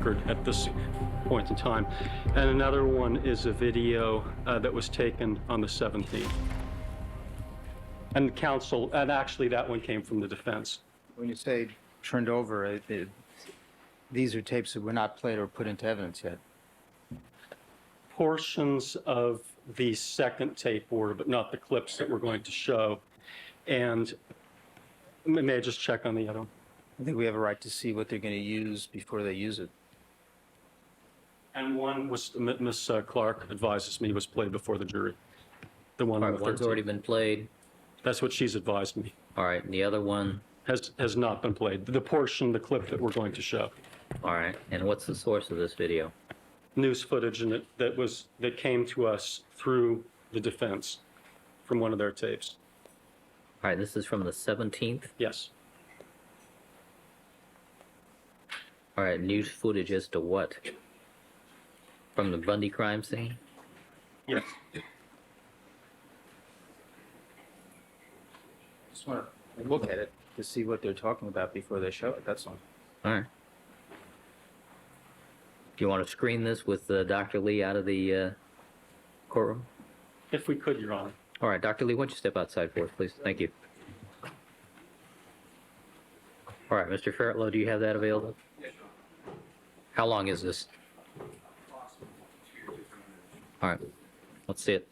record at this point in time. And another one is a video that was taken on the 17th. And counsel, and actually that one came from the defense. When you say turned over, these are tapes that were not played or put into evidence yet. Portions of the second tape were, but not the clips that we're going to show. And may I just check on the other one? I think we have a right to see what they're going to use before they use it. And one was, Ms. Clark advises me, was played before the jury. The one All on right, the one's 13th. already been played. That's what she's advised me. All right, and the other one. Has not been played. The portion, the clip that we're going to show. All right, and what's the source of this video? News footage and that came to us through the defense from one of their tapes. All right, this is from the 17th. Yes. All right, news footage as to what? From the Bundy crime scene? Yes. Just want to look at it to see what they're talking about before they show it. That's all. All right. Do you want to screen this with Dr. Lee out of the courtroom? If we could, Your Honor. All right, Dr. Lee, why don't you step outside for us, please? Thank you. All right, Mr. Fairtlow, do you have that available? Yes, Your Honor. How long is this? Approximately 2 to 3 minutes. All right, let's see it.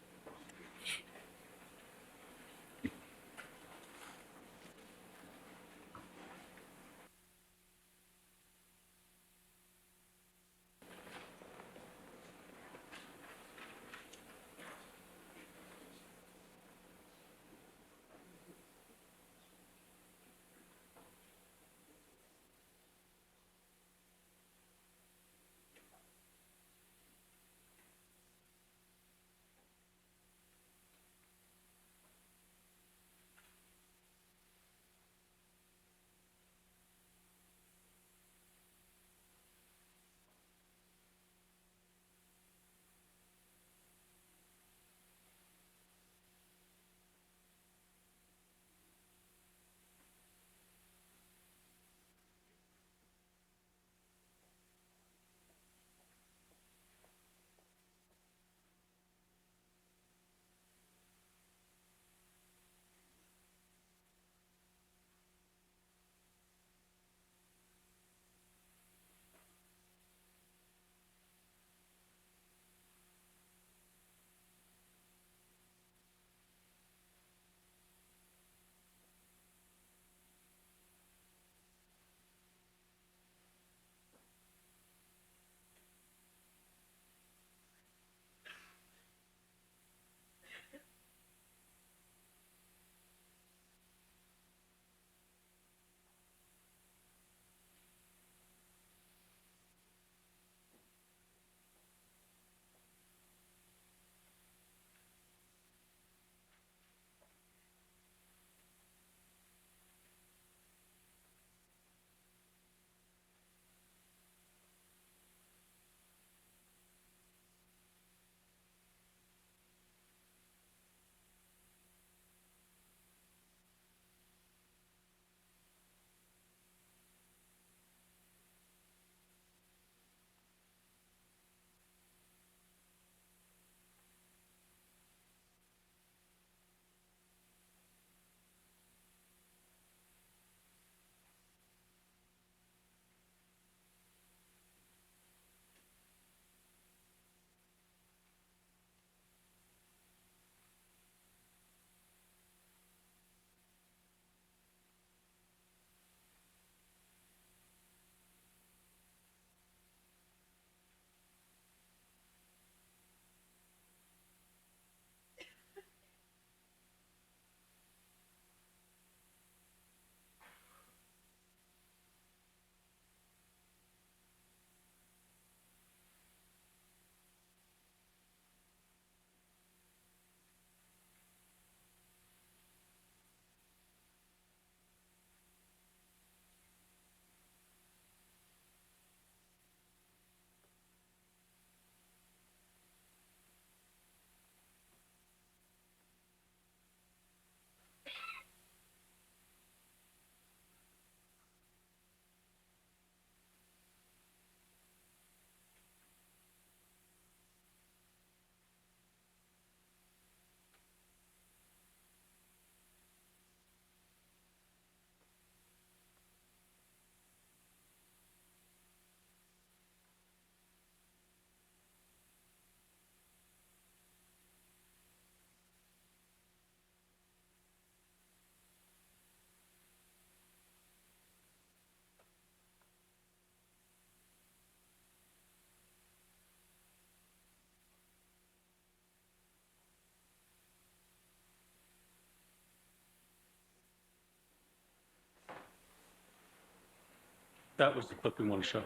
that was the clip we want to show.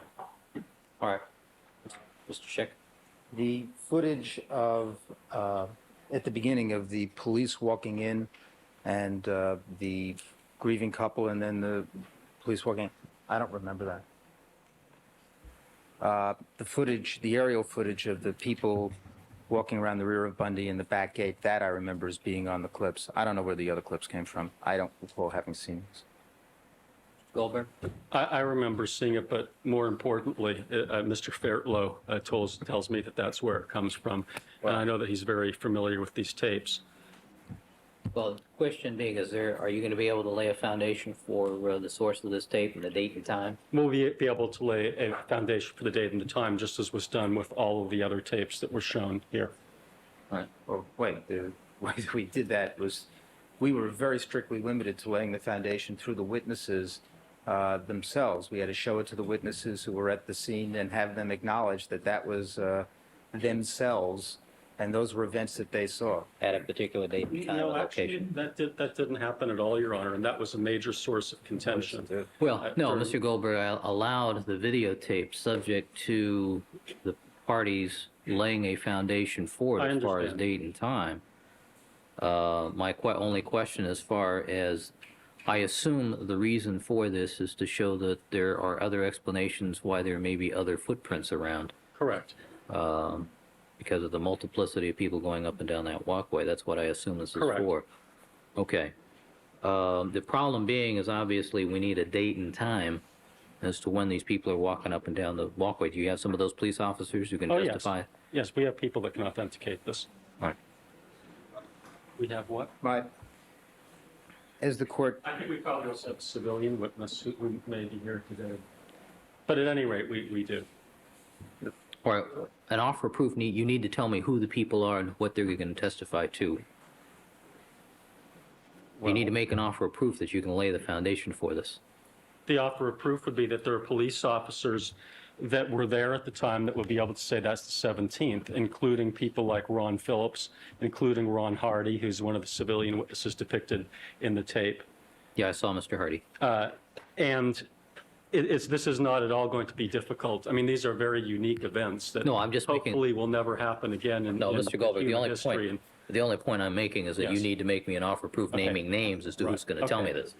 All right. Mr. Schick? The footage of, at the beginning of the police walking in and the grieving couple and then the police walking in, I don't remember that. The footage, the aerial footage of the people walking around the rear of Bundy in the back gate, that I remember as being on the clips. I don't know where the other clips came from. I don't recall having seen this. Goldberg? I remember seeing it, but more importantly, Mr. Fairtlow tells me that that's where it comes from. And I know that he's very familiar with these tapes. Well, the question being, are you going to be able to lay a foundation for the source of this tape and the date and time? We'll be able to lay a foundation for the date and the time, just as was done with all of the other tapes that were shown here. All right. Oh, wait, the way that we did that was, we were very strictly limited to laying the foundation through the witnesses themselves. We had to show it to the witnesses who were at the scene and have them acknowledge that that was themselves, and those were events that they saw. At a particular date and time and Actually, location? that didn't happen at all, Your Honor, and that was a major source of contention. Well, no, for- Mr. Goldberg, I allowed the videotape subject to the parties laying a foundation for I it as far as understand. date and time. My only question as far as, I assume the reason for this is to show that there are other explanations why there may be other footprints around, Correct. because of the multiplicity of people going up and down that walkway. That's what I assume this is Correct. for. Okay. The problem being is obviously we need a date and time as to when these people are walking up and down the walkway. Do you have some of those police officers who can Oh, yes. testify? Yes, we have people that can authenticate this. All right. We have what? As the court, I think we probably also have a civilian witness who may be here today. But at any rate, we do. All right. An offer of proof, you need to tell me who the people are and what they're going to testify to. You need to make an offer of proof that you can lay the foundation for this. The offer of proof would be that there are police officers that were there at the time that would be able to say that's the 17th, including people like Ron Phillips, including Ron Hardy, who's one of the civilian witnesses depicted in the tape. Yeah, I saw Mr. Hardy. And this is not at all going to be difficult. I mean, these are very unique events that No, I'm just making- hopefully will never happen again in No, in Mr. Goldberg, human history. the only point I'm making is that you Yes. need to make me an offer of proof Okay. naming names as to who's Right. going to tell me Okay. this.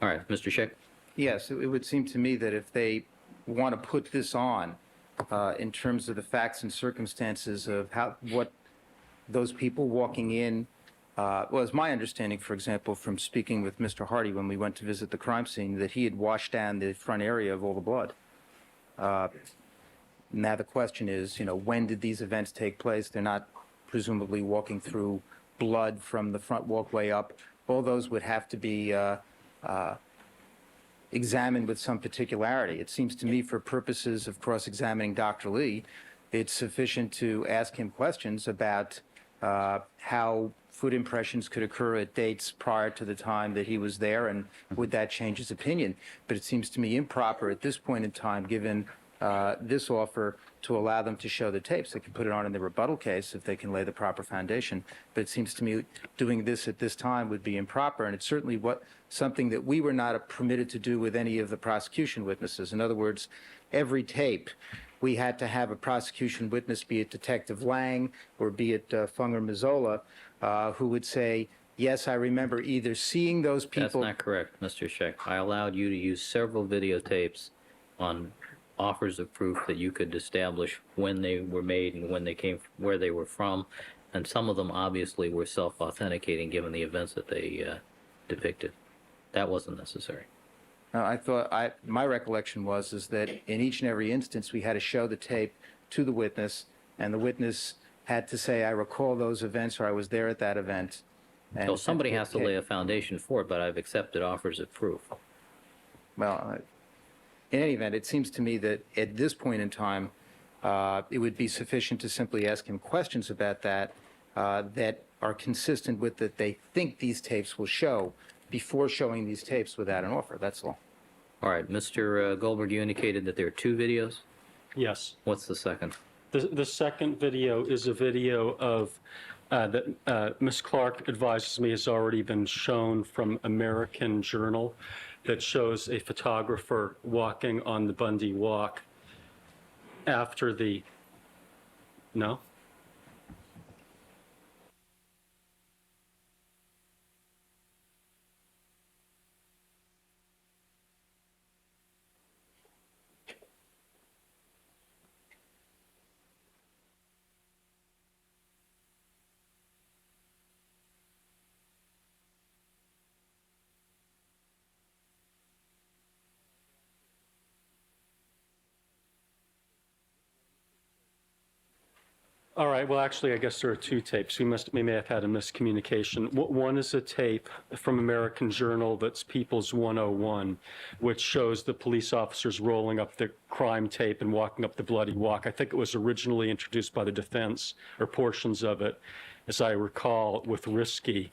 All right, Mr. Schick? yes, it would seem to me that if they want to put this on in terms of the facts and circumstances of what those people walking in, well, it's my understanding, for example, from speaking with Mr. Hardy when we went to visit the crime scene, that he had washed down the front area of all the blood. Now the question is, when did these events take place? They're not presumably walking through blood from the front walkway up. All those would have to be examined with some particularity. It seems to me, for purposes of cross-examining Dr. Lee, it's sufficient to ask him questions about how foot impressions could occur at dates prior to the time that he was there, and would that change his opinion? But it seems to me improper at this point in time, given this offer, to allow them to show the tapes. They can put it on in the rebuttal case if they can lay the proper foundation. But it seems to me doing this at this time would be improper, and it's certainly something that we were not permitted to do with any of the prosecution witnesses. In other words, every tape, we had to have a prosecution witness, be it Detective Lang or be it Funger Mazzola, who would say, yes, I remember either seeing those That's people. not correct, Mr. Schick. I allowed you to use several videotapes on offers of proof that you could establish when they were made and when they came, where they were from, and some of them obviously were self-authenticating given the events that they depicted. That wasn't necessary. I thought, my recollection is that in each and every instance, we had to show the tape to the witness, and the witness had to say, I recall those events, or I was there at that event. So somebody has to lay a foundation for it, but I've accepted offers of proof. Well, in any event, it seems to me that at this point in time, it would be sufficient to simply ask him questions about that that are consistent with that they think these tapes will show before showing these tapes without an offer. That's all. All right, Mr. Goldberg, you indicated that there are 2 videos. Yes. What's the second? The second video is a video of that Ms. Clark advises me has already been shown from American Journal. that shows a photographer walking on the Bundy Walk after the, no? All right, well, actually, I guess there are two tapes. We may have had a miscommunication. One is a tape from American Journal that's People's 101, which shows the police officers rolling up the crime tape and walking up the bloody walk. I think it was originally introduced by the defense, or portions of it, as I recall, with Risky.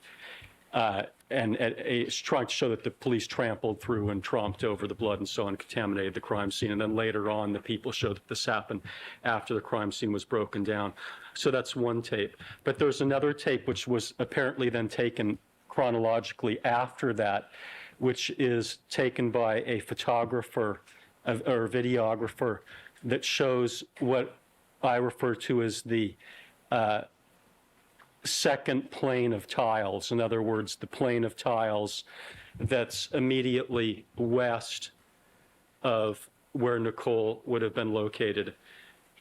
And it's trying to show that the police trampled through and tromped over the blood and so on, contaminated the crime scene. And then later on, the people showed that this happened after the crime scene was broken down. So that's one tape. But there's another tape which was apparently then taken chronologically after that, which is taken by a photographer or videographer that shows what I refer to as the second plane of tiles. In other words, the plane of tiles that's immediately west of where Nicole would have been located.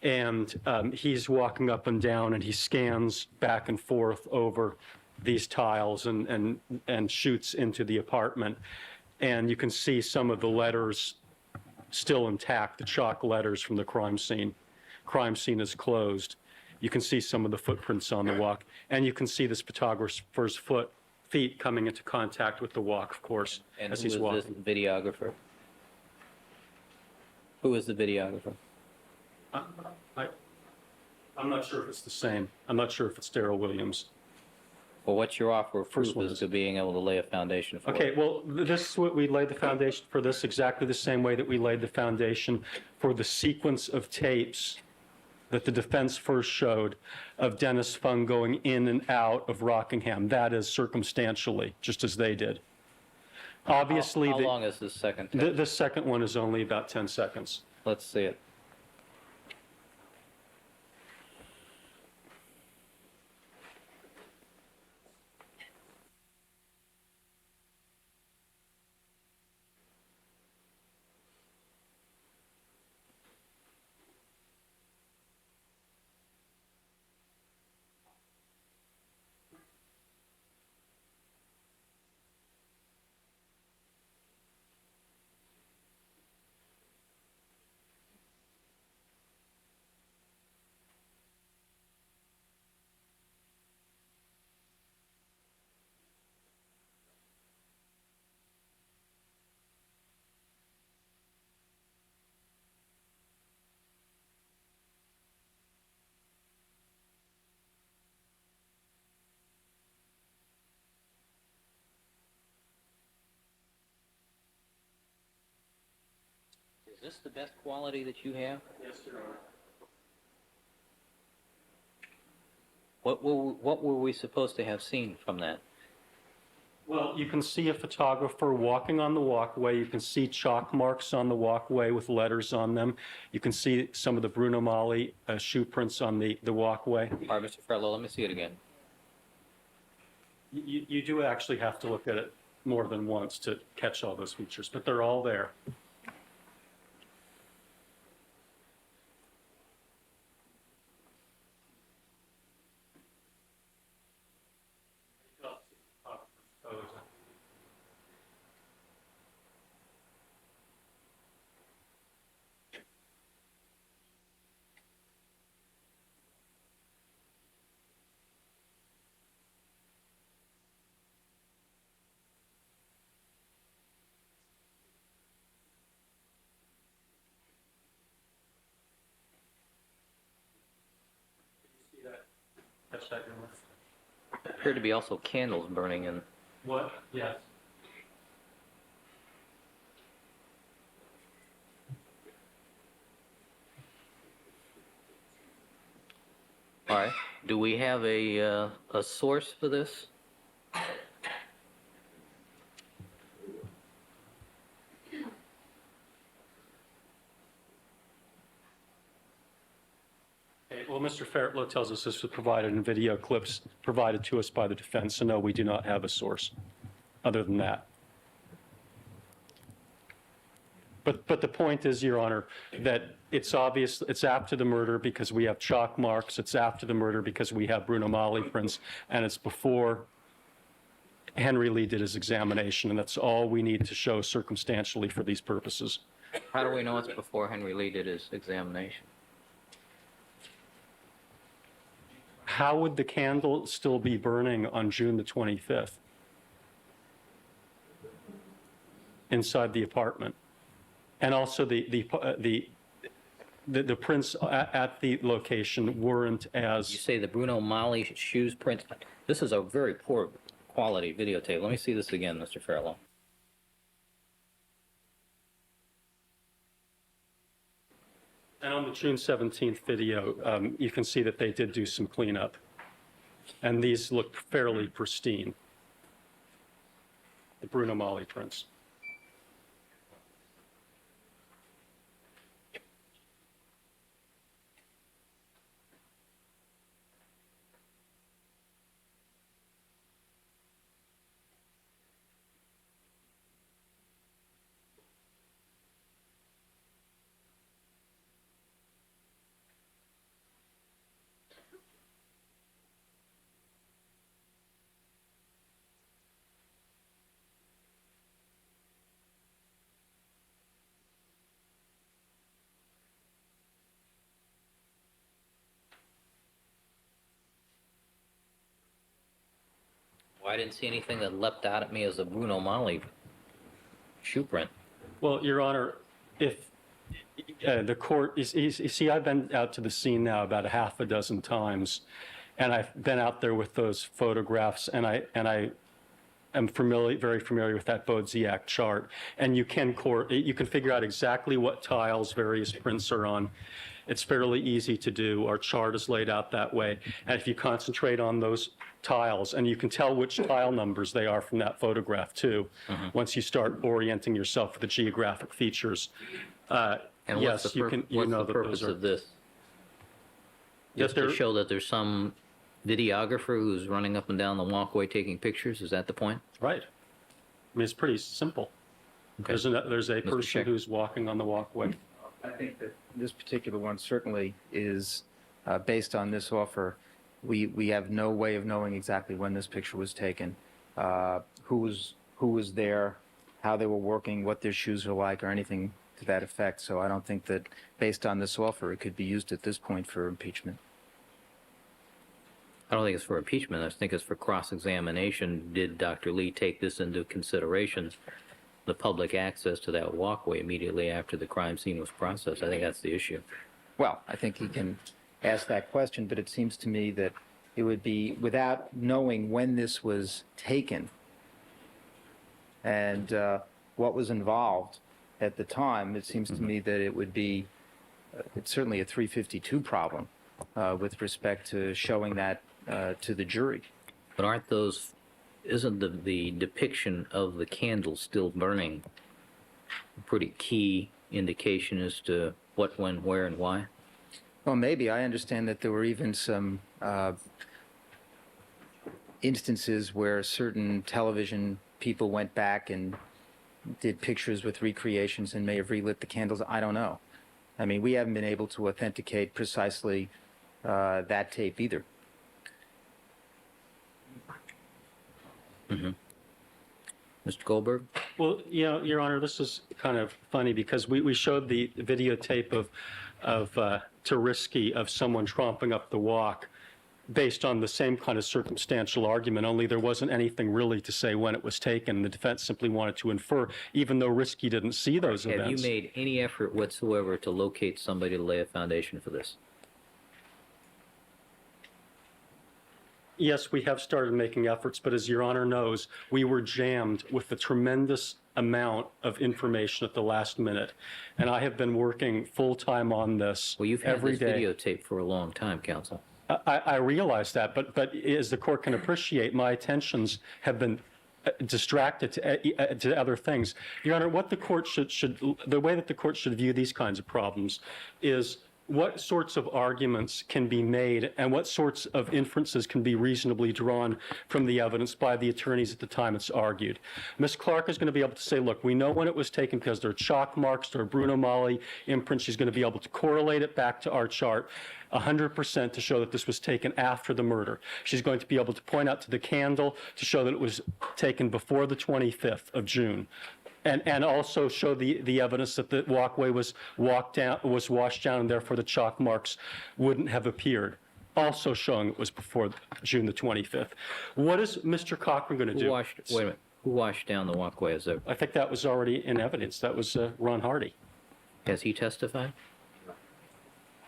And he's walking up and down, and he scans back and forth over these tiles and shoots into the apartment. And you can see some of the letters still intact, the chalk letters from the crime scene. Crime scene is closed. You can see some of the footprints on the walk, and you can see this photographer's feet coming into contact with the walk, of course, And as who he's is walking. this videographer? Who is the videographer? I'm not sure if it's the same. I'm not sure if it's Darrell Williams. Well, what's your offer of First proof one as is- to being able to lay a foundation for Okay, it? well, this is what we laid the foundation for this, exactly the same way that we laid the foundation for the sequence of tapes that the defense first showed of Dennis Fung going in and out of Rockingham. That is circumstantially, just as they did. Obviously, How long is this second tape? the second one is only about 10 seconds. Let's see it. Is this the best quality that you have? Yes, Your Honor. What were we supposed to have seen from that? Well, you can see a photographer walking on the walkway. You can see chalk marks on the walkway with letters on them. You can see some of the Bruno Mali shoe prints on the walkway. All right, Mr. Farlow, let me see it again. You do actually have to look at it more than once to catch all those features, but they're all there. Catch that, Your Honor? There appear to be also candles burning in. What? Yes. All right. Do we have a source for this? Mr. Fairtlow tells us this was provided in video clips provided to us by the defense, so no, we do not have a source other than that. But the point is, Your Honor, that it's obvious, it's after the murder because we have chalk marks, it's after the murder because we have Bruno Mali prints, and it's before Henry Lee did his examination, and that's all we need to show circumstantially for these purposes. How do we know it's before Henry Lee did his examination? How would the candle still be burning on June the 25th inside the apartment? And also the prints at the location weren't You as, say the Bruno Mali shoes print. This is a very poor quality videotape. Let me see this again, Mr. Fairlaw. and on the June 17th video, you can see that they did do some cleanup. And these look fairly pristine, the Bruno Mali prints. Well, I didn't see anything that leapt out at me as a Bruno Mali shoe print. Well, Your Honor, if the court, you see, I've been out to the scene now about a half a dozen times, and I've been out there with those photographs, and I am very familiar with that Bodziak chart. And you can figure out exactly what tiles various prints are on. It's fairly easy to do. Our chart is laid out that way. And if you concentrate on those tiles, and you can tell which tile numbers they are from that photograph too, once you start orienting yourself with the geographic features. And Yes, what's you can, you know the that purpose those are. of this? That Just to they're- show that there's some videographer who's running up and down the walkway taking pictures? Is that the point? Right. I mean, it's pretty simple. Okay. There's a person Scheck. who's walking on the walkway. I think that this particular one certainly is, based on this offer, we have no way of knowing exactly when this picture was taken, who was there, how they were working, what their shoes are like, or anything to that effect. So I don't think that, based on this offer, it could be used at this point for impeachment. I don't think it's for impeachment. I think it's for cross-examination. Did Dr. Lee take this into consideration, the public access to that walkway immediately after the crime scene was processed? I think that's the issue. Well, I think he can ask that question, but it seems to me that it would be, without knowing when this was taken and what was involved at the time, it seems to me that it would be, it's certainly a 352 problem with respect to showing that to the jury. But isn't the depiction of the candle still burning a pretty key indication as to what, when, where, and why? Well, maybe. I understand that there were even some instances where certain television people went back and did pictures with recreations and may have relit the candles. I don't know. I mean, we haven't been able to authenticate precisely that tape either. Mr. Goldberg? Well, Your Honor, this is kind of funny because we showed the videotape of Tarisky, of someone tromping up the walk based on the same kind of circumstantial argument, only there wasn't anything really to say when it was taken. The defense simply wanted to infer, even though Risky didn't see those Have events. you made any effort whatsoever to locate somebody to lay a foundation for this? Yes, we have started making efforts, but as Your Honor knows, we were jammed with a tremendous amount of information at the last minute. And I have been working full-time on this Well, you've had every this day. videotape for a long time, counsel. I realize that, but as the court can appreciate, my attentions have been distracted to other things. Your Honor, what the court the way that the court should view these kinds of problems is what sorts of arguments can be made and what sorts of inferences can be reasonably drawn from the evidence by the attorneys at the time it's argued. Ms. Clark is going to be able to say, look, we know when it was taken because there are chalk marks, there are Bruno Mali imprints. She's going to be able to correlate it back to our chart 100% to show that this was taken after the murder. She's going to be able to point out to the candle to show that it was taken before the 25th of June. And also show the evidence that the walkway was washed down, and therefore the chalk marks wouldn't have appeared. Also showing it was before June the 25th. What is Mr. Cochran going to do? Wait a minute. Who washed down the walkway? I think that was already in evidence. That was Ron Hardy. Has he testified?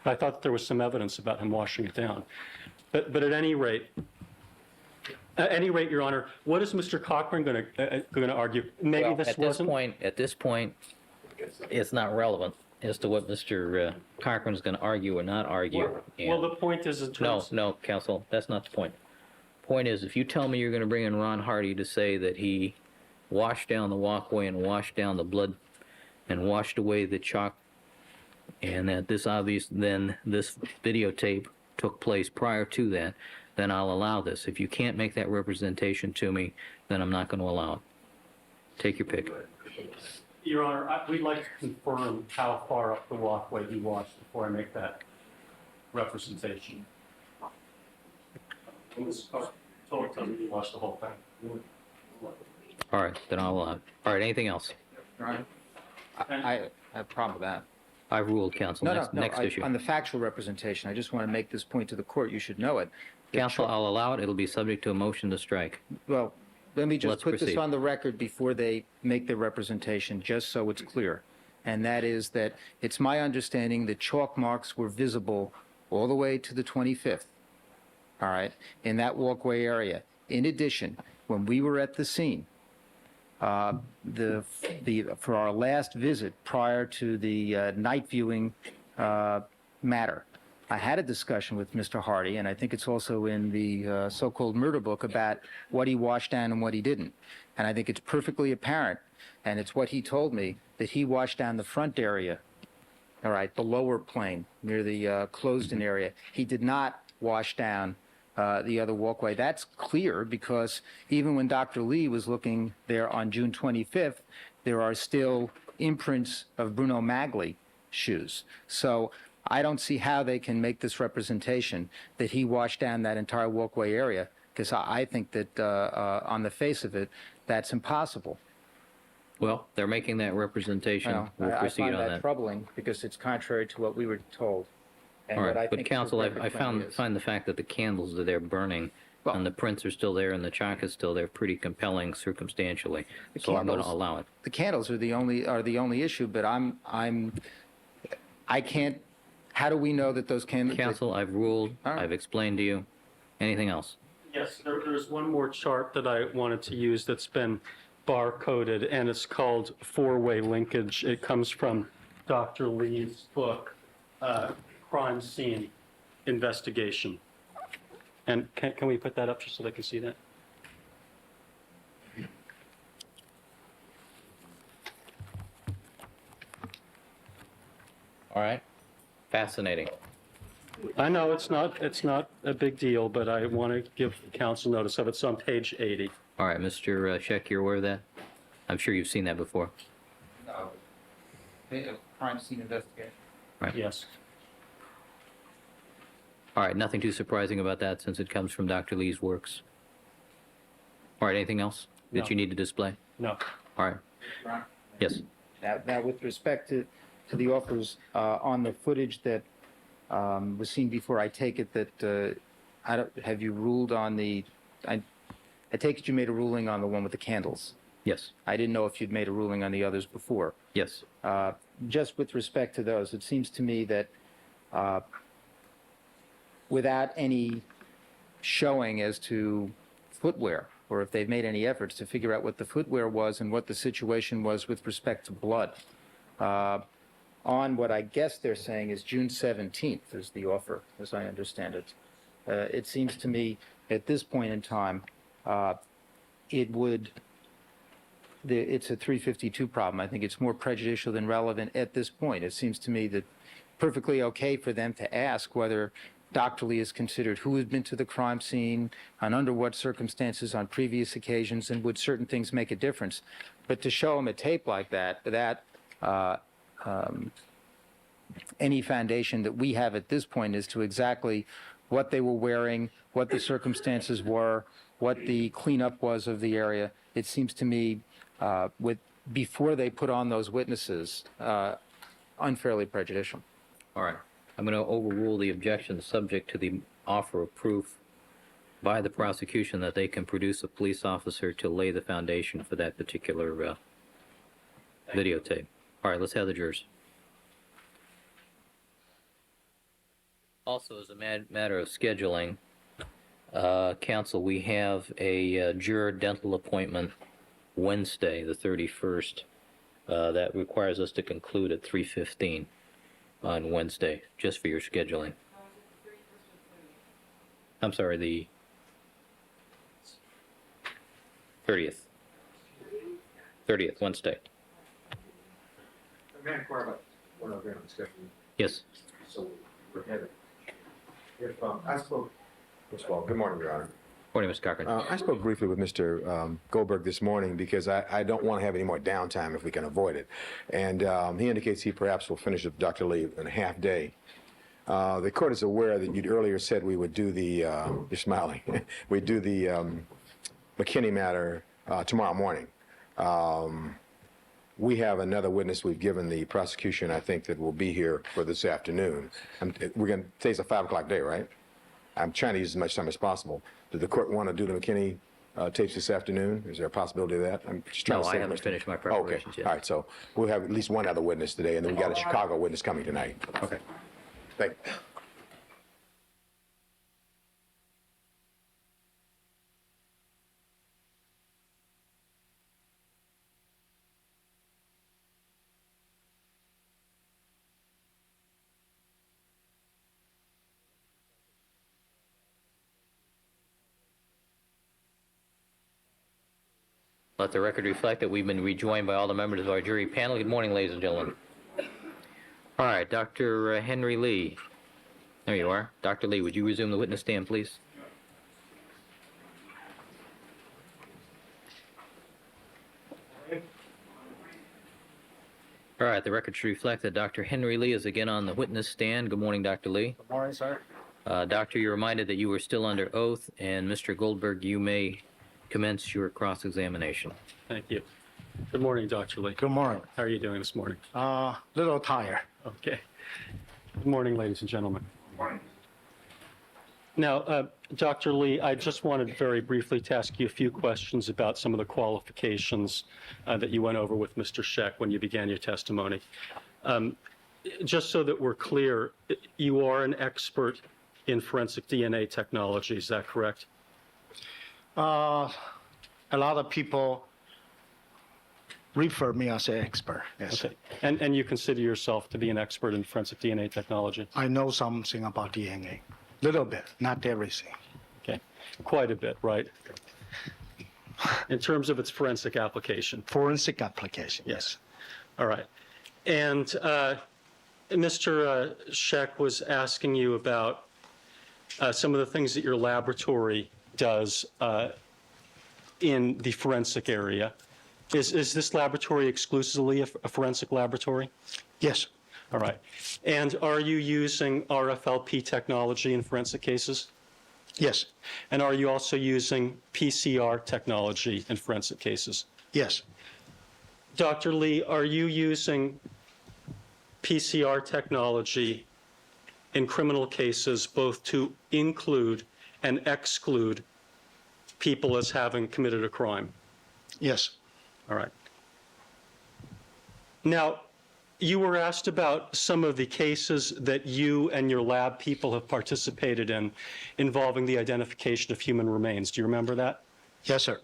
I thought that there was some evidence about him washing it down. But at any rate, Your Honor, what is Mr. Cochran going to argue? Maybe Well, this at wasn't. this point, it's not relevant as to what Mr. Cochran's going to argue or not argue. Well, the point is in terms. No, counsel, that's not the point. Point is, if you tell me you're going to bring in Ron Hardy to say that he washed down the walkway and washed down the blood and washed away the chalk, and that this videotape took place prior to that, then I'll allow this. If you can't make that representation to me, then I'm not going to allow it. Take your pick. Your Honor, we'd like to confirm how far up the walkway he washed before I make that representation. Ms. Cochran told him he washed the whole thing. All right, then I'll allow it. All right, anything else? Right. I have a problem with that. I've ruled, counsel. No, Next issue. On the factual representation, I just want to make this point to the court. You should know it. Counsel, I'll allow it. It'll be subject to a motion to strike. Well, let me just Let's put this proceed. on the record before they make their representation, just so it's clear. And that is that it's my understanding that chalk marks were visible all the way to the 25th, all right, in that walkway area. In addition, when we were at the scene, for our last visit prior to the night viewing matter, I had a discussion with Mr. Hardy, and I think it's also in the so-called murder book about what he washed down and what he didn't. And I think it's perfectly apparent, and it's what he told me, that he washed down the front area, all right, the lower plane near the closed-in area. He did not wash down the other walkway. That's clear because even when Dr. Lee was looking there on June 25th, there are still imprints of Bruno Magli shoes. So I don't see how they can make this representation that he washed down that entire walkway area, because I think that on the face of it, that's impossible. Well, they're making that representation. Well, We'll I proceed find on that that. troubling because it's contrary to what we were told. And All what I right, but think counsel, the I record plainly is. find the fact that the candles are there burning Well- and the prints are still there and the chalk is still there pretty compelling circumstantially. The So I'm going to candles- allow it. The candles are the only issue, but I can't. How do we know that those candles? Counsel, I've ruled. All right. I've explained to you. Anything else? Yes, there's one more chart that I wanted to use that's been bar-coded, and it's called four-way linkage. It comes from Dr. Lee's book, Crime Scene Investigation. And can we put that up just so they can see that? All right. Fascinating. I know it's not a big deal, but I want to give council notice of it. It's on page 80. All right, Mr. Scheck, you're aware of that? I'm sure you've seen that before. No. Crime scene investigation. Right. Yes. All right, nothing too surprising about that since it comes from Dr. Lee's works. All right, anything else that No. you need to display? No. All right. Yes. Now, with respect to the offers on the footage that was seen before, I take it that have you ruled on the? I take it you made a ruling on the one with the candles. Yes. I didn't know if you'd made a ruling on the others before. Yes. Just with respect to those, it seems to me that without any showing as to footwear, or if they've made any efforts to figure out what the footwear was and what the situation was with respect to blood, on what I guess they're saying is June 17th is the offer, as I understand it. It seems to me at this point in time, it's a 352 problem. I think it's more prejudicial than relevant at this point. It seems to me that perfectly okay for them to ask whether Dr. Lee has considered who had been to the crime scene, and under what circumstances on previous occasions, and would certain things make a difference. But to show them a tape like that, any foundation that we have at this point as to exactly what they were wearing, what the circumstances were, what the cleanup was of the area, it seems to me, before they put on those witnesses, unfairly prejudicial. All right. I'm going to overrule the objection subject to the offer of proof by the prosecution that they can produce a police officer to lay the foundation for that particular videotape. All right, let's have the jurors. Also, as a matter of scheduling, counsel, we have a juror dental appointment Wednesday, the 31st. That requires us to conclude at 3:15 on Wednesday, just for your scheduling. I'm sorry, the 30th. 30th, Wednesday. May I inquire about one other on the schedule? Yes. So we're headed. If I spoke, first of all, good morning, Your Honor. Morning, Mr. Cochran. I spoke briefly with Mr. Goldberg this morning because I don't want to have any more downtime if we can avoid it. And he indicates he perhaps will finish with Dr. Lee in a half day. The court is aware that you'd earlier said we would do the, you're smiling, we'd do the McKinney matter tomorrow morning. We have another witness we've given the prosecution, I think, that will be here for this afternoon. Today's a 5 o'clock day, right? I'm trying to use as much time as possible. Did the court want to do the McKinney tapes this afternoon? Is there a possibility of that? I'm just trying No, to I save haven't much time. finished my preparations Okay, yet. all right, so we'll have at least one other witness today, and then we got a Chicago witness coming tonight. Okay. Thank you. Let the record reflect that we've been rejoined by all the members of our jury panel. Good morning, ladies and gentlemen. All right, Dr. Henry Lee. There you are. Dr. Lee, would you resume the witness stand, please? All right, the record should reflect that Dr. Henry Lee is again on the witness stand. Good morning, Dr. Lee. Good morning, sir. Doctor, you're reminded that you are still under oath, and Mr. Goldberg, you may commence your cross-examination. Thank you. Good morning, Dr. Lee. Good morning. How are you doing this morning? Little tired. Okay. Good morning, ladies and gentlemen. Morning. Now, Dr. Lee, I just wanted very briefly to ask you a few questions about some of the qualifications that you went over with Mr. Scheck when you began your testimony. Just so that we're clear, you are an expert in forensic DNA technology, is that correct? A lot of people refer me as an expert. Yes. Okay. And you consider yourself to be an expert in forensic DNA technology? I know something about DNA. Little bit, not everything. Okay. Quite a bit, right? In terms of its forensic application? Forensic application. Yes. All right. And Mr. Scheck was asking you about some of the things that your laboratory does in the forensic area. Is this laboratory exclusively a forensic laboratory? Yes. All right. And are you using RFLP technology in forensic cases? Yes. And are you also using PCR technology in forensic cases? Yes. Dr. Lee, are you using PCR technology in criminal cases both to include and exclude people as having committed a crime? Yes. All right. Now, you were asked about some of the cases that you and your lab people have participated in involving the identification of human remains. Do you remember that? Yes, sir.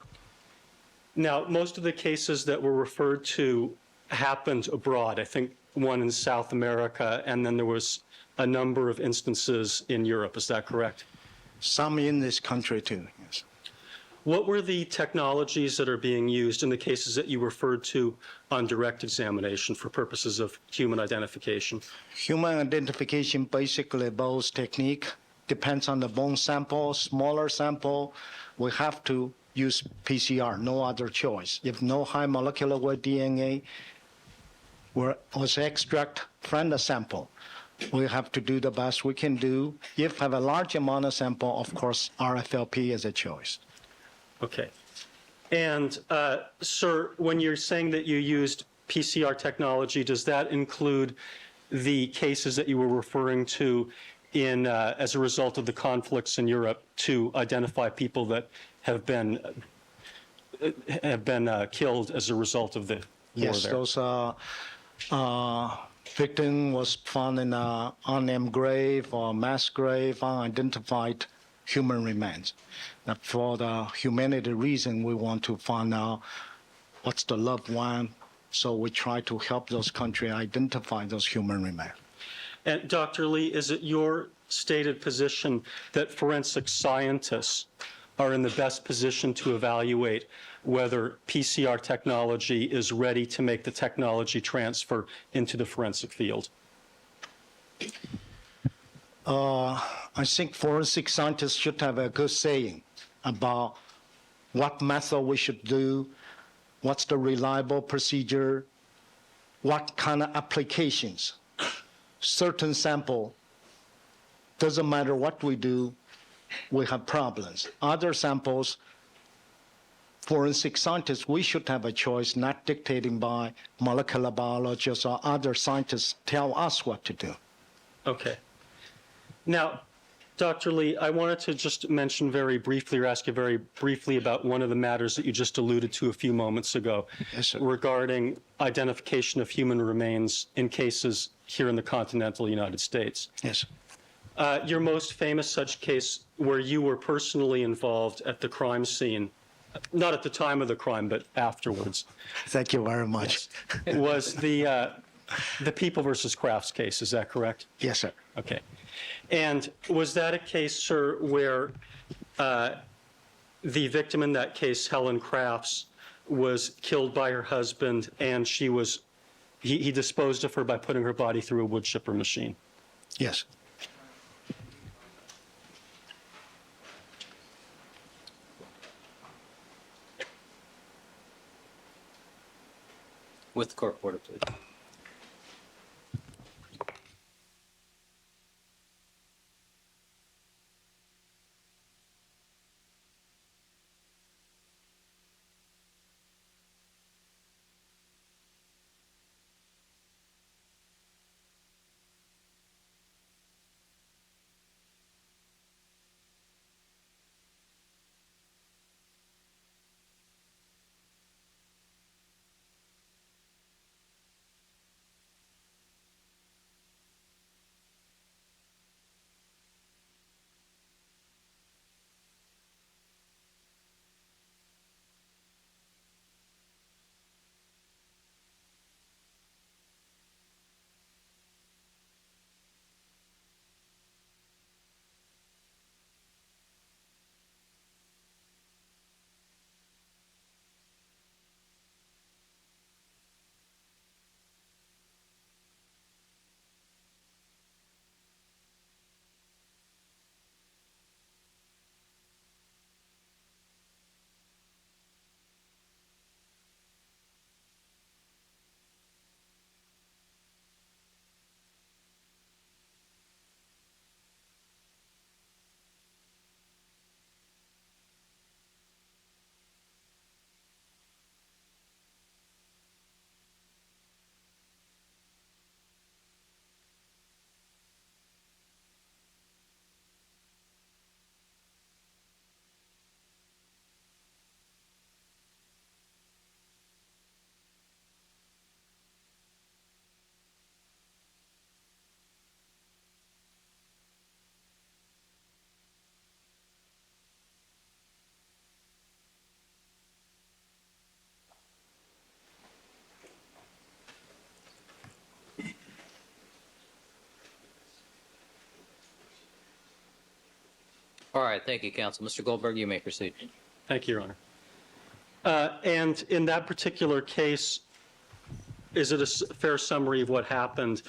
Now, most of the cases that were referred to happened abroad. I think one in South America, and then there was a number of instances in Europe. Is that correct? Some in this country too. Yes. What were the technologies that are being used in the cases that you referred to on direct examination for purposes of human identification? Human identification, basically both technique, depends on the bone sample, smaller sample. We have to use PCR, no other choice. If no high molecular weight DNA was extract from the sample, we have to do the best we can do. If have a large amount of sample, of course, RFLP is a choice. Okay. And, sir, when you're saying that you used PCR technology, does that include the cases that you were referring to in, as a result of the conflicts in Europe to identify people that have been killed as a result of the war Yes, there? those victim was found in an unnamed grave or mass grave, unidentified human remains. Now, for the humanity reason, we want to find out what's the loved one, so we try to help those countries identify those human remains. And Dr. Lee, is it your stated position that forensic scientists are in the best position to evaluate whether PCR technology is ready to make the technology transfer into the forensic field? I think forensic scientists should have a good saying about what method we should do, what's the reliable procedure, what kind of applications. Certain sample, doesn't matter what we do, we have problems. Other samples, forensic scientists, we should have a choice, not dictated by molecular biologists or other scientists tell us what to do. Okay. Now, Dr. Lee, I wanted to just mention very briefly or ask you very briefly about one of the matters that you just alluded to a few moments ago. Yes, sir. Regarding identification of human remains in cases here in the continental United States. Yes. Your most famous such case where you were personally involved at the crime scene, not at the time of the crime, but afterwards, Thank you very much. was the People versus Crafts case. Is that correct? Yes, sir. Okay. And was that a case, sir, where the victim in that case, Helen Crafts, was killed by her husband and he disposed of her by putting her body through a wood chipper machine? Yes. With the court reporter, please. All right, thank you, counsel. Mr. Goldberg, you may proceed. Thank you, Your Honor. And in that particular case, is it a fair summary of what happened,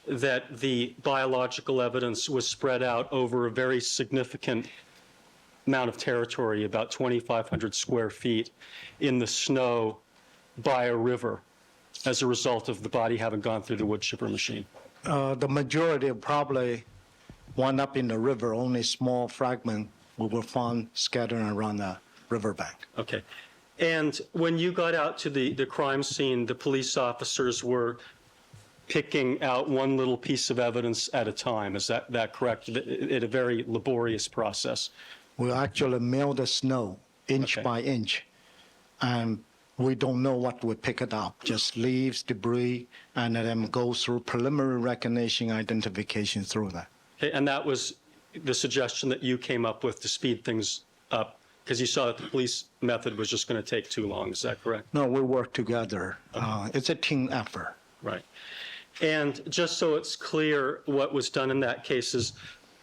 that the biological evidence was spread out over a very significant amount of territory, about 2,500 square feet, in the snow by a river as a result of the body having gone through the wood chipper machine? The majority probably wound up in the river. Only small fragment were found scattered around the riverbank. Okay. And when you got out to the crime scene, the police officers were picking out one little piece of evidence at a time. Is that correct? It a very laborious process. We actually melt the snow inch Okay. by inch, and we don't know what we pick it up, just leaves, debris, and then go through preliminary recognition identification through that. Okay, and that was the suggestion that you came up with to speed things up, because you saw that the police method was just going to take too long. Is that correct? No, we work together. It's a team effort. Right. And just so it's clear, what was done in that case is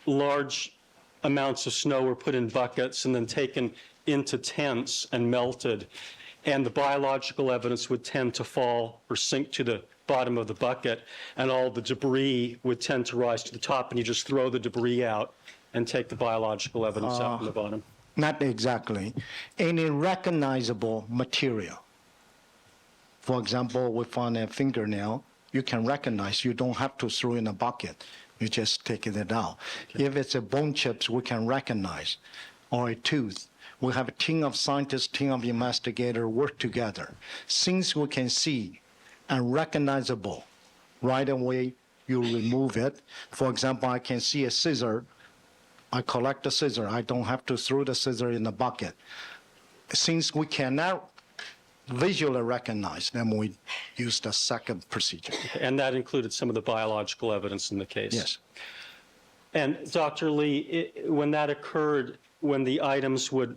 large amounts of snow were put in buckets and then taken into tents and melted, and the biological evidence would tend to fall or sink to the bottom of the bucket, and all the debris would tend to rise to the top, and you just throw the debris out and take the biological evidence out from the bottom. Not exactly. Any recognizable material. For example, we found a fingernail. You can recognize. You don't have to throw in a bucket. You just take it out. Okay. If it's a bone chips, we can recognize, or a tooth. We have a team of scientists, team of investigators work together. Things we can see and recognizable, right away you remove it. For example, I can see a scissor. I collect the scissor. I don't have to throw the scissor in the bucket. Since we cannot visually recognize, then we use the second procedure. And that included some of the biological evidence in the case? Yes. And Dr. Lee, when that occurred, when the items would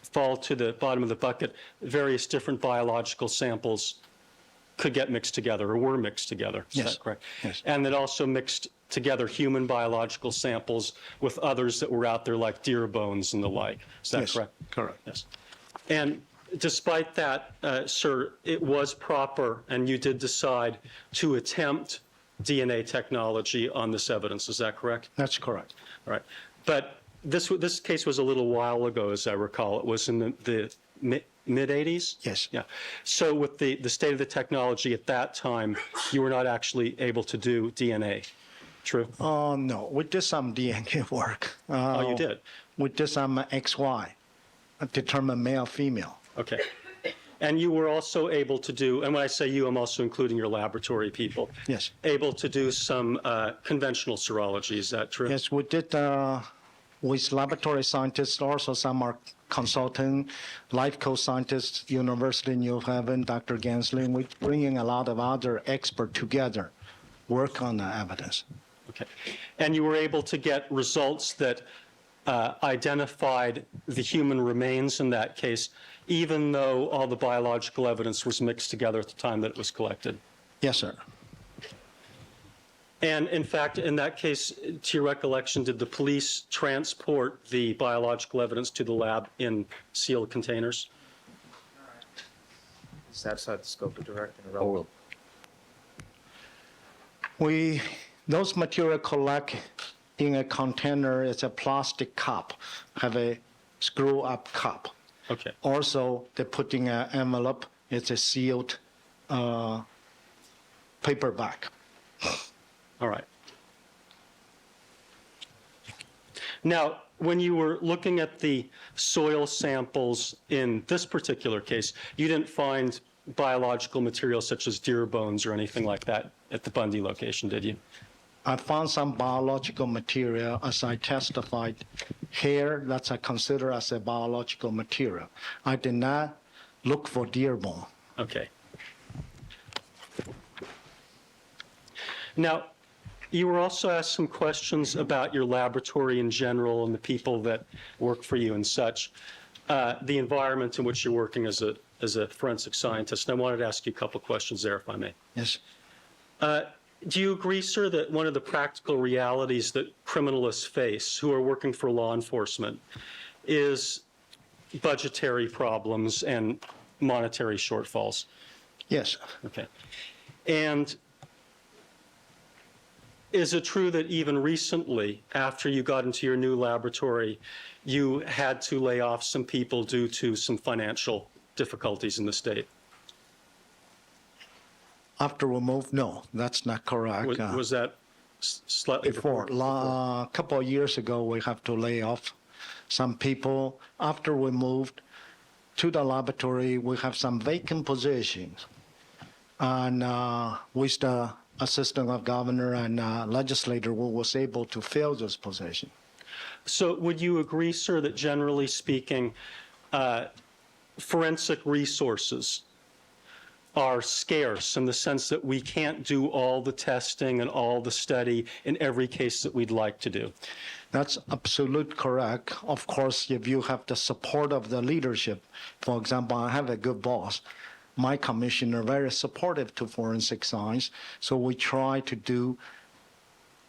fall to the bottom of the bucket, various different biological samples could get mixed together or were mixed together. Is Yes. that correct? Yes. And it also mixed together human biological samples with others that were out there, like deer bones and the like. Is that Yes, correct? correct. Yes. And despite that, sir, it was proper, and you did decide to attempt DNA technology on this evidence. Is that correct? That's correct. All right. But this case was a little while ago, as I recall. It was in the mid-'80s? Yes. Yeah. So with the state of the technology at that time, you were not actually able to do DNA. True? No, we did some DNA work. Oh, you did? We did some XY, determine male, female. Okay. And you were also able to do, and when I say you, I'm also including your laboratory people. Yes. Able to do some conventional serology. Is that true? Yes, we did with laboratory scientists, also some are consultant, life coach scientists, University of New Haven, Dr. Gansling. We bringing a lot of other experts together, work on the evidence. Okay. And you were able to get results that identified the human remains in that case, even though all the biological evidence was mixed together at the time that it was collected? Yes, sir. And in fact, in that case, to your recollection, did the police transport the biological evidence to the lab in sealed containers? It's outside the scope of direct and Or irrelevant. Those material collect in a container. It's a plastic cup, have a screw up cup. Okay. Also, they put in an envelope. It's a sealed paperback. All right. Now, when you were looking at the soil samples in this particular case, you didn't find biological material such as deer bones or anything like that at the Bundy location, did you? I found some biological material, as I testified, hair that's I consider as a biological material. I did not look for deer bone. Okay. Now, you were also asked some questions about your laboratory in general and the people that work for you and such, the environment in which you're working as a forensic scientist. And I wanted to ask you a couple questions there, if I may. Yes. Do you agree, sir, that one of the practical realities that criminalists face who are working for law enforcement is budgetary problems and monetary shortfalls. Yes. Okay. And is it true that even recently, after you got into your new laboratory, you had to lay off some people due to some financial difficulties in the state? After we moved, no, that's not correct. Was that slightly Before, a couple of years ago, we have to lay off some people. After we moved to the laboratory, we have some vacant positions. And with the assistant of governor and legislator, we was able to fill those positions. So would you agree, sir, that generally speaking, forensic resources are scarce in the sense that we can't do all the testing and all the study in every case that we'd like to do? That's absolute correct. Of course, if you have the support of the leadership, for example, I have a good boss. My commissioner very supportive to forensic science, so we try to do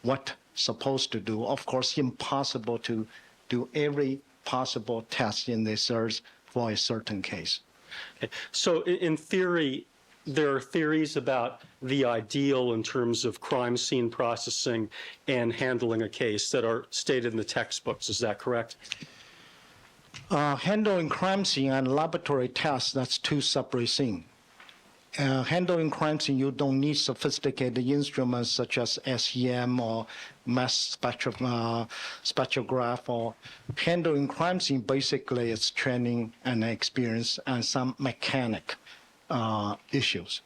what supposed to do. Of course, impossible to do every possible test in the search for a certain case. Okay. So in theory, there are theories about the ideal in terms of crime scene processing and handling a case that are stated in the textbooks. Is that correct? Handling crime scene and laboratory tests, that's two separate things. Handling crime scene, you don't need sophisticated instruments such as SEM or mass spectrograph. Or handling crime scene, basically, it's training and experience and some mechanic issues.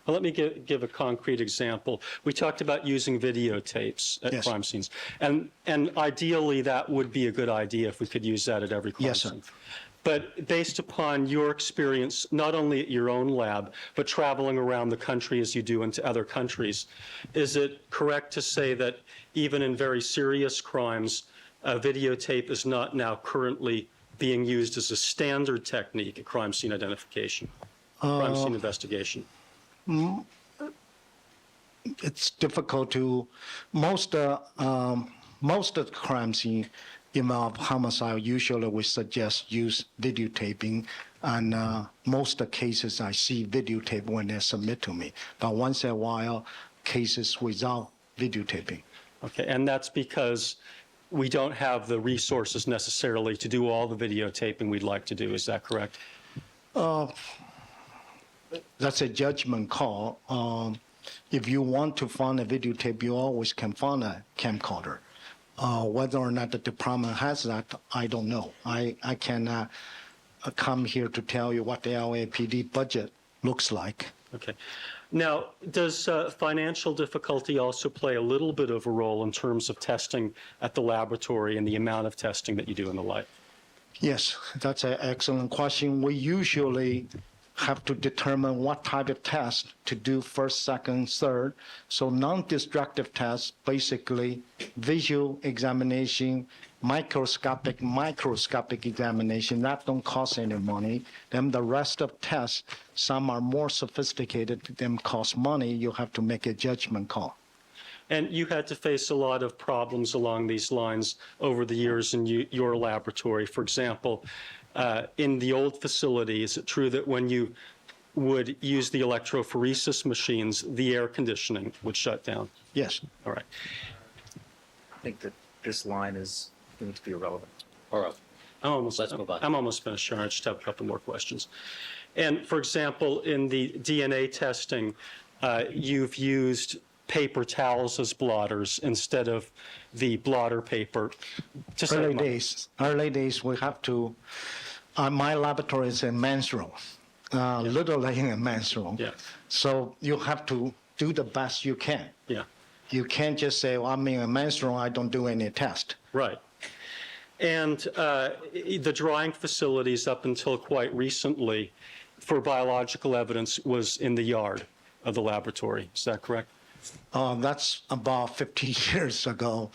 Well, let me give a concrete example. We talked about using videotapes at Yes. crime scenes. And ideally, that would be a good idea if we could use that at every crime Yes, sir. scene. But based upon your experience, not only at your own lab, but traveling around the country as you do into other countries, is it correct to say that even in very serious crimes, videotape is not now currently being used as a standard technique at crime scene identification, crime scene investigation? It's difficult to, most of the crime scene involve homicide. Usually we suggest use videotaping, and most of the cases I see videotape when they submit to me. But once in a while, cases without videotaping. Okay, and that's because we don't have the resources necessarily to do all the videotaping we'd like to do. Is that correct? That's a judgment call. If you want to find a videotape, you always can find a camcorder. Whether or not the department has that, I don't know. I cannot come here to tell you what the LAPD budget looks like. Okay. Now, does financial difficulty also play a little bit of a role in terms of testing at the laboratory and the amount of testing that you do and the like? Yes, that's an excellent question. We usually have to determine what type of test to do first, second, third. So non-destructive tests, basically visual examination, microscopic examination, that don't cost any money. Then the rest of tests, some are more sophisticated, them cost money. You have to make a judgment call. And you had to face a lot of problems along these lines over the years in your laboratory. For example, in the old facility, is it true that when you would use the electrophoresis machines, the air conditioning would shut down? Yes. All right. I think that this line is going to be irrelevant. All right. Let's move on. I'm almost finished, Sharon. I just have a couple more questions. And for example, in the DNA testing, you've used paper towels as blotters instead of the blotter paper. To save money. Early days, we have to, my laboratory is a men's room, literally in a men's room. Yeah. So you have to do the best you can. Yeah. You can't just say, well, I'm in a men's room, I don't do any test. Right. And the drying facilities up until quite recently for biological evidence was in the yard of the laboratory. Is that correct? That's about 50 years ago.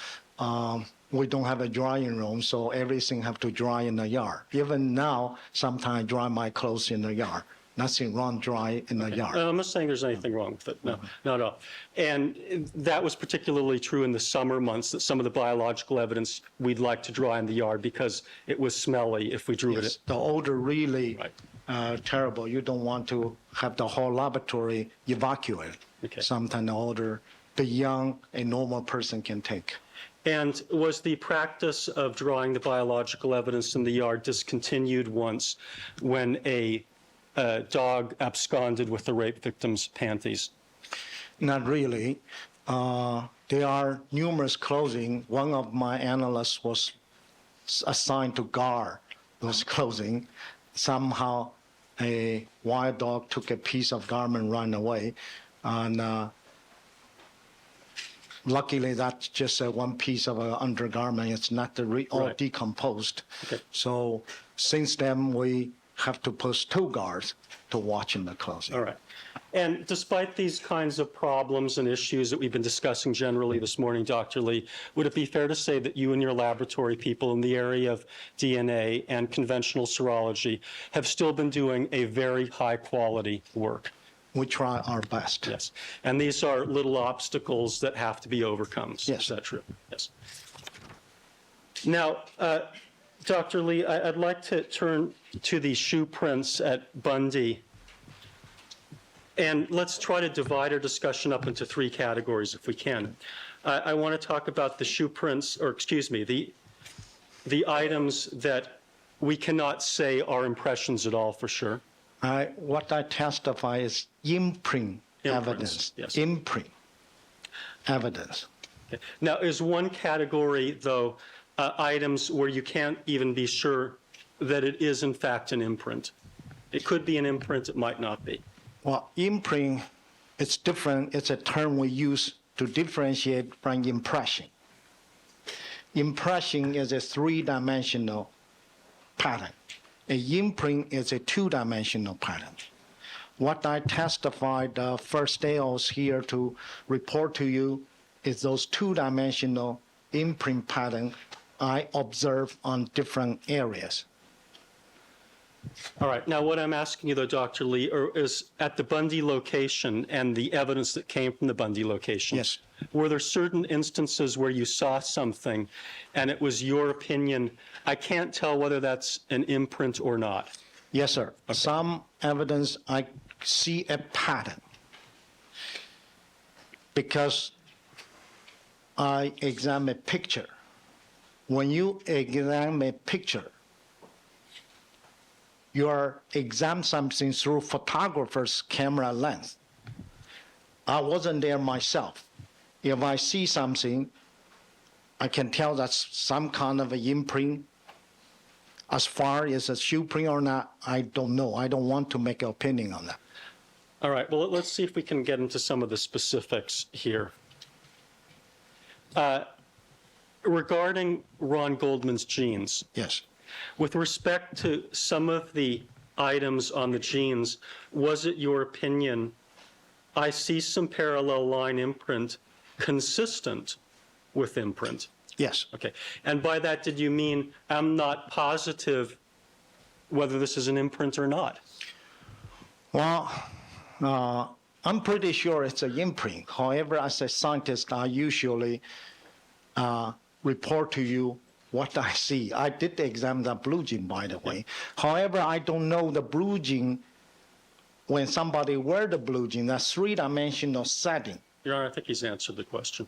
We don't have a drying room, so everything have to dry in the yard. Even now, sometimes I dry my clothes in the yard. nothing run dry in the yard. I'm not saying there's anything wrong with it. No, no. And that was particularly true in the summer months, that some of the biological evidence we'd like to dry in the yard because it was smelly if we drew Yes, it. the odor really Right. terrible. You don't want to have the whole laboratory evacuated. Okay. Sometimes the odor beyond a normal person can take. And was the practice of drawing the biological evidence in the yard discontinued once when a dog absconded with the rape victim's panties? Not really. There are numerous clothing. One of my analysts was assigned to guard those clothing. Somehow, a wild dog took a piece of garment, ran away, and luckily that's just one piece of undergarment. It's not all Right. decomposed. Okay. So since then, we have to post 2 guards to watch in the clothing. All right. And despite these kinds of problems and issues that we've been discussing generally this morning, Dr. Lee, would it be fair to say that you and your laboratory people in the area of DNA and conventional serology have still been doing a very high-quality work? We try our best. Yes. And these are little obstacles that have to be overcome. Yes. Is that true? Yes. Now, Dr. Lee, I'd like to turn to the shoe prints at Bundy. And let's try to divide our discussion up into 3 categories if we can. I want to talk about the shoe prints, or excuse me, the items that we cannot say are impressions at all for sure. What I testify is imprint Imprints, evidence. yes. Imprint evidence. Okay. Now, is one category, though, items where you can't even be sure that it is in fact an imprint? It could be an imprint, it might not be. Well, imprint, it's different. It's a term we use to differentiate from impression. Impression is a 3-dimensional pattern. An imprint is a 2-dimensional pattern. What I testified the first day I was here to report to you is those 2-dimensional imprint pattern I observe on different areas. All right. Now, what I'm asking you, though, Dr. Lee, is at the Bundy location and the evidence that came from the Bundy location. Yes. Were there certain instances where you saw something and it was your opinion, I can't tell whether that's an imprint or not? Yes, sir. Some evidence I see a pattern because I examine a picture. When you examine a picture, you examine something through photographer's camera lens. I wasn't there myself. If I see something, I can tell that's some kind of an imprint. As far as a shoe print or not, I don't know. I don't want to make an opinion on that. All right. Well, let's see if we can get into some of the specifics here. Regarding Ron Goldman's jeans, Yes. with respect to some of the items on the jeans, was it your opinion, I see some parallel line imprint consistent with imprint? Yes. Okay. And by that, did you mean I'm not positive whether this is an imprint or not? Well, I'm pretty sure it's an imprint. However, as a scientist, I usually report to you what I see. I did examine the blue jean, by the way. However, I don't know the blue jean, when somebody wear the blue jean, that's 3-dimensional setting. Your Honor, I think he's answered the question.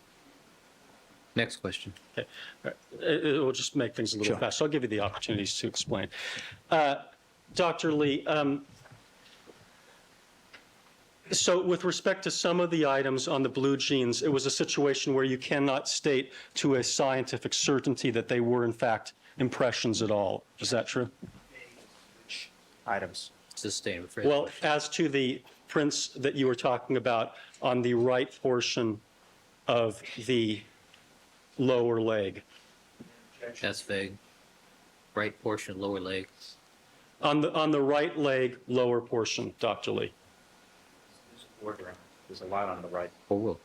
Next question. Okay. All right. It will just make things a little Sure. faster. I'll give you the opportunities to explain. Dr. Lee, so with respect to some of the items on the blue jeans, it was a situation where you cannot state to a scientific certainty that they were in fact impressions at all. Is that true? Items. Sustained. Fred. Well, as to the prints that you were talking about on the right portion of the lower leg, That's vague. Right portion, lower leg. on the right leg, lower portion, Dr. Lee. There's a border on it. There's a lot on the right. Or will.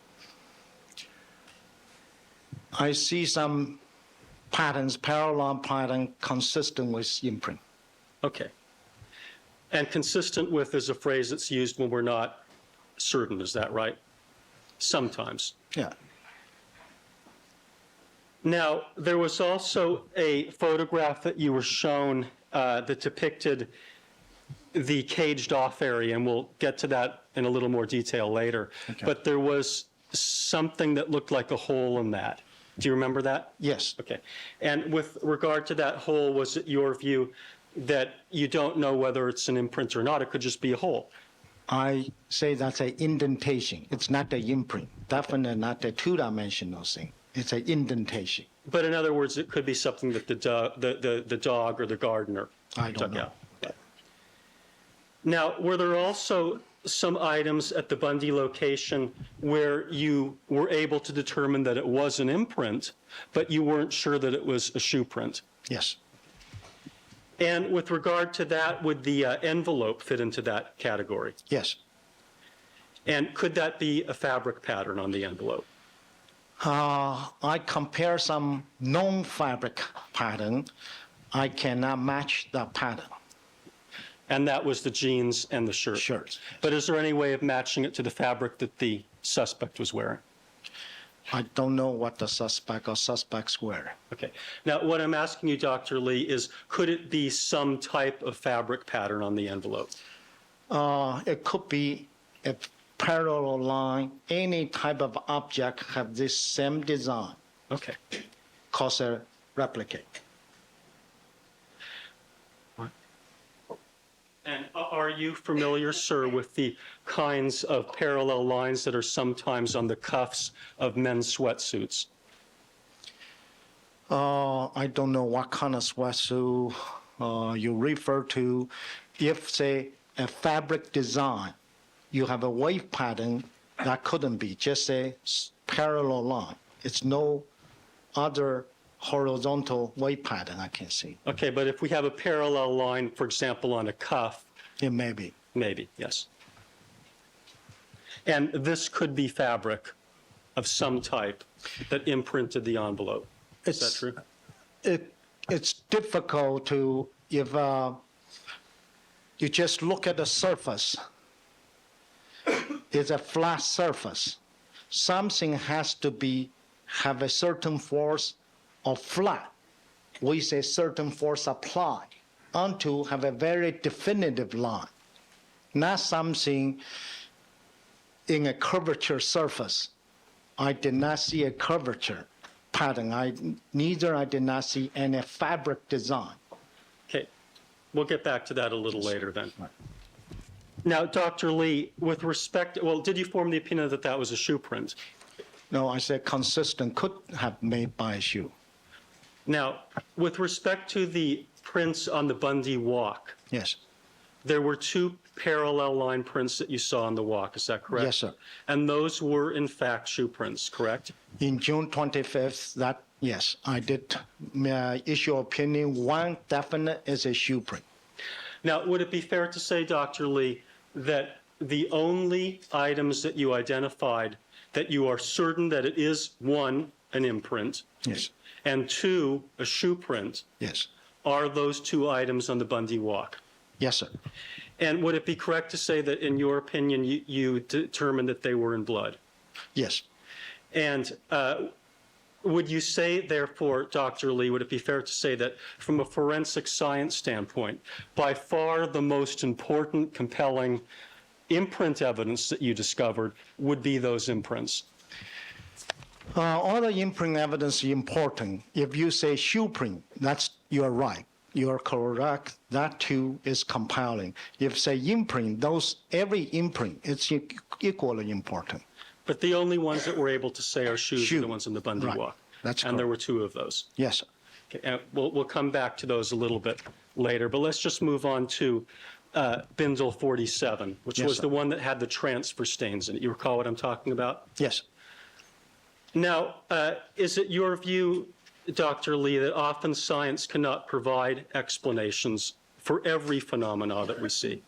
I see some patterns, parallel pattern consistent with imprint. Okay. And consistent with is a phrase that's used when we're not certain, is that right? Sometimes. Yeah. Now, there was also a photograph that you were shown that depicted the caged off area, and we'll get to that in a little more detail later. Okay. But there was something that looked like a hole in that. Do you remember that? Yes. Okay. And with regard to that hole, was it your view that you don't know whether it's an imprint or not? It could just be a hole. I say that's an indentation. It's not the imprint. Definitely not a two-dimensional thing. It's an indentation. But in other words, it could be something that the dog or the gardener I don't took know. out. Now, were there also some items at the Bundy location where you were able to determine that it was an imprint, but you weren't sure that it was a shoe print? Yes. And with regard to that, would the envelope fit into that category? Yes. And could that be a fabric pattern on the envelope? I compare some known fabric pattern. I cannot match the pattern. And that was the jeans and the shirt? Shirts. But is there any way of matching it to the fabric that the suspect was wearing? I don't know what the suspect or suspects were. Okay. Now, what I'm asking you, Dr. Lee, is could it be some type of fabric pattern on the envelope? It could be a parallel line. Any type of object have this same design, Okay. cause a replicate. And are you familiar, sir, with the kinds of parallel lines that are sometimes on the cuffs of men's sweatsuits? I don't know what kind of sweatsuit you refer to. If, say, a fabric design, you have a wave pattern, that couldn't be just a parallel line. It's no other horizontal wave pattern I can see. Okay, but if we have a parallel line, for example, on a cuff, It may be. maybe, yes. And this could be fabric of some type that imprinted the envelope. Is that It's- true? It's difficult to, if you just look at the surface, it's a flat surface. Something has to have a certain force or flat. We say certain force applied unto have a very definitive line, not something in a curvature surface. I did not see a curvature pattern. I did not see any fabric design. Okay, we'll get back to that a little later then. Now, Dr. Lee, with respect, well, did you form the opinion that that was a shoe print? No, I said consistent could have made by a shoe. Now, with respect to the prints on the Bundy walk, Yes. there were two parallel line prints that you saw on the walk, is that correct? Yes, sir. And those were in fact shoe prints, correct? In June 25th, yes, I did issue opinion. One definite is a shoe print. Now, would it be fair to say, Dr. Lee, that the only items that you identified that you are certain that it is, one, an imprint, Yes. and two, a shoe print, Yes. are those two items on the Bundy walk? Yes, sir. And would it be correct to say that, in your opinion, you determined that they were in blood? Yes. And would you say, therefore, Dr. Lee, would it be fair to say that from a forensic science standpoint, by far the most important, compelling imprint evidence that you discovered would be those imprints? All the imprint evidence is important. If you say shoe print, you're right. You're correct. That too is compelling. If say imprint, every imprint, it's equally important. But the only ones that we're able to say are shoes are Shoe. the ones in the Bundy Right. walk. That's And there correct. were two of those. Yes, sir. Okay, and we'll come back to those a little bit later, but let's just move on to Bindle 47, which Yes, was sir. the one that had the transfer stains in it. You recall what I'm talking about? Yes. Now, is it your view, Dr. Lee, that often science cannot provide explanations for every phenomena that we see?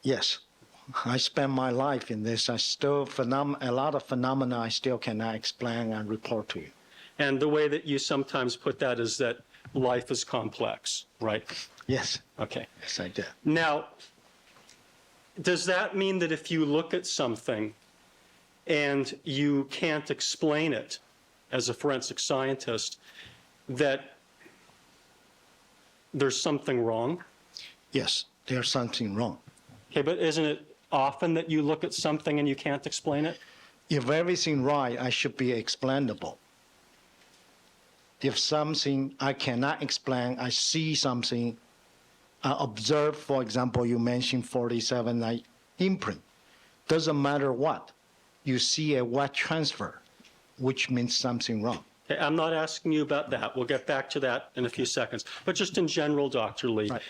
Yes. I spend my life in this. A lot of phenomena I still cannot explain and report to you. And the way that you sometimes put that is that life is complex, right? Yes, Okay. yes, I did. Now, does that mean that if you look at something and you can't explain it as a forensic scientist, that there's something wrong? Yes, there's something wrong. Okay, but isn't it often that you look at something and you can't explain it? If everything right, I should be explainable. If something I cannot explain, I see something, I observe, for example, you mentioned 47 night imprint. Doesn't matter what, you see a wet transfer, which means something wrong. Okay, I'm not asking you about that. We'll get back to that in a few seconds. But just in general, Dr. Lee, Right.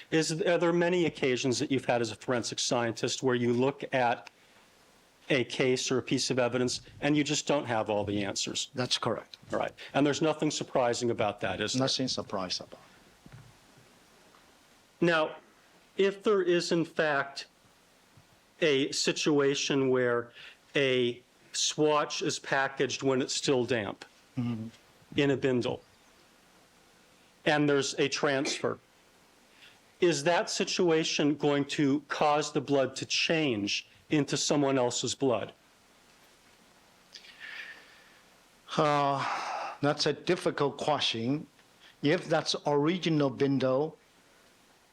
are there many occasions that you've had as a forensic scientist where you look at a case or a piece of evidence and you just don't have all the answers? That's correct. All right. And there's nothing surprising about that, is there? Nothing surprising about it. Now, if there is in fact a situation where a swatch is packaged when it's still damp in a bindle, and there's a transfer, is that situation going to cause the blood to change into someone else's blood? That's a difficult question. If that's original bindle,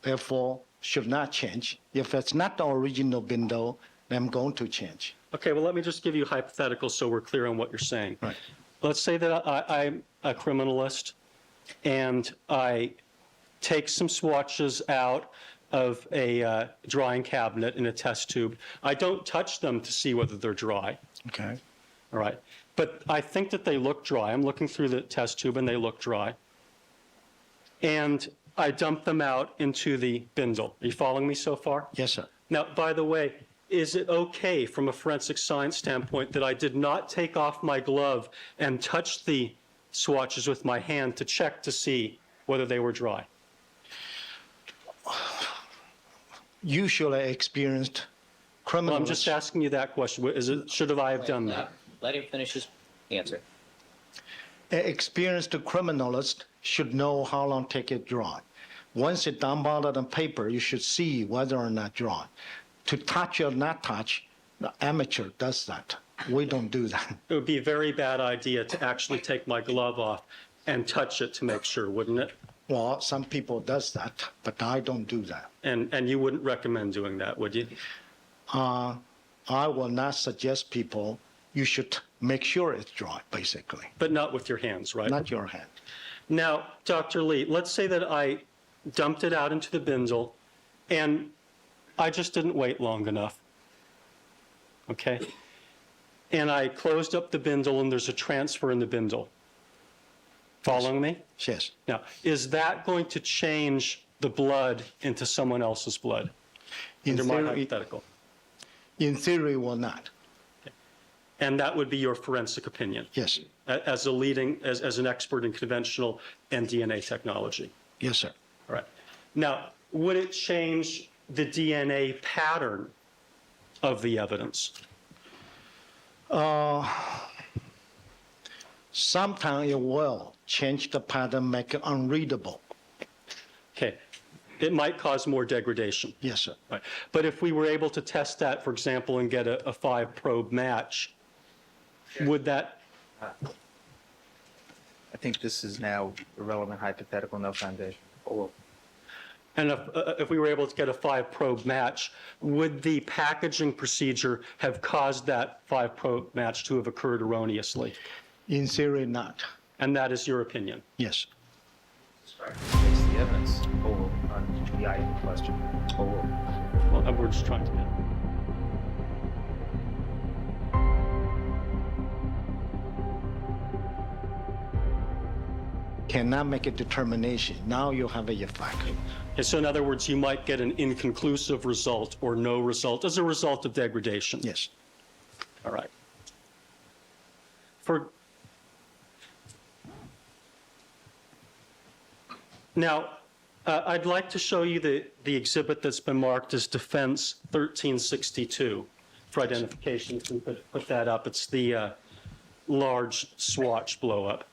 therefore should not change. If it's not the original bindle, then I'm going to change. Okay, well, let me just give you a hypothetical so we're clear on what you're saying. Right. Let's say that I'm a criminalist and I take some swatches out of a drying cabinet in a test tube. I don't touch them to see whether they're dry, Okay. all right? But I think that they look dry. I'm looking through the test tube and they look dry. And I dump them out into the bindle. Are you following me so far? Yes, sir. Now, by the way, is it okay from a forensic science standpoint that I did not take off my glove and touch the swatches with my hand to check to see whether they were dry? Usually experienced Well, criminals. I'm just asking you that question. Should I have done that? Let him finish his answer. An experienced criminalist should know how long take it dry. Once it dump out of the paper, you should see whether or not dry. To touch or not touch, the amateur does that. We don't do that. It would be a very bad idea to actually take my glove off and touch it to make sure, wouldn't it? Well, some people does that, but I don't do that. And you wouldn't recommend doing that, would you? I will not suggest people, you should make sure it's dry, basically, But not with your hands, right? not your hand. Now, Dr. Lee, let's say that I dumped it out into the bindle and I just didn't wait long enough. Okay? And I closed up the bindle and there's a transfer in the bindle. Following me? Yes. Now, is that going to change the blood into someone else's blood? In Under my theory, hypothetical. in theory, will not. And that would be your forensic opinion Yes. as as an expert in conventional and DNA technology. Yes, sir. All right. Now, would it change the DNA pattern of the evidence? Sometimes it will change the pattern, make it unreadable. Okay. It might cause more degradation. Yes, sir. Right. But if we were able to test that, for example, and get a 5-probe match, would that, I think this is now irrelevant hypothetical, no foundation. and if we were able to get a 5-probe match, would the packaging procedure have caused that 5-probe match to have occurred erroneously? In theory, not. And that is your opinion? Yes. Face the evidence on the item question. Well, we're just trying to get. Cannot make a determination. Now you have a effect. Okay, so in other words, you might get an inconclusive result or no result as a result of degradation. Yes. All right. Now, I'd like to show you the exhibit that's been marked as Defense 1362 for identification. If we could put that up. It's the large swatch blow-up.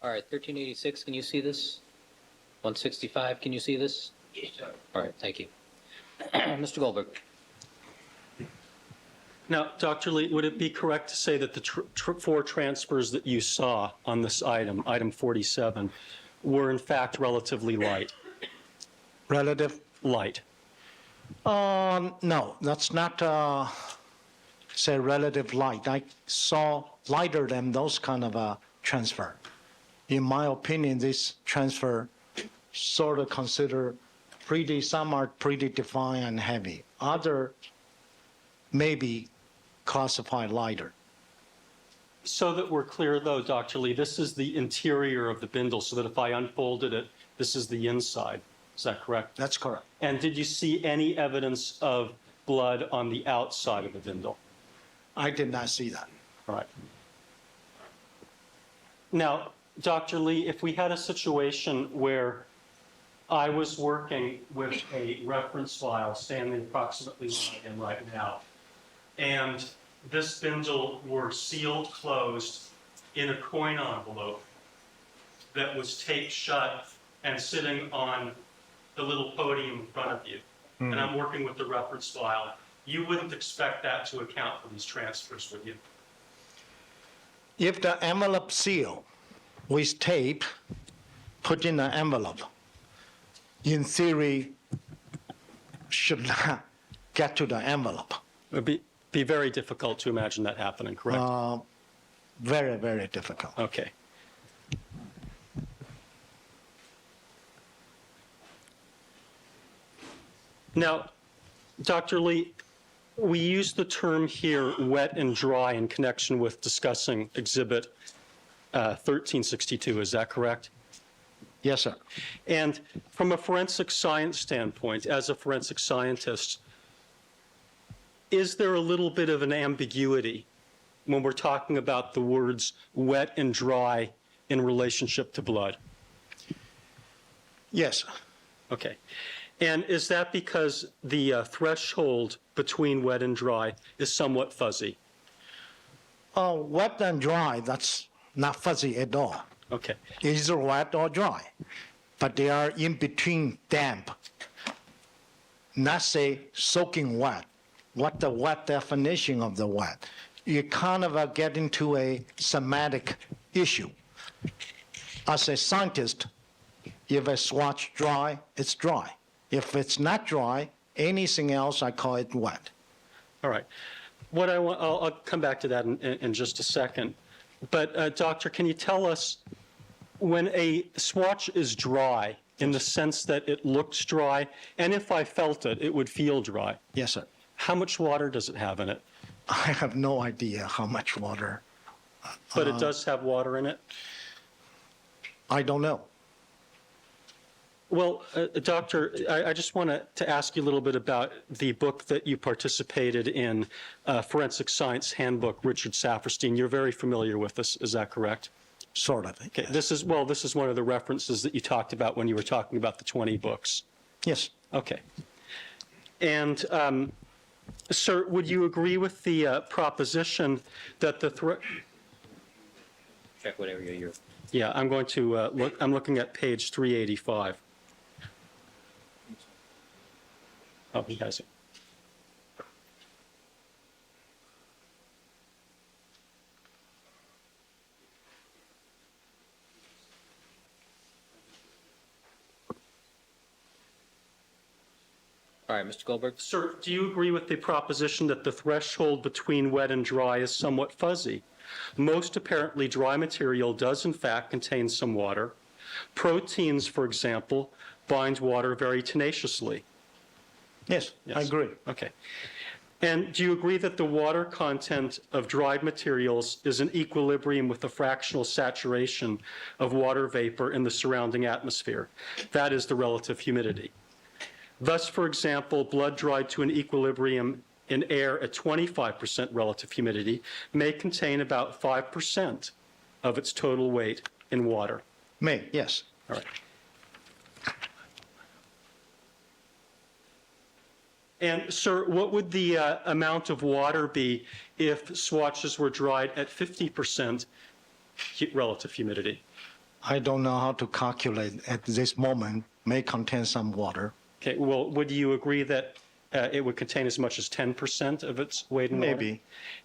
All right, 1386, can you see this? 165, can you see this? Yes, sir. All right, thank you. Mr. Goldberg? Now, Dr. Lee, would it be correct to say that the four transfers that you saw on this item, item 47, were in fact relatively light? Relative? Light. No, that's not, say, relative light. I saw lighter than those kind of transfer. In my opinion, this transfer sort of consider some are pretty defined and heavy. Other maybe classified lighter. So that we're clear, though, Dr. Lee, this is the interior of the bindle, so that if I unfolded it, this is the inside. Is that correct? That's correct. And did you see any evidence of blood on the outside of the bindle? I did not see that. All right. Now, Dr. Lee, if we had a situation where I was working with a reference file standing approximately where I am right now, and this bindle were sealed closed in a coin envelope that was taped shut and sitting on the little podium in front of you, and I'm working with the reference file, you wouldn't expect that to account for these transfers, would you? If the envelope seal with tape put in an envelope, in theory, should not get to the envelope. It would be very difficult to imagine that happening, correct? Very, very difficult. Okay. Now, Dr. Lee, we use the term here wet and dry in connection with discussing Exhibit 1362, is that correct? Yes, sir. And from a forensic science standpoint, as a forensic scientist, is there a little bit of an ambiguity when we're talking about the words wet and dry in relationship to blood? Yes. Okay. And is that because the threshold between wet and dry is somewhat fuzzy? Wet and dry, that's not fuzzy at all. Okay. Either wet or dry, but they are in between damp. Not say soaking wet. What the wet definition of the wet? You kind of get into a semantic issue. As a scientist, if a swatch dry, it's dry. If it's not dry, anything else, I call it wet. All right. What I want, I'll come back to that in just a second. But doctor, can you tell us when a swatch is dry, in the sense that it looks dry, and if I felt it, it would feel dry? Yes, sir. How much water does it have in it? I have no idea how much water. But it does have water in it? I don't know. Well, Doctor, I just want to ask you a little bit about the book that you participated in, Forensic Science Handbook, Richard Saperstein. You're very familiar with this, is that correct? Sort of. Okay, Yes. this is one of the references that you talked about when you were talking about the 20 books. Yes. Okay. And, sir, would you agree with the proposition that the Check whatever you're. Yeah, I'm going to I'm looking at page 385. Oh, he has it. All right, Mr. Goldberg? Sir, do you agree with the proposition that the threshold between wet and dry is somewhat fuzzy? Most apparently dry material does in fact contain some water. Proteins, for example, bind water very tenaciously. Yes, I Yes. agree. Okay. And do you agree that the water content of dried materials is in equilibrium with the fractional saturation of water vapor in the surrounding atmosphere? That is the relative humidity. Thus, for example, blood dried to an equilibrium in air at 25% relative humidity may contain about 5% of its total weight in water. May, yes. All right. And, sir, what would the amount of water be if swatches were dried at 50% relative humidity? I don't know how to calculate at this moment, may contain some water. Okay, well, would you agree that it would contain as much as 10% of its weight in water? Maybe.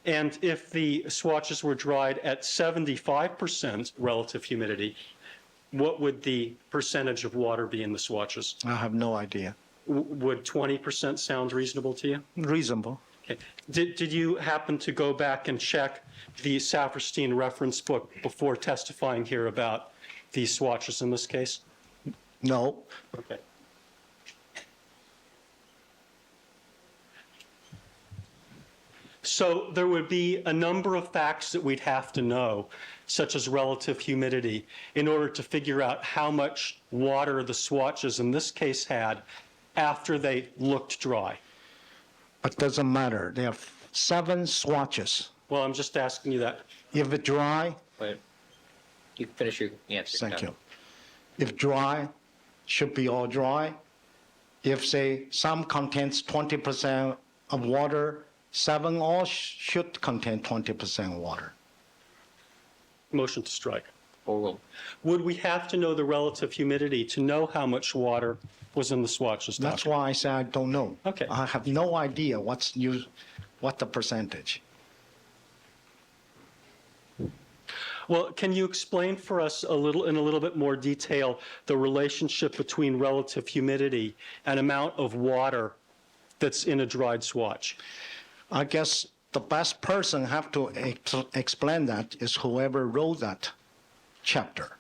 And if the swatches were dried at 75% relative humidity, what would the percentage of water be in the swatches? I have no idea. Would 20% sound reasonable to you? Reasonable. Okay. Did you happen to go back and check the Saperstein reference book before testifying here about these swatches in this case? No. Okay. So there would be a number of facts that we'd have to know, such as relative humidity, in order to figure out how much water the swatches in this case had after they looked dry. But doesn't matter. There are 7 swatches. Well, I'm just asking you that. If it dry, Wait, you can finish your answer. thank Kevin. you. If dry, should be all dry. If, say, some contains 20% of water, 7 all should contain 20% water. Motion to strike. Or we'll, Would we have to know the relative humidity to know how much water was in the swatches, That's Doctor? why I say I don't know. Okay. I have no idea what the percentage. Well, can you explain for us in a little bit more detail the relationship between relative humidity and amount of water that's in a dried swatch? I guess the best person have to explain that is whoever wrote that chapter.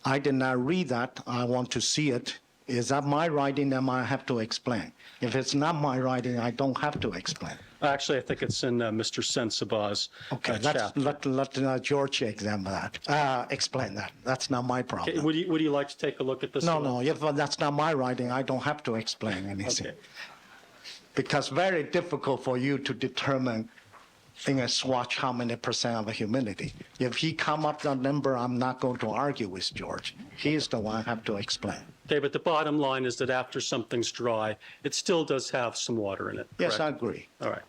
I did not read that. I want to see it. Is that my writing? Then I have to explain. If it's not my writing, I don't have to explain. Actually, I think it's in Mr. Sensabaugh's Okay, chapter. let George examine that. Explain that. That's not my problem. Okay, would you like to take a look at this? No. If that's not my writing, I don't have to explain anything. Okay. Because very difficult for you to determine in a swatch how many percent of the humidity. If he come up with that number, I'm not going to argue with George. He's the one have to explain. Okay, but the bottom line is that after something's dry, it still does have some water in it. Yes, I correct? agree. All right.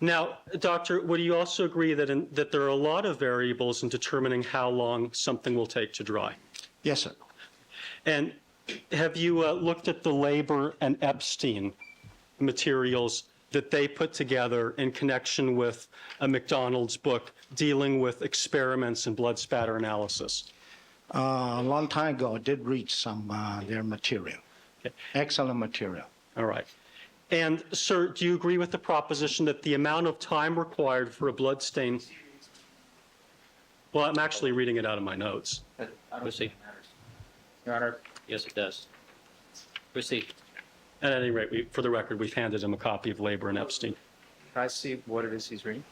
Now, Doctor, would you also agree that there are a lot of variables in determining how long something will take to dry? Yes, sir. And have you looked at the Labor and Epstein materials that they put together in connection with a McDonald's book dealing with experiments in blood spatter analysis? A long time ago, I did read some their material. Okay. Excellent material. All right. And, sir, do you agree with the proposition that the amount of time required for a blood stain? Well, I'm actually reading it out of my notes. proceed. Your Honor, Yes, it does. Proceed. At any rate, for the record, we've handed him a copy of Labor and Epstein. can I see what it is he's reading?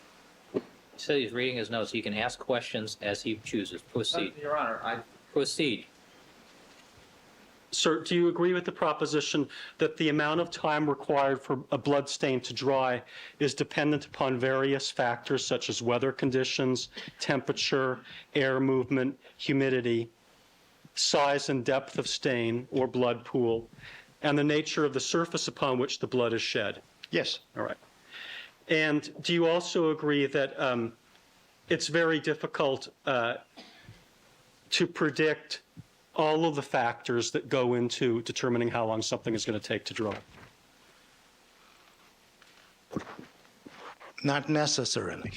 He said he's reading his notes. He can ask questions as he chooses. Proceed. Your Honor, Proceed. Sir, do you agree with the proposition that the amount of time required for a blood stain to dry is dependent upon various factors such as weather conditions, temperature, air movement, humidity, size and depth of stain or blood pool, and the nature of the surface upon which the blood is shed? Yes. All right. And do you also agree that it's very difficult to predict all of the factors that go into determining how long something is going to take to dry? Not necessarily.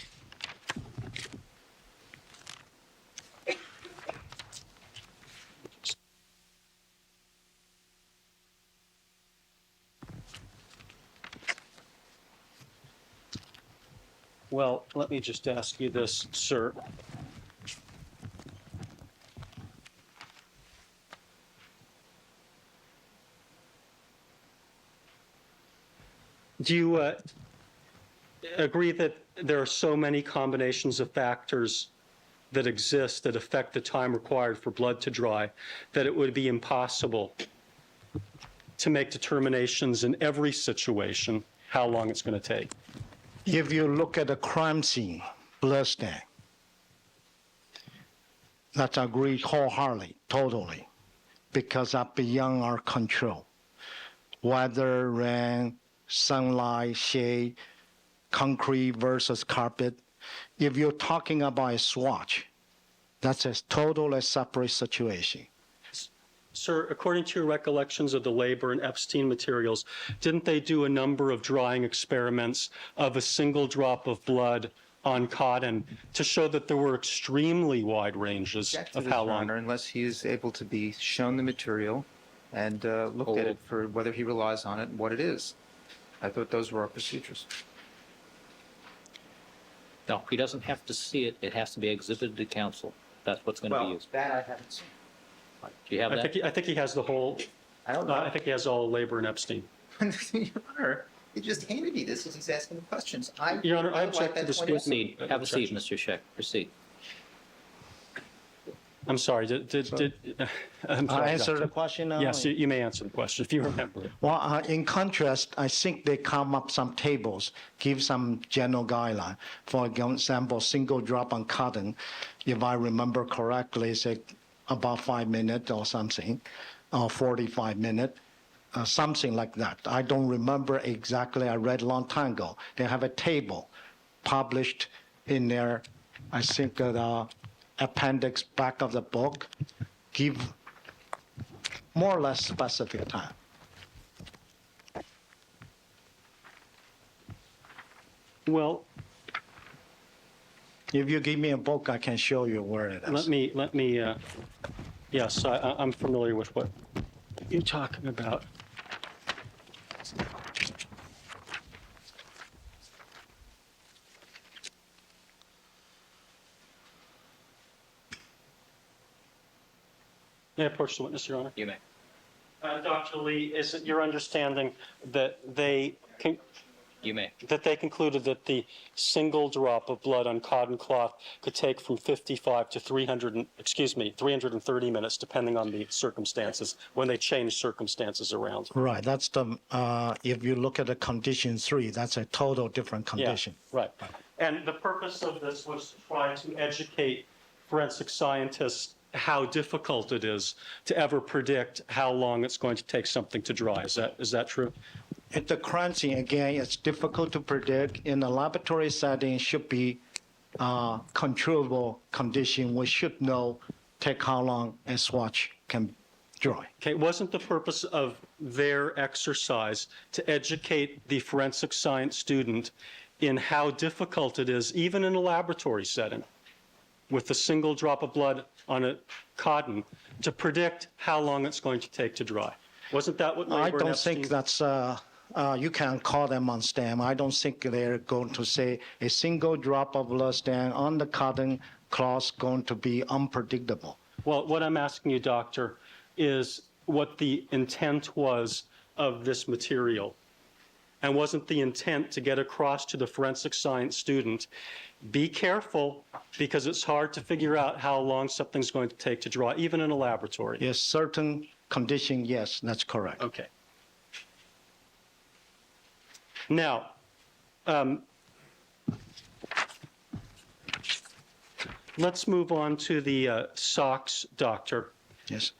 Well, let me just ask you this, sir. Do you agree that there are so many combinations of factors that exist that affect the time required for blood to dry that it would be impossible to make determinations in every situation how long it's going to take? If you look at a crime scene, blood stain, that's agreed wholeheartedly, totally, because that's beyond our control. Weather, rain, sunlight, shade, concrete versus carpet. If you're talking about a swatch, That's a totally separate situation. Sir, according to your recollections of the Labor and Epstein materials, didn't they do a number of drying experiments of a single drop of blood on cotton to show that there were extremely wide ranges Object to of this, how Your long? Honor, unless he is able to be shown the material and looked at it for whether he relies on it and what it is. I thought those were our procedures. No, he doesn't have to see it. It has to be exhibited to council. That's what's going to be used. that I haven't seen. Do you have that? I think he has the whole, I don't know. I think he has all Labor and Epstein. Your Honor, he just handed me this as he's asking the questions. Your Honor, I object to the Proceed. Have a seat, Mr. Scheck. Proceed. I'm sorry, I'm I sorry, answer the Doctor. question now? Yes, you may answer the question if you remember. Well, in contrast, I think they come up some tables, give some general guideline. For example, single drop on cotton, if I remember correctly, it's about 5 minutes or something, or 45 minutes, something like that. I don't remember exactly. I read a long time ago. They have a table published in their, I think, the appendix back of the book, give more or less specific time. Well, If you give me a book, I can show you where it is. let me, yes, I'm familiar with what you're talking about. May I approach the witness, Your Honor? You may. Dr. Lee, is it your understanding that You may. that they concluded that the single drop of blood on cotton cloth could take from 55 to 330 minutes, depending on the circumstances, when they change circumstances around? Right, that's the, if you look at the condition 3, that's a total different condition. Yeah, right. And the purpose of this was to try to educate forensic scientists how difficult it is to ever predict how long it's going to take something to dry. Is that true? At the crunching, again, it's difficult to predict. In a laboratory setting, it should be controllable condition. We should know take how long a swatch can dry. Okay, wasn't the purpose of their exercise to educate the forensic science student in how difficult it is, even in a laboratory setting, with a single drop of blood on a cotton, to predict how long it's going to take to dry? Wasn't that what I Labor and don't Epstein- think that's, you can call them on stand. I don't think they're going to say a single drop of blood stand on the cotton cloth going to be unpredictable. Well, what I'm asking you, doctor, is what the intent was of this material. And wasn't the intent to get across to the forensic science student, be careful, because it's hard to figure out how long something's going to take to dry, even in a laboratory? Yes, certain condition, yes, that's correct. Okay. Now, let's move on to the socks, doctor. Yes.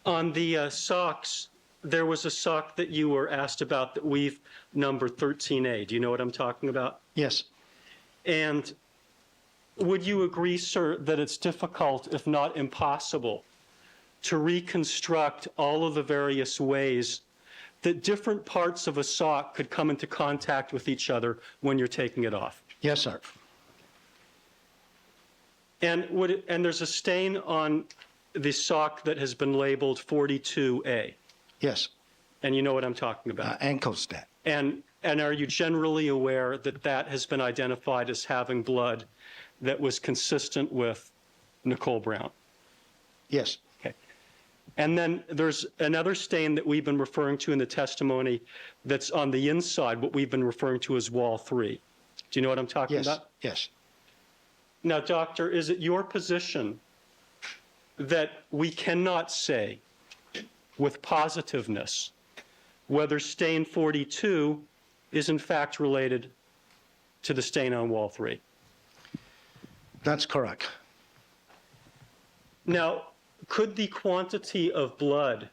On the socks, there was a sock that you were asked about that we've numbered 13A. Do you know what I'm talking about? Yes. And would you agree, sir, that it's difficult, if not impossible, to reconstruct all of the various ways that different parts of a sock could come into contact with each other when you're taking it off? Yes, sir. And there's a stain on the sock that has been labeled 42A. Yes. And you know what I'm talking about. Ankle stand. And are you generally aware that that has been identified as having blood that was consistent with Nicole Brown? Yes. Okay. And then there's another stain that we've been referring to in the testimony that's on the inside, what we've been referring to as wall 3. Do you know what I'm talking Yes. about? Yes. Now, doctor, is it your position that we cannot say with positiveness whether stain 42 is in fact related to the stain on wall 3? That's correct. Now, could the quantity of blood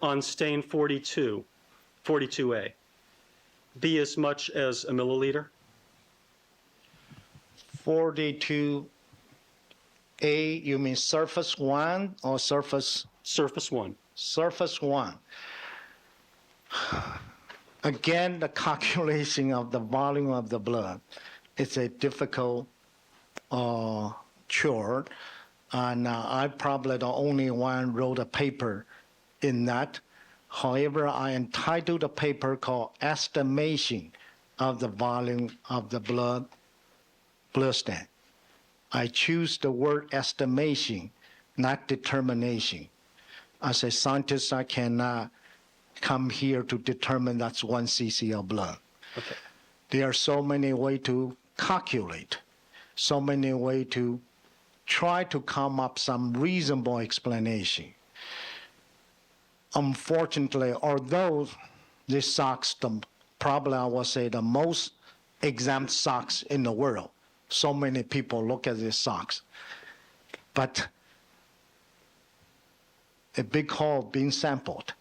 on stain 42A, be as much as a milliliter? 42, A, you mean surface 1 or surface Surface 1. surface 1? Again, the calculation of the volume of the blood is a difficult chore, and I probably the only one wrote a paper in that. However, I entitled a paper called Estimation of the Volume of the Blood stain. I choose the word estimation, not determination. As a scientist, I cannot come here to determine that's 1 cc of blood. Okay. There are so many ways to calculate, so many ways to try to come up some reasonable explanation. Unfortunately, although this socks, probably I would say the most examined socks in the world, so many people look at these socks, but a big hole being sampled.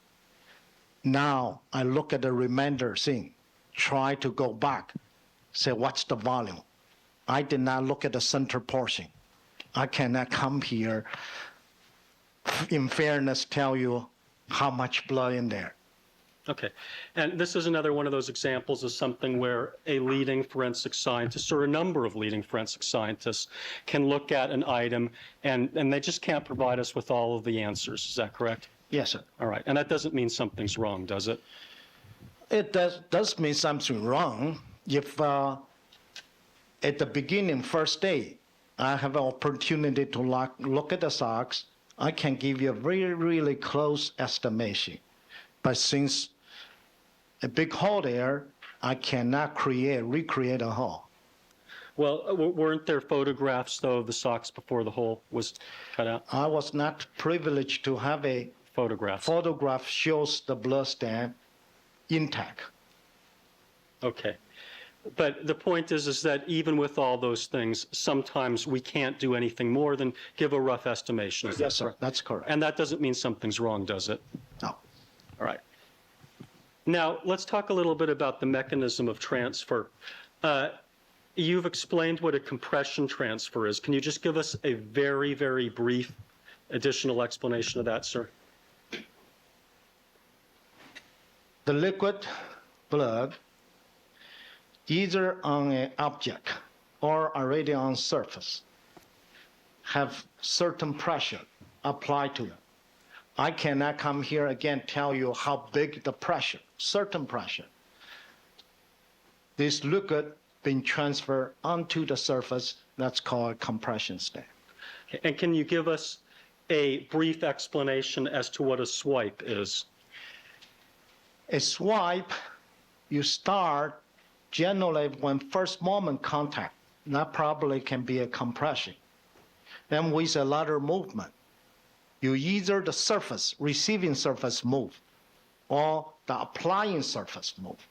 Now I look at the remainder thing, try to go back, say what's the volume. I did not look at the center portion. I cannot come here, in fairness, tell you how much blood in there. Okay. And this is another one of those examples of something where a leading forensic scientist or a number of leading forensic scientists can look at an item and they just can't provide us with all of the answers. Is that correct? Yes, sir. All right. And that doesn't mean something's wrong, does it? It does mean something wrong. If at the beginning, first day, I have an opportunity to look at the socks, I can give you a very, really close estimation. But since a big hole there, I cannot recreate a hole. Well, weren't there photographs, though, of the socks before the hole was cut out? I was not privileged to have a Photographs. photograph shows the blood stain intact. Okay. But the point is that even with all those things, sometimes we can't do anything more than give a rough estimation. Is that Yes, sir, correct? that's correct. And that doesn't mean something's wrong, does it? No. All right. Now, let's talk a little bit about the mechanism of transfer. You've explained what a compression transfer is. Can you just give us a very, very brief additional explanation of that, sir? The liquid blood, either on an object or already on surface, have certain pressure applied to them. I cannot come here again tell you how big the pressure, certain pressure. This liquid being transferred onto the surface, that's called compression stain. And can you give us a brief explanation as to what a swipe is? A swipe, you start generally when first moment contact, that probably can be a compression. Then with a lateral movement, you either the surface, receiving surface move, or the applying surface move.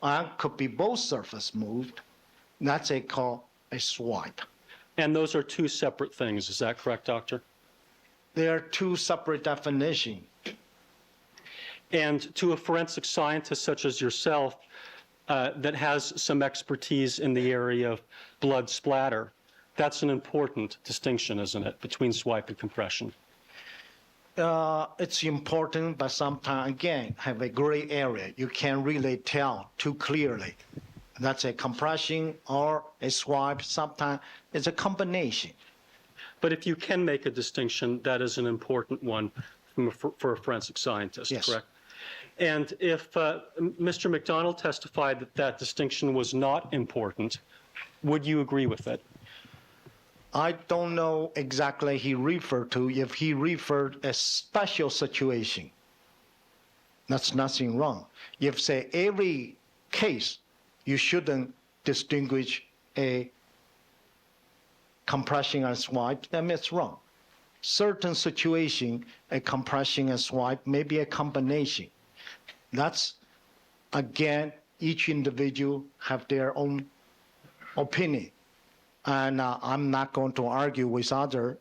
And could be both surface moved. That's called a swipe. And those are two separate things. Is that correct, doctor? There are two separate definitions. And to a forensic scientist such as yourself that has some expertise in the area of blood splatter, that's an important distinction, isn't it, between swipe and compression? It's important, but sometimes, again, have a gray area. You can't really tell too clearly. That's a compression or a swipe. Sometimes it's a combination. But if you can make a distinction, that is an important one for a forensic scientist, Yes. correct? And if Mr. McDonald testified that that distinction was not important, would you agree with it? I don't know exactly he referred to. If he referred a special situation, that's nothing wrong. If say every case, you shouldn't distinguish a compression and swipe, then it's wrong. Certain situation, a compression and swipe may be a combination. That's, again, each individual have their own opinion. And I'm not going to argue with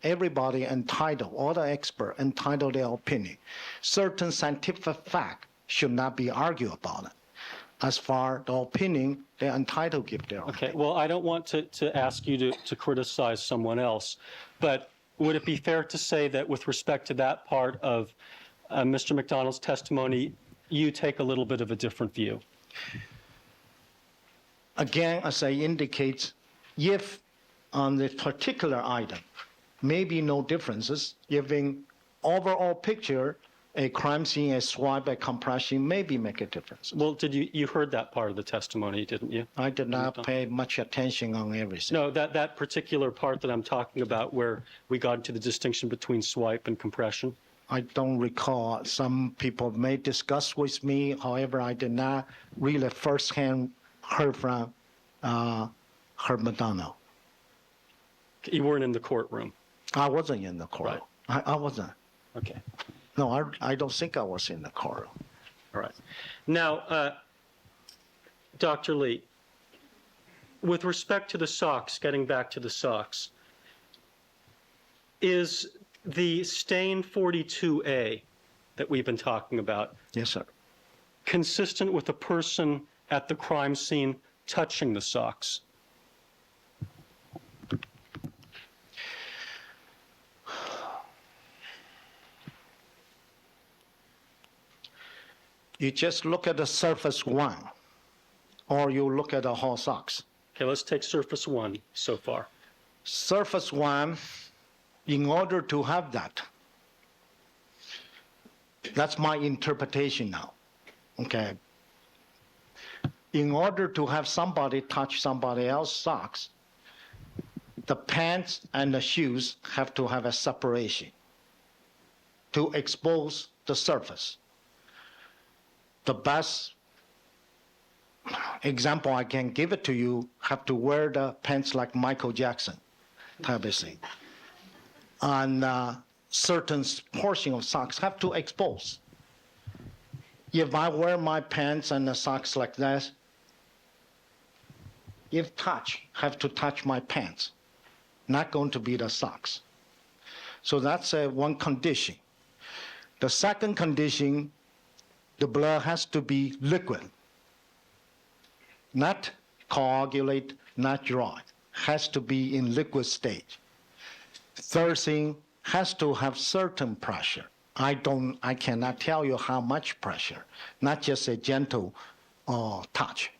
everybody entitled, all the expert entitled their opinion. Certain scientific fact should not be argued about it. As far the opinion, they're entitled to give their opinion. Okay, well, I don't want to ask you to criticize someone else, but would it be fair to say that with respect to that part of Mr. McDonald's testimony, you take a little bit of a different view? Again, as I indicate, if on the particular item, maybe no differences, giving overall picture, a crime scene, a swipe, a compression, maybe make a difference. Well, you heard that part of the testimony, didn't you? I did not pay much attention on everything. No, that particular part that I'm talking about where we got into the distinction between swipe and compression. I don't recall. Some people may discuss with me. However, I did not really firsthand heard from Herb McDonald. You weren't in the courtroom. I wasn't in the court. Right. I wasn't. Okay. No, I don't think I was in the court. All right. Now, Dr. Lee, with respect to the socks, getting back to the socks, is the stain 42A that we've been talking about Yes, sir. consistent with the person at the crime scene touching the socks? You just look at the surface one, or you look at the whole socks. Okay, let's take surface one so far. Surface one, in order to have that, that's my interpretation now, okay? In order to have somebody touch somebody else's socks, the pants and the shoes have to have a separation to expose the surface. The best example I can give it to you, have to wear the pants like Michael Jackson type of thing. And certain portion of socks have to expose. If I wear my pants and the socks like that, if touch, have to touch my pants, not going to be the socks. So that's one condition. The second condition, the blood has to be liquid, not coagulate, not dry, has to be in liquid state. Third thing, has to have certain pressure. I cannot tell you how much pressure, not just a gentle touch.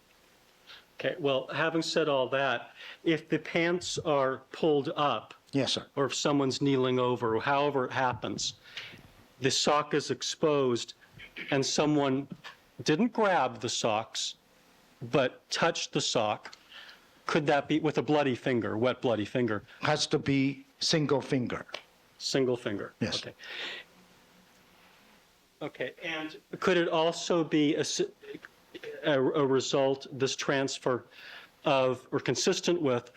Okay, well, having said all that, if the pants are pulled up, Yes, sir. or if someone's kneeling over, or however it happens, the sock is exposed, and someone didn't grab the socks, but touched the sock, could that be with a bloody finger, wet bloody finger? Has to be single finger. Single finger? Yes. Okay. Okay, and could it also be a result, this transfer of, or consistent with,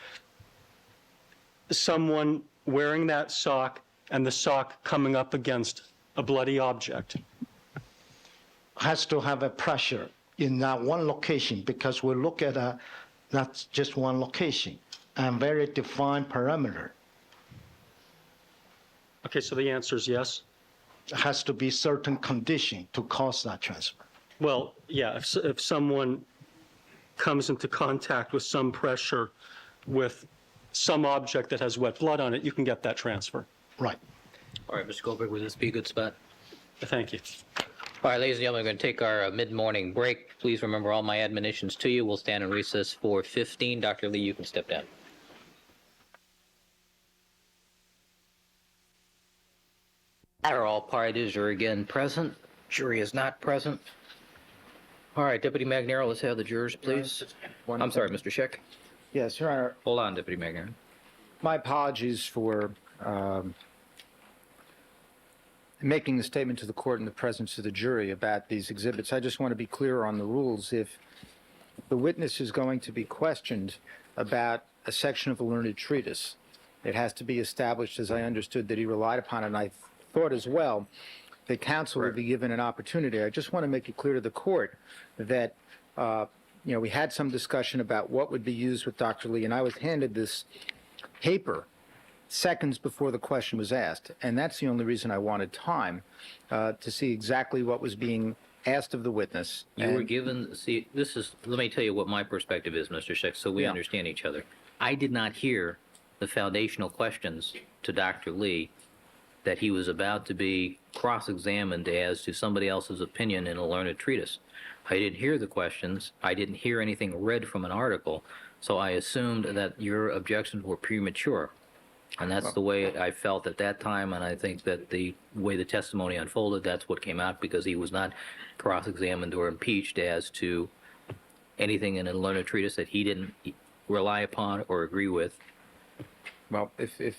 someone wearing that sock and the sock coming up against a bloody object? Has to have a pressure in that one location, because we look at that's just one location and very defined perimeter. Okay, so the answer is yes? Has to be certain condition to cause that transfer. Well, yeah, if someone comes into contact with some pressure with some object that has wet blood on it, you can get that transfer. Right. All right, Mr. Goldberg, would this be a good spot? Thank you. All right, ladies and gentlemen, we're going to take our mid-morning break. Please remember all my admonitions to you. We'll stand in recess for 15. Dr. Lee, you can step down. Are all parties are again present? Jury is not present. All right, Deputy Magnero, let's have the jurors, please. I'm sorry, Mr. Scheck. Yes, Your Honor, Hold on, Deputy Magnero. my apologies for making the statement to the court in the presence of the jury about these exhibits. I just want to be clear on the rules. If the witness is going to be questioned about a section of a learned treatise, it has to be established, as I understood, that he relied upon it, and I thought as well that counsel would be given an opportunity. I just want to make it clear to the court that, we had some discussion about what would be used with Dr. Lee, and I was handed this paper seconds before the question was asked, and that's the only reason I wanted time to see exactly what was being asked of the witness. You were given, see, let me tell you what my perspective is, Mr. Scheck, so we Yeah. understand each other. I did not hear the foundational questions to Dr. Lee that he was about to be cross-examined as to somebody else's opinion in a learned treatise. I didn't hear the questions. I didn't hear anything read from an article, so I assumed that your objections were premature. And that's the way I felt at that time, and I think that the way the testimony unfolded, that's what came out, because he was not cross-examined or impeached as to anything in a learned treatise that he didn't rely upon or agree with. Well, if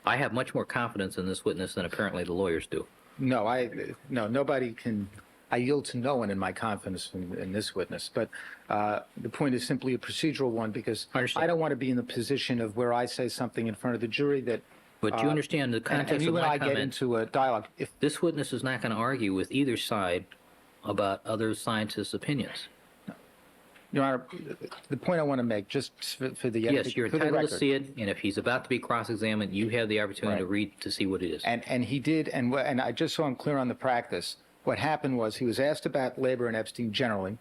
I have much more confidence in this witness than apparently the lawyers do. no, nobody can, I yield to no one in my confidence in this witness. But the point is simply a procedural one, because I understand. I don't want to be in the position of where I say something in front of the jury that. But you understand the And context of you and my I get comment. into a dialogue. If This witness is not going to argue with either side about other scientists' opinions. Your Honor, the point I want to make, just for the Yes, you're for the entitled to record, see it, and if he's about to be cross-examined, you have the opportunity to Right. read to see what it is. and he did, and I just so I'm clear on the practice, what happened was he was asked about Labor and Epstein generally.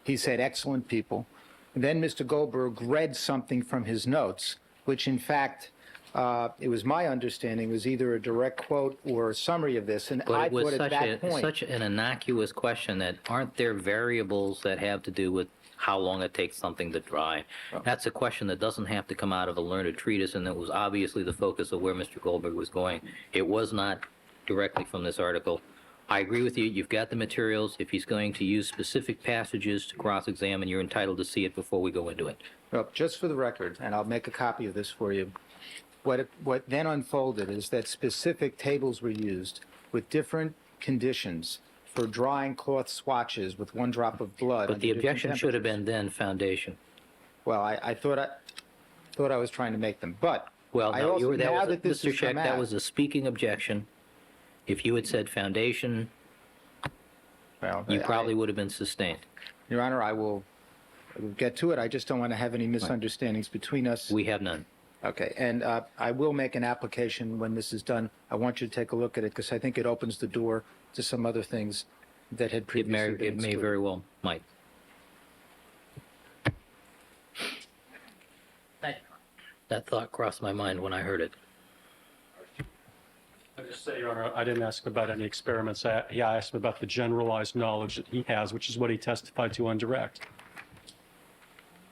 He said, excellent people. And then Mr. Goldberg read something from his notes, which in fact, it was my understanding, was either a direct quote or a summary of this. And But I it was thought at that point. such an innocuous question that aren't there variables that have to do with how long it takes something to dry? That's a question that doesn't have to come out of a learned treatise, and that was obviously the focus of where Mr. Goldberg was going. It was not directly from this article. I agree with you. You've got the materials. If he's going to use specific passages to cross-examine, you're entitled to see it before we go into it. Well, just for the record, and I'll make a copy of this for you, what then unfolded is that specific tables were used with different conditions for drying cloth swatches with 1 drop of blood. But the under different objection should have temperatures. been then foundation. Well, I thought I was trying to make them, but Well, I no, also, that now was, that this Mr. has Scheck, come that out, was a speaking objection. If you had said foundation, well, you probably would have been sustained. Your Honor, I will get to it. I just don't want to have any misunderstandings between us. We have none. Okay, and I will make an application when this is done. I want you to take a look at it because I think it opens the door to some other things that had It previously may, been it may excluded. very well, might. That thought crossed my mind when I heard it. I just say, Your Honor, I didn't ask about any experiments. I asked him about the generalized knowledge that he has, which is what he testified to on direct.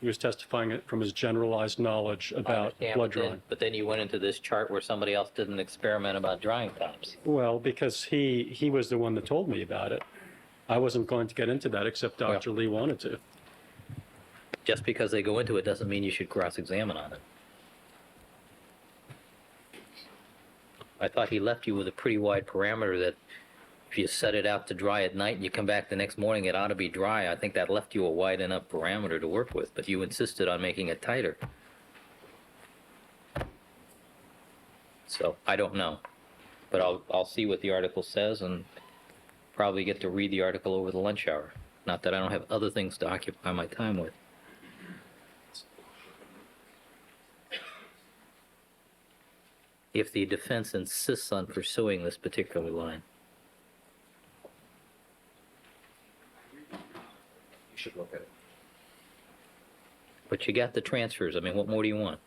He was testifying it from his generalized knowledge I about understand, blood drawing. but then you went into this chart where somebody else did an experiment about drying times. Well, because he was the one that told me about it. I wasn't going to get into that except Dr. Lee wanted to. Just because they go into it doesn't mean you should cross-examine on it. I thought he left you with a pretty wide parameter that if you set it out to dry at night and you come back the next morning, it ought to be dry. I think that left you a wide enough parameter to work with, but you insisted on making it tighter. So I don't know, but I'll see what the article says and probably get to read the article over the lunch hour. Not that I don't have other things to occupy my time with. If the defense insists on pursuing this particular line. You should look at it. But you got the transfers. I mean, what more do you want?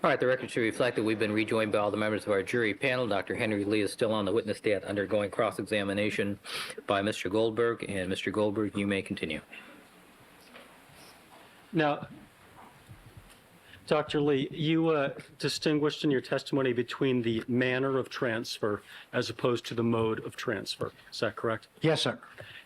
All right, the record should reflect that we've been rejoined by all the members of our jury panel. Dr. Henry Lee is still on the witness stand undergoing cross-examination by Mr. Goldberg. And Mr. Goldberg, you may continue. Now, Dr. Lee, you distinguished in your testimony between the manner of transfer as opposed to the mode of transfer. Is that correct? Yes, sir.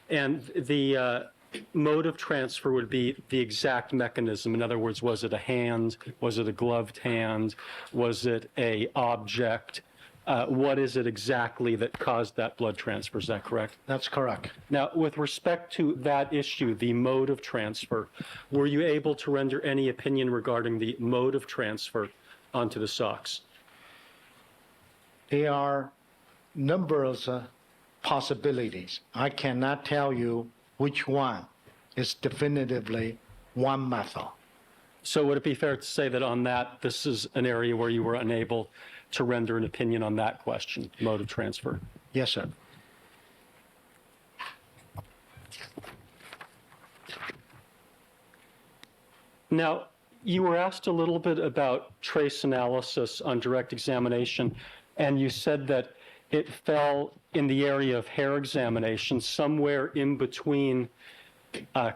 And the mode of transfer would be the exact mechanism. In other words, was it a hand? Was it a gloved hand? Was it a object? What is it exactly that caused that blood transfer? Is that correct? That's correct. Now, with respect to that issue, the mode of transfer, were you able to render any opinion regarding the mode of transfer onto the socks? There are numerous possibilities. I cannot tell you which one is definitively one method. So would it be fair to say that on that, this is an area where you were unable to render an opinion on that question, mode of transfer? Yes, sir. Now, you were asked a little bit about trace analysis on direct examination, and you said that it fell in the area of hair examination, somewhere in between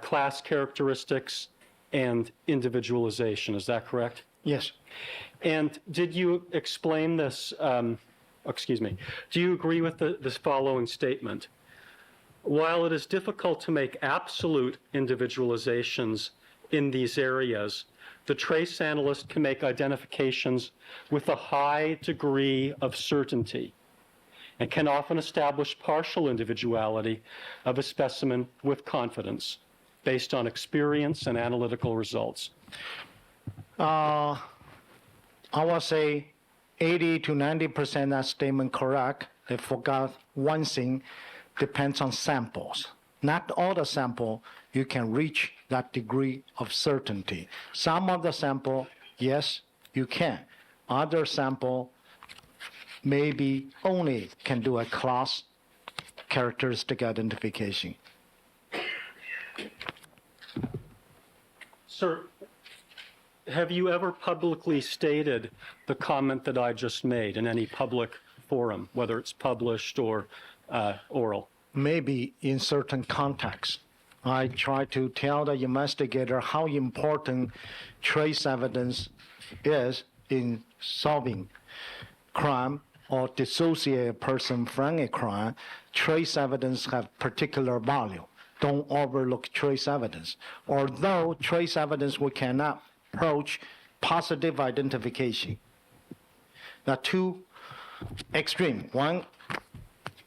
class characteristics and individualization. Is that correct? Yes. And did you explain this, do you agree with this following statement? While it is difficult to make absolute individualizations in these areas, the trace analyst can make identifications with a high degree of certainty and can often establish partial individuality of a specimen with confidence based on experience and analytical results. I would say 80 to 90% that statement correct. I forgot one thing, depends on samples. Not all the sample you can reach that degree of certainty. Some of the sample, yes, you can. Other sample maybe only can do a class characteristic identification. Sir, have you ever publicly stated the comment that I just made in any public forum, whether it's published or oral? Maybe in certain contexts. I try to tell the investigator how important trace evidence is in solving crime or dissociate a person from a crime. Trace evidence have particular value. Don't overlook trace evidence. Although trace evidence we cannot approach positive identification. There are two extreme. One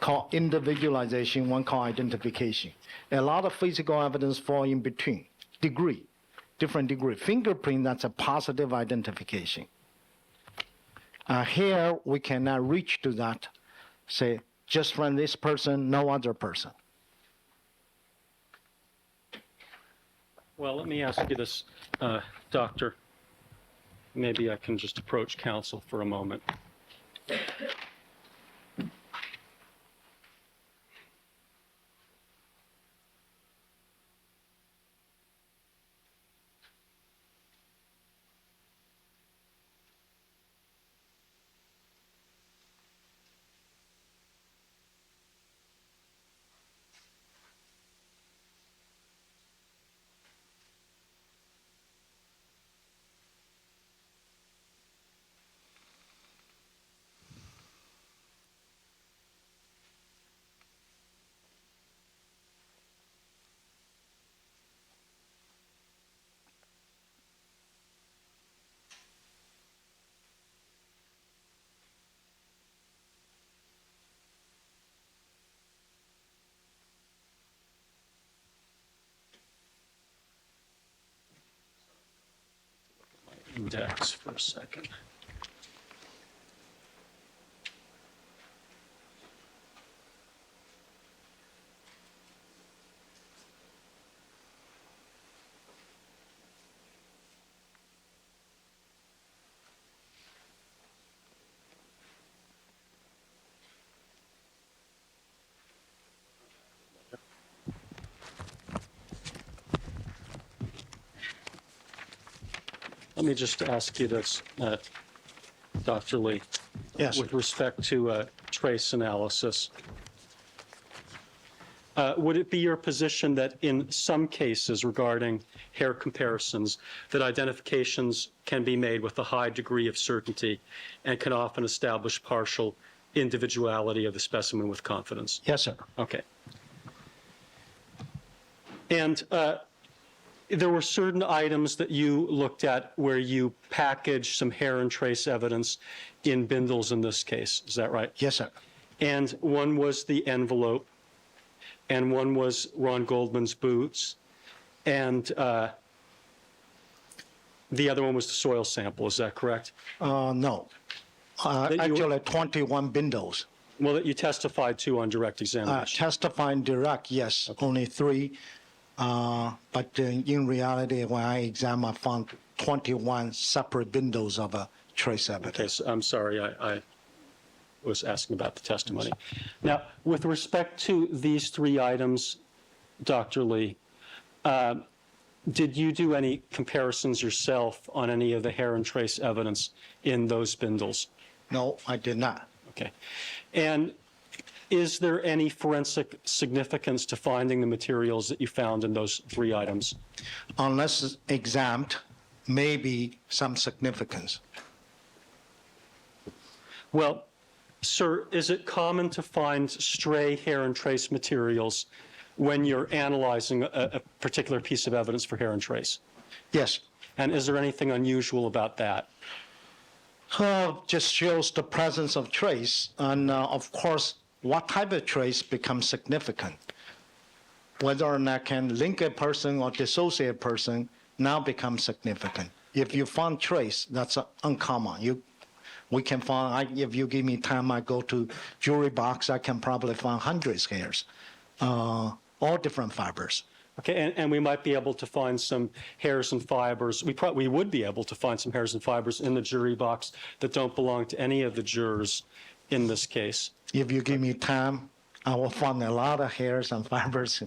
called individualization, one called identification. A lot of physical evidence fall in between. Different degree. Fingerprint, that's a positive identification. Here, we cannot reach to that, say, just from this person, no other person. Well, let me ask you this, Doctor. Maybe I can just approach counsel for a moment. Index for a second. Let me just ask you this, Dr. Lee. Yes. With respect to trace analysis, would it be your position that in some cases regarding hair comparisons, that identifications can be made with a high degree of certainty and can often establish partial individuality of the specimen with confidence? Yes, sir. Okay. And there were certain items that you looked at where you packaged some hair and trace evidence in bindles in this case. Is that right? Yes, sir. And one was the envelope, and one was Ron Goldman's boots, and the other one was the soil sample. Is that correct? No. you- Actually, 21 bindles. Well, that you testified to on direct examination. Testifying direct, yes, only 3. But in reality, when I examined, I found 21 separate bindles of trace Okay, evidence. so I'm sorry, I was asking about the testimony. Now, with respect to these 3 items, Dr. Lee, did you do any comparisons yourself on any of the hair and trace evidence in those bindles? No, I did not. Okay. And is there any forensic significance to finding the materials that you found in those 3 items? Unless examined, maybe some significance. Well, sir, is it common to find stray hair and trace materials when you're analyzing a particular piece of evidence for hair and trace? Yes. And is there anything unusual about that? Just shows the presence of trace, and of course, what type of trace becomes significant. Whether or not can link a person or dissociate a person now becomes significant. If you find trace, that's uncommon. We can find, if you give me time, I go to jewelry box, I can probably find hundreds of hairs, all different fibers. Okay, and we might be able to find some hairs and fibers. We would be able to find some hairs and fibers in the jury box that don't belong to any of the jurors in this case. If you give me time, I will find a lot of hairs and fibers,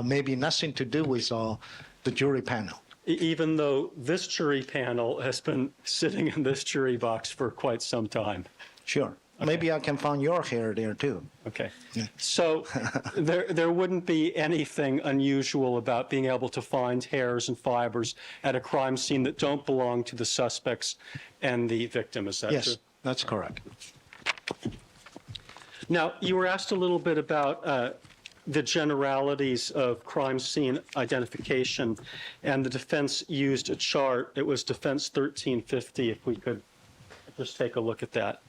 maybe nothing to do with the jury panel. Even though this jury panel has been sitting in this jury box for quite some time. Sure. Maybe I can find your hair there too. Okay. So there wouldn't be anything unusual about being able to find hairs and fibers at a crime scene that don't belong to the suspects and the victim. Is that true? Yes, that's correct. Now, you were asked a little bit about the generalities of crime scene identification, and the defense used a chart. It was Defense 1350, if we could just take a look at that.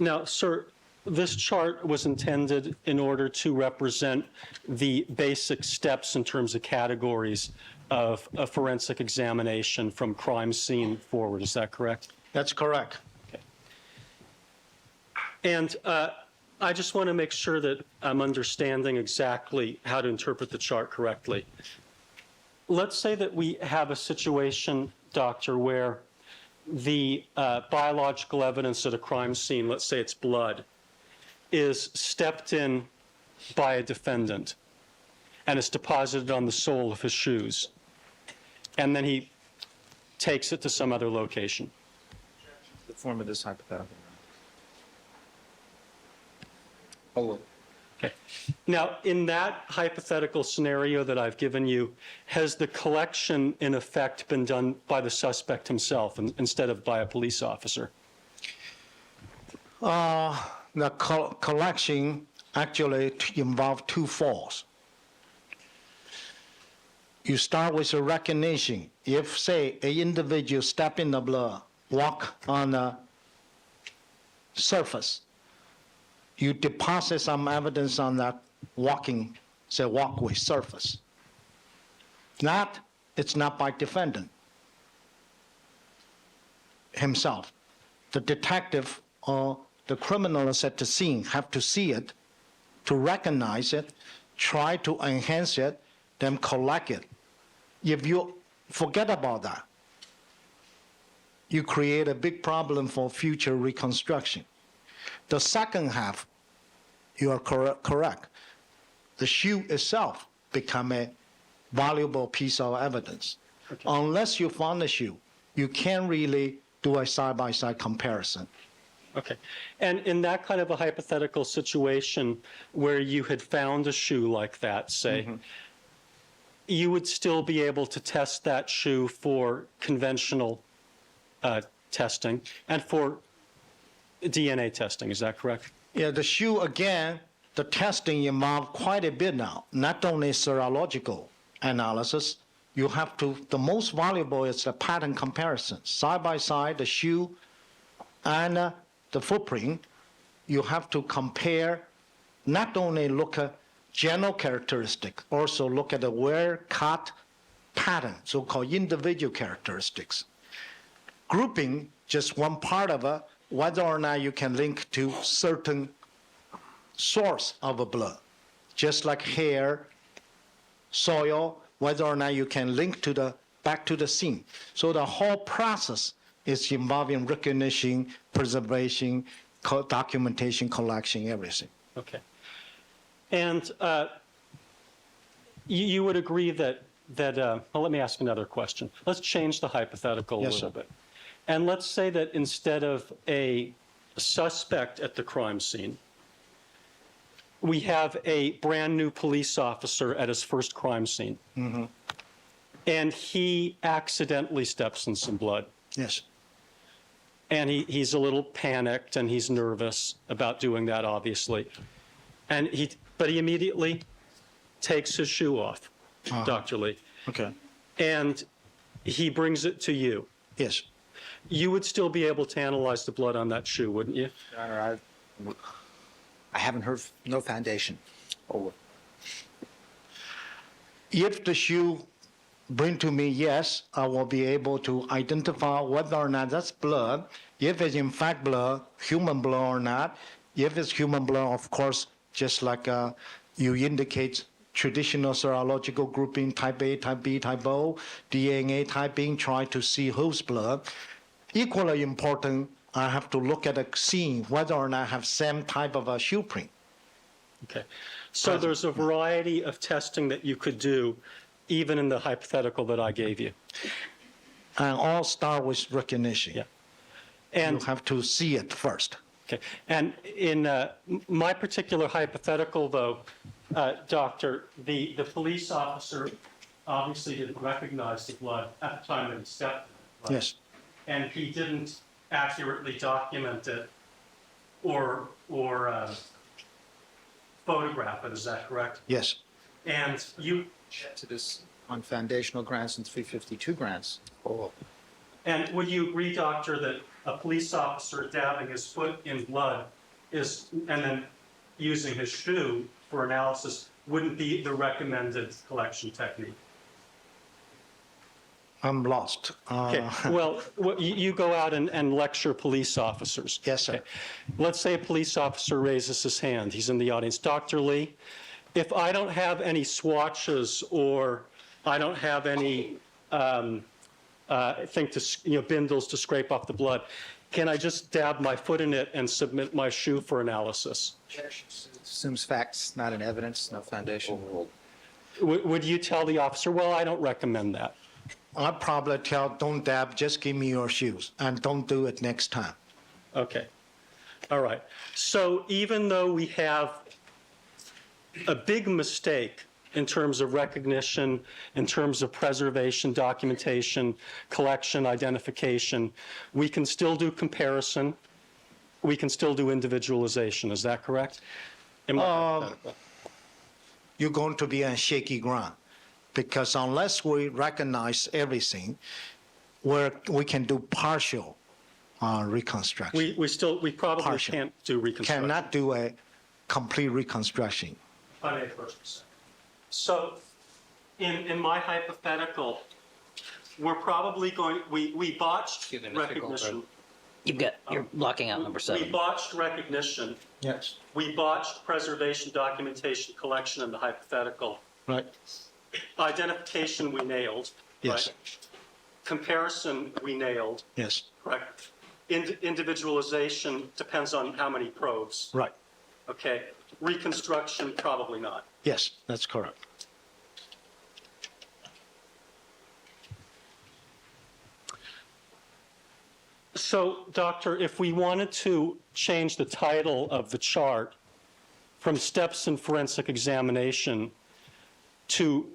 Now, sir, this chart was intended in order to represent the basic steps in terms of categories of a forensic examination from crime scene forward. Is that correct? That's correct. And I just want to make sure that I'm understanding exactly how to interpret the chart correctly. Let's say that we have a situation, doctor, where the biological evidence at a crime scene, let's say it's blood, is stepped in by a defendant and it's deposited on the sole of his shoes. And then he takes it to some other location. The form of this hypothetical. Oh, Okay. Now, in that hypothetical scenario that I've given you, has the collection in effect been done by the suspect himself instead of by a police officer? The collection actually involves 2 falls. You start with a recognition. If, say, an individual step in the blood, walk on the surface, you deposit some evidence on that walkway surface. It's not by defendant himself. The detective or the criminal at the scene have to see it, to recognize it, try to enhance it, then collect it. If you forget about that, you create a big problem for future reconstruction. The second half, you are correct. The shoe itself become a valuable piece of evidence. Okay. Unless you found the shoe, you can't really do a side-by-side comparison. Okay. And in that kind of a hypothetical situation where you had found a shoe like that, say, you would still be able to test that shoe for conventional testing and for DNA testing. Is that correct? Yeah, the shoe, again, the testing involved quite a bit now, not only serological analysis. You have to, the most valuable is the pattern comparison. Side by side, the shoe and the footprint, you have to compare, not only look at general characteristic, also look at the wear, cut, pattern, so-called individual characteristics. Grouping, just one part of it, whether or not you can link to certain source of a blood, just like hair, soil, whether or not you can link to the back to the scene. So the whole process is involving recognition, preservation, documentation, collection, everything. Okay. And you would agree that well, let me ask another question. Let's change the hypothetical a Yes, little sir. bit. And let's say that instead of a suspect at the crime scene, we have a brand new police officer at his first crime scene. And he accidentally steps in some blood. Yes. And he's a little panicked and he's nervous about doing that, obviously. But he immediately takes his shoe off, Dr. Lee. Okay. And he brings it to you. Yes. You would still be able to analyze the blood on that shoe, wouldn't you? Your Honor, I haven't heard, no foundation. If the shoe bring to me, yes, I will be able to identify whether or not that's blood, if it's in fact blood, human blood or not. If it's human blood, of course, just like you indicate traditional serological grouping, type A, type B, type O, DNA typing, try to see whose blood. Equally important, I have to look at the scene, whether or not I have same type of a shoe print. Okay. So there's a variety of testing that you could do, even in the hypothetical that I gave you. And all start with recognition. Yeah. You And have to see it first. okay. And in my particular hypothetical, though, Doctor, the police officer obviously didn't recognize the blood at the time that he stepped in it. Right? Yes. And he didn't accurately document it or photograph it. Is that correct? Yes. And you To this on foundational grants and 352 grants. and would you agree, Doctor, that a police officer dabbing his foot in blood and then using his shoe for analysis wouldn't be the recommended collection technique? I'm lost. Okay, well, you go out and lecture police officers. Yes, sir. Okay. Let's say a police officer raises his hand. He's in the audience. Dr. Lee, if I don't have any swatches or I don't have any bindles to scrape off the blood, can I just dab my foot in it and submit my shoe for analysis? Assumes facts, not an evidence, no foundation. Would you tell the officer, well, I don't recommend that? I'd probably tell, don't dab, just give me your shoes, and don't do it next time. Okay. All right. So even though we have a big mistake in terms of recognition, in terms of preservation, documentation, collection, identification, we can still do comparison. We can still do individualization. Is that correct? You're going to be on shaky ground, because unless we recognize everything, we can do partial reconstruction. We probably Partial. can't do reconstruction. Cannot do a complete reconstruction. If I may first. So in my hypothetical, we're probably we botched Excuse me, Mr. recognition. You're blocking out number We 7. botched recognition. Yes. We botched preservation, documentation, collection, and the hypothetical. Right. Identification, we nailed. Yes. Right? Comparison, we nailed. Yes. Correct. Individualization depends on how many probes. Right. Okay. Reconstruction, probably not. Yes, that's correct. So, Doctor, if we wanted to change the title of the chart from steps in forensic examination to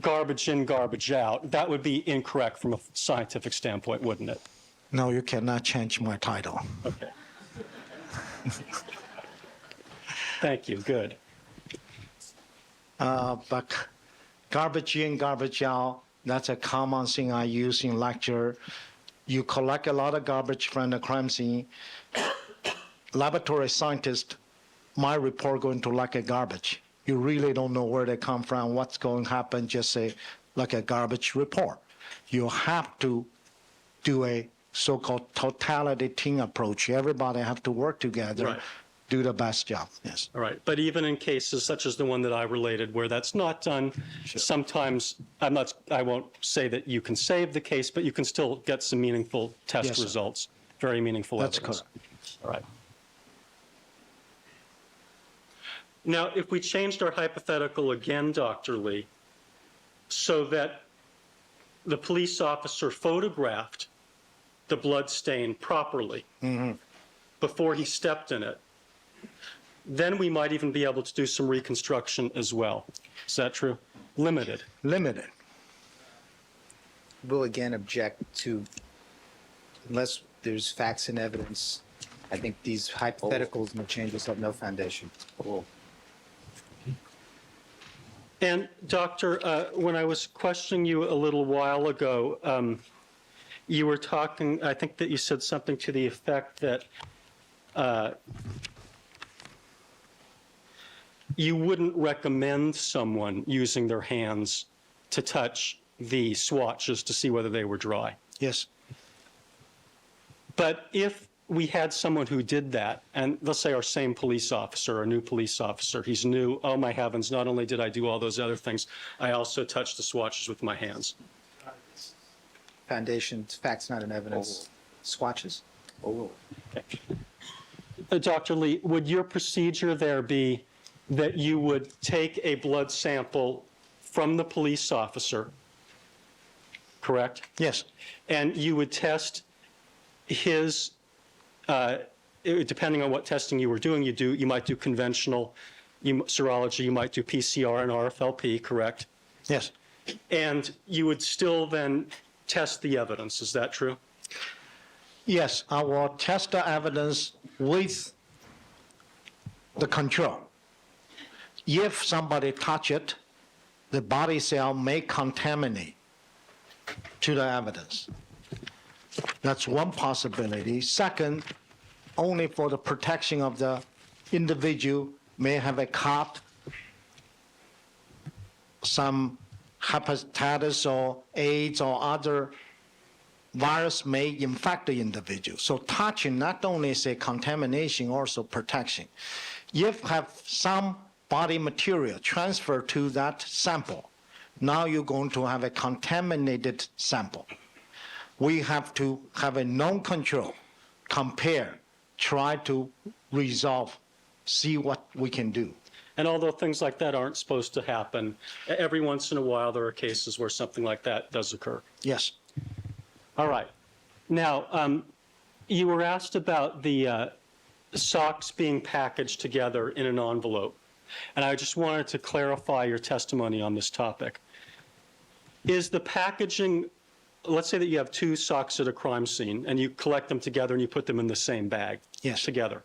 garbage in, garbage out, that would be incorrect from a scientific standpoint, wouldn't it? No, you cannot change my title. Okay. Thank you. Good. But garbage in, garbage out, that's a common thing I use in lecture. You collect a lot of garbage from the crime scene. Laboratory scientist, my report going to like a garbage. You really don't know where they come from, what's going to happen, just say like a garbage report. You have to do a so-called totality team approach. Everybody have to work together, Right. do the best job, yes. All right. But even in cases such as the one that I related where that's not done, sometimes I won't say that you can save the case, but you can still get some meaningful test Yes, sir. results, very meaningful That's evidence. correct. All right. Now, if we changed our hypothetical again, Dr. Lee, so that the police officer photographed the blood stain properly before he stepped in it, then we might even be able to do some reconstruction as well. Is that true? Limited. Limited. Will again object to, unless there's facts and evidence, I think these hypotheticals and the changes have no foundation. And Doctor, when I was questioning you a little while ago, you were talking, I think that you said something to the effect that you wouldn't recommend someone using their hands to touch the swatches to see whether they were dry. Yes. But if we had someone who did that, and let's say our same police officer, a new police officer, he's new, oh my heavens, not only did I do all those other things, I also touched the swatches with my hands. Foundation, facts not in evidence, swatches. Dr. Lee, would your procedure there be that you would take a blood sample from the police officer, correct? Yes. And you would test his, depending on what testing you were doing, you might do conventional serology, you might do PCR and RFLP, correct? Yes. And you would still then test the evidence, is that true? Yes, I will test the evidence with the control. If somebody touch it, the body cell may contaminate to the evidence. That's one possibility. Second, only for the protection of the individual may have a cut, some hepatitis or AIDS or other virus may infect the individual. So touching not only is a contamination, also protection. If have some body material transfer to that sample, now you're going to have a contaminated sample. We have to have a known control, compare, try to resolve, see what we can do. And although things like that aren't supposed to happen, every once in a while there are cases where something like that does occur. Yes. All right. Now, you were asked about the socks being packaged together in an envelope, and I just wanted to clarify your testimony on this topic. Is the packaging, let's say that you have two socks at a crime scene, and you collect them together and you put them in the same bag Yes. together.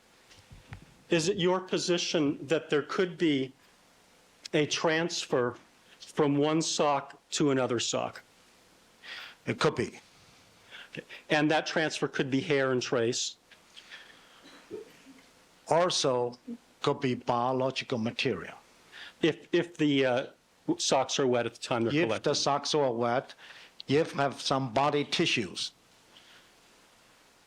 Is it your position that there could be a transfer from one sock to another sock? It could be. And that transfer could be hair and trace? Also could be biological material. If the socks are wet at the time they're If collected? the socks are wet, if have some body tissues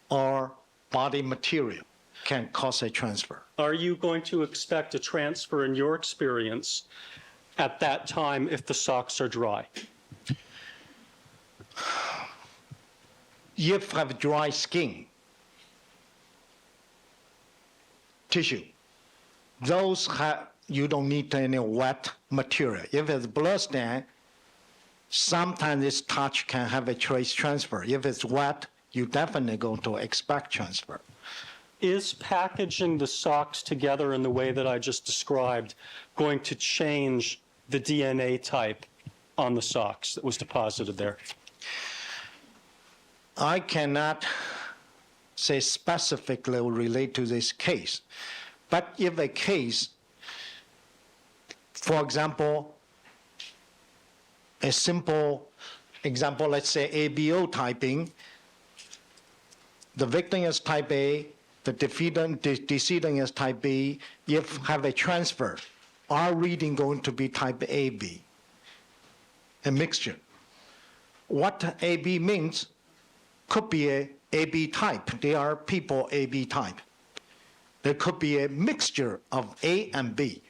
or body material can cause a transfer. Are you going to expect a transfer in your experience at that time if the socks are dry? If have dry skin, tissue, those you don't need any wet material. If it's blood stain, sometimes this touch can have a trace transfer. If it's wet, you definitely going to expect transfer. Is packaging the socks together in the way that I just described going to change the DNA type on the socks that was deposited there? I cannot say specifically relate to this case, but if a case, for example, a simple example, let's say ABO typing, the victim is type A, the decedent is type B, if have a transfer, our reading going to be type AB, a mixture. What AB means could be a AB type. They are people AB type. There could be a mixture of A and B.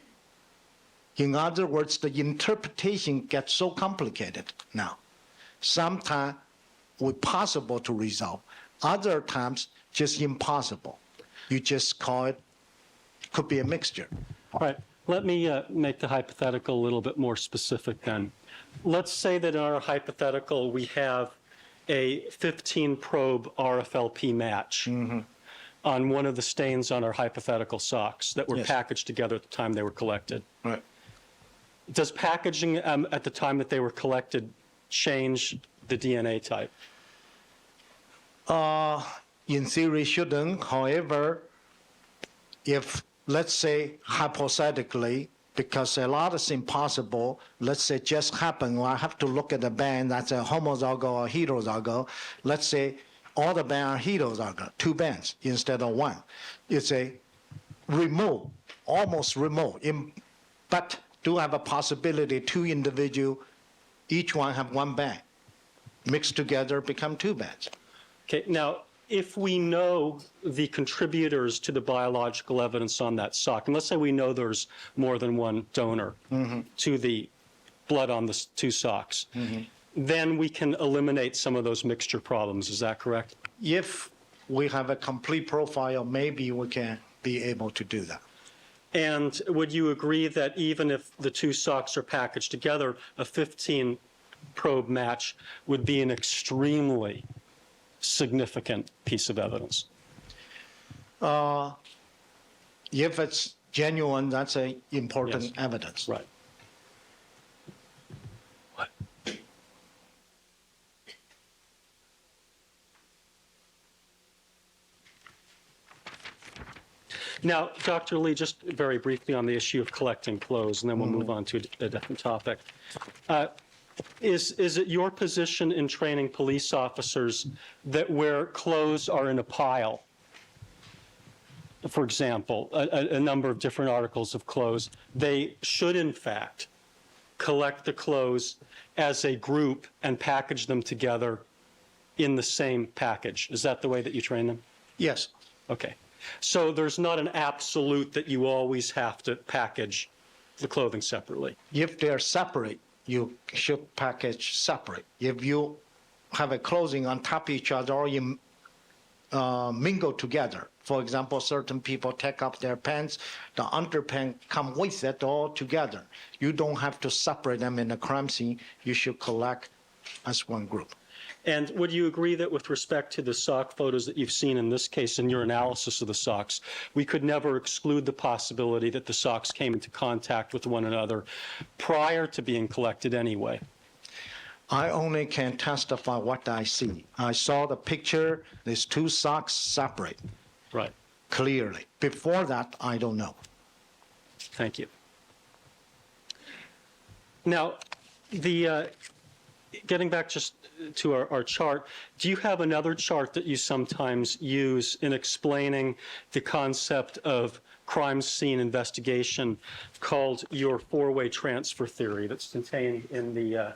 In other words, the interpretation gets so complicated now. Sometimes it's possible to resolve. Other times, just impossible. You just call it, could be a mixture. All right, let me make the hypothetical a little bit more specific then. Let's say that in our hypothetical we have a 15-probe RFLP match on one of the stains on our hypothetical socks that were Yes. packaged together at the time they were collected. Right. Does packaging at the time that they were collected change the DNA type? In theory, shouldn't. However, if, let's say, hypothetically, because a lot is impossible, let's say just happen, well, I have to look at the band that's a homozygote or heterozygote. Let's say all the bands are heterozygote, 2 bands instead of 1. It's a remote, almost remote, but do have a possibility 2 individual, each one have 1 band. Mixed together, become 2 bands. Okay, now, if we know the contributors to the biological evidence on that sock, and let's say we know there's more than one donor to the blood on the 2 socks, then we can eliminate some of those mixture problems. Is that correct? If we have a complete profile, maybe we can be able to do that. And would you agree that even if the 2 socks are packaged together, a 15-probe match would be an extremely significant piece of evidence? If it's genuine, that's a important Yes. evidence. Right. Now, Dr. Lee, just very briefly on the issue of collecting clothes, and then we'll move on to a different topic. Is it your position in training police officers that where clothes are in a pile, for example, a number of different articles of clothes, they should in fact collect the clothes as a group and package them together in the same package? Is that the way that you train them? Yes. Okay. So there's not an absolute that you always have to package the clothing separately. If they're separate, you should package separate. If you have a clothing on top of each other or you mingle together, for example, certain people take up their pants, the underpants come with it all together. You don't have to separate them in a crime scene. You should collect as one group. And would you agree that with respect to the sock photos that you've seen in this case in your analysis of the socks, we could never exclude the possibility that the socks came into contact with one another prior to being collected anyway? I only can testify what I see. I saw the picture, there's 2 socks separate, Right. clearly. Before that, I don't know. Thank you. Now, getting back just to our chart, do you have another chart that you sometimes use in explaining the concept of crime scene investigation called your 4-way transfer theory that's contained in the,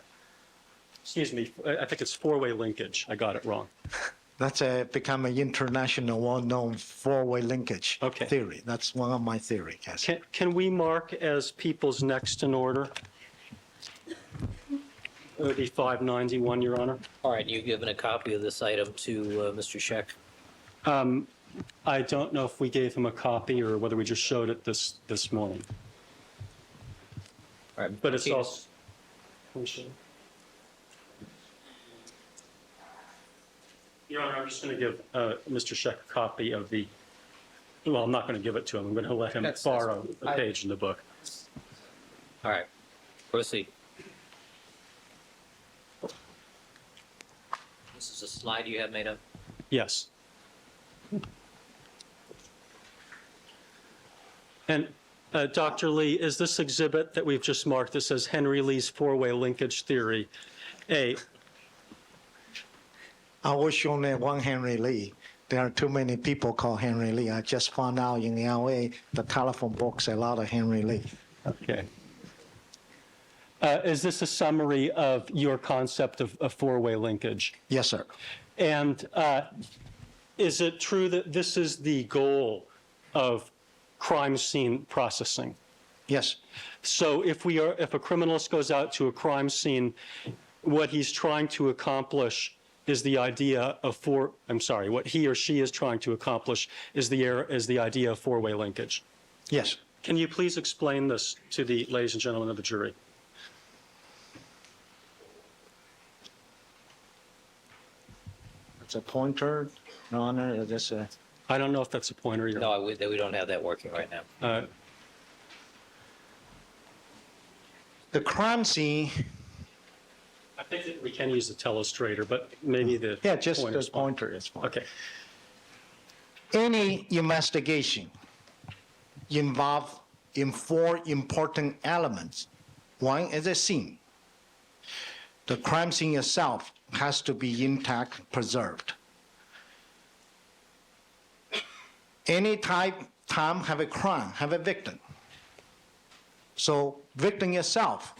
excuse me, I think it's 4-way linkage. I got it wrong. That's become an international, well-known four-way linkage Okay. theory. That's one of my theory, yes. Can we mark as people's next in order? OD 591, Your Honor. All right, you've given a copy of this item to Mr. Scheck. I don't know if we gave him a copy or whether we just showed it this morning. All right, But it's Martinez. also. Your Honor, I'm just going to give Mr. Scheck a copy of the, well, I'm not going to give it to him. I'm going to let him That's- borrow a page in the book. All right, proceed. This is a slide you have made up? Yes. And Dr. Lee, is this exhibit that we've just marked that says Henry Lee's four-way linkage theory, A, I wish only one Henry Lee. There are too many people called Henry Lee. I just found out in LA, the telephone books, a lot of Henry Lee. okay. Is this a summary of your concept of four-way linkage? Yes, sir. And is it true that this is the goal of crime scene processing? Yes, So if a criminalist goes out to a crime scene, what he's trying to accomplish is the idea of what he or she is trying to accomplish is the idea of four-way linkage. yes. Can you please explain this to the ladies and gentlemen of the jury? It's a pointer, Your Honor, it's a, I don't know if that's a pointer. Your No, we don't have that working right now. the crime scene, I think that we can use the telestrator, but maybe the yeah, just the pointer's fine. pointer is fine. Okay. Any investigation involve in four important elements. One is a scene. The crime scene itself has to be intact, preserved. Any time have a crime, have a victim. So victim itself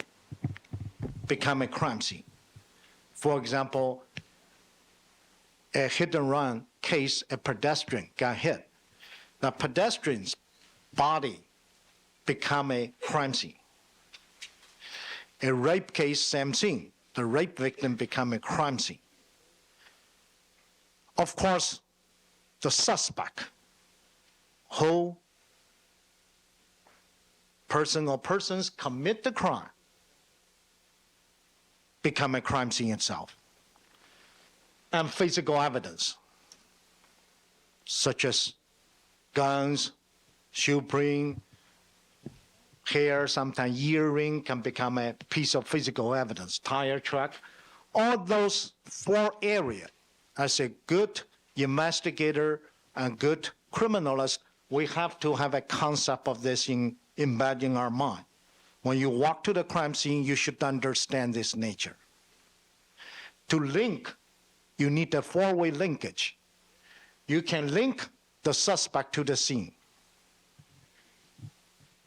become a crime scene. For example, a hit and run case, a pedestrian got hit. The pedestrian's body become a crime scene. A rape case, same thing. The rape victim become a crime scene. Of course, the suspect, who person or persons commit the crime, become a crime scene itself. And physical evidence, such as guns, shoe print, hair, sometimes earring can become a piece of physical evidence, tire track. All those four areas, as a good investigator and good criminalist, we have to have a concept of this embedded in our mind. When you walk to the crime scene, you should understand this nature. To link, you need a four-way linkage. You can link the suspect to the scene.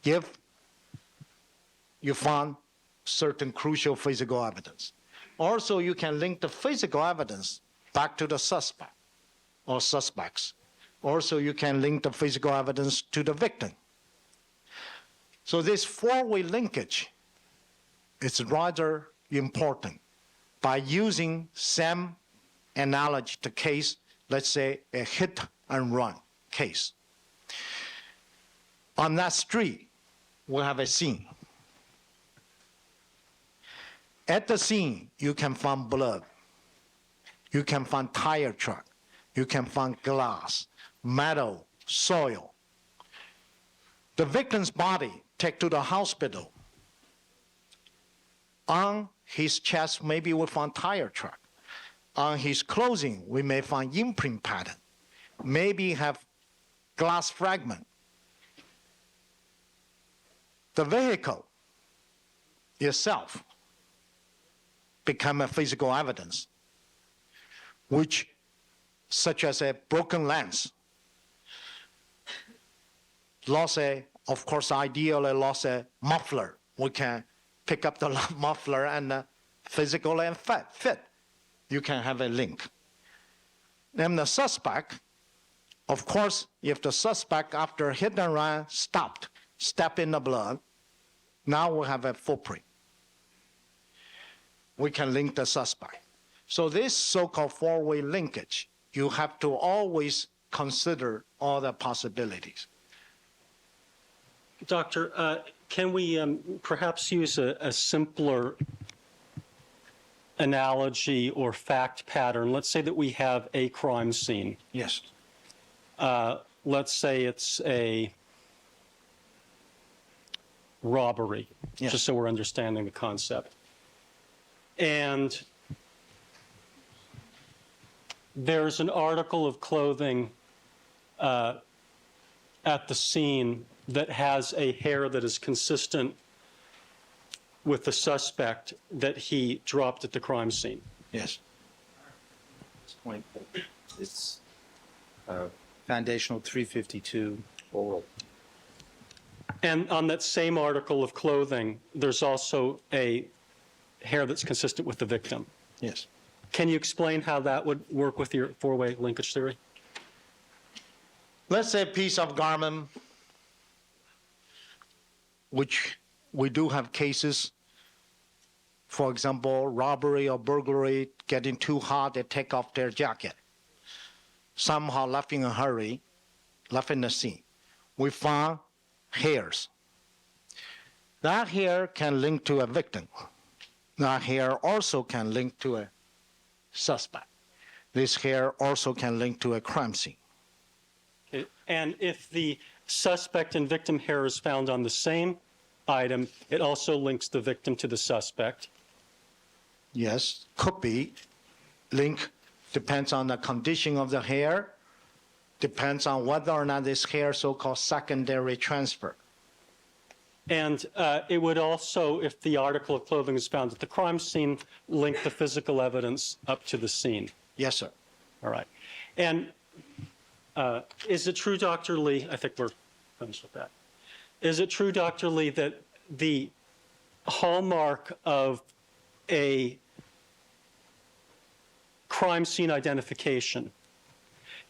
If you found certain crucial physical evidence. Also, you can link the physical evidence back to the suspect or suspects. Also, you can link the physical evidence to the victim. So this four-way linkage is rather important. By using same analogy to case, let's say a hit and run case. On that street, we have a scene. At the scene, you can find blood. You can find tire track. You can find glass, metal, soil. The victim's body taken to the hospital. On his chest, maybe we find tire track. On his clothing, we may find imprint pattern. Maybe have glass fragment. The vehicle itself become a physical evidence, which, such as a broken lens, lost of course, ideally lost a muffler. We can pick up the muffler and physically and fit. You can have a link. Then the suspect, of course, if the suspect after hit and run stopped, step in the blood, now we have a footprint. We can link the suspect. So this so-called four-way linkage, you have to always consider all the possibilities. Doctor, can we perhaps use a simpler analogy or fact pattern? Let's say that we have a crime scene. Yes. Let's say it's a robbery, Yes. just so we're understanding the concept. And there's an article of clothing at the scene that has a hair that is consistent with the suspect that he dropped at the crime scene. Yes. At this point, it's foundational 352 oral. And on that same article of clothing, there's also a hair that's consistent with the victim. Yes. Can you explain how that would work with your four-way linkage theory? Let's say a piece of garment, which we do have cases, for example, robbery or burglary, getting too hot, they take off their jacket. Somehow left in a hurry, left in the scene. We found hairs. That hair can link to a victim. That hair also can link to a suspect. This hair also can link to a crime scene. Okay. And if the suspect and victim hair is found on the same item, it also links the victim to the suspect. Yes, could be. Link depends on the condition of the hair, depends on whether or not this hair so-called secondary transfer. And it would also, if the article of clothing is found at the crime scene, link the physical evidence up to the scene. Yes, sir. All right. And is it true, Dr. Lee, I think we're finished with that. Is it true, Dr. Lee, that the hallmark of a crime scene identification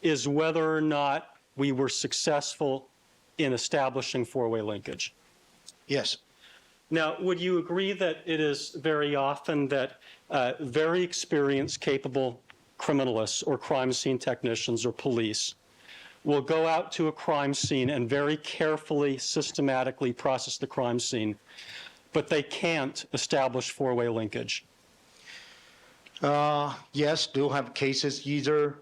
is whether or not we were successful in establishing four-way linkage? Yes. Now, would you agree that it is very often that very experienced, capable criminalists or crime scene technicians or police will go out to a crime scene and very carefully, systematically process the crime scene, but they can't establish four-way linkage? Yes, do have cases, either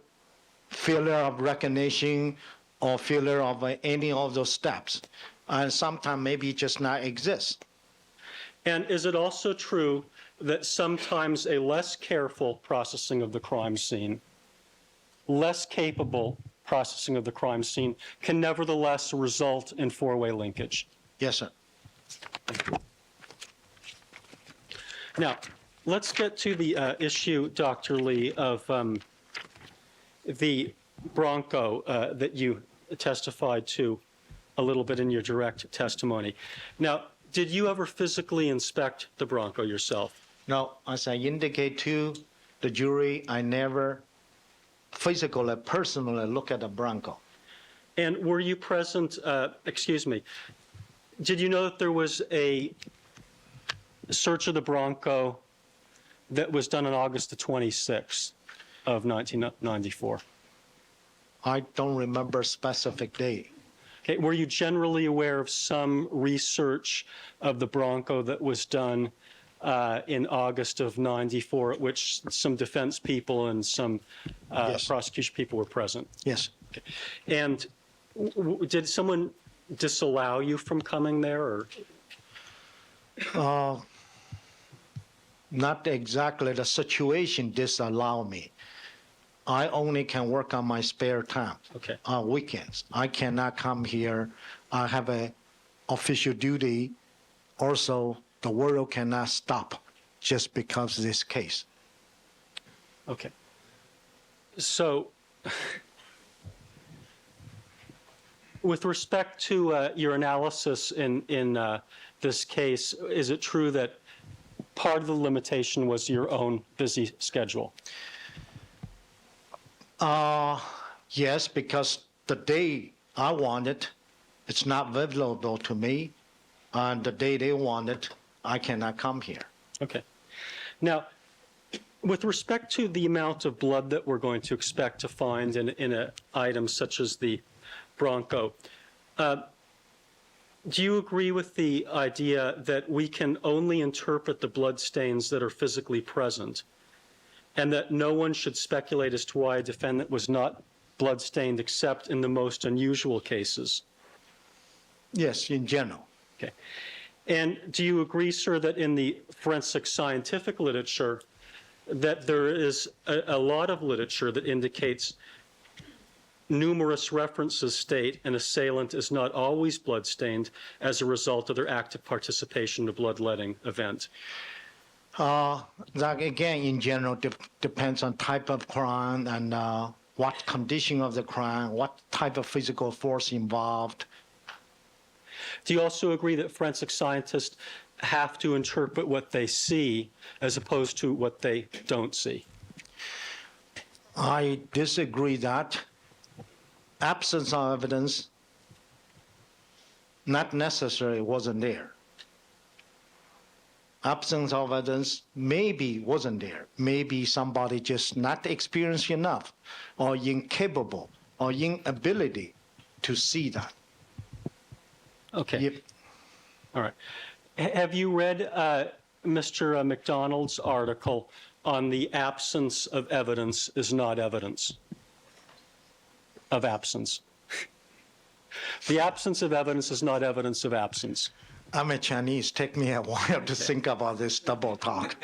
failure of recognition or failure of any of those steps. And sometimes maybe just not exist. And is it also true that sometimes a less careful processing of the crime scene, less capable processing of the crime scene, can nevertheless result in four-way linkage? Yes, sir. Now, let's get to the issue, Dr. Lee, of the Bronco that you testified to a little bit in your direct testimony. Now, did you ever physically inspect the Bronco yourself? Now, as I indicate to the jury, I never physically, personally look at a Bronco. And were you present, did you know that there was a search of the Bronco that was done on August the 26th of 1994? I don't remember a specific date. Okay, were you generally aware of some research of the Bronco that was done in August of 94, at which some defense people and some Yes. prosecution people were present? Yes. And did someone disallow you from coming there, or? Not exactly the situation disallow me. I only can work on my spare time. Okay. On weekends. I cannot come here. I have a official duty. Also, the world cannot stop just because of this case. Okay. So, with respect to your analysis in this case, is it true that part of the limitation was your own busy schedule? Yes, because the day I want it, it's not available to me, and the day they want it, I cannot come here. Okay. Now, with respect to the amount of blood that we're going to expect to find in an item such as the Bronco, do you agree with the idea that we can only interpret the blood stains that are physically present, and that no one should speculate as to why a defendant was not blood-stained except in the most unusual cases? Yes, in general. Okay. And do you agree, sir, that in the forensic scientific literature, that there is a lot of literature that indicates numerous references state an assailant is not always blood-stained as a result of their active participation in a bloodletting event? That again, in general, depends on type of crime and what condition of the crime, what type of physical force involved. Do you also agree that forensic scientists have to interpret what they see as opposed to what they don't see? I disagree that absence of evidence not necessarily wasn't there. Absence of evidence maybe wasn't there. Maybe somebody just not experienced enough or incapable or inability to see that. Okay. Yep. All right. Have you read Mr. McDonald's article on the absence of evidence is not evidence of absence? The absence of evidence is not evidence of absence. I'm a Chinese. Take me a while to think about this double talk.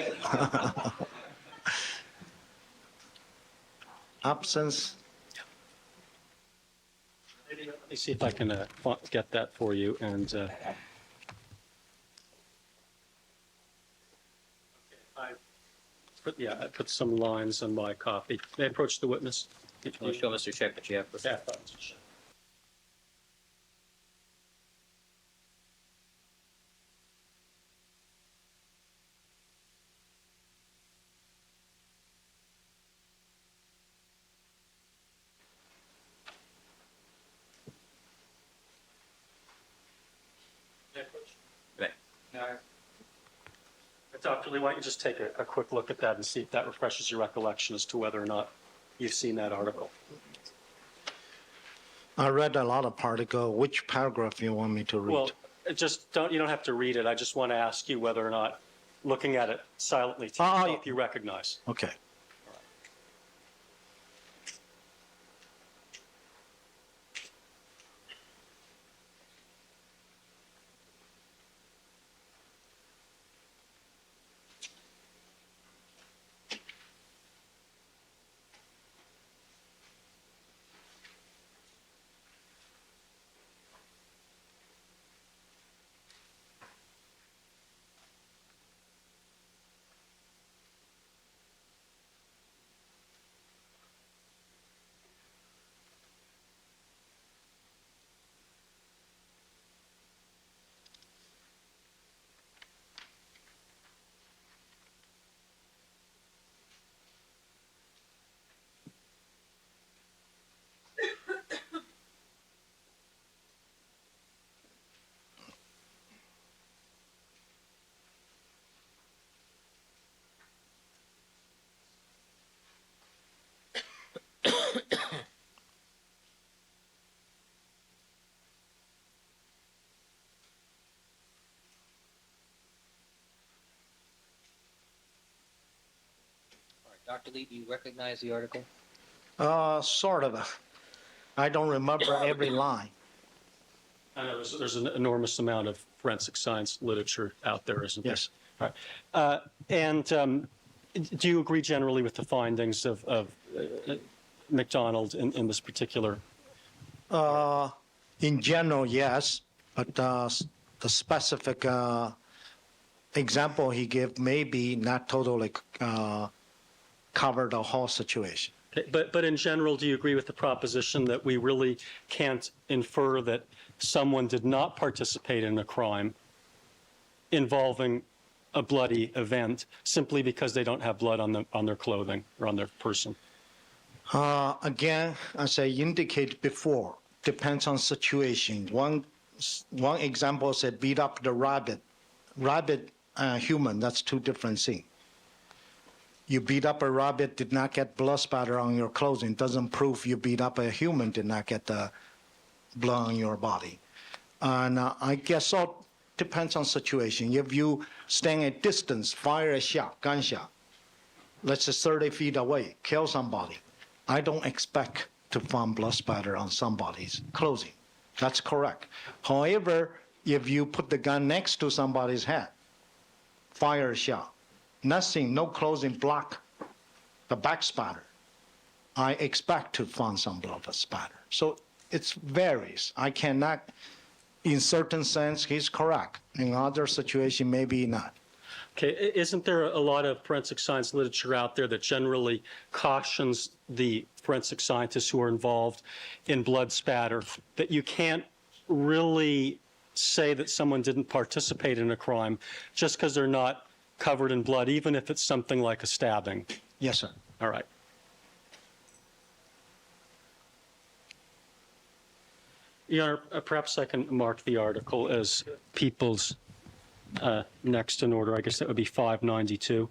Absence. Let me see if I can get that for you. And I put some lines on my copy. May I approach the witness? I'll show Mr. Check what you have. Yeah, I thought it was- Right. Dr. Lee, why don't you just take a quick look at that and see if that refreshes your recollection as to whether or not you've seen that article. I read a lot of article. Which paragraph you want me to read? Well, you don't have to read it. I just want to ask you whether or not looking at it silently to help you recognize. Okay. Dr. Lee, do you recognize the article? Sort of. I don't remember every line. I know there's an enormous amount of forensic science literature out there, isn't there? Yes. All right. Do you agree generally with the findings of McDonald in this particular? In general, yes, but the specific example he gave maybe not totally cover the whole situation. Okay, but in general, do you agree with the proposition that we really can't infer that someone did not participate in a crime involving a bloody event simply because they don't have blood on their clothing or on their person? Again, as I indicated before, depends on situation. One example said beat up the rabbit. Rabbit, human, that's two different things. You beat up a rabbit, did not get blood spatter on your clothing, doesn't prove you beat up a human, did not get the blood on your body. And I guess all depends on situation. If you stand at distance, fire a shot, gunshot, let's say 30 feet away, kill somebody, I don't expect to find blood spatter on somebody's clothing. That's correct. However, if you put the gun next to somebody's head, fire a shot, nothing, no clothing block the back spatter, I expect to find some blood spatter. So it varies. I cannot, in certain sense, he's correct. In other situation, maybe not. Okay, isn't there a lot of forensic science literature out there that generally cautions the forensic scientists who are involved in blood spatter that you can't really say that someone didn't participate in a crime just because they're not covered in blood, even if it's something like a stabbing? Yes, sir. All right. Your Honor, perhaps I can mark the article as People's next in order. I guess that would be 592.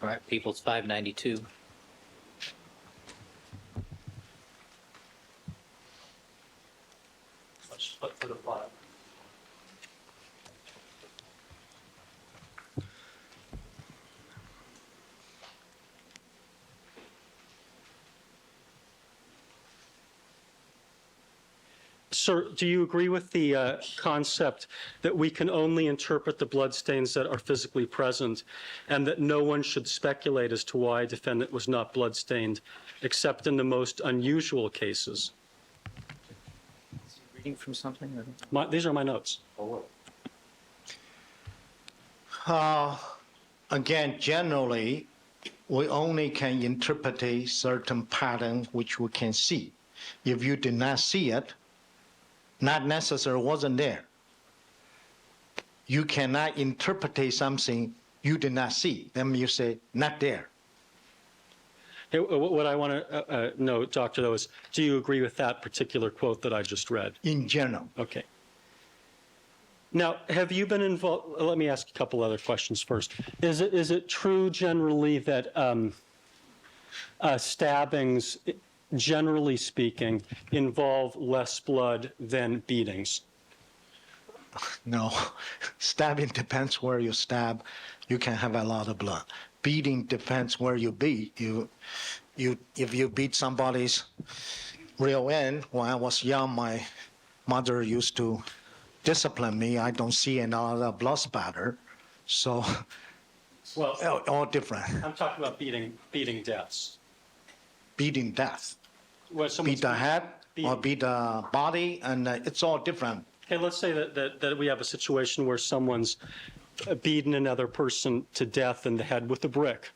All right, People's 592. Let's flip for the file. Sir, do you agree with the concept that we can only interpret the bloodstains that are physically present and that no one should speculate as to why a defendant was not bloodstained except in the most unusual cases? Is he reading from something? Or? These are my notes. Again, generally, we only can interpret a certain pattern which we can see. If you did not see it, not necessarily wasn't there. You cannot interpret something you did not see. Then you say, not there. Hey, what I want to note, Doctor, though, is do you agree with that particular quote that I just read? In general. Okay. Now, have you been involved? Let me ask a couple other questions first. Is it true generally that stabbings, generally speaking, involve less blood than beatings? No. Stabbing depends where you stab. You can have a lot of blood. Beating depends where you beat. If you beat somebody's real end, when I was young, my mother used to discipline me. I don't see another blood spatter. So, Well, all different. I'm talking about beating deaths. Beating death. Where someone's Beat the head or beaten. beat the body, and it's all different. Okay, let's say that we have a situation where someone's beaten another person to death in the head with a brick.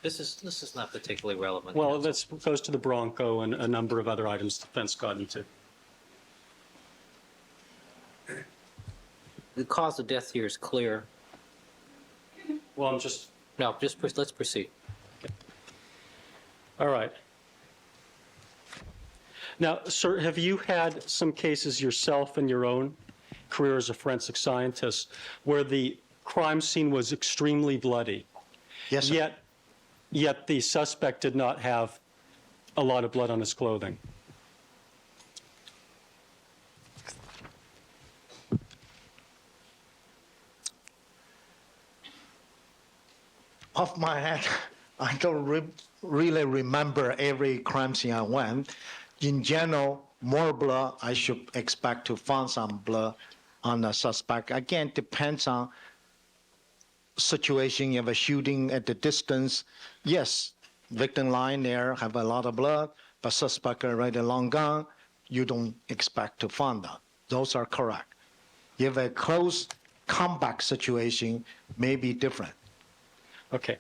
This is not particularly relevant. Well, that goes to the Bronco and a number of other items defense got into. The cause of death here is clear. Well, I'm just, No, let's proceed. all right. Now, sir, have you had some cases yourself in your own career as a forensic scientist where the crime scene was extremely bloody, Yes, sir. yet the suspect did not have a lot of blood on his clothing? Off my head, I don't really remember every crime scene I went. In general, more blood, I should expect to find some blood on the suspect. Again, depends on situation. You have a shooting at the distance. Yes, victim lying there have a lot of blood, but suspect right a long gun, you don't expect to find that. Those are correct. If a close combat situation may be different. Okay.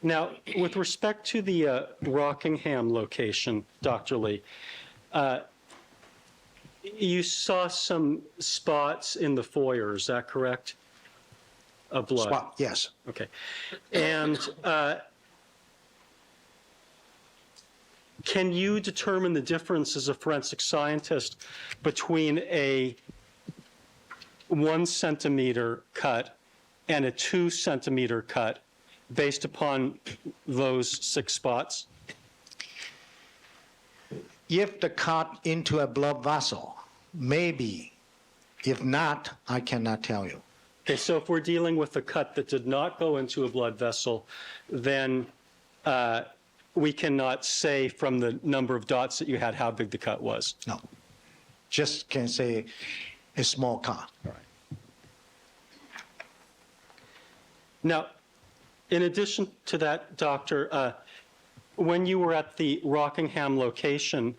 Now, with respect to the Rockingham location, Dr. Lee, you saw some spots in the foyer, is that correct? Of blood? Spot, yes. Okay. And can you determine the difference as a forensic scientist between a 1 centimeter cut and a 2 centimeter cut based upon those 6 spots? If the cut into a blood vessel, maybe. If not, I cannot tell you. Okay, so if we're dealing with a cut that did not go into a blood vessel, then we cannot say from the number of dots that you had how big the cut was. No. Just can say a small cut. Now, in addition to that, Doctor, when you were at the Rockingham location,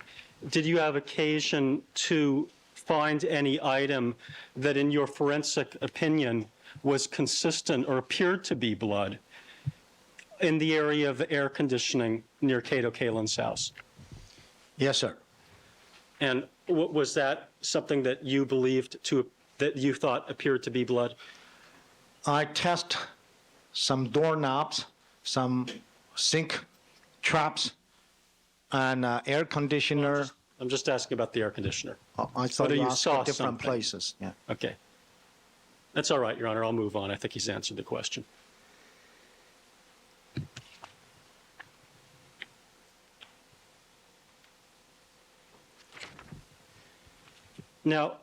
did you have occasion to find any item that, in your forensic opinion, was consistent or appeared to be blood in the area of the air conditioning near Cato Kalin's house? Yes, sir. And was that something that you that you thought appeared to be blood? I test some doorknobs, some sink traps, and air conditioner. I'm just asking about the air conditioner. I thought Whether you you asked saw for different something. places. Yeah. Okay. That's all right, Your Honor. I'll move on. I think he's answered the question. Now,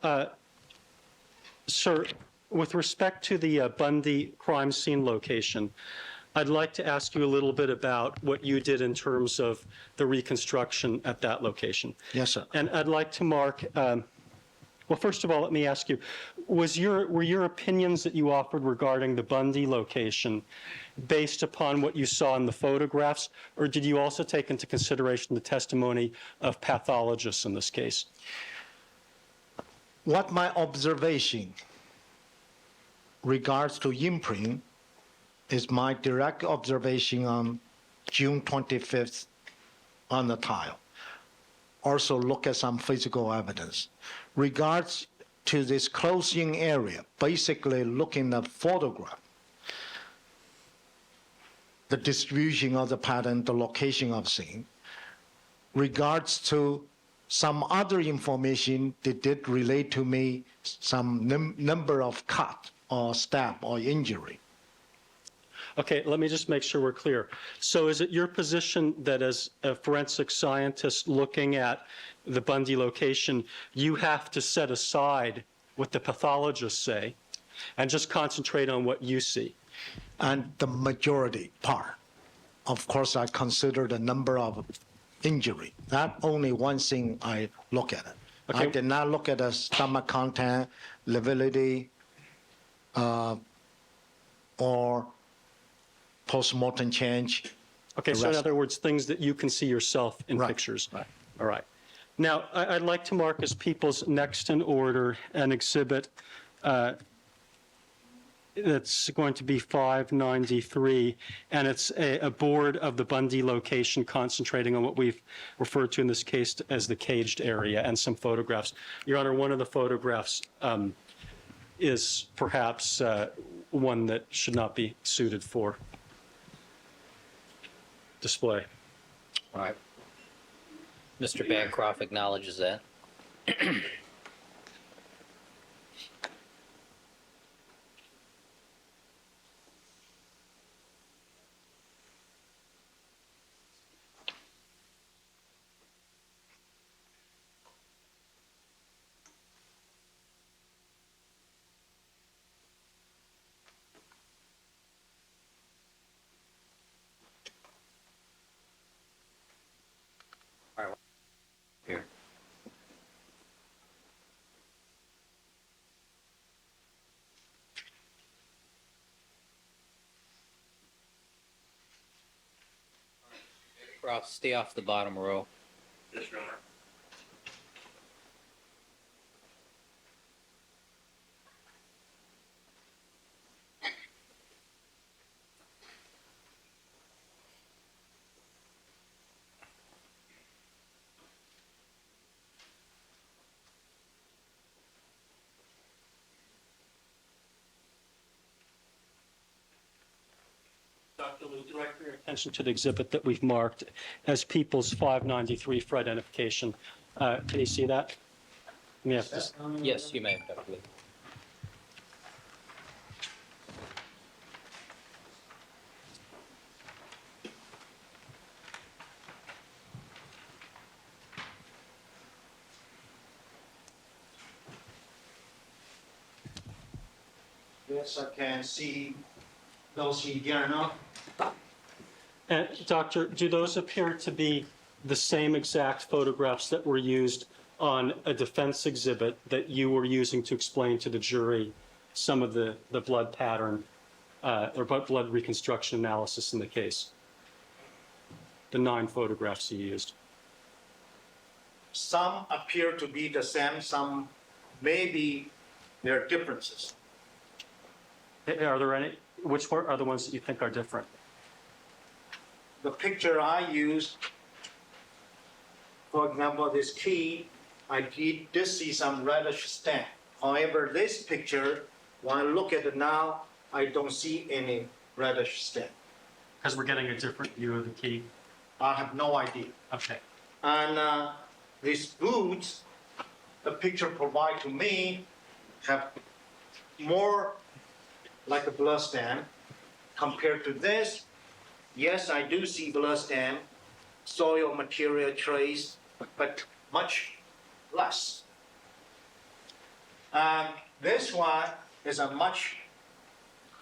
sir, with respect to the Bundy crime scene location, I'd like to ask you a little bit about what you did in terms of the reconstruction at that location. Yes, sir. And I'd like to mark, well, first of all, let me ask you, were your opinions that you offered regarding the Bundy location based upon what you saw in the photographs, or did you also take into consideration the testimony of pathologists in this case? What my observation regards to imprint is my direct observation on June 25th on the tile. Also look at some physical evidence. Regards to this closing area, basically looking at photograph, the distribution of the pattern, the location of scene. Regards to some other information that did relate to me, some number of cut or stab or injury. Okay, let me just make sure we're clear. So is it your position that as a forensic scientist looking at the Bundy location, you have to set aside what the pathologists say and just concentrate on what you see? And the majority part, of course, I consider the number of injury. That only one thing I look at it. I Okay. did not look at the stomach content, livability, or post-mortem change. Okay, The so in rest. other words, things that you can see yourself in Right, pictures. right. All right. Now, I'd like to mark as people's next in order an exhibit that's going to be 593, and it's a board of the Bundy location concentrating on what we've referred to in this case as the caged area and some photographs. Your Honor, one of the photographs is perhaps one that should not be suited for display. All right. Mr. Bancroft acknowledges that. All right. Here. Bancroft, stay off the bottom row. Yes, Your Honor. Dr. Dr. Liu, direct your attention to the exhibit that we've marked as People's 593 for identification. Can you see that? Let me have to- Yes, you may, Dr. Lee. Yes, I can see those here now. And Doctor, do those appear to be the same exact photographs that were used on a defense exhibit that you were using to explain to the jury some of the blood pattern or blood reconstruction analysis in the case? The 9 photographs you used. Some appear to be the same, some maybe there are differences. Are there any, which are the ones that you think are different? The picture I used, for example, this key, I did see some reddish stain. However, this picture, when I look at it now, I don't see any reddish stain. Because we're getting a different view of the key. I have no idea. Okay. And these boots, the picture provided to me, have more like a blood stain compared to this. Yes, I do see blood stain, soil material trace, but much less. And this one is a much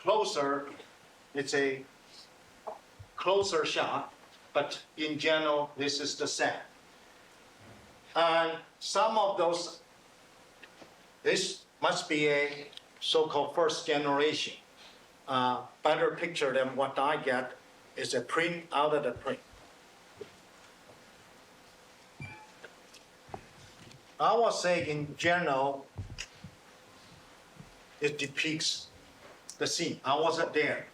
closer, it's a closer shot, but in general, this is the same. And some of those, this must be a so-called first generation. Better picture than what I get is a print out of the print. I would say in general, it depicts the scene. I wasn't there.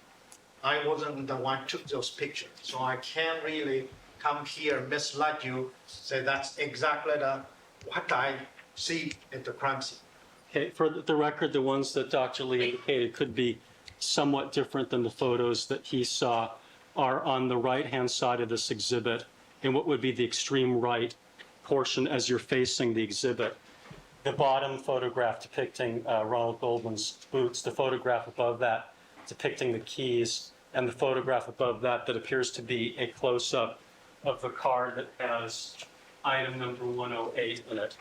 I wasn't the one who took those pictures. So I can't really come here, mislead you, say that's exactly what I see at the crime scene. Okay, for the record, the ones that Dr. Lee indicated could be somewhat different than the photos that he saw are on the right-hand side of this exhibit in what would be the extreme right portion as you're facing the exhibit. The bottom photograph depicting Ronald Goldman's boots, the photograph above that depicting the keys, and the photograph above that that appears to be a close-up of the car that has item number 108 in it.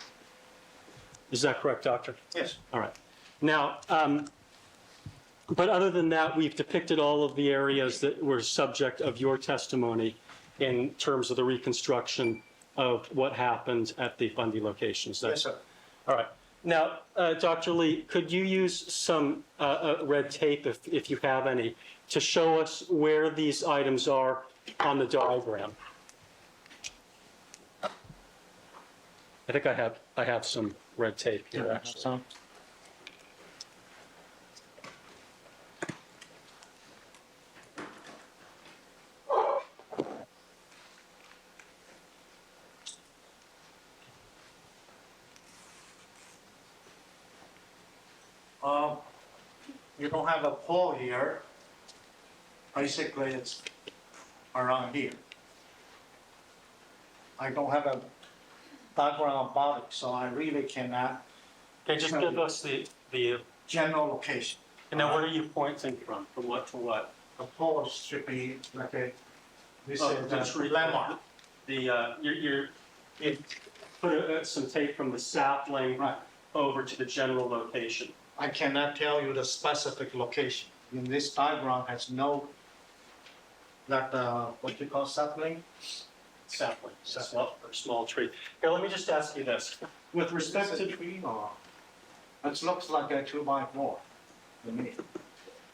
Is that correct, Doctor? Yes. All right. Now, but other than that, we've depicted all of the areas that were subject of your testimony in terms of the reconstruction of what happened at the Bundy locations. Yes, sir. All right. Now, Dr. Lee, could you use some red tape, if you have any, to show us where these items are on the diagram? I think I have some red tape here, actually. You don't have a pole here. Basically, it's around here. I don't have a background about it, so I really cannot. Okay, just give us the General location. and now where are you pointing from what to what? The pole should be like a, this Oh, is the the tree. landmark. You put some tape from the sapling Right. over to the general location. I cannot tell you the specific location. In this diagram has no, that, what you call sapling? Sapling, small tree. Here, let me just ask you this. With respect to, tree or? It looks like a 2x4 to me.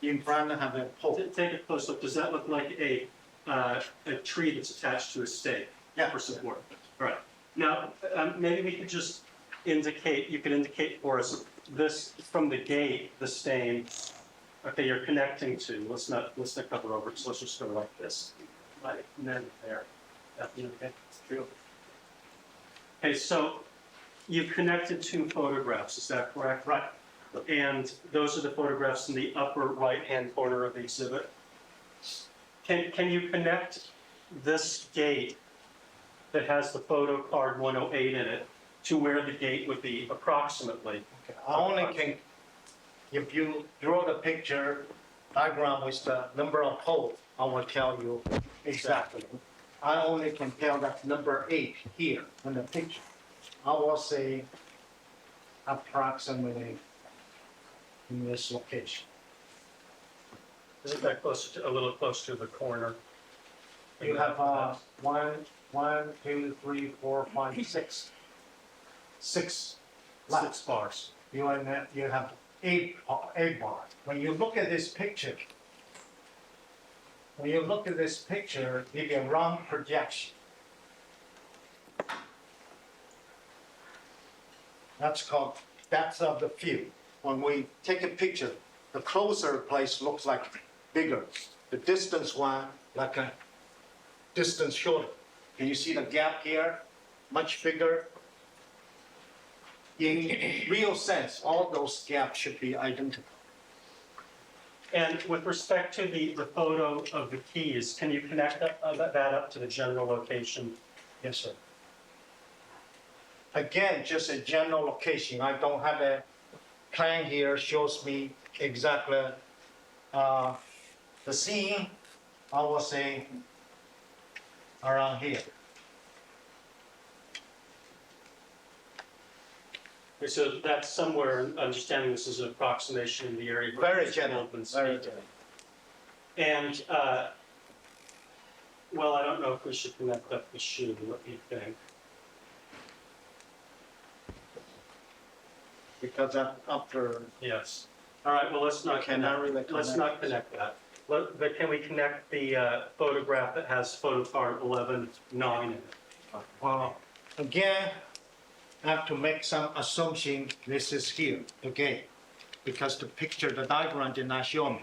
In front I have a pole. take a close look. Does that look like a tree that's attached to a stake? Yeah. For support? All right. Now, maybe we could just indicate, you could indicate for us this from the gate, the stain, okay, you're connecting to. Let's not cover over it. So let's just go like this. Right, and then there. Okay. True. Okay, so you've connected 2 photographs, is that correct? Right. And those are the photographs in the upper right-hand corner of the exhibit? Can you connect this gate that has the photo card 108 in it to where the gate would be approximately? I only can, if you draw the picture diagram with the number of holes, I will tell you exactly. I only can tell that number 8 here in the picture. I will say approximately in this location. Isn't that close to, a little close to the corner? You have 1, 2, 3, 4, 5, 6. 6 lots. 6 bars. You have eight bars. When you look at this picture, it's a round projection. That's called depth of the field. When we take a picture, the closer place looks like bigger. The distance one, like a distance shorter. Can you see the gap here? Much bigger. In real sense, all those gaps should be identical. And with respect to the photo of the keys, can you connect that up to the general location? Yes, sir. Again, just a general location. I don't have a plan here shows me exactly the scene. I will say around here. Okay, so that's somewhere, understanding this is an approximation in the area. Very general. Open Very space. general. And, well, I don't know if we should connect up the shoe, what do you think? Because after Yes. All right, well, let's not cannot connect, really let's not connect that. But can we connect the photograph that has photo card 11-9 in it? well, again, I have to make some assumption this is here, the gate, because the picture, the diagram did not show me.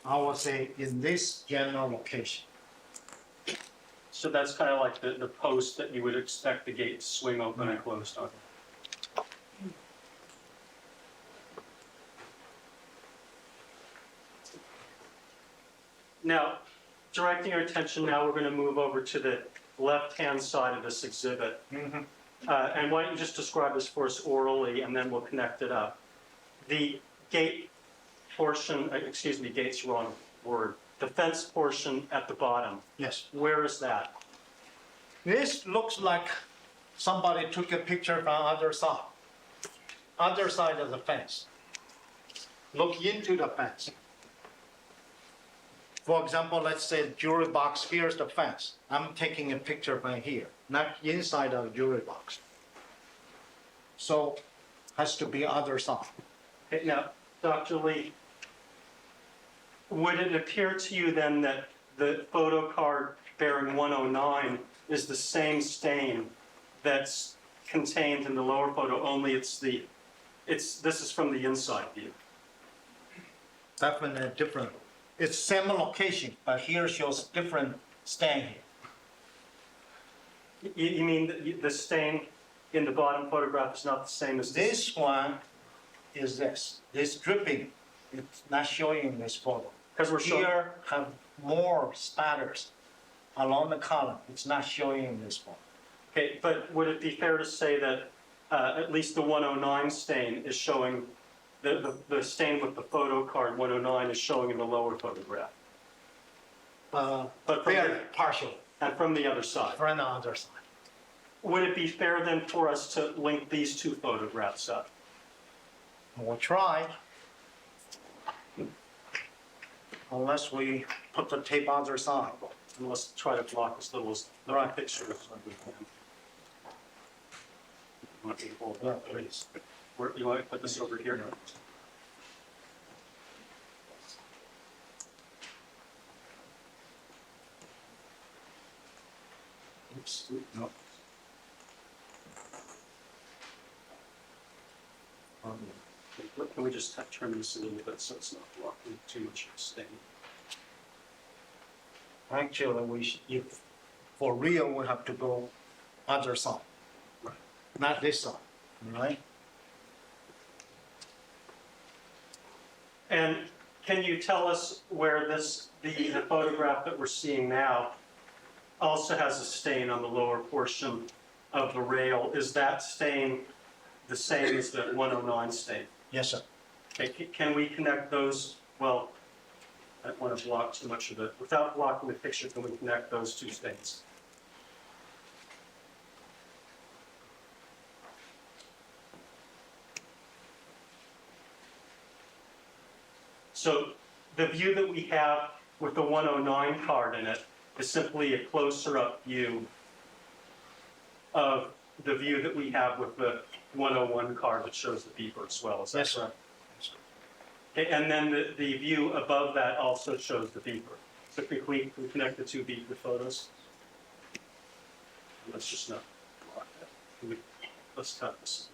I will say in this general location. So that's kind of like the post that you would expect the gate to swing open and closed on. Now, directing your attention now, we're going to move over to the left-hand side of this exhibit. And why don't you just describe this for us orally, and then we'll connect it up. The gate portion, excuse me, gate's wrong word. The fence portion at the bottom, Yes. where is that? This looks like somebody took a picture from other side of the fence. Look into the fence. For example, let's say jewelry box, here's the fence. I'm taking a picture from here, not inside of jewelry box. So, has to be other side. Okay, now, Dr. Lee, would it appear to you then that the photo card bearing 109 is the same stain that's contained in the lower photo, only this is from the inside view? Definitely different. It's same location, but here shows different stain here. You mean the stain in the bottom photograph is not the same as this? This one is this. This dripping, it's not showing in this photo. Because we're showing, Here have more spatters along the column. It's not showing in this photo. okay, but would it be fair to say that at least the 109 stain is showing, the stain with the photo card 109 is showing in the lower photograph? But from Very partial and from the other side. from the other side. Would it be fair then for us to link these two photographs up? We'll try. Unless we put the tape other side. And let's try to block as little as the right picture as we can. You want me to hold that, please? You want to put this over here? Oops, no. Can we just turn this a little bit so it's not blocking too much of the stain? Actually, if for real, we have to go other side. Right. Not this side, all right? And Can you tell us where the photograph that we're seeing now also has a stain on the lower portion of the rail? Is that stain the same as the 109 stain? Yes, sir. Okay, can we connect those, well, I don't want to block too much of it. Without blocking the picture, can we connect those two stains? So the view that we have with the 109 card in it is simply a closer up view of the view that we have with the 101 card that shows the beeper as well. Is that Yes, sir. correct? Okay, and then the view above that also shows the beeper. So if we connect the two beeper photos. Let's just not block that. Let's cut this.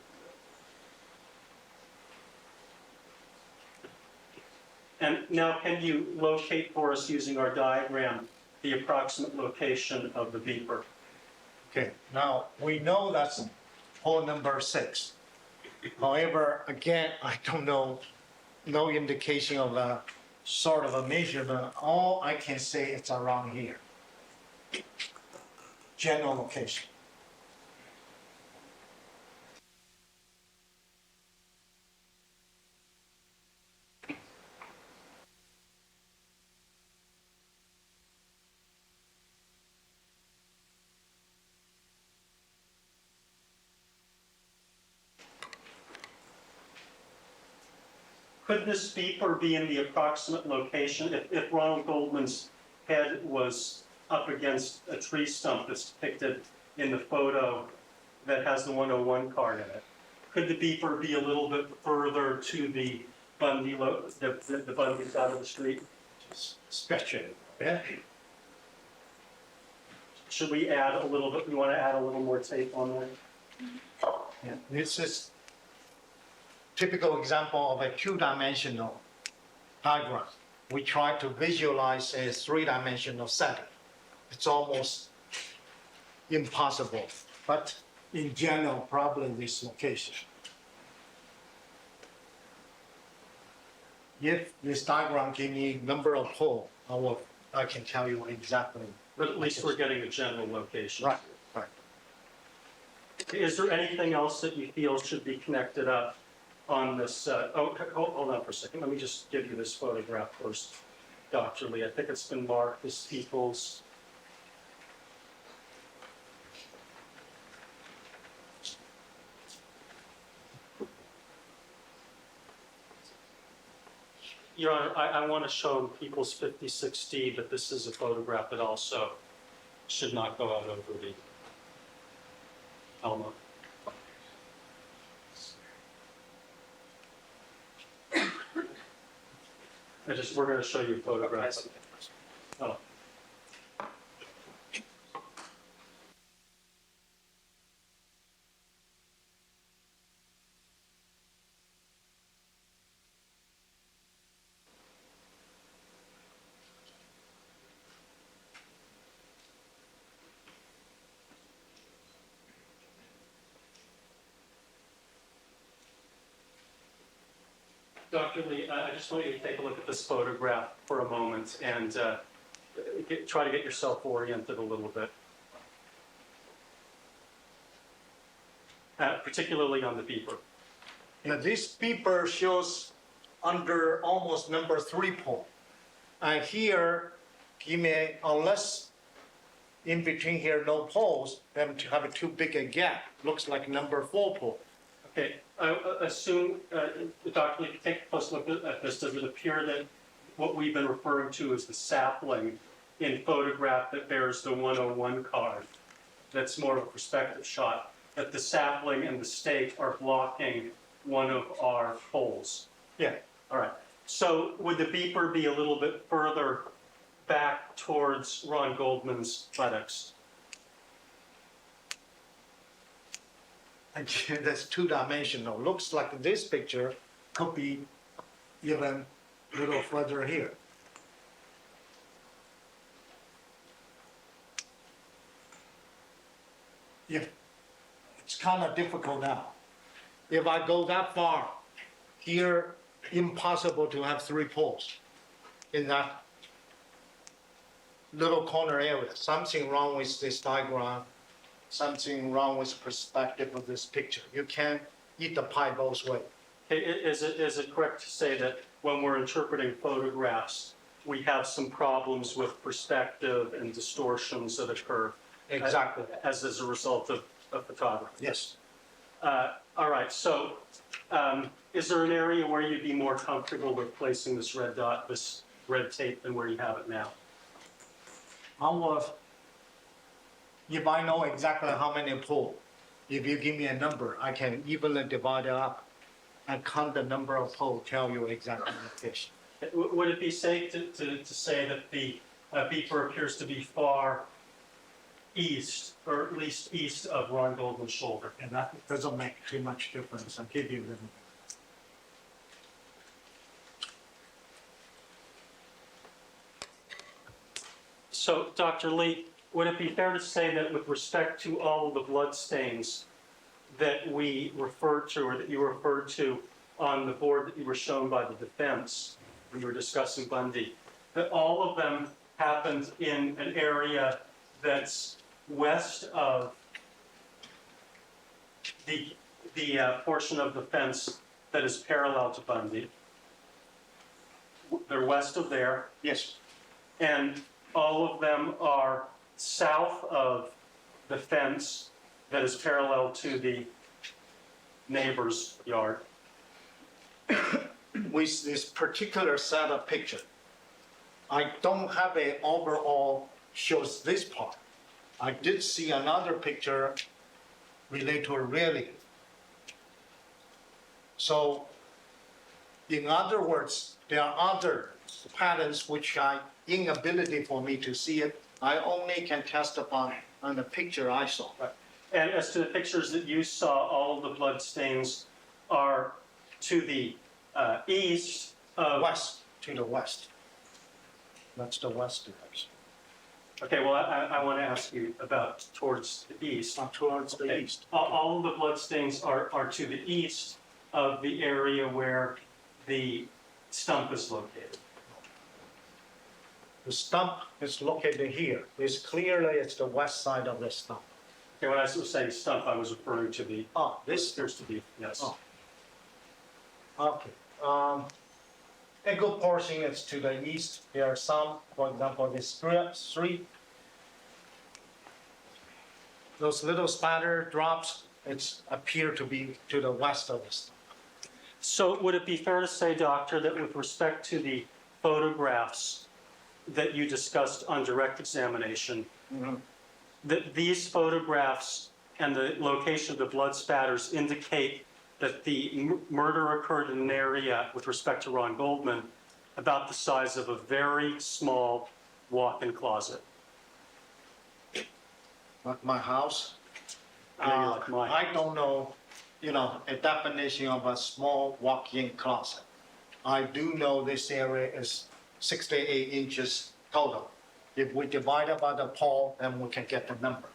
And now can you locate for us using our diagram the approximate location of the beeper? Okay, now, we know that's hole number 6. However, again, I don't know, no indication of a sort of a measurement. All I can say it's around here. General location. Could this beeper be in the approximate location if Ronald Goldman's head was up against a tree stump that's depicted in the photo that has the 101 card in it? Could the beeper be a little bit further to the Bundy, the Bundy side of the street? Speculate, yeah? Should we add a little bit, we want to add a little more tape on there? Yeah, this is typical example of a two-dimensional diagram. We try to visualize a three-dimensional setting. It's almost impossible, but in general, probably this location. If this diagram give me number of hole, I can tell you exactly. But at least we're getting a general location. Right, right. Is there anything else that you feel should be connected up on this? Hold on for a second. Let me just give you this photograph first, Dr. Lee. I think it's been marked as people's. Your Honor, I want to show people's 56D, but this is a photograph that also should not go out over the Elmo. We're going to show you photographs. Oh. Dr. Lee, I just want you to take a look at this photograph for a moment and try to get yourself oriented a little bit. Particularly on the beeper. Now, this paper shows under almost number 3 pole. And here, give me, unless in between here no poles, then to have a too big a gap, looks like number 4 pole. Okay, I assume, Dr. Lee, if you take a close look at this, does it appear that what we've been referring to as the sapling in photograph that bears the 101 card, that's more of a perspective shot, that the sapling and the stake are blocking one of our poles? Yeah. All right. So would the beeper be a little bit further back towards Ron Goldman's buttocks? Again, that's two-dimensional. Looks like this picture could be even a little further here. Yeah, it's kind of difficult now. If I go that far, here impossible to have 3 poles in that little corner area. Something wrong with this diagram, something wrong with perspective of this picture. You can't eat the pie both ways. Is it correct to say that when we're interpreting photographs, we have some problems with perspective and distortions that occur? Exactly. As a result of photography? Yes. All right, so is there an area where you'd be more comfortable with placing this red dot, this red tape, than where you have it now? If I know exactly how many poles, if you give me a number, I can evenly divide it up and count the number of poles, tell you exactly the location. Would it be safe to say that the beeper appears to be far east, or at least east of Ron Goldman's shoulder? And that doesn't make too much difference. I'll give you the. So, Dr. Lee, would it be fair to say that with respect to all of the blood stains that we referred to, or that you referred to on the board that you were shown by the defense when you were discussing Bundy, that all of them happened in an area that's west of the portion of the fence that is parallel to Bundy? They're west of there, Yes, and all of them are south of the fence that is parallel to the neighbor's yard. with this particular set of picture, I don't have a overall shows this part. I did see another picture related to a railing. So, in other words, there are other patterns which are inability for me to see it. I only can test upon on the picture I saw. And as to the pictures that you saw, all of the blood stains are to the east of... West, to the west. That's the west direction. Okay, well, I want to ask you about towards the east. Towards the Okay. east. All of the blood stains are to the east of the area where the stump is located. The stump is located here. It's clearly the west side of the stump. Okay, when I was saying stump, I was referring to the... Oh, this, appears to be, yes. Oh. okay. A good portion is to the east. There are some, for example, this street. Those little spatter drops, it's appear to be to the west of the stump. So would it be fair to say, Doctor, that with respect to the photographs that you discussed on direct examination, that these photographs and the location of the blood spatters indicate that the murder occurred in an area, with respect to Ron Goldman, about the size of a very small walk-in closet? Like my house? Maybe like mine. I don't know, a definition of a small walk-in closet. I do know this area is 68 inches total. If we divide it by the pole, then we can get the number.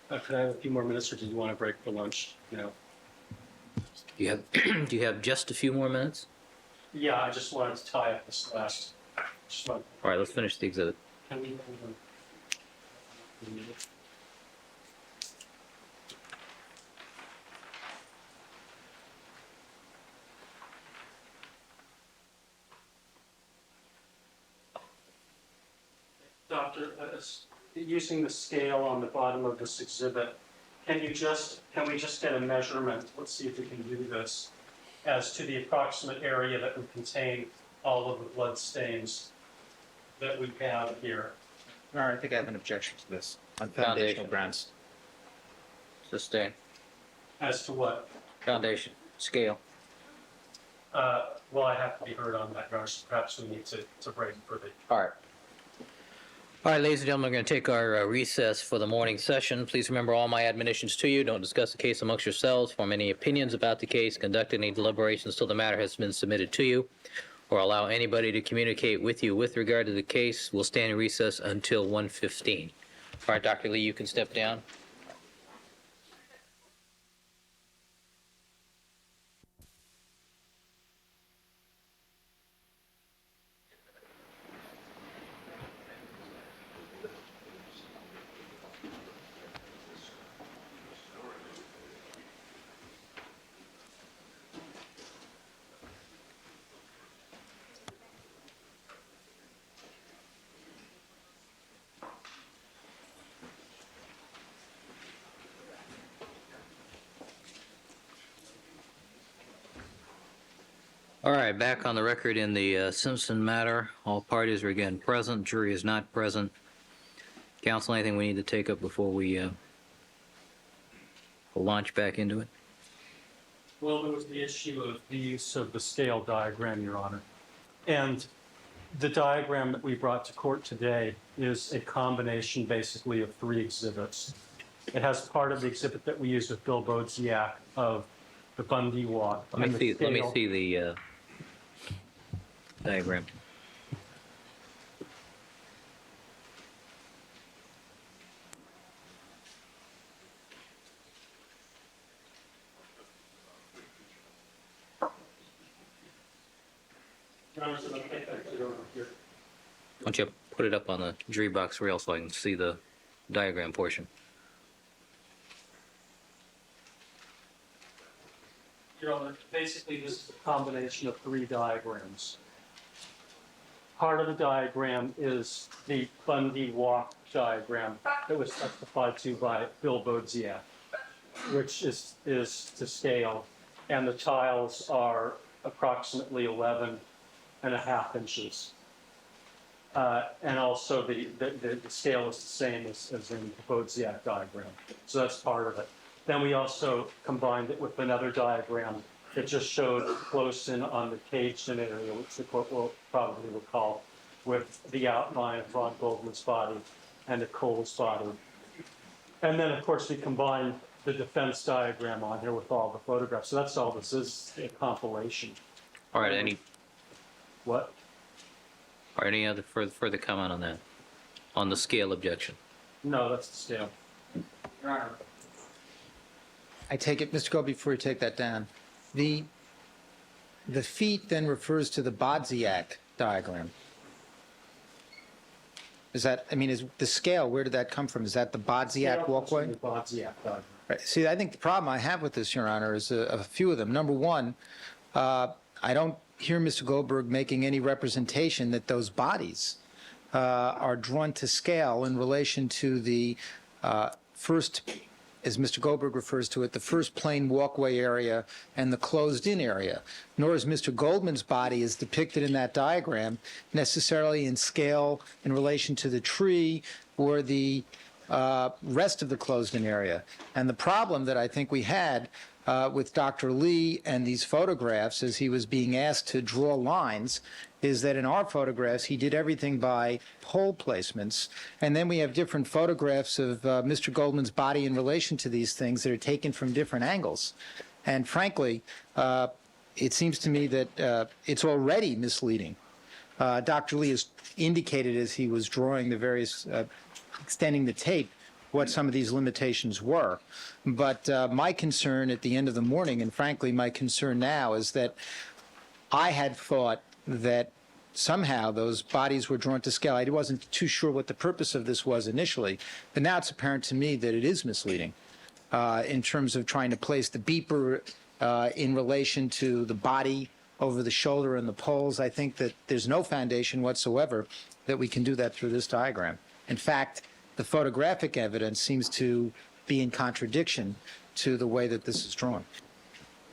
Could I have a few more minutes, or do you want to break for lunch? Do you have just a few more minutes? Yeah, I just wanted to tie up this last. All right, let's finish the exhibit. Can we? Doctor, using the scale on the bottom of this exhibit, can we just get a measurement? Let's see if we can do this, as to the approximate area that would contain all of the blood stains that we have here. All right, I think I have an objection to this on Foundation. foundational grounds. Sustain. As to what? Foundation. Scale. Well, I have to be heard on that, Garth. Perhaps we need to break for the... All right. All right, ladies and gentlemen, we're going to take our recess for the morning session. Please remember all my admonitions to you. Don't discuss the case amongst yourselves, form any opinions about the case, conduct any deliberations till the matter has been submitted to you, or allow anybody to communicate with you with regard to the case. We'll stand in recess until 1:15. All right, Dr. Lee, you can step down. All right, back on the record in the Simpson matter. All parties are again present. Jury is not present. Counsel, anything we need to take up before we launch back into it? Well, there was the issue of the use of the scale diagram, Your Honor. And the diagram that we brought to court today is a combination basically of 3 exhibits. It has part of the exhibit that we used with Bill Bodziak of the Bundy Walk. Let me scale. see the diagram. Your Honor, so let me take that over here. Why don't you put it up on the jury box rail so I can see the diagram portion? Your Honor, basically this is a combination of 3 diagrams. Part of the diagram is the Bundy Walk diagram that was testified to by Bill Bodziak, which is to scale, and the tiles are approximately 11.5 inches. And also the scale is the same as in the Bodziak diagram. So that's part of it. Then we also combined it with another diagram that just showed close in on the caged-in area, which the court will probably recall, with the outline of Ron Goldman's body and Nicole's body. And then, of course, we combined the defense diagram on here with all the photographs. So that's all this is, a compilation. All right, any other further comment on that? On the scale objection? No, that's the scale. Your Honor, I take it, Mr. Gold, before you take that down, the feet then refers to the Bodziak diagram. Is that, I mean, is the scale, where did that come from? Is that the Bodziak walkway? The Bodziak diagram. Right. See, I think the problem I have with this, Your Honor, is a few of them. Number one, I don't hear Mr. Goldberg making any representation that those bodies are drawn to scale in relation to the first, as Mr. Goldberg refers to it, the first plain walkway area and the closed-in area, nor is Mr. Goldman's body as depicted in that diagram necessarily in scale in relation to the tree or the rest of the closed-in area. And the problem that I think we had with Dr. Lee and these photographs as he was being asked to draw lines is that in our photographs he did everything by pole placements, and then we have different photographs of Mr. Goldman's body in relation to these things that are taken from different angles. And frankly, it seems to me that it's already misleading. Dr. Lee has indicated as he was drawing the various, extending the tape, what some of these limitations were. But my concern at the end of the morning, and frankly my concern now, is that I had thought that somehow those bodies were drawn to scale. I wasn't too sure what the purpose of this was initially, but now it's apparent to me that it is misleading in terms of trying to place the beeper in relation to the body over the shoulder and the poles. I think that there's no foundation whatsoever that we can do that through this diagram. In fact, the photographic evidence seems to be in contradiction to the way that this is drawn.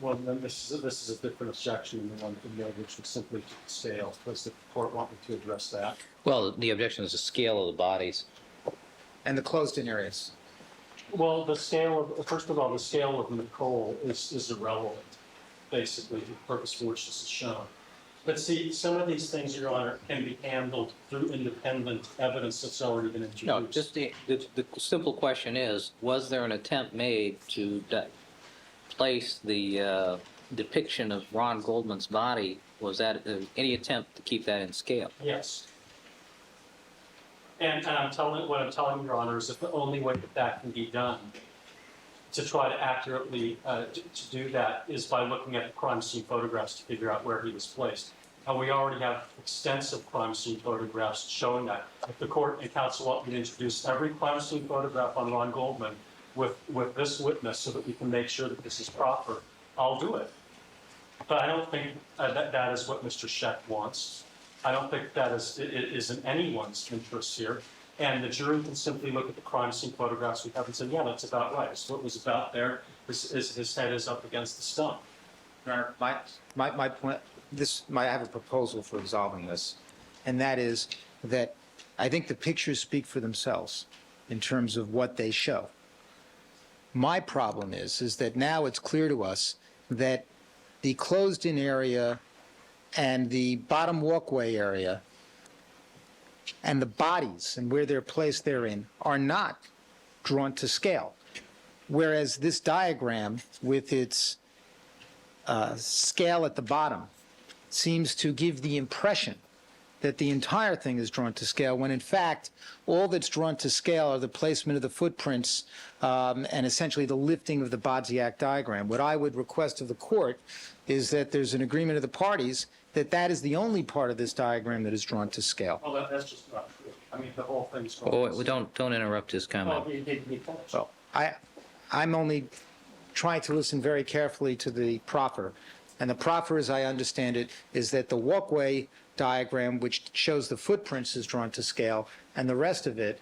Well, then this is a different objection than the one from the which was simply to the scale. Does the court want me to address that? Well, the objection is the scale of the bodies. And the closed-in areas. Well, the scale of, first of all, the scale of Nicole is irrelevant, basically, the purpose for which this is shown. But see, some of these things, Your Honor, can be handled through independent evidence that's already been introduced. No, just the simple question is, was there an attempt made to place the depiction of Ron Goldman's body? Was that any attempt to keep that in scale? Yes. And what I'm telling you, Your Honor, is that the only way that can be done to try to accurately to do that is by looking at the crime scene photographs to figure out where he was placed. And we already have extensive crime scene photographs showing that. If the court and counsel want me to introduce every crime scene photograph on Ron Goldman with this witness so that we can make sure that this is proper, I'll do it. But I don't think that is what Mr. Scheck wants. I don't think that is in anyone's interest here. And the jury can simply look at the crime scene photographs we have and say, yeah, that's about right. So what was about there is his head is up against the stump. Your Honor, I have a proposal for resolving this, and that is that I think the pictures speak for themselves in terms of what they show. My problem is that now it's clear to us that the closed-in area and the bottom walkway area and the bodies and where they're placed therein are not drawn to scale. Whereas this diagram, with its scale at the bottom, seems to give the impression that the entire thing is drawn to scale, when in fact, all that's drawn to scale are the placement of the footprints and essentially the lifting of the Bodziak diagram. What I would request of the court is that there's an agreement of the parties that that is the only part of this diagram that is drawn to scale. Well, that's just not true. I mean, the whole thing's. Oh, don't interrupt his comment. Well, I'm only trying to listen very carefully to the proffer. And the proffer, as I understand it, is that the walkway diagram, which shows the footprints, is drawn to scale, and the rest of it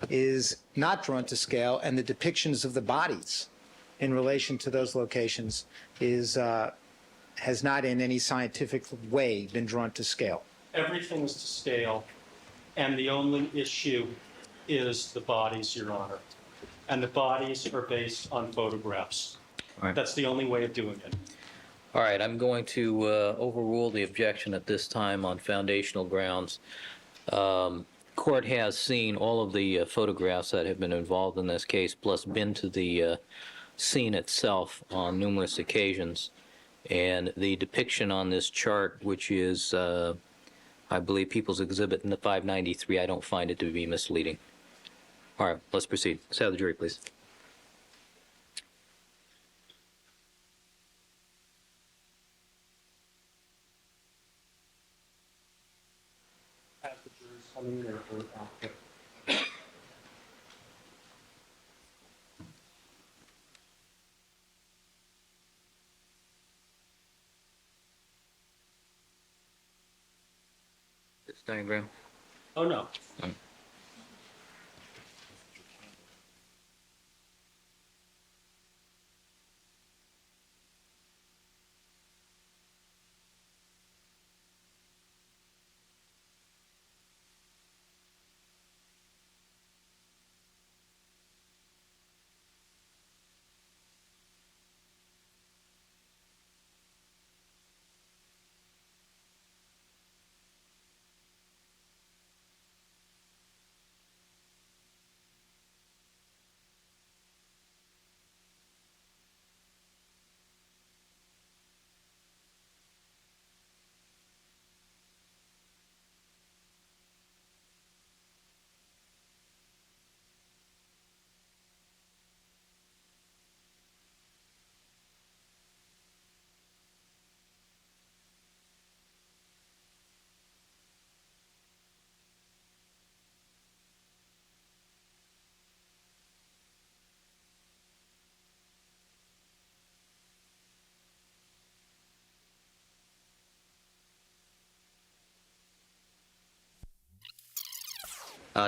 is not drawn to scale, and the depictions of the bodies in relation to those locations has not in any scientific way been drawn to scale. Everything is to scale, and the only issue is the bodies, Your Honor. And the bodies are based on photographs. All right. That's the only way of doing it. All right, I'm going to overrule the objection at this time on foundational grounds. Court has seen all of the photographs that have been involved in this case, plus been to the scene itself on numerous occasions. And the depiction on this chart, which is, I believe, People's Exhibit in the 593, I don't find it to be misleading. All right, let's proceed. Let's have the jury, please. Have the jurors come in or after? This diagram. Oh, no.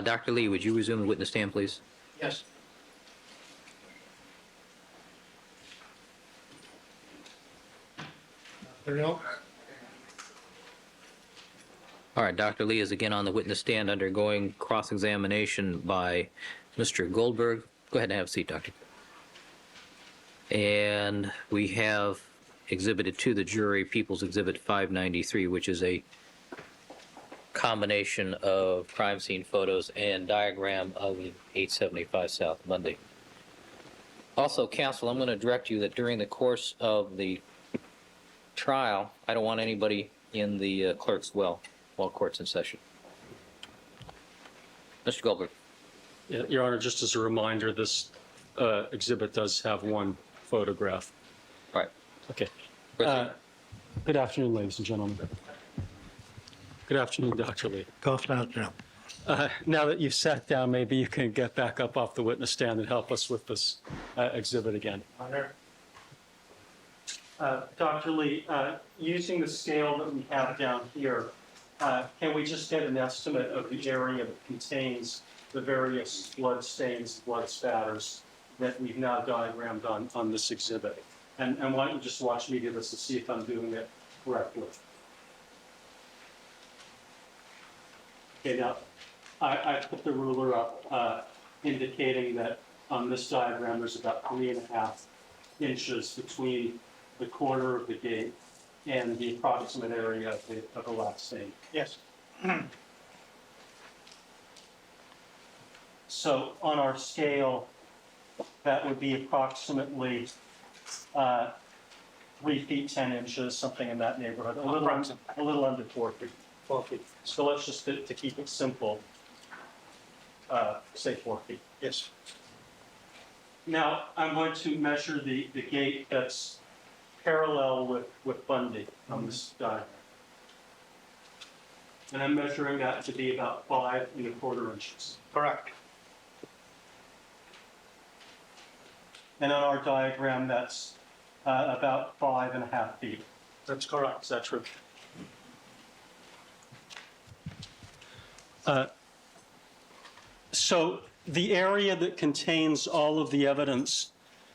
Dr. Lee, would you resume the witness stand, please? Yes. All right, Dr. Lee is again on the witness stand undergoing cross-examination by Mr. Goldberg. Go ahead and have a seat, Doctor. And we have exhibited to the jury People's Exhibit 593, which is a combination of crime scene photos and diagram of 875 South Monday. Also, counsel, I'm going to direct you that during the course of the trial, I don't want anybody in the clerk's well while court's in session. Mr. Goldberg. Yeah, Your Honor, just as a reminder, this exhibit does have one photograph. All right. Okay. Proceed. Good afternoon, ladies and gentlemen. Good afternoon, Dr. Lee. Good afternoon. Now that you've sat down, maybe you can get back up off the witness stand and help us with this exhibit again. Dr. Lee, using the scale that we have down here, can we just get an estimate of the area that contains the various blood stains, blood spatters that we've now diagrammed on this exhibit? And why don't you just watch me do this to see if I'm doing it correctly? Okay, now, I put the ruler up indicating that on this diagram, there's about 3.5 inches between the corner of the gate and the approximate area of the last stain. Yes. So on our scale, that would be approximately 3 feet 10 inches, something in that neighborhood, a little under 4 feet. 4 feet. So let's just, to keep it simple, say 4 feet. Yes. Now, I'm going to measure the gate that's parallel with Bundy on this diagram. And I'm measuring that to be about 5¼ inches. Correct. And on our diagram, that's about 5.5 feet. That's correct. Is that true? So the area that contains all of the evidence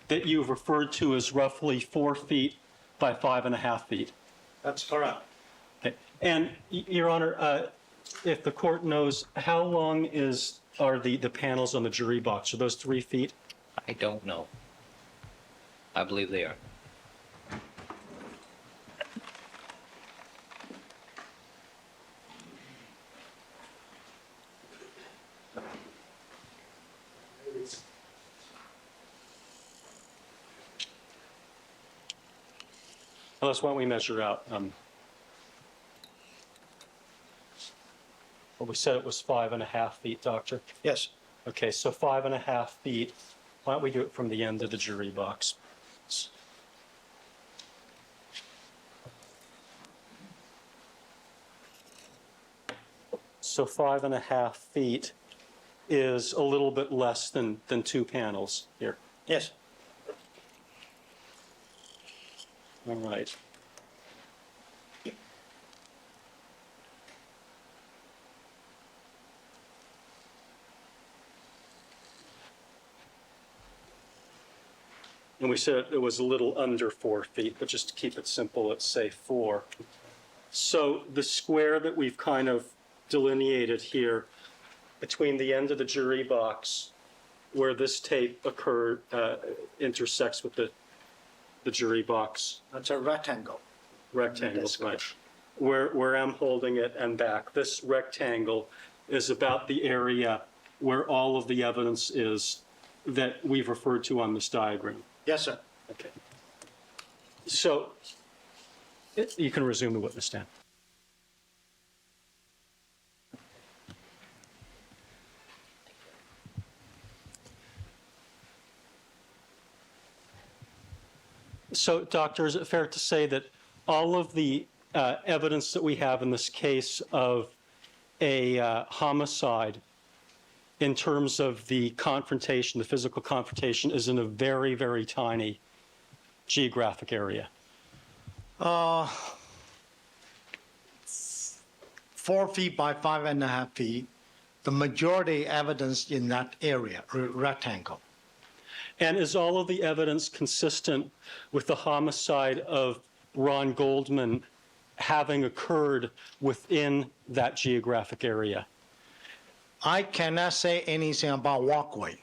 that you've referred to is roughly 4 feet by 5.5 feet. That's correct. Okay. And Your Honor, if the court knows, how long are the panels on the jury box? Are those 3 feet? I don't know. I believe they are. Unless, why don't we measure out? Well, we said it was 5.5 feet, Doctor. Yes. Okay, so 5.5 feet. Why don't we do it from the end of the jury box? So 5.5 feet is a little bit less than 2 panels here. Yes. All right. And we said it was a little under 4 feet, but just to keep it simple, let's say 4. So the square that we've kind of delineated here between the end of the jury box where this tape occurred intersects with the jury box That's a rectangle. rectangle, That's right? Where I'm holding it and back, this rectangle is about the area where all of the evidence is that we've referred to on this diagram. Yes, sir. Okay. So you can resume the witness stand. So, Doctor, is it fair to say that all of the evidence that we have in this case of a homicide in terms of the confrontation, the physical confrontation, is in a very, very tiny geographic area? 4 feet by 5.5 feet, the majority evidence in that area, rectangle. And is all of the evidence consistent with the homicide of Ron Goldman having occurred within that geographic area? I cannot say anything about walkway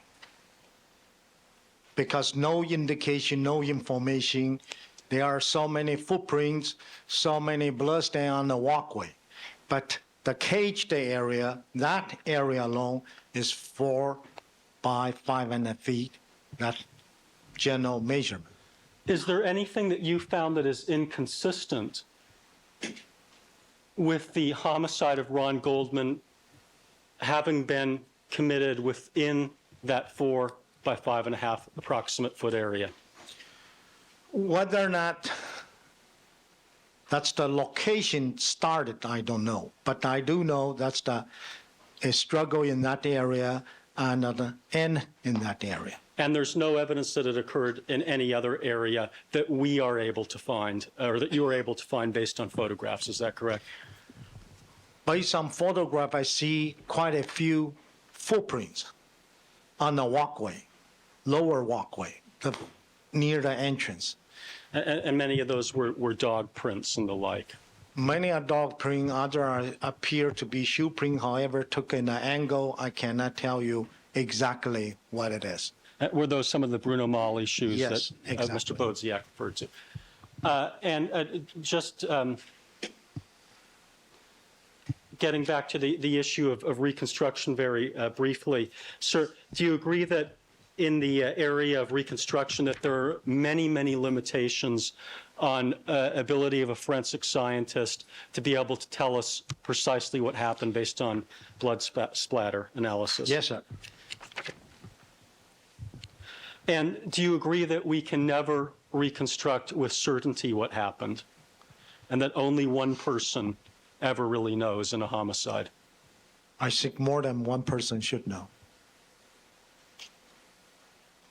because no indication, no information. There are so many footprints, so many bloodstains on the walkway. But the caged area, that area alone is 4 by 5.5 feet, that general measurement. Is there anything that you found that is inconsistent with the homicide of Ron Goldman having been committed within that 4 by 5.5 approximate foot area? Whether or not that's the location started, I don't know. But I do know that's a struggle in that area and an end in that area. And there's no evidence that it occurred in any other area that we are able to find, or that you are able to find based on photographs. Is that correct? Based on photograph, I see quite a few footprints on the walkway, lower walkway, near the entrance. And many of those were dog prints and the like. Many are dog print, other appear to be shoe print. However, took in an angle, I cannot tell you exactly what it is. Were those some of the Bruno Mali shoes Yes, that exactly. Mr. Bodziak referred to? Just getting back to the issue of reconstruction very briefly, sir, do you agree that in the area of reconstruction that there are many, many limitations on ability of a forensic scientist to be able to tell us precisely what happened based on blood splatter analysis? Yes, sir. And do you agree that we can never reconstruct with certainty what happened, and that only one person ever really knows in a homicide? I think more than one person should know.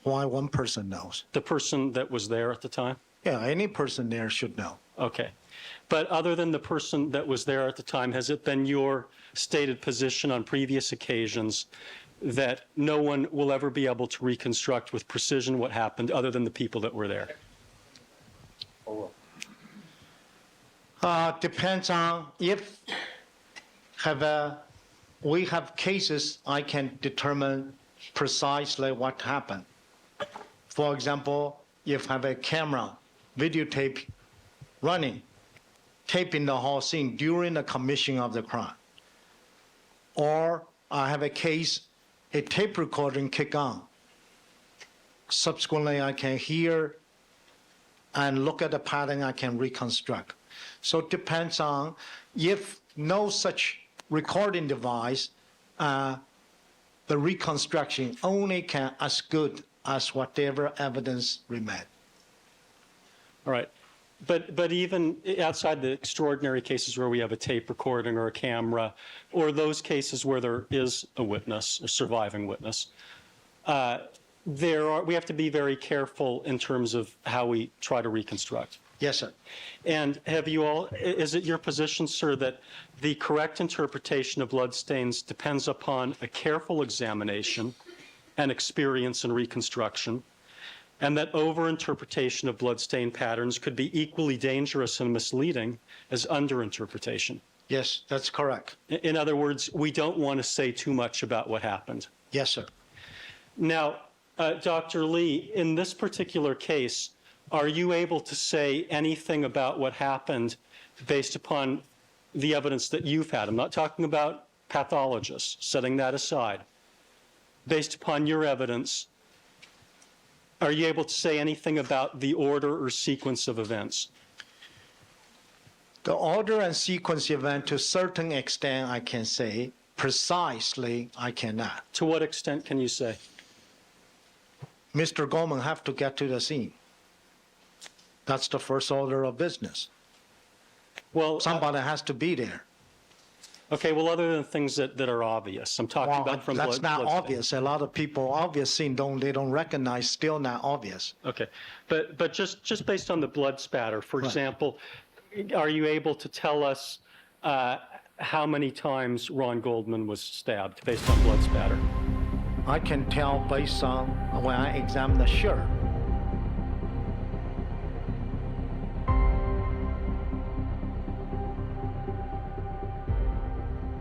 Why one person knows? The person that was there at the time? Yeah, any person there should know. Okay. But other than the person that was there at the time, has it been your stated position on previous occasions that no one will ever be able to reconstruct with precision what happened other than the people that were there? Depends on if we have cases, I can determine precisely what happened. For example, if I have a camera, videotape running, taping the whole scene during the commission of the crime. Or I have a case, a tape recording kick on. Subsequently, I can hear and look at the pattern, I can reconstruct. So it depends on if no such recording device, the reconstruction only can as good as whatever evidence remained. All right. But even outside the extraordinary cases where we have a tape recording or a camera, or those cases where there is a witness, a surviving witness, we have to be very careful in terms of how we try to reconstruct. Yes, sir. And is it your position, sir, that the correct interpretation of bloodstains depends upon a careful examination and experience in reconstruction, and that overinterpretation of bloodstain patterns could be equally dangerous and misleading as underinterpretation? Yes, that's correct. In other words, we don't want to say too much about what happened. Yes, sir. Now, Dr. Lee, in this particular case, are you able to say anything about what happened based upon the evidence that you've had? I'm not talking about pathologists, setting that aside. Based upon your evidence, are you able to say anything about the order or sequence of events? The order and sequence event, to a certain extent, I can say. Precisely, I cannot. To what extent can you say? Mr. Goldman have to get to the scene. That's the first order of business. Well, Somebody has to be there. okay, well, other than things that are obvious, I'm talking Well, about from that's not bloodstain. obvious. A lot of people, obvious scene, they don't recognize, still not obvious. Okay, but just based on the blood spatter, for example, are you able to tell us how many times Ron Goldman was stabbed based on blood spatter? I can tell based on when I examine the shirt.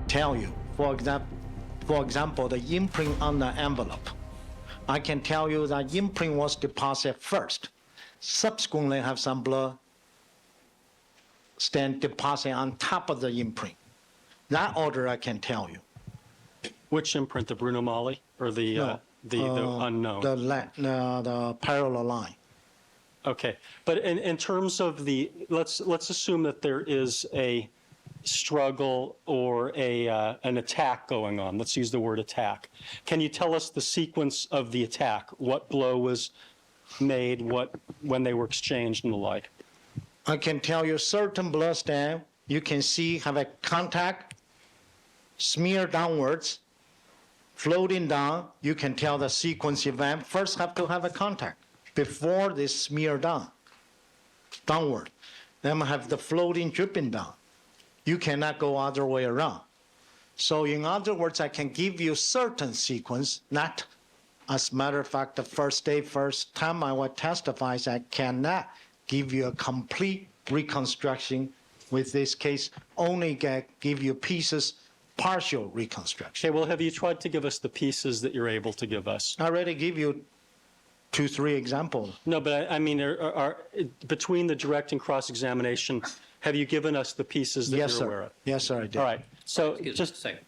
Tell you, for example, the imprint on the envelope. I can tell you that imprint was deposited first. Subsequently, have some blood stain deposit on top of the imprint. That order I can tell you. Which imprint, the Bruno Mali or the unknown? The parallel line. Okay, but in terms of let's assume that there is a struggle or an attack going on. Let's use the word attack. Can you tell us the sequence of the attack? What blow was made, when they were exchanged and the like? I can tell you certain blood stain, you can see have a contact, smear downwards, floating down. You can tell the sequence event. First have to have a contact before they smear downward. Then have the floating dripping down. You cannot go other way around. So in other words, I can give you certain sequence, not as a matter of fact, the first time I will testify, I cannot give you a complete reconstruction with this case, only give you pieces, partial reconstruction. Okay, well, have you tried to give us the pieces that you're able to give us? I already give you 2-3 examples. No, but I mean, between the direct and cross-examination, have you given us the pieces that Yes, you're aware sir. of? Yes, sir, I did. All right, so Excuse me just, a second.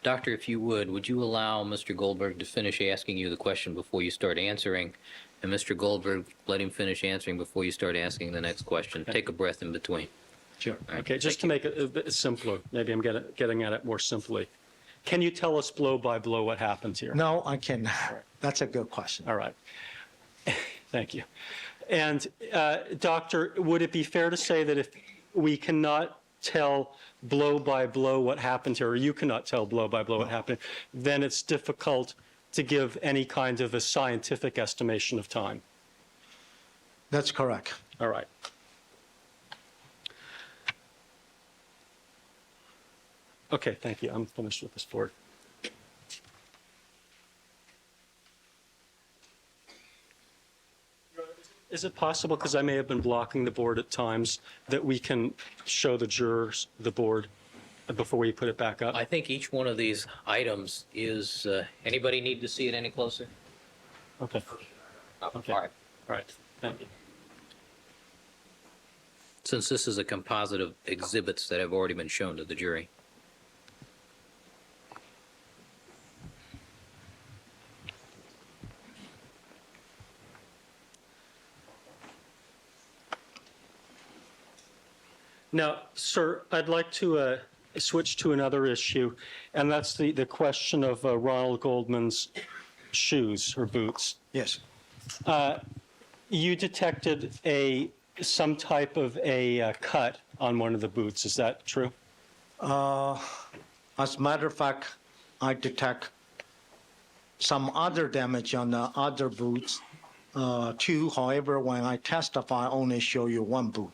Doctor, if you would you allow Mr. Goldberg to finish asking you the question before you start answering? And Mr. Goldberg, let him finish answering before you start asking the next question. Take a breath in between. Sure. All right, okay, just to thank make it a bit simpler, maybe I'm getting at it more simply. Can you tell us blow by blow what happened here? No, I cannot. That's a good question. All right. Thank you. And, Doctor, would it be fair to say that if we cannot tell blow by blow what happened here, or you cannot tell blow by blow what happened, then it's difficult to give any kind of a scientific estimation of time? That's correct. All right. Okay, thank you. I'm finished with this board. Is it possible, because I may have been blocking the board at times, that we can show the jurors the board before we put it back up? I think each one of these items is, anybody need to see it any closer? Okay, Okay. All right. all right, thank you. Since this is a composite of exhibits that have already been shown to the jury. Now, sir, I'd like to switch to another issue, and that's the question of Ronald Goldman's shoes or boots. Yes. You detected some type of a cut on one of the boots. Is that true? As a matter of fact, I detect some other damage on the other boots too. However, when I testify, I only show you one boot.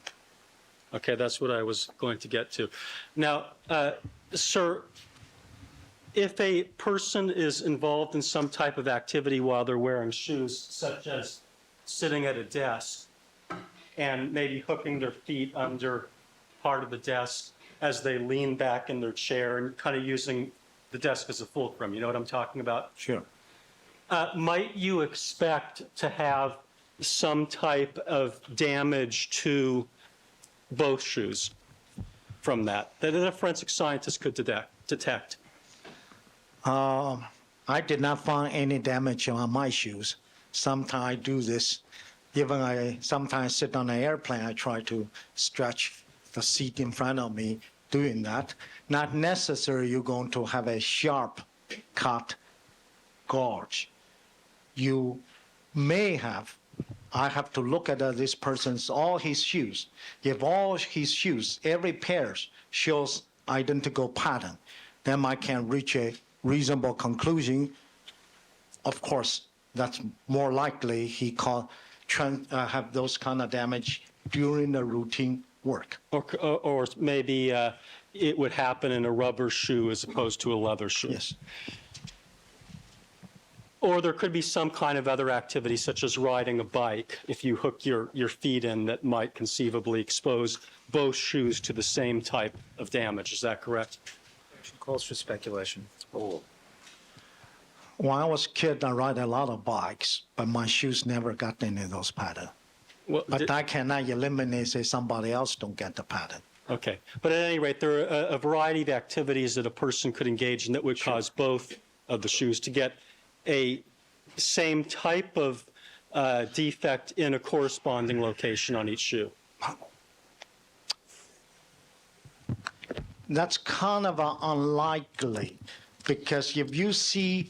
Okay, that's what I was going to get to. Now, sir, if a person is involved in some type of activity while they're wearing shoes, such as sitting at a desk and maybe hooking their feet under part of the desk as they lean back in their chair and kind of using the desk as a fulcrum, you know what I'm talking about? Sure. Might you expect to have some type of damage to both shoes from that a forensic scientist could detect? I did not find any damage on my shoes. Sometimes I do this. Even I sometimes sit on an airplane, I try to stretch the seat in front of me doing that. Not necessarily you're going to have a sharp cut gouge. You may have. I have to look at this person's, all his shoes. If all his shoes, every pair shows identical pattern, then I can reach a reasonable conclusion. Of course, that's more likely he have those kind of damage during the routine work. Or maybe it would happen in a rubber shoe as opposed to a leather shoe. Yes. Or there could be some kind of other activity, such as riding a bike, if you hook your feet in, that might conceivably expose both shoes to the same type of damage. Is that correct? Calls for speculation. Oh. When I was a kid, I ride a lot of bikes, but my shoes never got any of those patterns. Well, But I cannot eliminate, say somebody else don't get the pattern. okay. But at any rate, there are a variety of activities that a person could engage in that would cause both of the shoes to get a same type of defect in a corresponding location on each shoe. That's kind of unlikely, because if you see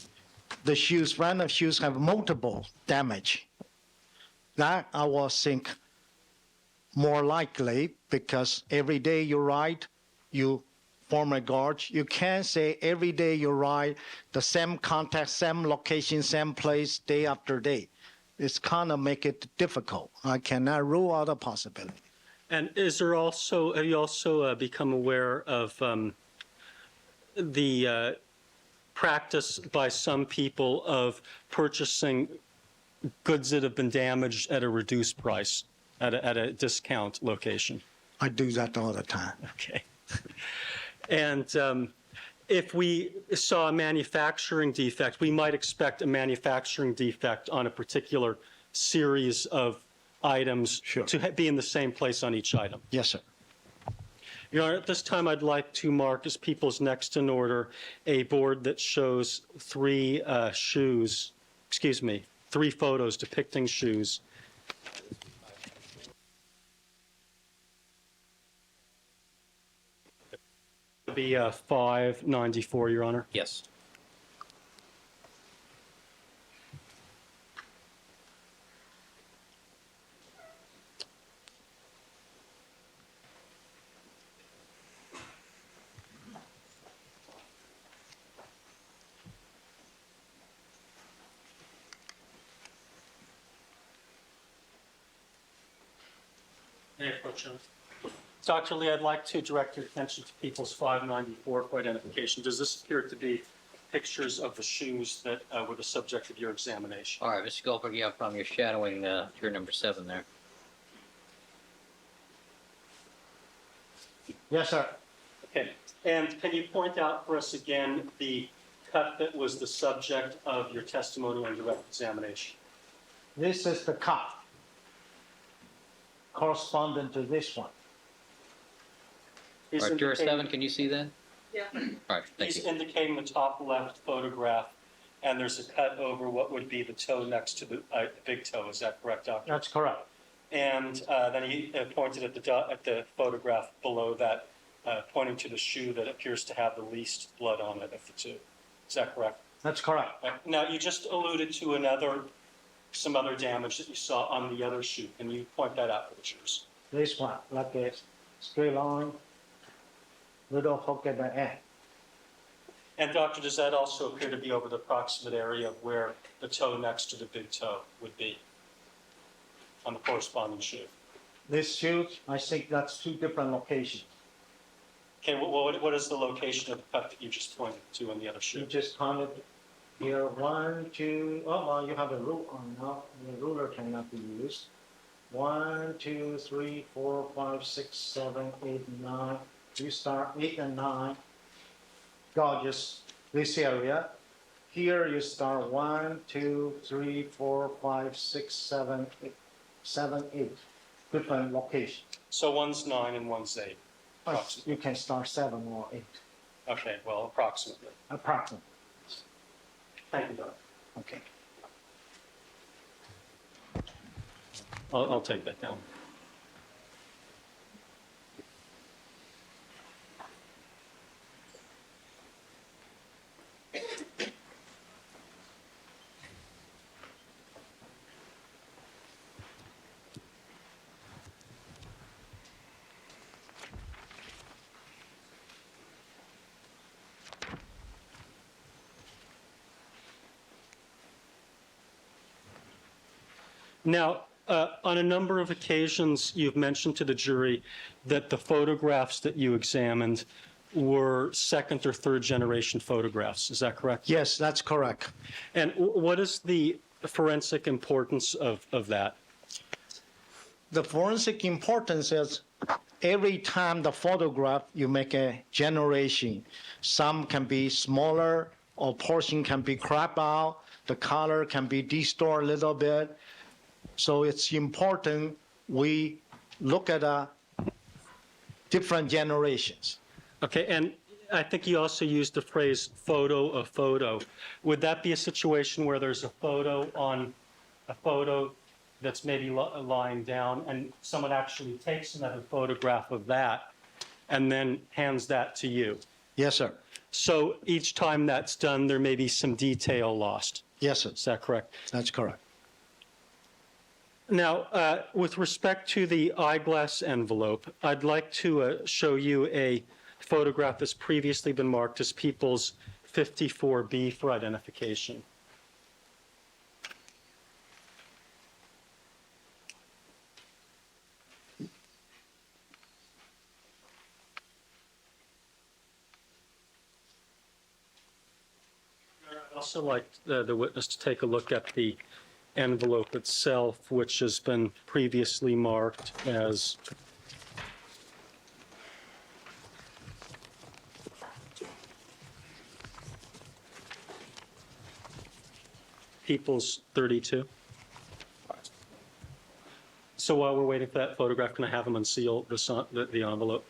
the shoes, random shoes have multiple damage, that I will think more likely, because every day you ride, you form a gouge. You can't say every day you ride the same contact, same location, same place, day after day. It's kind of make it difficult. I cannot rule out a possibility. And have you also become aware of the practice by some people of purchasing goods that have been damaged at a reduced price, at a discount location? I do that all the time. Okay. And if we saw a manufacturing defect, we might expect a manufacturing defect on a particular series of items Sure. to be in the same place on each item. Yes, sir. Your Honor, at this time, I'd like to mark as people's next in order a board that shows three photos depicting shoes. It'll be 594, Your Honor. Yes. Any questions? Dr. Lee, I'd like to direct your attention to people's 594 for identification. Does this appear to be pictures of the shoes that were the subject of your examination? All right, Mr. Goldberg, you have from your shadowing your number 7 there. Yes, sir. Okay. And can you point out for us again the cut that was the subject of your testimony and direct examination? This is the cut corresponding to this one. He's All right, Juror indicating- 7, can you see that? Yeah. All right, thank He's you. indicating the top left photograph, and there's a cut over what would be the toe next to the big toe. Is that correct, Doctor? That's correct. And then he pointed at the photograph below that, pointing to the shoe that appears to have the least blood on it of the two. Is that correct? That's correct. Now, you just alluded to some other damage that you saw on the other shoe. Can you point that out for the jurors? This one, like a straight line, little hook at the end. And doctor, does that also appear to be over the proximate area of where the toe next to the big toe would be on the corresponding shoe? This shoe, I think that's two different locations. Okay, what is the location of the cut that you just pointed to on the other You shoe? just counted here, 1, 2, oh, well, you have a rule on now, the ruler cannot be used. 1, 2, 3, 4, 5, 6, 7, 8, 9. You start 8 and 9. Gauges this area. Here you start 1, 2, 3, 4, 5, 6, 7, 8. Different locations. So one's 9 and one's 8. Approximately. You can start 7 or 8, Okay, well, approximately. approximately. Thank you, doctor. Okay. I'll take that down. Now, on a number of occasions, you've mentioned to the jury that the photographs that you examined were second or third generation photographs. Is that correct? Yes, that's correct. And what is the forensic importance of that? The forensic importance is every time the photograph, you make a generation. Some can be smaller or portion can be cropped out. The color can be distorted a little bit. So it's important we look at different generations. Okay, and I think you also used the phrase photo of photo. Would that be a situation where there's a photo on a photo that's maybe lying down and someone actually takes another photograph of that and then hands that to you? Yes, sir. So each time that's done, there may be some detail lost. Yes, sir. Is that correct? That's correct. Now, with respect to the eyeglass envelope, I'd like to show you a photograph that's previously been marked as People's 54B for identification. I'd also like the witness to take a look at the envelope itself, which has been previously marked as People's 32. So while we're waiting for that photograph, can I have him unseal the envelope?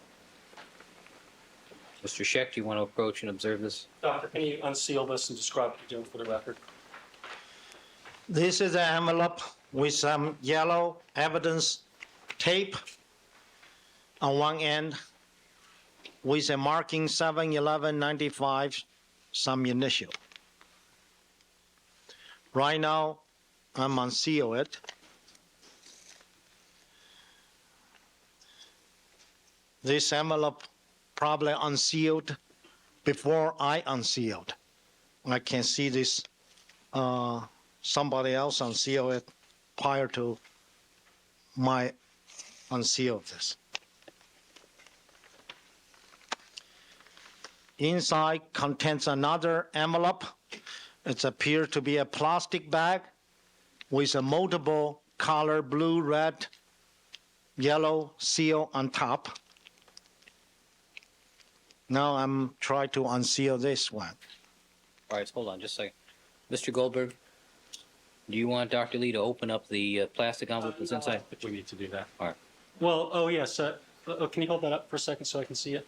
Mr. Scheck, do you want to approach and observe this? Doctor, can you unseal this and describe what you're doing for the record? This is an envelope with some yellow evidence tape on one end with a marking 7/11/95, some initial. Right now, I'm unseal it. This envelope probably unsealed before I unsealed. I can see this, somebody else unseal it prior to my unseal this. Inside contains another envelope. It appears to be a plastic bag with a multiple color, blue, red, yellow seal on top. Now I'm trying to unseal this one. All right, hold on just a second. Mr. Goldberg, do you want Dr. Lee to open up the plastic envelope that's inside? If we need to do that. All right. Well, oh, yes. Can you hold that up for a second so I can see it?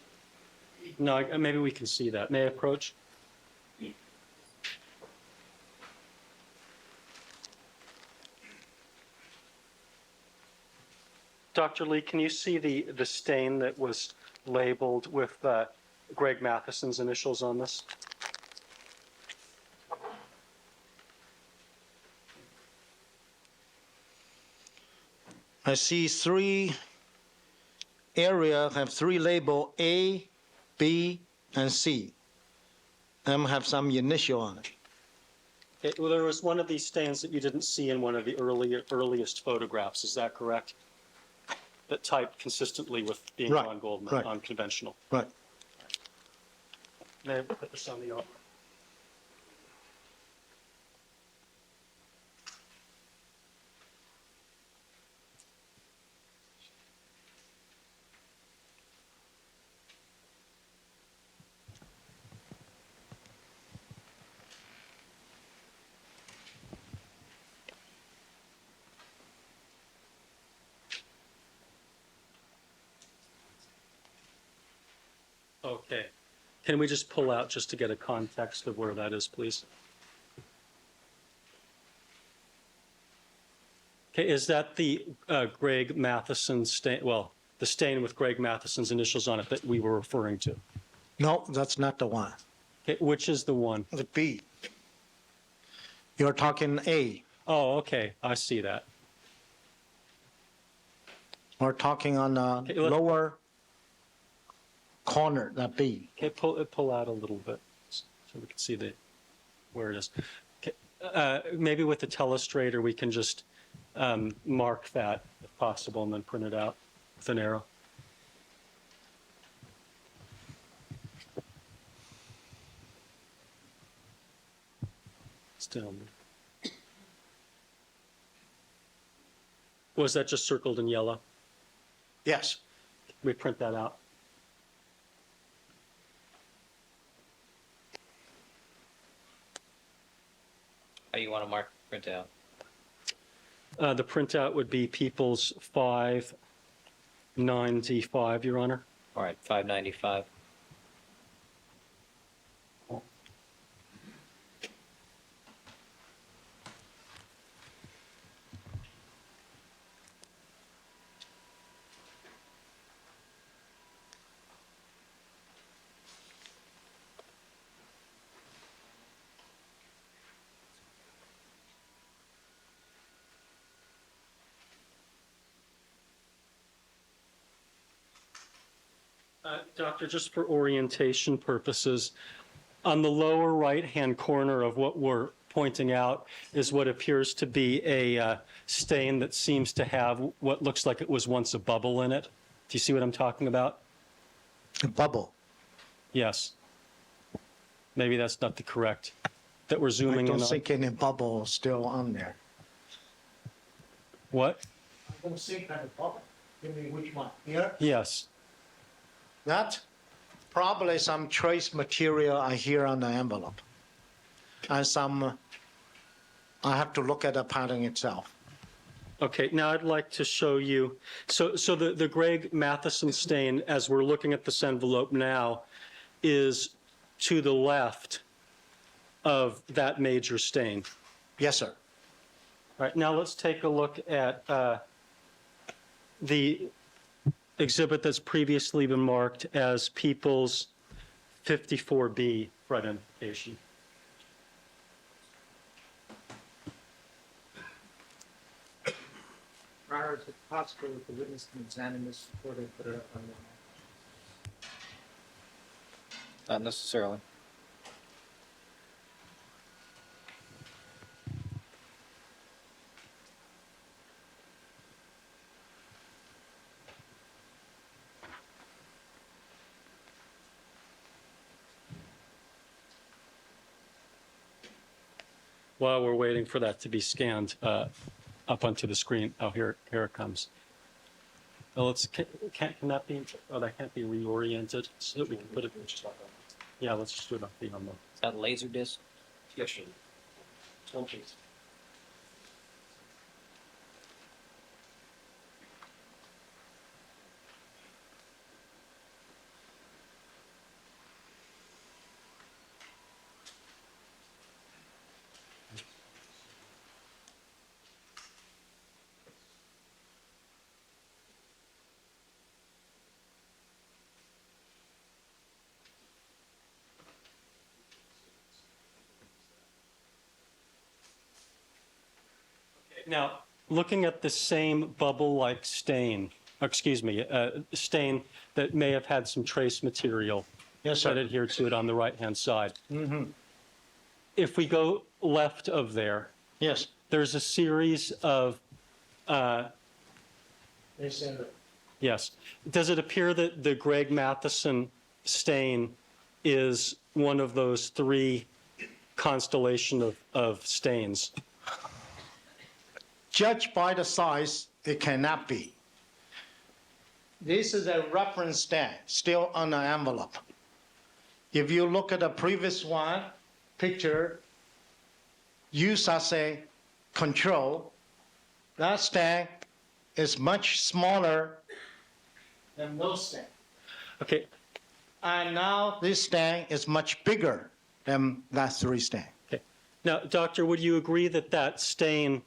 No, maybe we can see that. May I approach? Dr. Lee, can you see the stain that was labeled with Greg Matheson's initials on this? I see three areas have three label A, B, and C. Them have some initial on it. Well, there was one of these stains that you didn't see in one of the earliest photographs. Is that correct? That typed consistently with being Right, Ron Goldman, right. unconventional. Right. May I put this on the offer? Okay. Can we just pull out just to get a context of where that is, please? Okay, is that the Greg Matheson stain, well, the stain with Greg Matheson's initials on it that we were referring to? No, that's not the one. Okay, which is the one? The B. You're talking A. Oh, okay, I see that. We're talking on the Okay, look. lower corner, the B. Okay, pull out a little bit so we can see where it is. Okay, maybe with the telestrator we can just mark that if possible and then print it out with an arrow. Still. Was that just circled in yellow? Yes. We print that out. How do you want to mark print out? The printout would be People's 595, Your Honor. All right, 595. Doctor, just for orientation purposes, on the lower right-hand corner of what we're pointing out is what appears to be a stain that seems to have what looks like it was once a bubble in it. Do you see what I'm talking about? A bubble. Yes. Maybe that's not the correct, that we're I zooming in don't on. think any bubble still on there. What? I don't think any bubble. You mean which one? Here? Yes. That probably some trace material I hear on the envelope. And some I have to look at the pattern itself. Okay, now I'd like to show you, so the Greg Matheson stain, as we're looking at this envelope now, is to the left of that major stain. Yes, sir. All right, now let's take a look at the exhibit that's previously been marked as People's 54B for identification. Prior to possible that the witness can examine this before they put it up on the. Not necessarily. While we're waiting for that to be scanned up onto the screen, oh, here it comes. Well, can that be, oh, that can't be reoriented so that we can put it, yeah, let's just do it on the, Is that laser disc? Yes, sir. Now, looking at the same bubble-like stain, stain that may have had some trace material Yes, that sir. adhered to it on the right-hand side. If we go left of there, Yes. there's a series of, yes. Does it appear that the Greg Matheson stain is one of those three constellation of stains? Judged by the size, it cannot be. This is a reference stamp, still on the envelope. If you look at the previous one, picture, use as a control, that stamp is much smaller than those stamps. Okay, And now this stamp is much bigger than that three stamp. okay. Now, Doctor, would you agree that that stain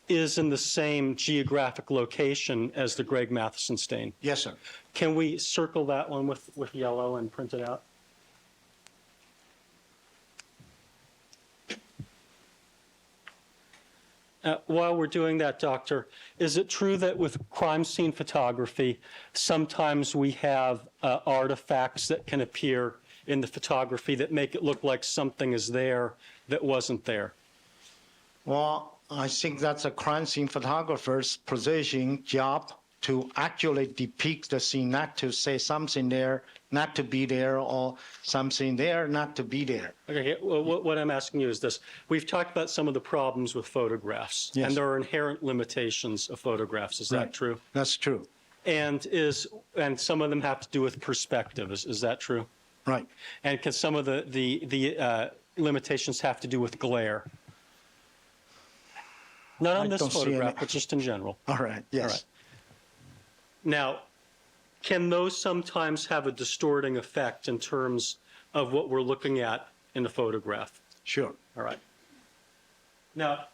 is in the same geographic location as the Greg Matheson stain? Yes, sir. Can we circle that one with yellow and print it out? While we're doing that, Doctor, is it true that with crime scene photography, sometimes we have artifacts that can appear in the photography that make it look like something is there that wasn't there? Well, I think that's a crime scene photographer's position job to actually depict the scene, not to say something there, not to be there, or something there, not to be there. Okay, well, what I'm asking you is this. We've talked about some of the problems with photographs. Yes. And there are inherent limitations of photographs. Is that Right. true? That's true. And some of them have to do with perspective. Is that true? Right. And can some of the limitations have to do with glare? Not on I this don't see photograph, any. but just in general. All right, yes. All right. Now, can those sometimes have a distorting effect in terms of what we're looking at in the photograph? Sure. All right. Now,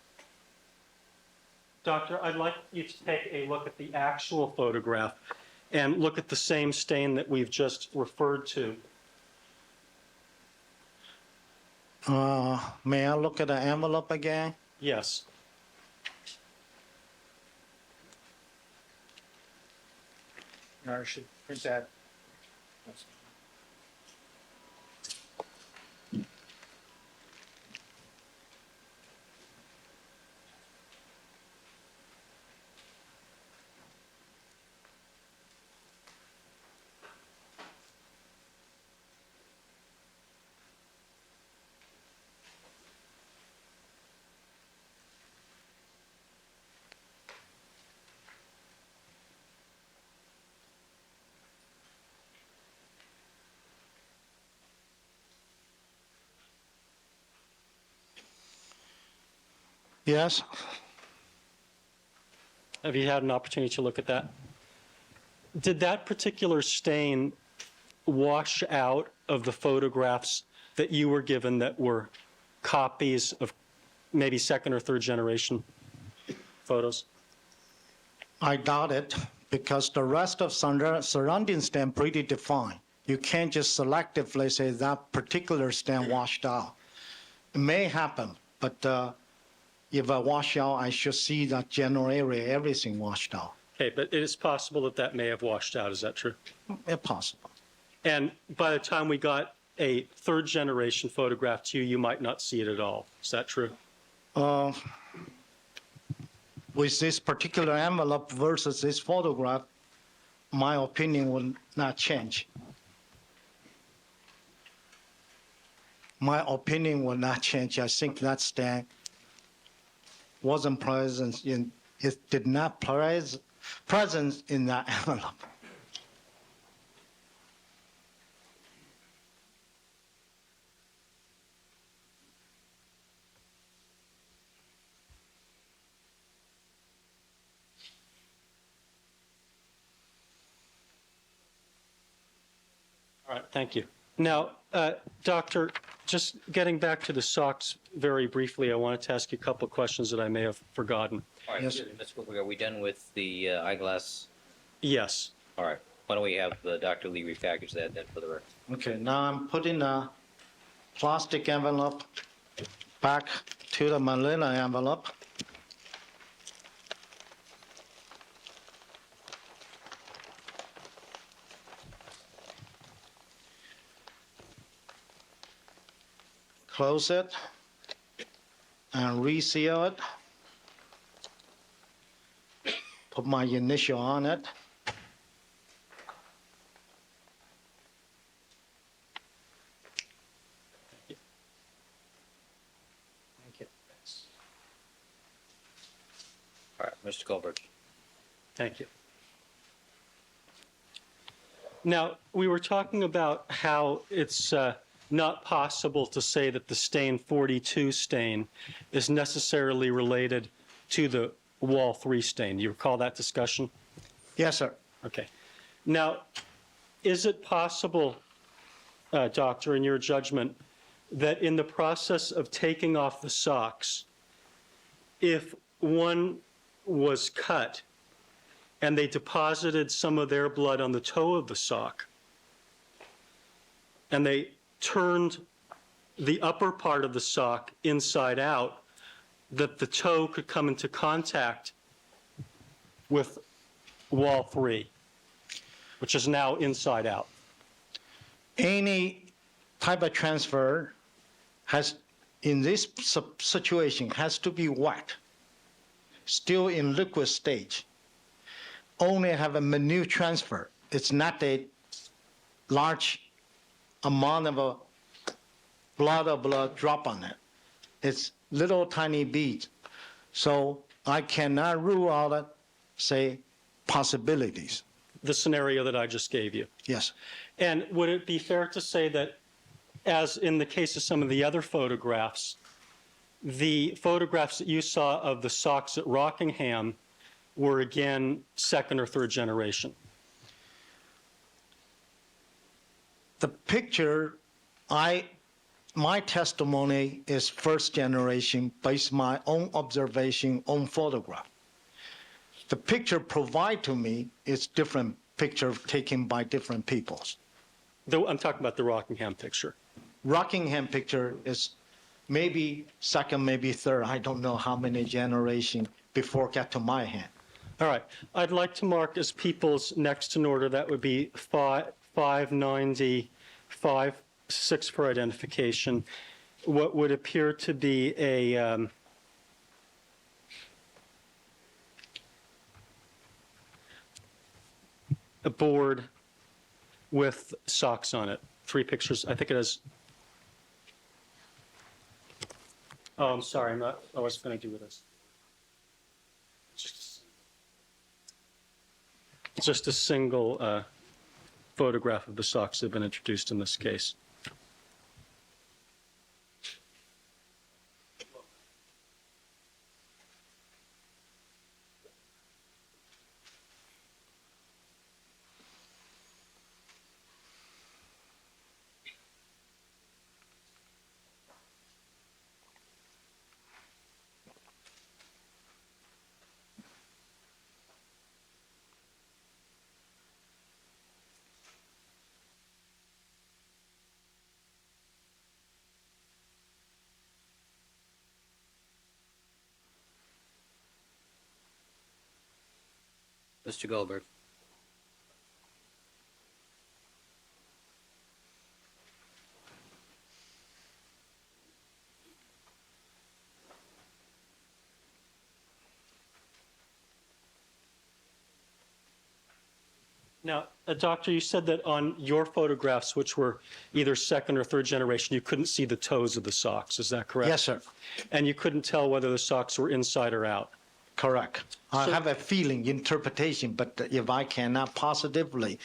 Doctor, I'd like you to take a look at the actual photograph and look at the same stain that we've just referred to. May I look at the envelope again? Yes. Or should print that. Yes, Have you had an opportunity to look at that? Did that particular stain wash out of the photographs that you were given that were copies of maybe second or third generation photos? I doubt it, because the rest of surrounding stain pretty defined. You can't just selectively say that particular stain washed out. It may happen, but if I wash out, I should see that general area, everything washed out. Okay, but it is possible that that may have washed out. Is that true? It's possible. And by the time we got a third generation photograph to you, you might not see it at all. Is that true? With this particular envelope versus this photograph, my opinion will not change. My opinion will not change. I think that stain wasn't present in, it did not present in that envelope. All right, thank you. Now, Doctor, just getting back to the socks very briefly, I wanted to ask you a couple of questions that I may have forgotten. All right, Yes. Ms. Cooper, are we done with the eyeglass? Yes. All right, why don't we have Dr. Lee repackage that then for the record? Okay, now I'm putting a plastic envelope back to the manila envelope. Close it and reseal it. Put my initial on it. All right, Mr. Goldberg. Thank you. Now, we were talking about how it's not possible to say that the stain 42 stain is necessarily related to the wall 3 stain. Do you recall that discussion? Yes, sir. Okay. Now, is it possible, Doctor, in your judgment, that in the process of taking off the socks, if one was cut and they deposited some of their blood on the toe of the sock, and they turned the upper part of the sock inside out, that the toe could come into contact with wall 3, which is now inside out? Any type of transfer has, in this situation, has to be wet, still in liquid stage. Only have a minute transfer. It's not a large amount of blood drop on it. It's little tiny beads. So I cannot rule out, say, possibilities. The scenario that I just gave you. Yes. And would it be fair to say that, as in the case of some of the other photographs, the photographs that you saw of the socks at Rockingham were again second or third generation? The picture, my testimony is first generation based my own observation, own photograph. The picture provided to me is different picture taken by different peoples. I'm talking about the Rockingham picture. Rockingham picture is maybe second, maybe third. I don't know how many generation before it got to my hand. All right. I'd like to mark as people's next in order. That would be 590, 56 for identification. What would appear to be a board with socks on it. 3 pictures. I think it has. Oh, I'm sorry. I wasn't going to do this. Just a single photograph of the socks that have been introduced in this case. Mr. Goldberg. Now, Doctor, you said that on your photographs, which were either second or third generation, you couldn't see the toes of the socks. Is that correct? Yes, sir. And you couldn't tell whether the socks were inside or out. Correct. I So- have a feeling, interpretation, but if I cannot positively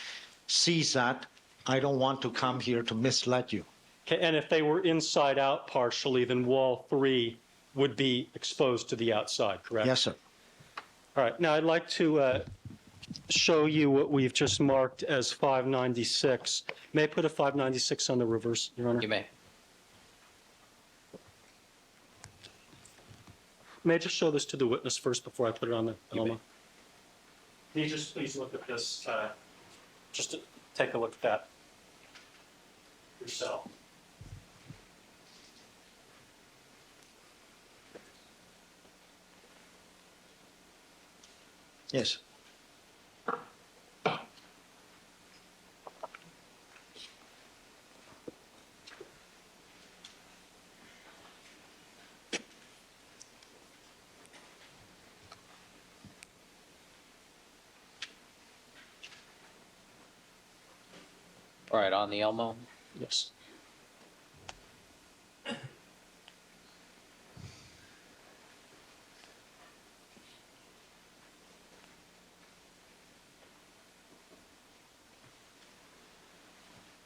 see that, I don't want to come here to mislead you. Okay, and if they were inside out partially, then wall 3 would be exposed to the outside, correct? Yes, sir. All right. Now, I'd like to show you what we've just marked as 596. May I put a 596 on the reverse, Your Honor? You may. May I just show this to the witness first before I put it on the You may. Elmo? Can you just please look at this, just to take a look at that yourself? Yes. All right, on the Elmo. Yes.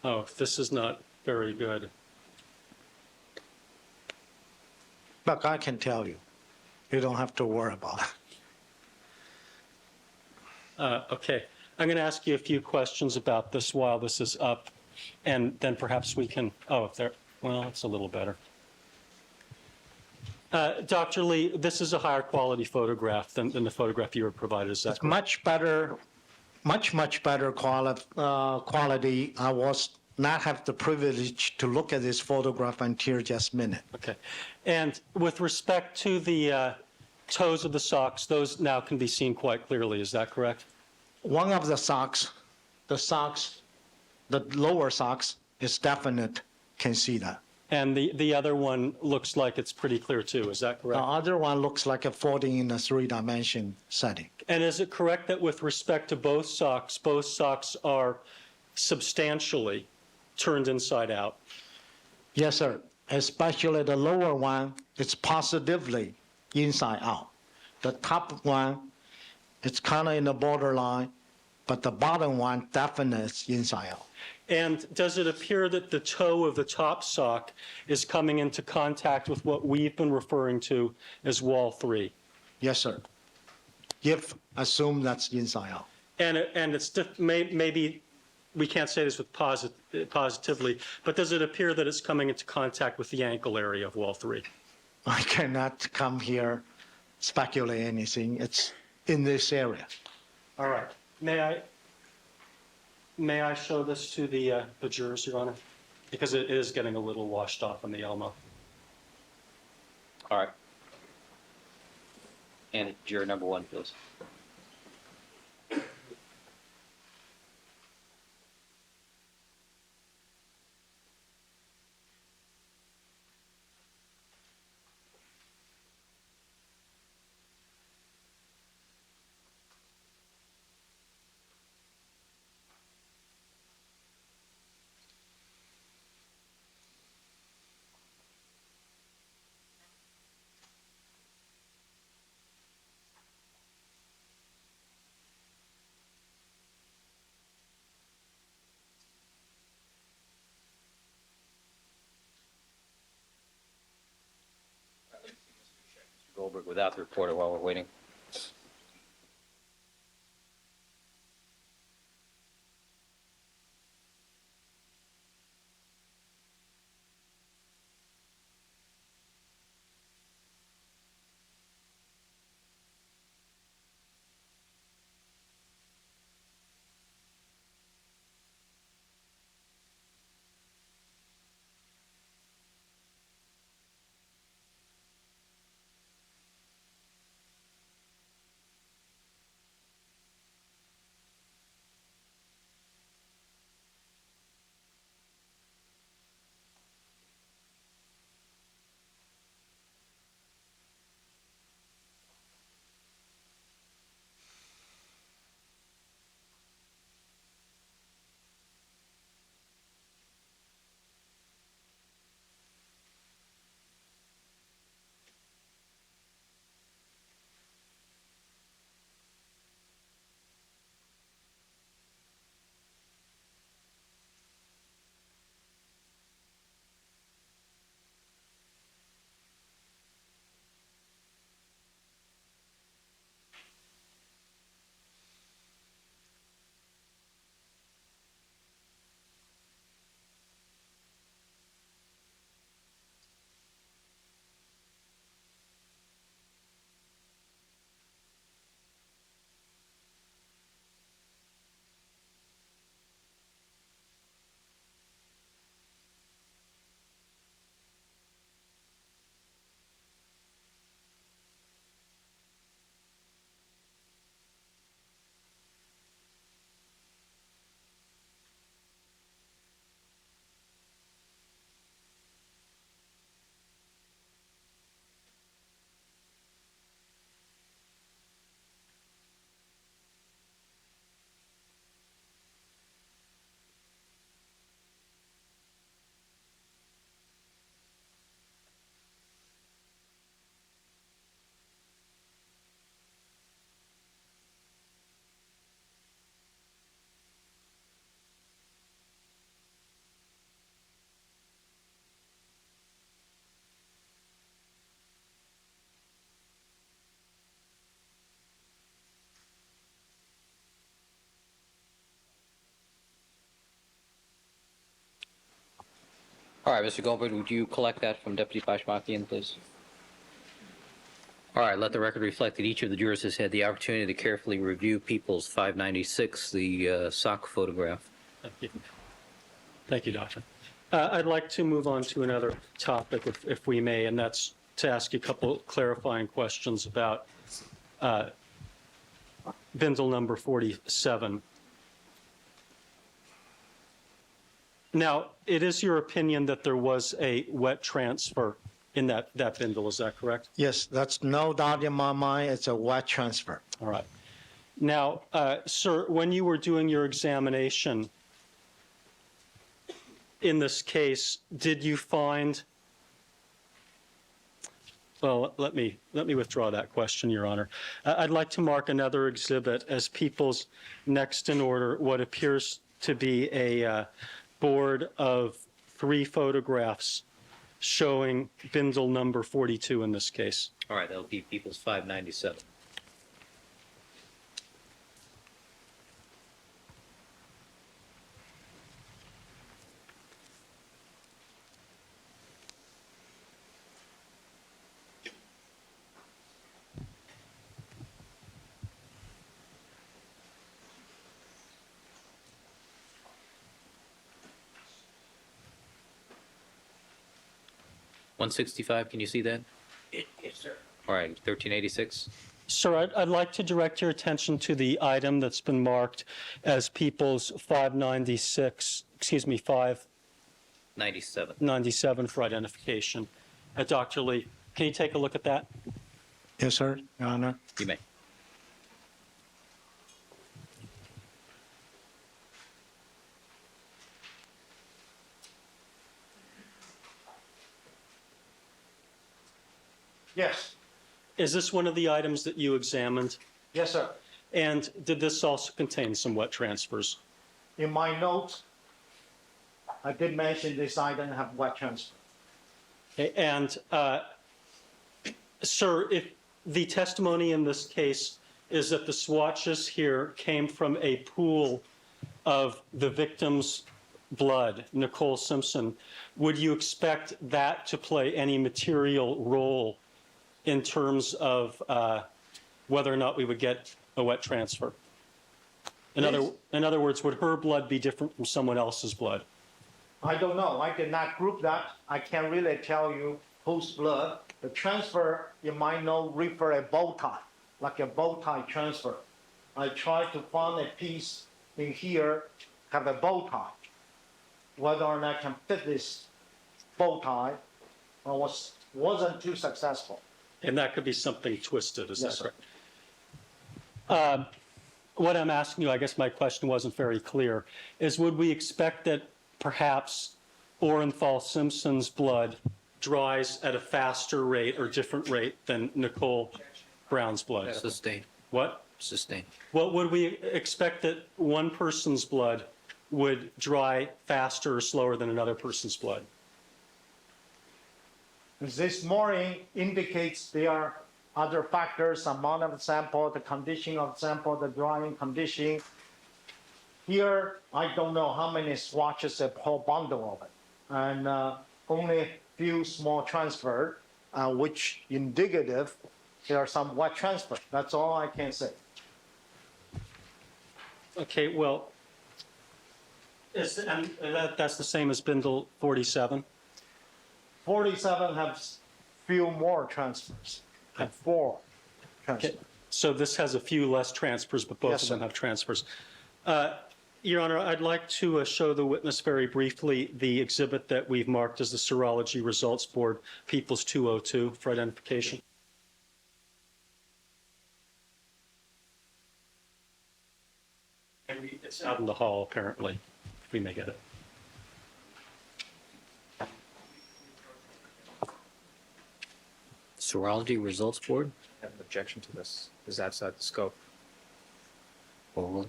Oh, this is not very good. Look, I can tell you. You don't have to worry about it. Okay, I'm going to ask you a few questions about this while this is up, and then perhaps we can, oh, if there, well, it's a little better. Dr. Lee, this is a higher quality photograph than the photograph you were provided, is that It's correct? much better, much better quality. I was not have the privilege to look at this photograph until just a minute. Okay. And with respect to the toes of the socks, those now can be seen quite clearly, is that correct? One of the socks, the lower socks is definite, can see that. And the other one looks like it's pretty clear too, is that The correct? other one looks like a folding in a three-dimension setting. And is it correct that with respect to both socks are substantially turned inside out? Yes, sir. Especially the lower one, it's positively inside out. The top one, it's kind of in the borderline, but the bottom one definitely is inside out. And does it appear that the toe of the top sock is coming into contact with what we've been referring to as wall 3? Yes, sir. If assume that's inside out. And it's maybe we can't say this with positively, but does it appear that it's coming into contact with the ankle area of wall 3? I cannot come here speculate anything. It's in this area. All right. May I show this to the jurors, Your Honor? Because it is getting a little washed off on the Elmo. All right. And juror number 1, please. Mr. Goldberg, without the reporter while we're waiting. All right, Mr. Goldberg, would you collect that from Deputy Pashmakian, please? All right, let the record reflect that each of the jurors has had the opportunity to carefully review People's 596, the sock photograph. Thank you. Thank you, Doctor. I'd like to move on to another topic, if we may, and that's to ask you a couple clarifying questions about Bindle number 47. Now, it is your opinion that there was a wet transfer in that bindle, is that correct? Yes, that's no doubt in my mind, it's a wet transfer. All right. Now, sir, when you were doing your examination in this case, did you find, well, let me withdraw that question, Your Honor. I'd like to mark another exhibit as People's next in order, what appears to be a board of 3 photographs showing bindle number 42 in this case. All right, that'll be People's 597. $165, can you see that? Yes, sir. All right, 1386. Sir, I'd like to direct your attention to the item that's been marked as People's 596, 97. 597 for identification. Dr. Lee, can you take a look at that? Yes, sir, Your Honor. You may. Yes, Is this one of the items that you examined? yes, sir. And did this also contain some wet transfers? In my notes, I did mention this item have wet transfer. Okay, and, sir, if the testimony in this case is that the swatches here came from a pool of the victim's blood, Nicole Simpson, would you expect that to play any material role in terms of whether or not we would get a wet transfer? In other words, would her blood be different from someone else's blood? I don't know, I did not group that. I can't really tell you whose blood. The transfer, you might know, refer a bow tie, like a bow tie transfer. I tried to find a piece in here, have a bow tie. Whether or not I can fit this bow tie, I wasn't too successful. And that could be something twisted, is Yes, that sir. correct? What I'm asking you, I guess my question wasn't very clear, is would we expect that perhaps Orenthal Simpson's blood dries at a faster rate or different rate than Nicole Brown's blood? Sustain. What? Sustain. Well, would we expect that one person's blood would dry faster or slower than another person's blood? This mooring indicates there are other factors, amount of sample, the condition of sample, the drying condition. Here, I don't know how many swatches, a whole bundle of it. And only a few small transfer, which indicative there are some wet transfer. That's all I can say. Okay, well, and that's the same as Bindle 47? 47 has few more transfers, and 4 transfers. Okay, so this has a few less transfers, but both Yes, of them sir. have transfers. Your Honor, I'd like to show the witness very briefly the exhibit that we've marked as the serology results board, People's 202, for identification. And it's out in the hall, apparently, if we may get it. Serology results board? I have an objection to this. This is outside the scope. All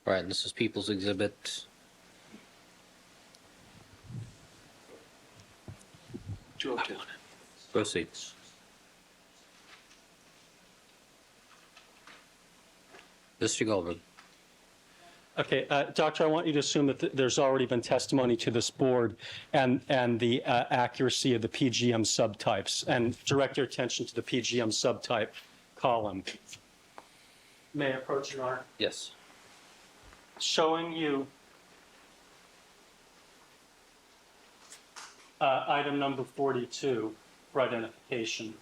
right, this is People's Exhibit. Proceed. Mr. Goldberg. Okay, Doctor, I want you to assume that there's already been testimony to this board and the accuracy of the PGM subtypes, and direct your attention to the PGM subtype column. May I approach, Your Honor? Yes. Showing you item number 42 for identification.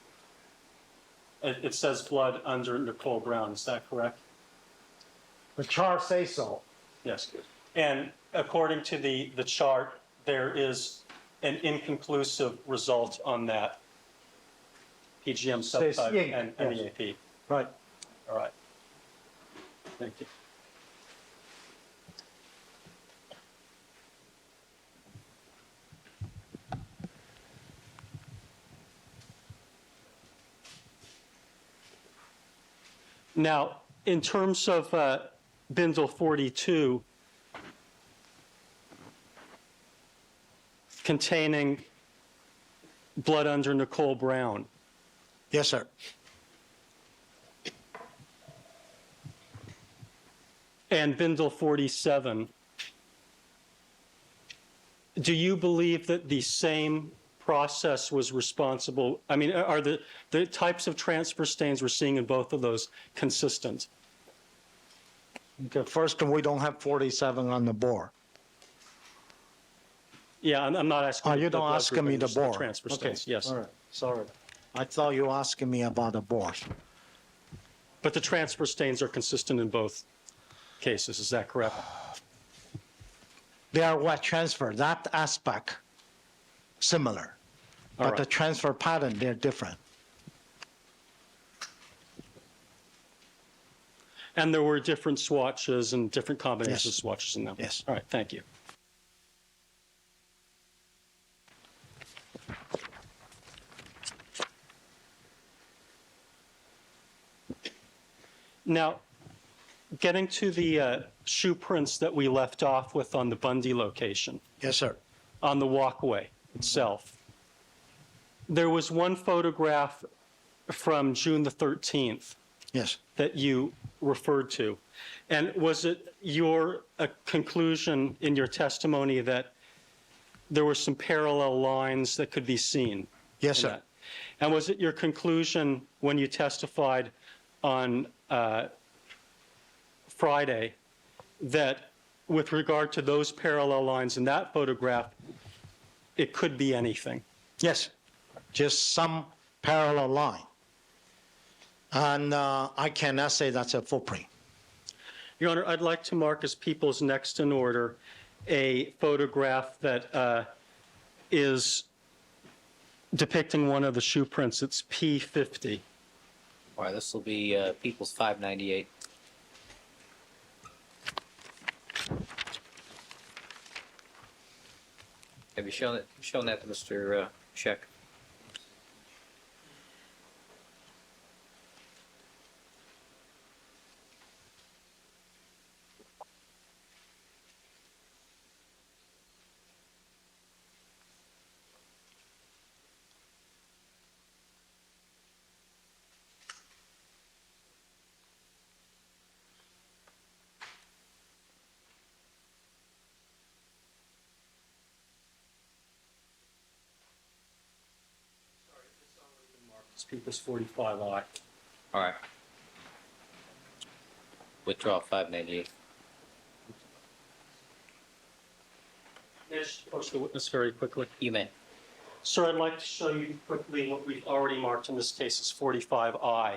It says blood under Nicole Brown, is that correct? The chart says so. Yes. And according to the chart, there is an inconclusive result on that PGM Says subtype yin, and yes. MEAP. Right. All right. Thank you. Now, in terms of Bindle 42, containing blood under Nicole Brown, Yes, sir. and Bindle 47, do you believe that the same process was responsible? I mean, are the types of transfer stains we're seeing in both of those consistent? Okay, first, we don't have 47 on the board. Yeah, I'm not asking. Oh, you the don't blood ask group, me I'm the just board. Transfer Okay, stains, yes. all right, sorry. I thought you were asking me about the board. But the transfer stains are consistent in both cases, is that correct? They are wet transfer, that aspect similar. All But the right. transfer pattern, they're different. And there were different swatches and different combinations of Yes. swatches in them? Yes. All right, thank you. Now, getting to the shoe prints that we left off with on the Bundy location, Yes, sir. on the walkway itself, there was one photograph from June the 13th Yes. that you referred to. And was it your conclusion in your testimony that there were some parallel lines that could be seen? Yes, in sir. that? And was it your conclusion when you testified on Friday that with regard to those parallel lines in that photograph, it could be anything? Yes, just some parallel line. And I cannot say that's a footprint. Your Honor, I'd like to mark as people's next in order a photograph that is depicting one of the shoe prints. It's P50. All right, this will be People's 598. Have you shown that to Mr. Scheck? It's People's 45I. All right. Withdraw 598. May I just approach the witness very quickly? You may. Sir, I'd like to show you quickly what we've already marked in this case as 45I.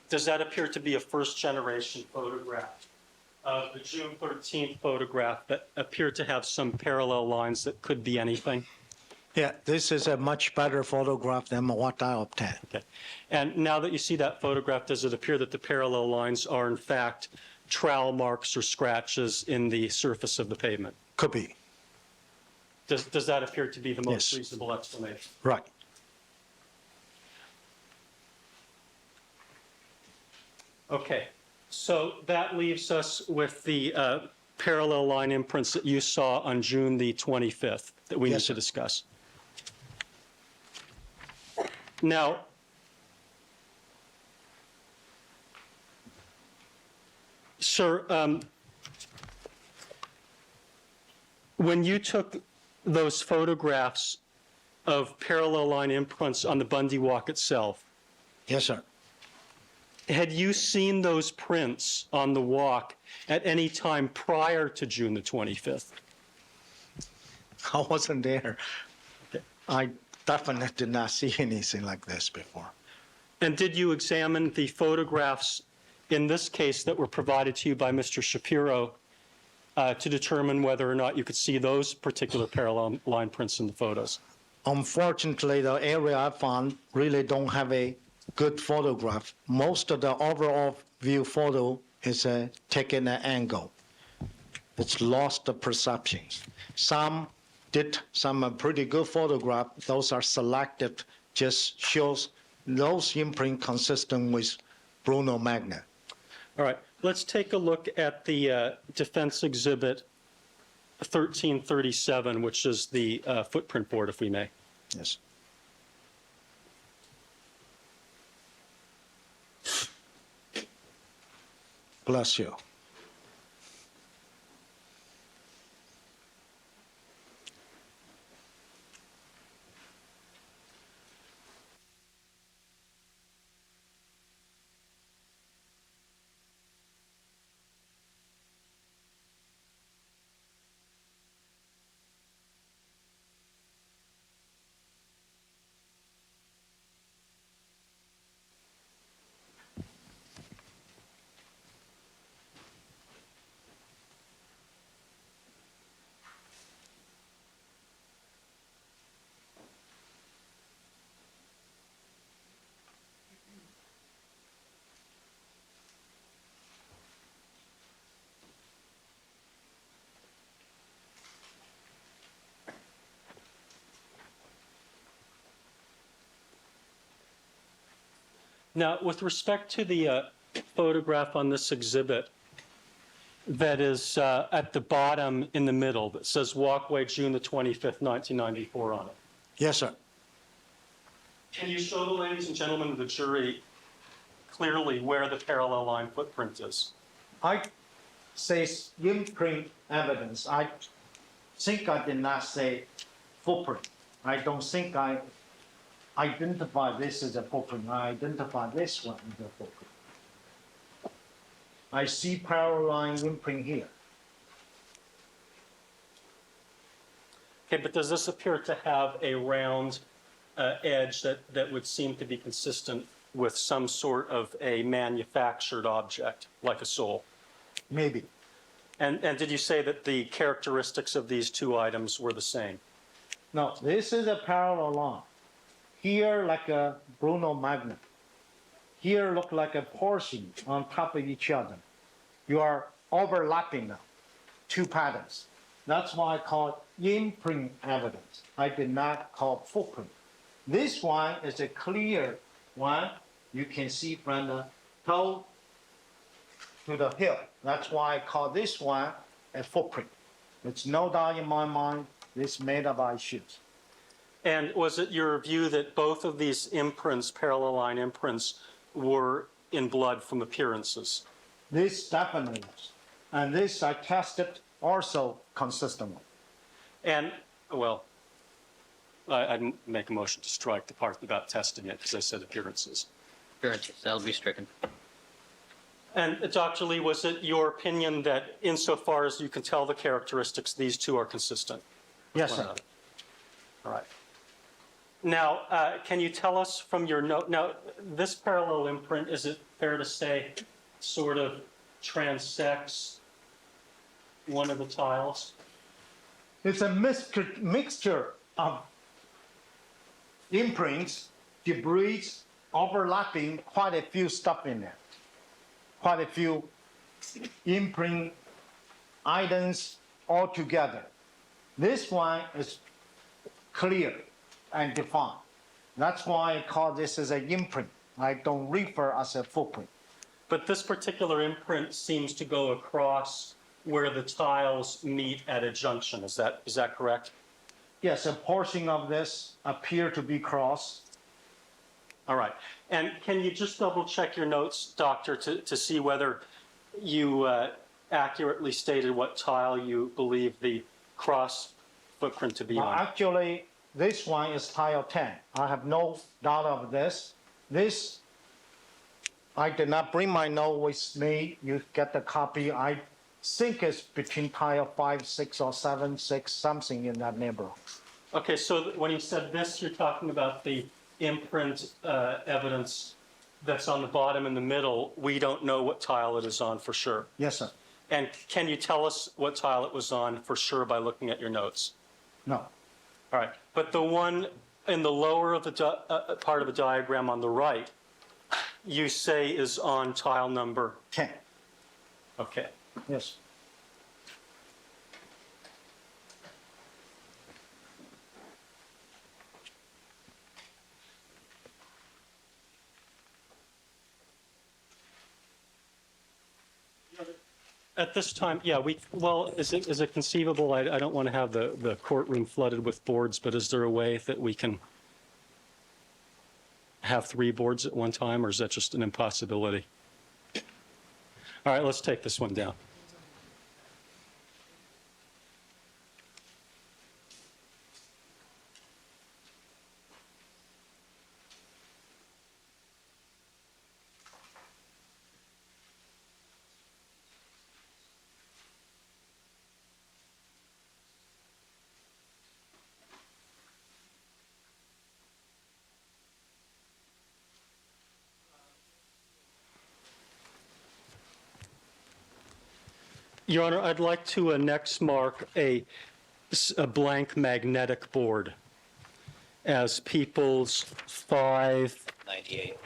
Does that appear to be a first-generation photograph of the June 13th photograph that appear to have some parallel lines that could be anything? Yeah, this is a much better photograph than what I obtained. Okay. And now that you see that photograph, does it appear that the parallel lines are in fact trowel marks or scratches in the surface of the pavement? Could be, Does that appear to be the most Yes. reasonable explanation? right. Okay, so that leaves us with the parallel line imprints that you saw on June the 25th that we need Yes, to sir. discuss. Now, sir, when you took those photographs of parallel line imprints on the Bundy Walk itself, Yes, sir. had you seen those prints on the walk at any time prior to June the 25th? I wasn't there. I definitely did not see anything like this before. And did you examine the photographs in this case that were provided to you by Mr. Shapiro to determine whether or not you could see those particular parallel line prints in the photos? Unfortunately, the area I found really don't have a good photograph. Most of the overall view photo is taken at an angle. It's lost the perceptions. Some did some pretty good photograph. Those are selected, just shows those imprint consistent with Bruno Magna. All right, let's take a look at the Defense Exhibit 1337, which is the footprint board, if we may. Yes. Bless you. Now, with respect to the photograph on this exhibit that is at the bottom in the middle that says walkway June the 25th, 1994 on it. Yes, sir. Can you show the ladies and gentlemen of the jury clearly where the parallel line footprint is? I say imprint evidence. I think I did not say footprint. I don't think I identify this as a footprint. I identify this one as a footprint. I see parallel line imprint here. Okay, but does this appear to have a round edge that would seem to be consistent with some sort of a manufactured object, like a sole? Maybe. And did you say that the characteristics of these two items were the same? No, this is a parallel line. Here like a Bruno Magna. Here look like a portion on top of each other. You are overlapping now, two patterns. That's why I call it imprint evidence. I did not call footprint. This one is a clear one. You can see from the toe to the heel. That's why I call this one a footprint. It's no doubt in my mind, this made up by shoes. And was it your view that both of these imprints, parallel line imprints, were in blood from appearances? This definitely is. And this I tested also consistently. And, well, I'd make a motion to strike the part about testing it, because I said appearances. Appearances, that'll be stricken. And Dr. Lee, was it your opinion that insofar as you can tell the characteristics, these two are consistent? Yes, sir. All right. Now, can you tell us from your note, now, this parallel imprint, is it fair to say, sort of transects one of the tiles? It's a mixture of imprints, debris, overlapping, quite a few stuff in there. Quite a few imprint items all together. This one is clear and defined. That's why I call this as an imprint. I don't refer as a footprint. But this particular imprint seems to go across where the tiles meet at a junction. Is that correct? Yes, a portion of this appear to be crossed. All right. And can you just double check your notes, Doctor, to see whether you accurately stated what tile you believe the cross footprint to be on? Actually, this one is tile 10. I have no doubt of this. This, I did not bring my note with me. You get the copy. I think it's between tile 5, 6, or 7, 6, something in that neighborhood. Okay, so when you said this, you're talking about the imprint evidence that's on the bottom in the middle. We don't know what tile it is on for sure. Yes, sir. And can you tell us what tile it was on for sure by looking at your notes? No. All right, but the one in the lower of the part of the diagram on the right, you say is on tile number? 10. Okay. Yes. At this time, yeah, well, is it conceivable, I don't want to have the courtroom flooded with boards, but is there a way that we can have 3 boards at one time, or is that just an impossibility? All right, let's take this one down. Your Honor, I'd like to next mark a blank magnetic board as People's 5. 98.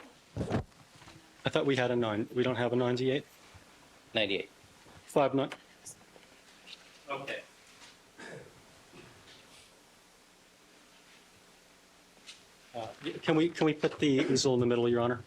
I thought we had a 9. We don't have a 98? 98. 5-9? Okay. Can we put the easel in the middle, Your Honor?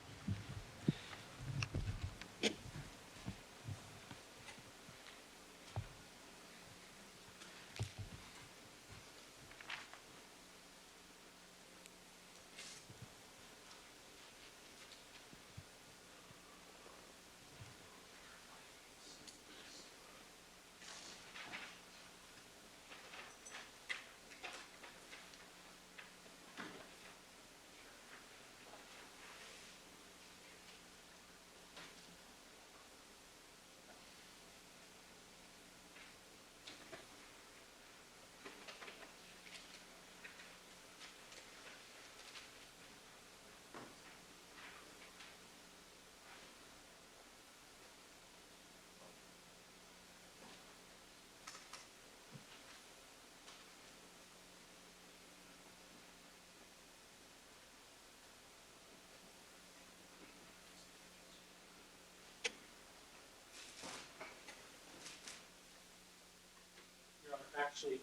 Actually,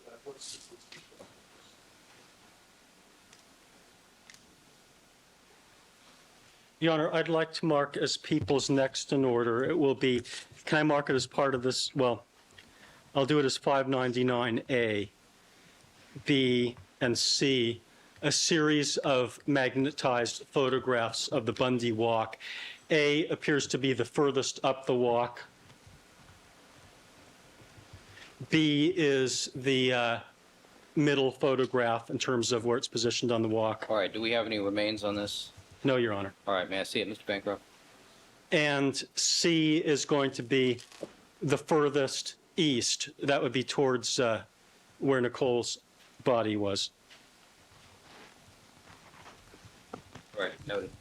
Your Honor, I'd like to mark as People's next in order. It will be, can I mark it as part of this? Well, I'll do it as 599A, B, and C, a series of magnetized photographs of the Bundy Walk. A appears to be the furthest up the walk. B is the middle photograph in terms of where it's positioned on the walk. All right, do we have any remains on this? No, Your Honor. All right, may I see it, Mr. Bancroft? And C is going to be the furthest east. That would be towards where Nicole's body was. All right, noted.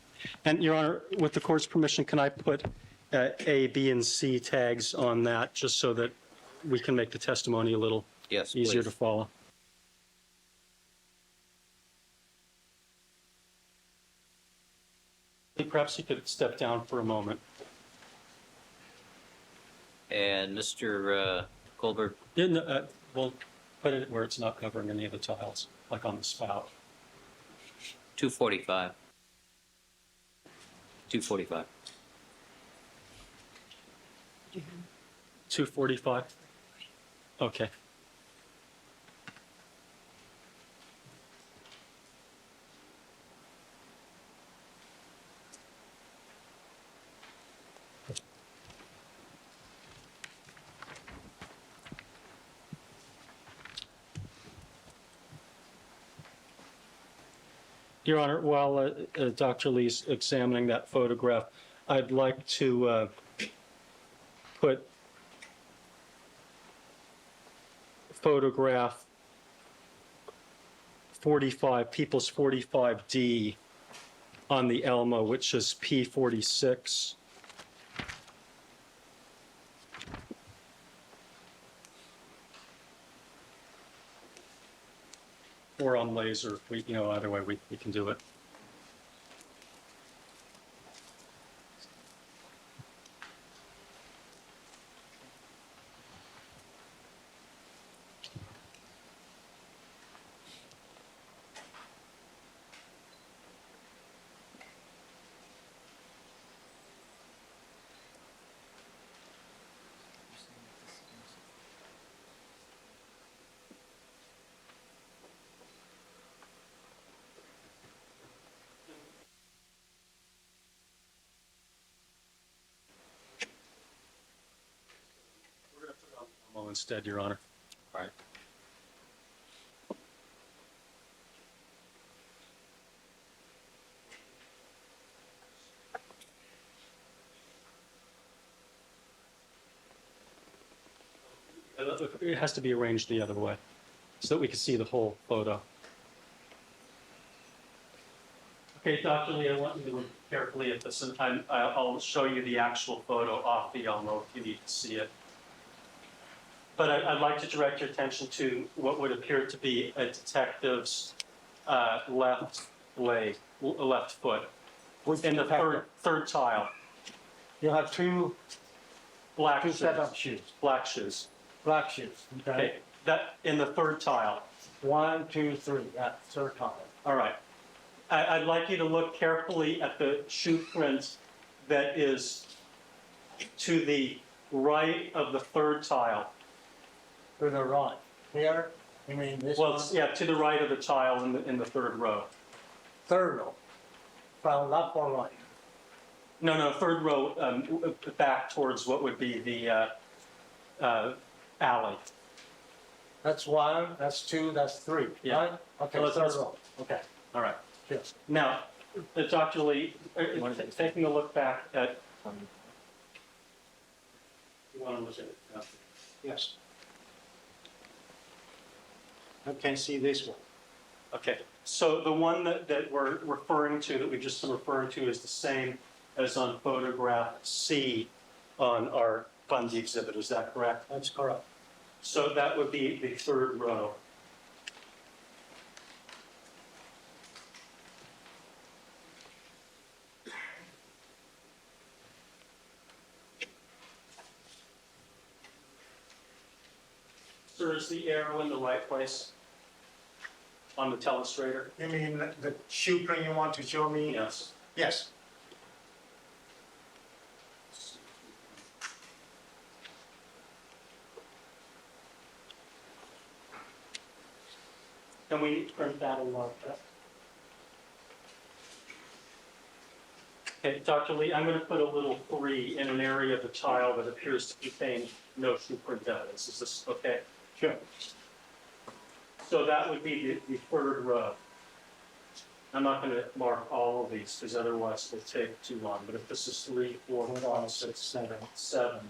And, Your Honor, with the court's permission, can I put A, B, and C tags on that just so that we can make the testimony a little Yes, easier please. to follow? Perhaps you could step down for a moment. And Mr. Goldberg, We'll put it where it's not covering any of the tiles, like on the spout. 245. 245. 245? Okay. Your Honor, while Dr. Lee's examining that photograph, I'd like to put photograph 45, People's 45D on the Elmo, which is P46. Or on laser, either way, we can do it. We're going to put it on Elmo instead, Your Honor. All right. It has to be arranged the other way so that we can see the whole photo. Okay, Dr. Lee, I want you to look carefully at this, and I'll show you the actual photo off the Elmo if you need to see it. But I'd like to direct your attention to what would appear to be a detective's left foot in the third tile. You have two Black set shoes. of shoes, Black shoes. black shoes, okay? Okay, that in the third tile. 1, 2, 3, third time. All right. I'd like you to look carefully at the shoe print that is to the right of the third tile. To the right. Here, you mean this Well, one? yeah, to the right of the tile in the third row. Third row. From left or right? No, third row back towards what would be the alley. That's 1, that's 2, that's 3, Yeah. right? Okay, Well, third let's- row, okay, All right. yes. Now, Dr. Lee, taking a look back at. You want to look at it? Yes. I can see this one. Okay, so the one that we're referring to, that we've just been referring to, is the same as on photograph C on our Bundy exhibit, is that correct? That's correct. So that would be the third row. Sir, is the arrow in the right place on the telestrator? You mean the shoe print you want to show me? Yes. Yes. Can we print that and mark that? Okay, Dr. Lee, I'm going to put a little 3 in an area of the tile that appears to contain no shoe print evidence. Is this okay? Sure. So that would be the third row. I'm not going to mark all of these because otherwise it'll take too long. But if this is 3, 4, 5, 6, 7, 7.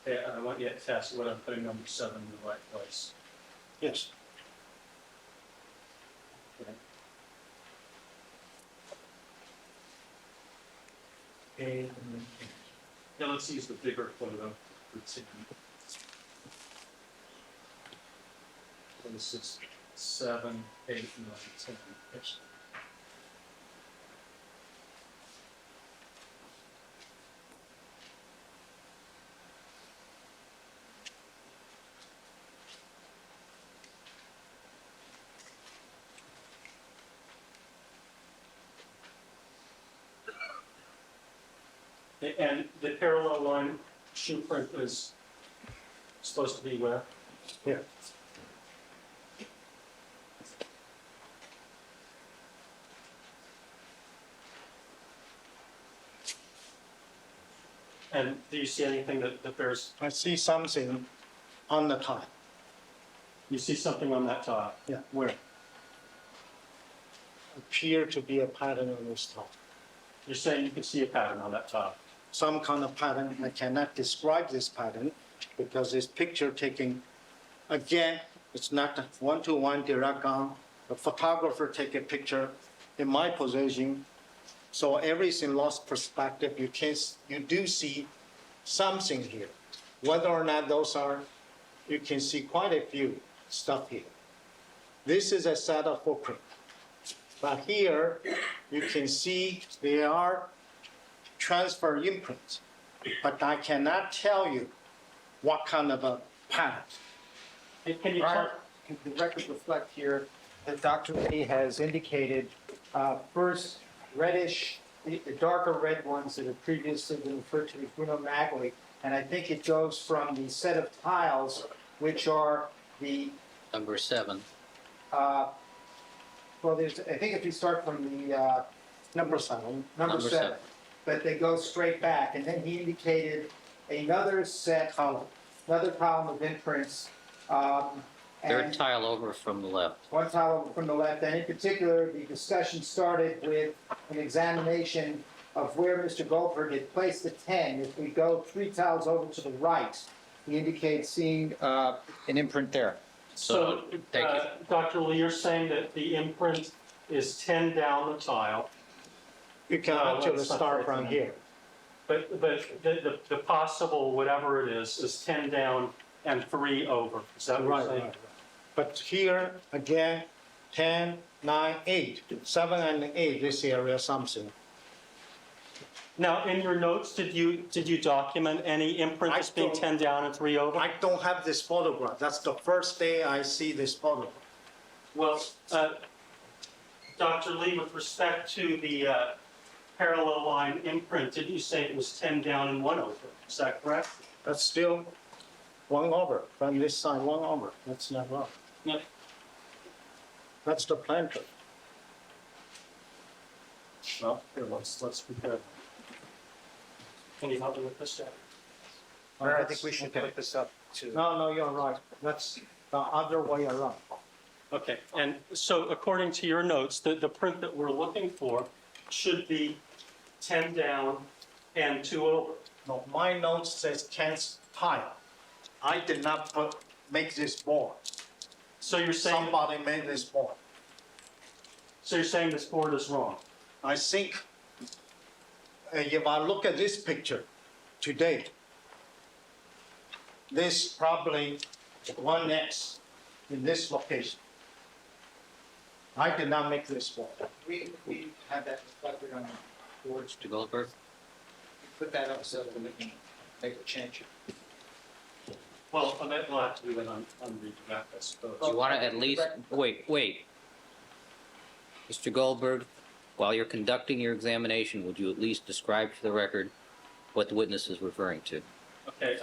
Yeah, I want you to test whether I'm putting number 7 in the right place. Yes. Okay. Now let's use the bigger photo. So this is 7, 8, 9, 10. Yes. And the parallel line shoe print is supposed to be where? Here. And do you see anything that there's, I see something on the top. you see something on that tile? Yeah, where? Appear to be a pattern on this top. You're saying you can see a pattern on that tile? Some kind of pattern. I cannot describe this pattern because this picture taking, again, it's not a one-to-one direct on. The photographer take a picture in my position, so everything lost perspective. You do see something here. Whether or not those are, you can see quite a few stuff here. This is a set of footprint. But here, you can see there are transfer imprints, but I cannot tell you what kind of a pattern. Can you Prior, tell? can the record reflect here that Dr. Lee has indicated first reddish, the darker red ones that have previously been referred to as Bruno Magli, and I think it goes from the set of tiles, which are the, Number 7. well, there's, I think if you start from the Number 7. number Number 7, seven. but they go straight back, and then he indicated another set, another column of imprints. Third and tile over from the left. one tile over from the left, and in particular, the discussion started with an examination of where Mr. Goldberg had placed the 10. If we go 3 tiles over to the right, he indicates seeing an imprint there. So, thank you. Dr. Lee, you're saying that the imprint is 10 down the tile, You can actually start from here. but the possible, whatever it is 10 down and 3 over. Is that what Right, you're saying? right. But here, again, 10, 9, 8, 7 and 8, this area something. Now, in your notes, did you document any imprint I as being don't- 10 down and 3 over? I don't have this photograph. That's the first day I see this photograph. Well, Dr. Lee, with respect to the parallel line imprint, did you say it was 10 down and 1 over? Is that correct? That's still 1 over, from this side, 1 over. That's not wrong. No. That's the planter. Well, here, let's compare. Can you help me with this, Jack? I think we should put this up to. No, you're right. That's the other way around. Okay, and so according to your notes, the print that we're looking for should be 10 down and 2 over. No, my note says 10 tile. I did not make this board. So you're saying, Somebody made this board. so you're saying this board is wrong? I think if I look at this picture to date, this probably 1X in this location. I did not make this board. We have that reflected on the boards. Mr. Goldberg? Put that up so that we can make a change. Well, we'll have to do that on the back, I suppose. You want to at least, wait. Mr. Goldberg, while you're conducting your examination, would you at least describe for the record what the witness is referring to? Okay,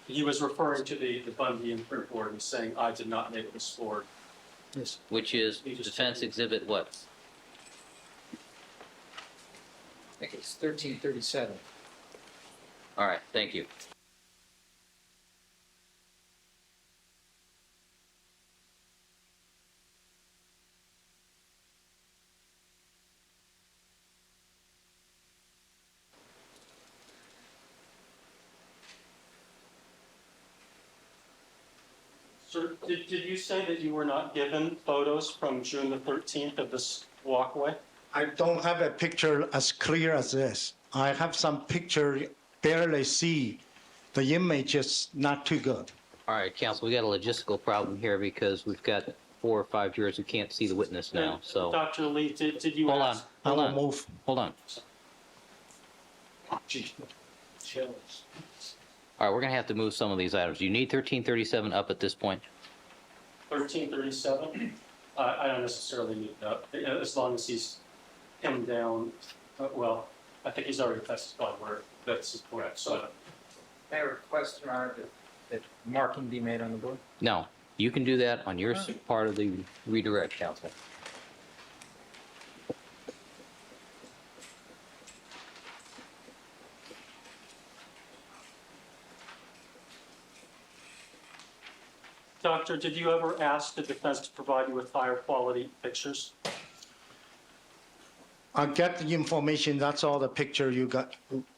he was referring to the Bundy imprint board and saying, I did not make this board. Yes. Which is defense exhibit what? I think it's 1337. All right, thank you. Sir, did you say that you were not given photos from June the 13th of this walkway? I don't have a picture as clear as this. I have some picture, barely see. The image is not too good. All right, counsel, we got a logistical problem here because we've got 4 or 5 jurors who can't see the witness now, And so. Dr. Lee, did you Hold on, ask? I hold will on, move. hold on. Gee, chills. All right, we're gonna have to move some of these items. You need 1337 up at this point? 1337? I don't necessarily need that, as long as he's pinned down, well, I think he's already testified where that's correct, so. May I request, Your Honor, that marking be made on the board? No, you can do that on your part of the redirect, counsel. Doctor, did you ever ask the defense to provide you with higher quality pictures? I get the information, that's all the picture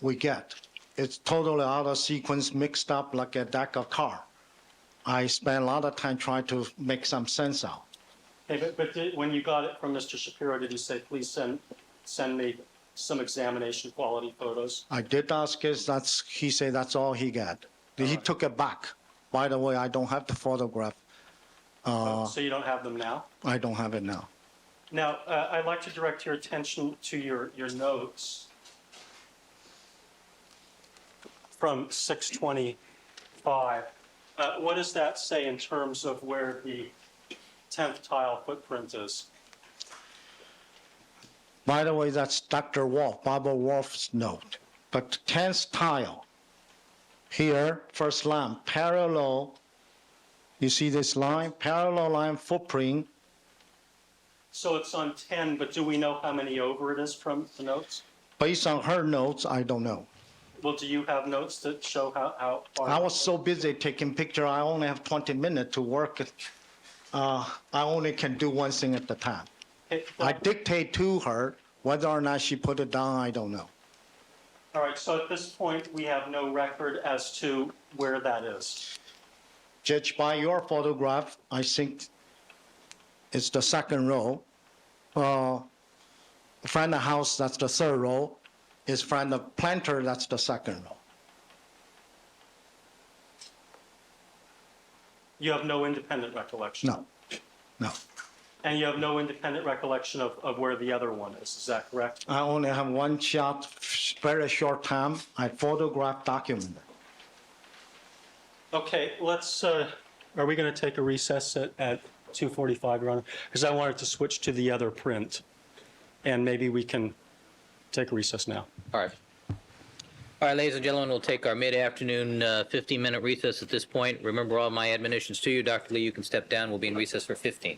we get. It's totally out of sequence, mixed up like a deck of car. I spent a lot of time trying to make some sense out. Okay, when you got it from Mr. Shapiro, did you say, please send me some examination quality photos? I did ask he said that's all he got. He took it back. By the way, I don't have the photograph. So you don't have them now? I don't have it now. Now, I'd like to direct your attention to your notes from 625. What does that say in terms of where the 10th tile footprint is? By the way, that's Dr. Wolf, Barbara Wolf's note. But 10th tile, here, first line, parallel, you see this line, parallel line footprint. So it's on 10, but do we know how many over it is from the notes? Based on her notes, I don't know. Well, do you have notes that show how far? I was so busy taking picture, I only have 20 minutes to work. I only can do one thing at a time. I dictate to her, whether or not she put it down, I don't know. All right, so at this point, we have no record as to where that is. Judged by your photograph, I think it's the second row. Front of the house, that's the third row. Is front of the planter, that's the second row. You have no independent recollection? No. And you have no independent recollection of where the other one is that correct? I only have one shot, very short time. I photographed, documented. Okay, let's, are we going to take a recess at 2:45, Your Honor? Because I wanted to switch to the other print, and maybe we can take a recess now. All right. All right, ladies and gentlemen, we'll take our mid-afternoon 15-minute recess at this point. Remember all my admonitions to you. Dr. Lee, you can step down. We'll be in recess for 15.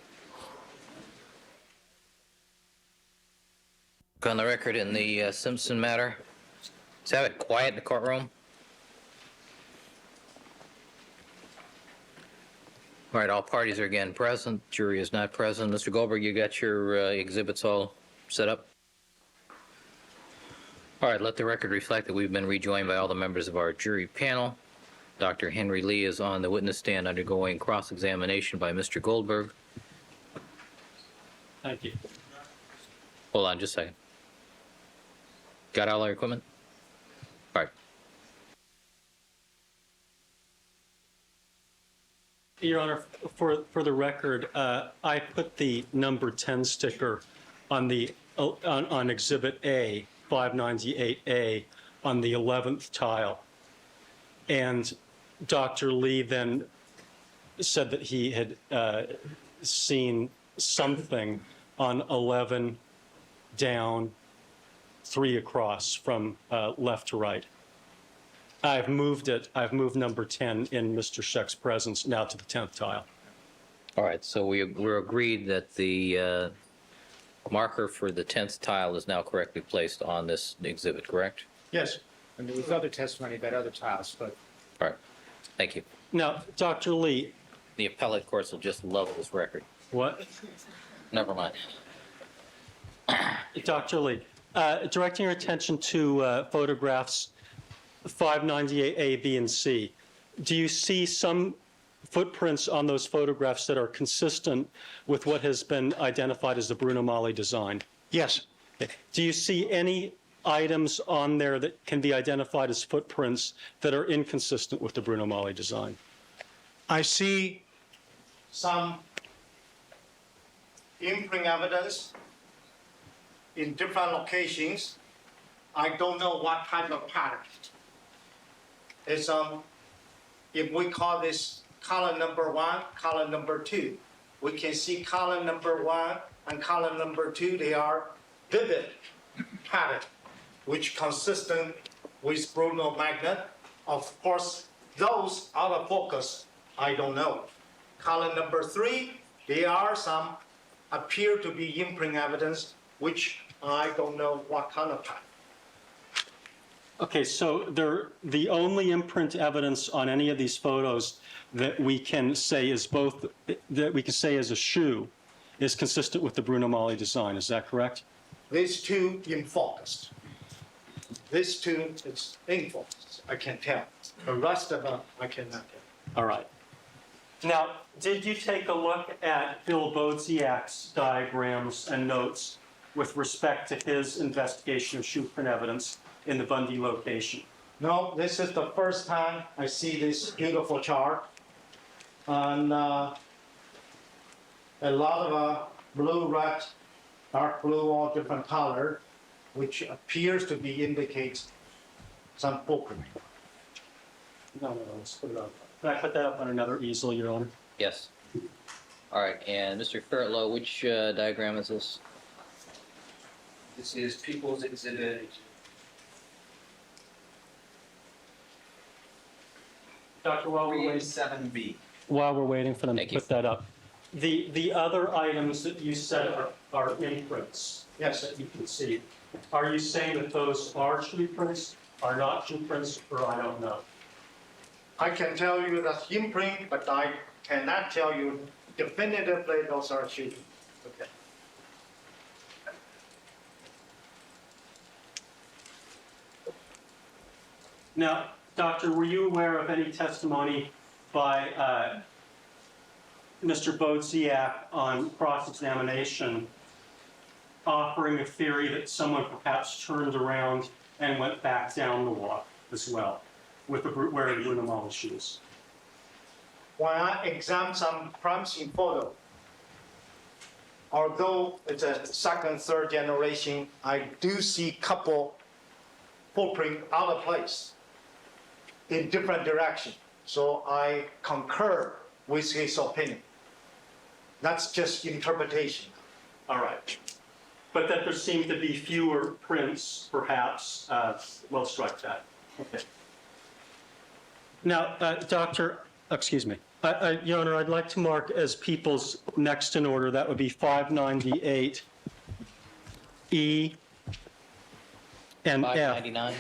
On the record in the Simpson matter. Let's have it quiet in the courtroom. All right, all parties are again present. Jury is not present. Mr. Goldberg, you got your exhibits all set up? All right, let the record reflect that we've been rejoined by all the members of our jury panel. Dr. Henry Lee is on the witness stand undergoing cross-examination by Mr. Goldberg. Thank you. Hold on just a second. Got all our equipment? All right. Your Honor, for the record, I put the number 10 sticker on the on Exhibit A, 598A, on the 11th tile. And Dr. Lee then said that he had seen something on 11 down, 3 across from left to right. I've moved number 10 in Mr. Scheck's presence now to the 10th tile. All right, so we're agreed that the marker for the 10th tile is now correctly placed on this exhibit, correct? Yes. And there was other testimony about other tiles, but All right, thank you. Now, Dr. Lee, The appellate courts will just love this record. what? Never mind. Dr. Lee, directing your attention to photographs 598A, B, and C. Do you see some footprints on those photographs that are consistent with what has been identified as the Bruno Magli design? Yes. Do you see any items on there that can be identified as footprints that are inconsistent with the Bruno Magli design? I see some imprint evidence in different locations. I don't know what type of pattern. It's if we call this column number 1, column number 2, we can see column number 1 and column number 2, they are vivid pattern, which consistent with Bruno Magli of course, those out of focus, I don't know. Column number 3, there are some appear to be imprint evidence, which I don't know what kind of type. Okay, so the only imprint evidence on any of these photos that we can say is a shoe is consistent with the Bruno Magli design, is that correct? These two in focus. This two is in focus, I can tell. The rest of them, I cannot tell. All right. Now, did you take a look at Bill Bodziak's diagrams and notes with respect to his investigation of shoe print evidence in the Bundy location? No, this is the first time I see this beautiful chart. And a lot of blue, red, dark blue, all different color, which appears to be indicates some footprint. No, let's put it up. Can I put that up on another easel, Your Honor? Yes. All right, and Mr. Fairtlow, which diagram is this? This is People's Exhibit. Doctor, while we're waiting, 7B. while we're waiting for them to Thank you. put that up, the other items that you said are imprints. Yes. That you can see. Are you saying that those are shoe prints, are not shoe prints, or I don't know? I can tell you that's imprint, but I cannot tell you definitively those are shoes. Okay. Now, Doctor, were you aware of any testimony by Mr. Bodziak on cross-examination offering a theory that someone perhaps turned around and went back down the walk as well, with wearing Bruno Magli shoes? When I examine some crime scene photo, although it's a second, third generation, I do see couple footprint out of place in different direction. So I concur with his opinion. That's just interpretation. All right. But that there seem to be fewer prints, perhaps, we'll strike that. Okay. Now, Doctor, excuse me. Your Honor, I'd like to mark as people's next in order, that would be 598, E, and F. 599?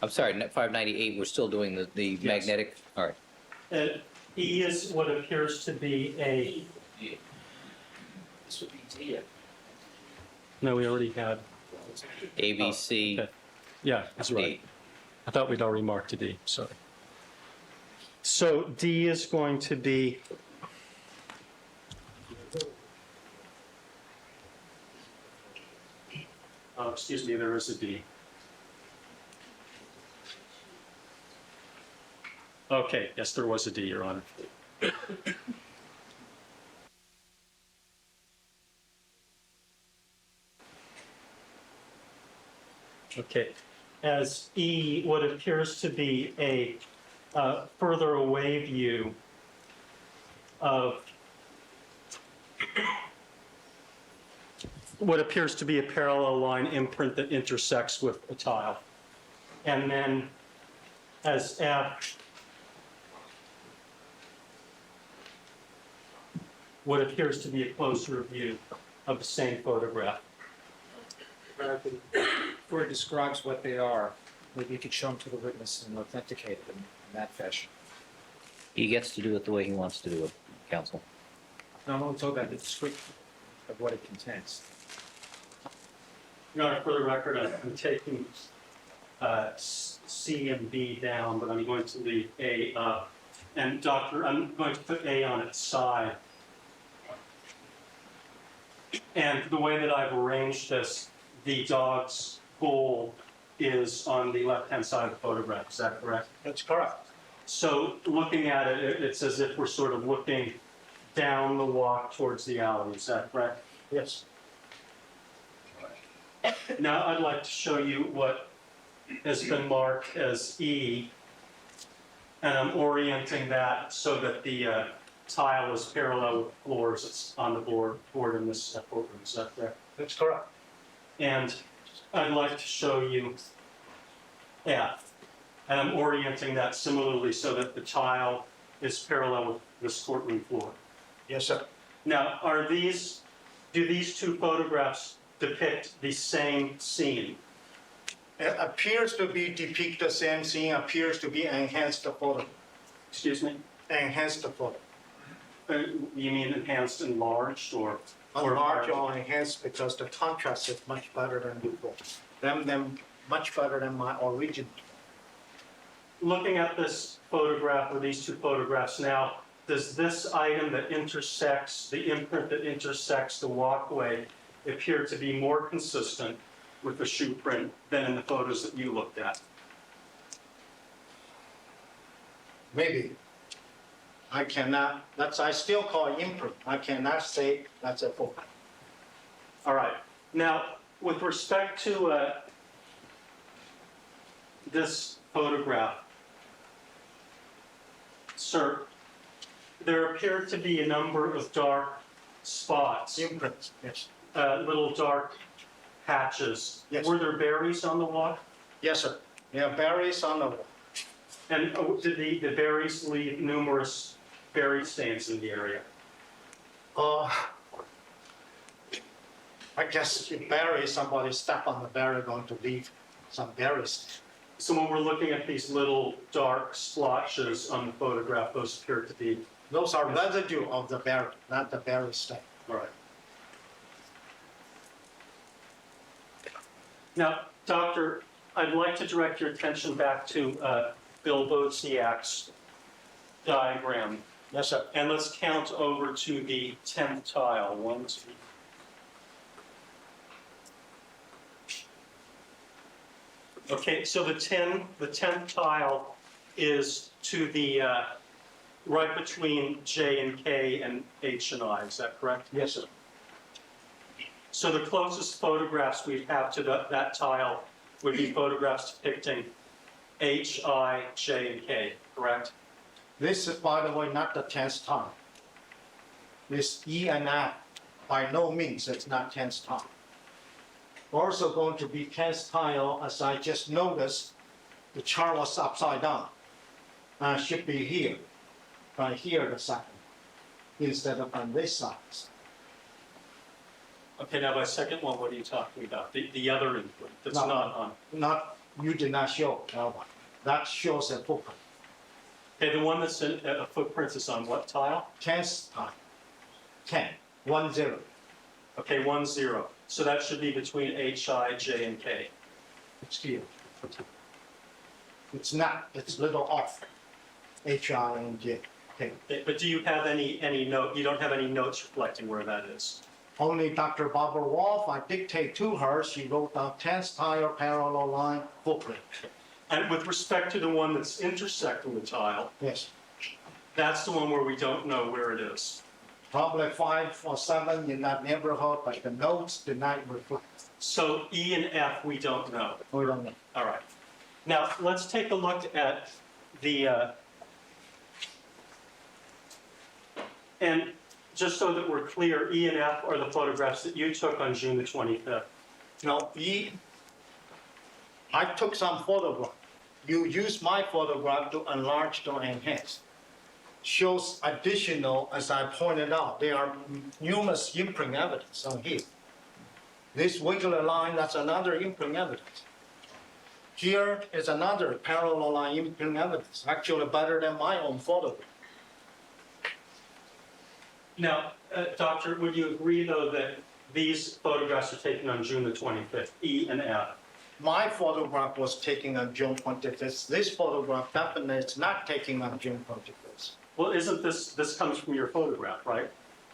I'm sorry, 598, we're still doing the Yes. magnetic, all right. E is what appears to be a, This would be D. no, we already had, ABC, okay. Yeah, that's right. D. I thought we'd already marked a D, sorry. So D is going to be, oh, excuse me, there is a D. Okay, yes, there was a D, Your Honor. Okay, as E, what appears to be a further away view of what appears to be a parallel line imprint that intersects with a tile. And then as F, what appears to be a closer view of the same photograph. Where it describes what they are, maybe you could show them to the witness and authenticate them in that fashion. He gets to do it the way he wants to do it, counsel. No, I'm talking about the description of what it contains. Your Honor, for the record, I'm taking C and B down, but I'm going to leave A up. And Doctor, I'm going to put A on its side. And the way that I've arranged this, the dog's bowl is on the left-hand side of the photograph. Is that correct? That's correct. So looking at it, it's as if we're sort of looking down the walk towards the alley. Is that correct? Yes. Now I'd like to show you what has been marked as E, and I'm orienting that so that the tile is parallel with floors that's on the board in this courtroom. Is that correct? That's correct. And I'd like to show you F And I'm orienting that similarly so that the tile is parallel with this courtroom floor. Yes, sir. Now, do these two photographs depict the same scene? It appears to be depict the same scene, appears to be enhanced the photo, Excuse me? enhanced the photo. You mean enhanced, enlarged, or? Enlarged or enhanced because the contrast is much better than before. Them much better than my original. Looking at this photograph or these two photographs now, does this item that intersects, the imprint that intersects the walkway appear to be more consistent with the shoe print than in the photos that you looked at? Maybe. I cannot, I still call it imprint. I cannot say that's a photo. All right. Now, with respect to this photograph, sir, there appear to be a number of dark spots, Imprint, yes. little dark patches. Yes. Were there berries on the walk? Yes, sir. There are berries on the wall. And did the berries leave numerous berry stains in the area? I guess if berry, somebody step on the berry, going to leave some berries. So when we're looking at these little dark splotches on the photograph, those appear to be, Those are residue of the berry, not the berry stain. all right. Now, Doctor, I'd like to direct your attention back to Bill Boziak's diagram. Yes, sir. And let's count over to the 10th tile. 1, 2. Okay, so the 10th tile is to the, right between J and K and H and I, is that correct? Yes, sir. So the closest photographs we have to that tile would be photographs depicting H, I, J, and K, correct? This is, by the way, not the 10th tile. This E and F, by no means, it's not 10th tile. Also going to be 10th tile, as I just noticed, the chart was upside down. Should be here, right here the second, instead of on this side. Okay, now by second one, what are you talking about? The other input that's No. not on? Not, you did not show that one. That shows a footprint, Okay, the one that's in a footprint is on what tile? 10th tile, 10, 1, 0. Okay, 1, 0. So that should be between H, I, J, and K. It's here. It's not, it's little off. H, I, and J. Okay. Okay, but do you have any note, you don't have any notes reflecting where that is? Only Dr. Barbara Wolf, I dictate to her, she wrote down 10th tile parallel line footprint. And with respect to the one that's intersecting the tile, Yes, that's the one where we don't know where it is. probably 5 or 7 in that neighborhood, but the notes did not reflect. So E and F, we don't know. We don't know. All right. Now, let's take a look at the, and just so that we're clear, E and F are the photographs that you took on June the 25th. Now, E, I took some photograph. You use my photograph to enlarge or enhance. Shows additional, as I pointed out, there are numerous imprint evidence on here. This wiggly line, that's another imprint evidence. Here is another parallel line imprint evidence, actually better than my own photograph. Now, Doctor, would you agree, though, that these photographs are taken on June the 25th, E and F? My photograph was taken on June 25th. This photograph definitely is not taken on June 25th. Well, isn't this comes from your photograph, right?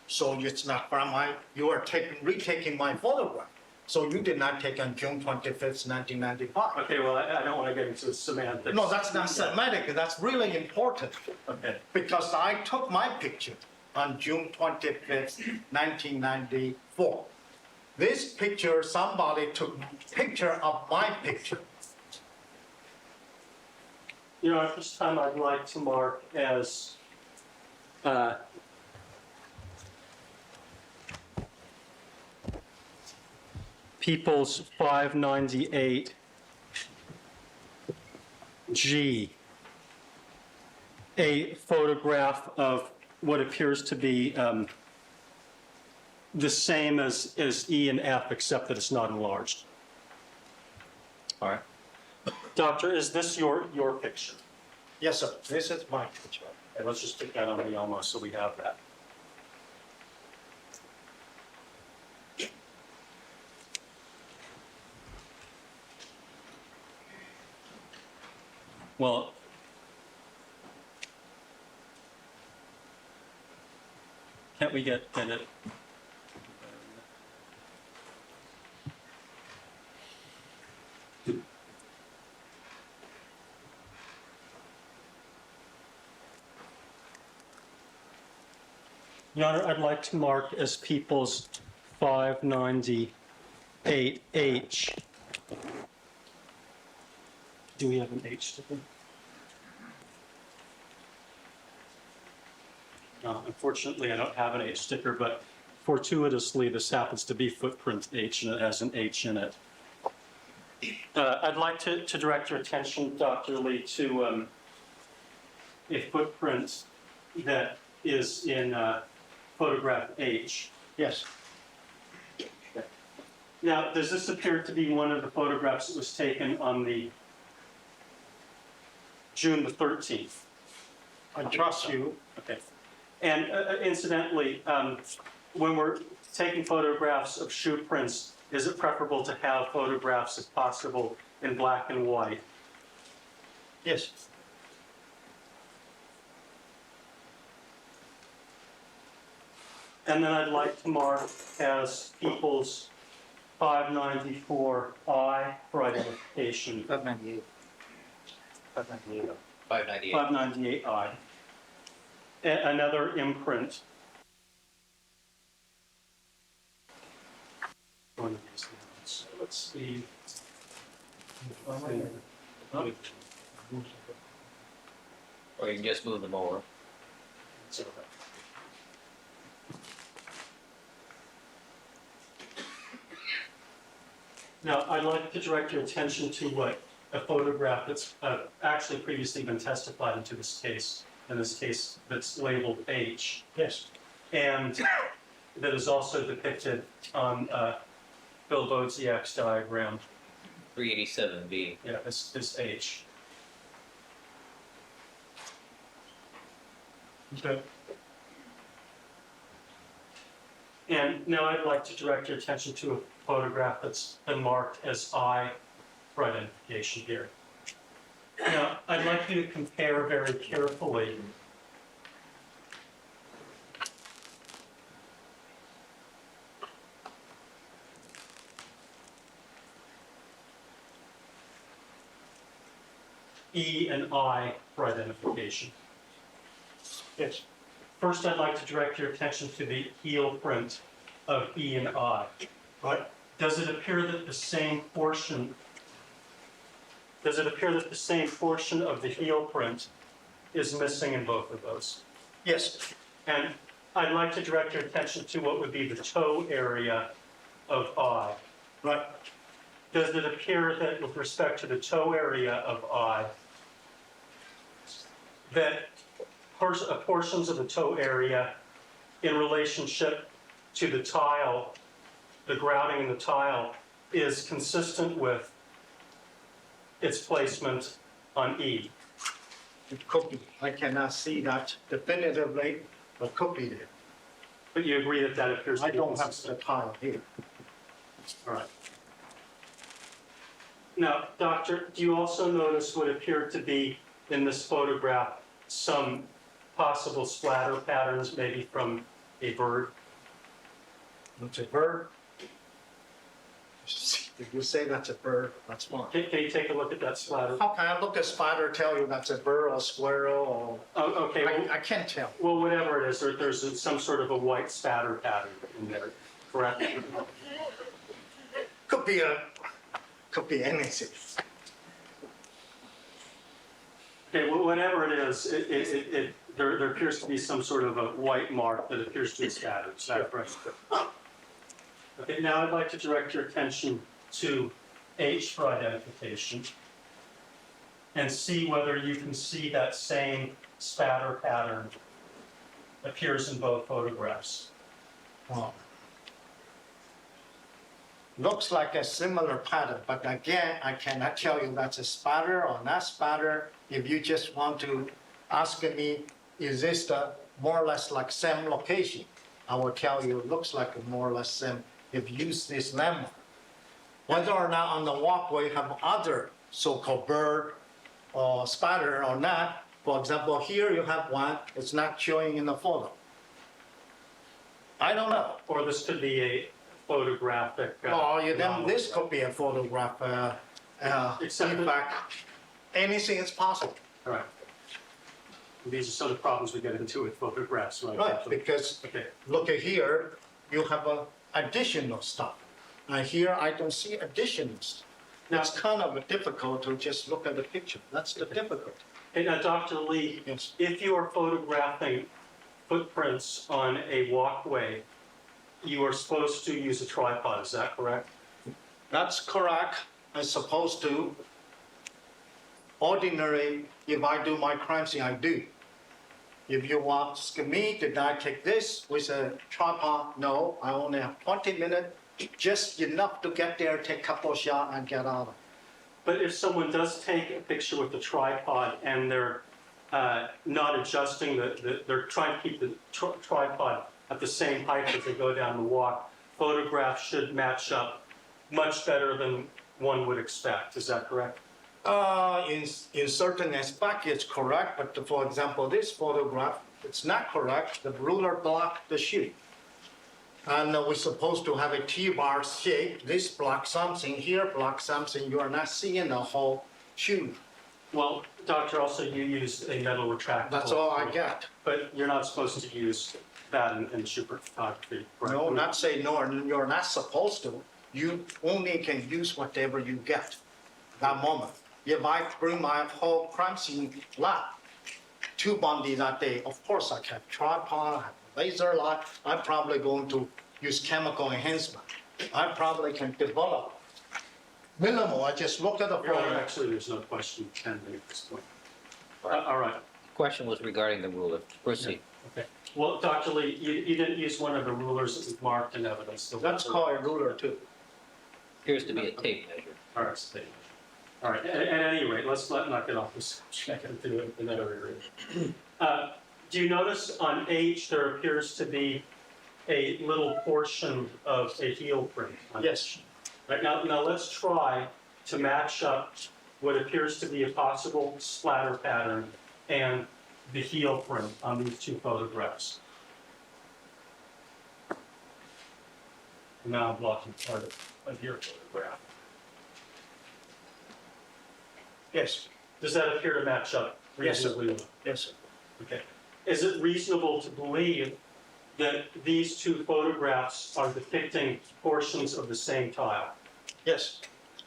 So it's not from you are retaking my photograph. So you did not take on June 25th, 1995. Okay, well, I don't want to get into semantics. No, that's not semantic, that's really important. Okay. Because I took my picture on June 25th, 1994. This picture, somebody took picture of my picture. You know, at this time, I'd like to mark as People's 598 G, a photograph of what appears to be the same as E and F, except that it's not enlarged. All right. Doctor, is this your picture? Yes, sir, this is my picture. Okay, let's just stick that on the Elmo so we have that. Well, can't we get it? Your Honor, I'd like to mark as People's 598H. Do we have an H sticker? Unfortunately, I don't have an H sticker, but fortuitously, this happens to be footprint H, and it has an H in it. I'd like to direct your attention, Dr. Lee, to a footprint that is in photograph H. Yes, Now, does this appear to be one of the photographs that was taken on the June the 13th? I trust you. Okay. And incidentally, when we're taking photographs of shoe prints, is it preferable to have photographs, if possible, in black and white? Yes, And then I'd like to mark as People's 594I for identification. 598. 598. 598. 598I. Another imprint. One of these ones. Let's see. Or you can just move them over. So, now, I'd like to direct your attention to what a photograph that's actually previously been testified into this case, in this case that's labeled H, yes. and that is also depicted on Bill Wozniak's diagram. 387B. Yeah, this H. Okay. And now I'd like to direct your attention to a photograph that's been marked as I for identification here. Now, I'd like you to compare very carefully E and I for identification. Yes, First, I'd like to direct your attention to the heel print of E and I. right, Does it appear that the same portion of the heel print is missing in both of those? yes, And I'd like to direct your attention to what would be the toe area of I. right, Does it appear that with respect to the toe area of I, that portions of the toe area in relationship to the tile, the grouting in the tile, is consistent with its placement on E? it could be. I cannot see that definitively, but could be there. But you agree that that appears to I be don't have consistent? the tile here. All right. Now, doctor, do you also notice what appeared to be in this photograph some possible splatter patterns, maybe from a bird? It's a bird. If you say that's a bird, that's fine. Can you take a look at that splatter? How can I look at spider, tell you that's a bird or squirrel Oh, okay, or, well, I can't tell. well, whatever it is, there's some sort of a white spatter pattern in there, correct? Could be anything. Okay, well, whatever it is, there appears to be some sort of a white mark that appears to be scattered, is that correct? Okay, now I'd like to direct your attention to H for identification. and see whether you can see that same spatter pattern appears in both photographs. Well, looks like a similar pattern, but again, I cannot tell you that's a spatter or not spatter. If you just want to ask me, is this the more or less like same location? I will tell you, it looks like a more or less same if you use this landmark. Whether or not on the walkway have other so-called bird or spatter or not, for example, here you have one, it's not showing in the photo. I don't know. Or this could be a photographic. Or then anomaly. this could be a photograph, Except in that- fact, anything is possible. All right. These are some of the problems we get into with photographs, right? Right, because Okay. look at here, you have additional stuff. And here, I don't see additional stuff. Now- It's kind of difficult to just look at the picture. That's the difficulty. And Dr. Lee, Yes. if you are photographing footprints on a walkway, you are supposed to use a tripod, is that correct? That's correct. I'm supposed to. Ordinary, if I do my crime scene, I do. If you ask me, did I take this with a tripod? No, I only have 20 minutes, just enough to get there, take a couple of shots and get out. But if someone does take a picture with the tripod and they're not adjusting, they're trying to keep the tripod at the same height as they go down the walk, photographs should match up much better than one would expect, is that correct? In certain aspect, it's correct, but for example, this photograph, it's not correct. The ruler blocked the shoe. And we're supposed to have a T-bar shape. This blocks something, here blocks something. You are not seeing the whole shoe. Well, Doctor, also you used a metal retractable. That's all I got. But you're not supposed to use that in super photography, correct? No, not say no, and you're not supposed to. You only can use whatever you get that moment. If I bring my whole crime scene lab to Bundy that day, of course I have tripod, I have laser light. I'm probably going to use chemical enhancement. I probably can develop minimal. I just look at the Your Honor, photo. actually, there's no question pending at this point. All right, Question was regarding the ruler. Proceed. okay. Well, Dr. Lee, you didn't use one of the rulers that was marked in evidence. That's called a ruler too. Appears to be a tape measure. All right, stay. All right, at any rate, let's not get off this subject and do another area. Do you notice on H, there appears to be a little portion of a heel print? on Yes. Right, now let's try to match up what appears to be a possible splatter pattern and the heel print on these two photographs. Now I'm blocking part of your photograph. Yes. Does that appear to match up Yes, sir. reasonably? Yes, sir. Okay. Is it reasonable to believe that these two photographs are depicting portions of the same tile? Yes.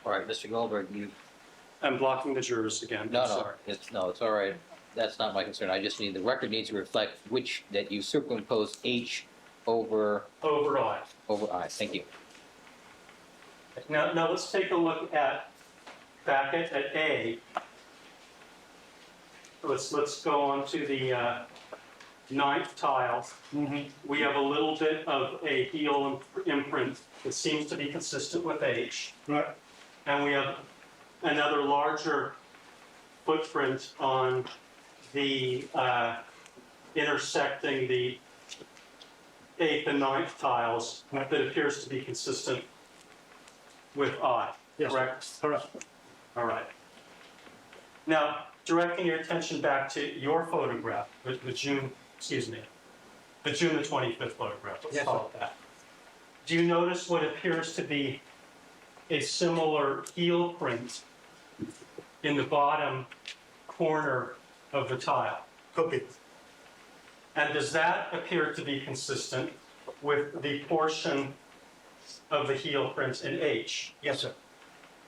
All right, Mr. Goldberg, you, I'm blocking the jurors again. I'm no, sorry. it's all right. That's not my concern. I just need, the record needs to reflect that you superimpose H over Overall. I. Thank you. Now let's take a look at, back at A. Let's go on to the ninth tile. We have a little bit of a heel imprint that seems to be consistent with H. Right. And we have another larger footprint on the intersecting the 8th and 9th tiles that appears to be consistent with I, Yes. correct? Correct. All right. Now, directing your attention back to your photograph, the June the 25th photograph, let's Yes, call it that. Do you notice what appears to be a similar heel print in the bottom corner of the tile? Could be. And does that appear to be consistent with the portion of the heel print in H? Yes, sir.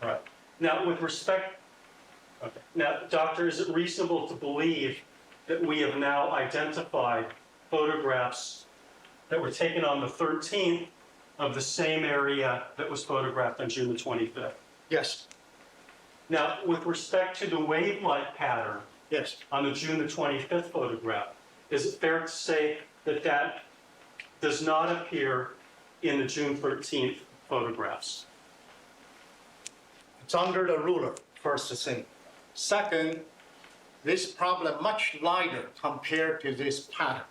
All right. Now, with respect, okay. Now, Doctor, is it reasonable to believe that we have now identified photographs that were taken on the 13th of the same area that was photographed on June the 25th? Yes. Now, with respect to the wave-like pattern Yes, on the June the 25th photograph, is it fair to say that that does not appear in the June 13th photographs? it's under the ruler, first thing. Second, this problem much lighter compared to this pattern.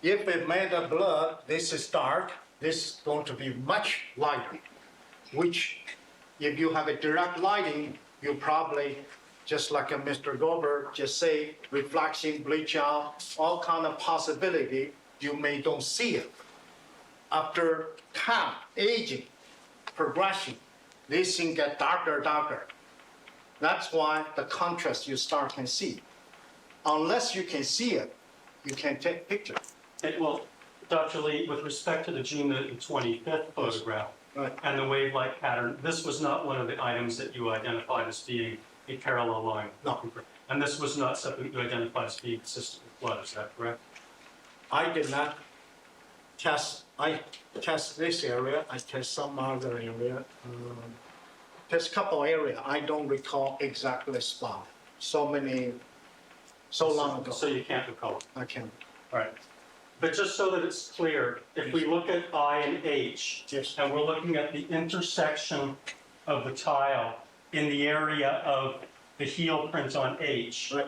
If it made of blood, this is dark, this is going to be much lighter, which if you have a direct lighting, you probably, just like Mr. Goldberg just say, reflection, bleach out, all kind of possibility, you may don't see it. After time, aging, progression, this thing get darker. That's why the contrast you start can see. Unless you can see it, you can take picture. Well, Dr. Lee, with respect to the June the 25th photograph Right. and the wave-like pattern, this was not one of the items that you identified as being a parallel line. No. And this was not something you identified as being consistent with blood, is that correct? I did not test, I test this area, I test some other area. Test a couple area, I don't recall exactly spot. So long ago. So you can't recall it. I can, All right. But just so that it's clear, if we look at I and H, Yes. and we're looking at the intersection of the tile in the area of the heel print on H, right,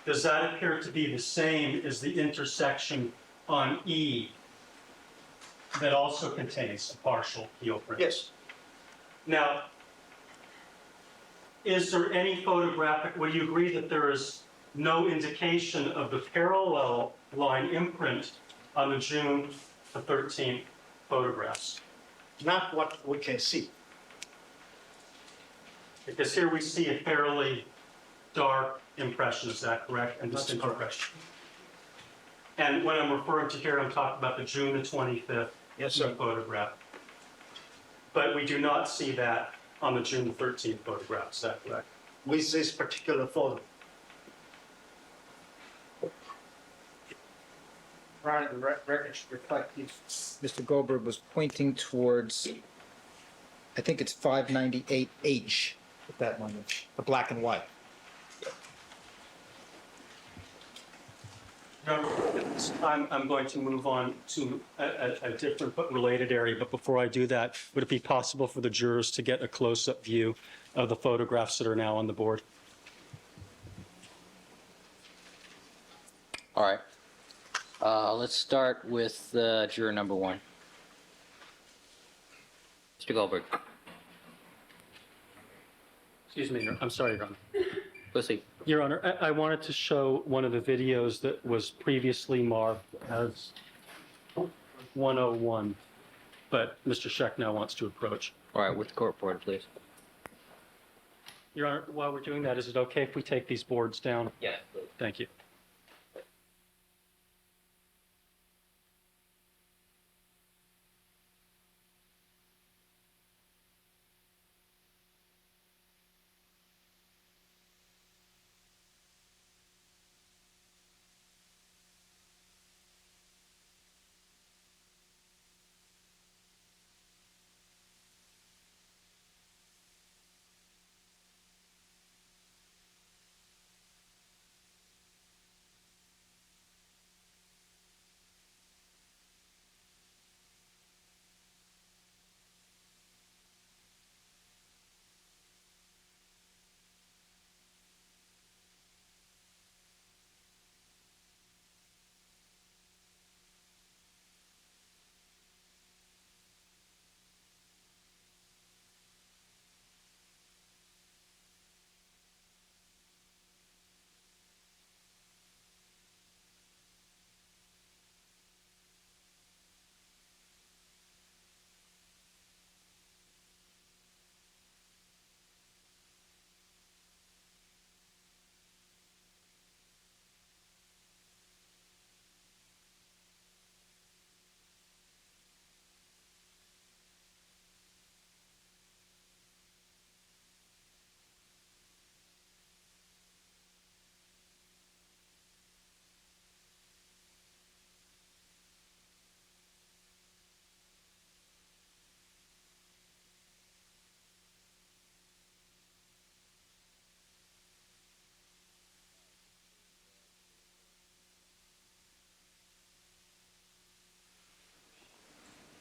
does that appear to be the same as the intersection on E that also contains a partial heel print? yes. Now, is there any photographic, would you agree that there is no indication of the parallel line imprint on the June the 13th photographs? Not what we can see. Because here we see a fairly dark impression, is that correct? And That's distinct correct. impression. And when I'm referring to here, I'm talking about the June the 25th Yes, sir. photograph. But we do not see that on the June the 13th photograph, is that correct? With this particular photo. Ron, the record should reflect you. Mr. Goldberg was pointing towards, I think it's 598H, that one, the black and white. At this time, I'm going to move on to a different but related area, but before I do that, would it be possible for the jurors to get a close-up view of the photographs that are now on the board? All right. Let's start with juror number 1. Mr. Goldberg, Excuse me, I'm sorry, Your Honor. proceed. Your Honor, I wanted to show one of the videos that was previously marked as 101, but Mr. Scheck now wants to approach. All right, with the court reporter, please. Your Honor, while we're doing that, is it okay if we take these boards down? Yes, please. Thank you.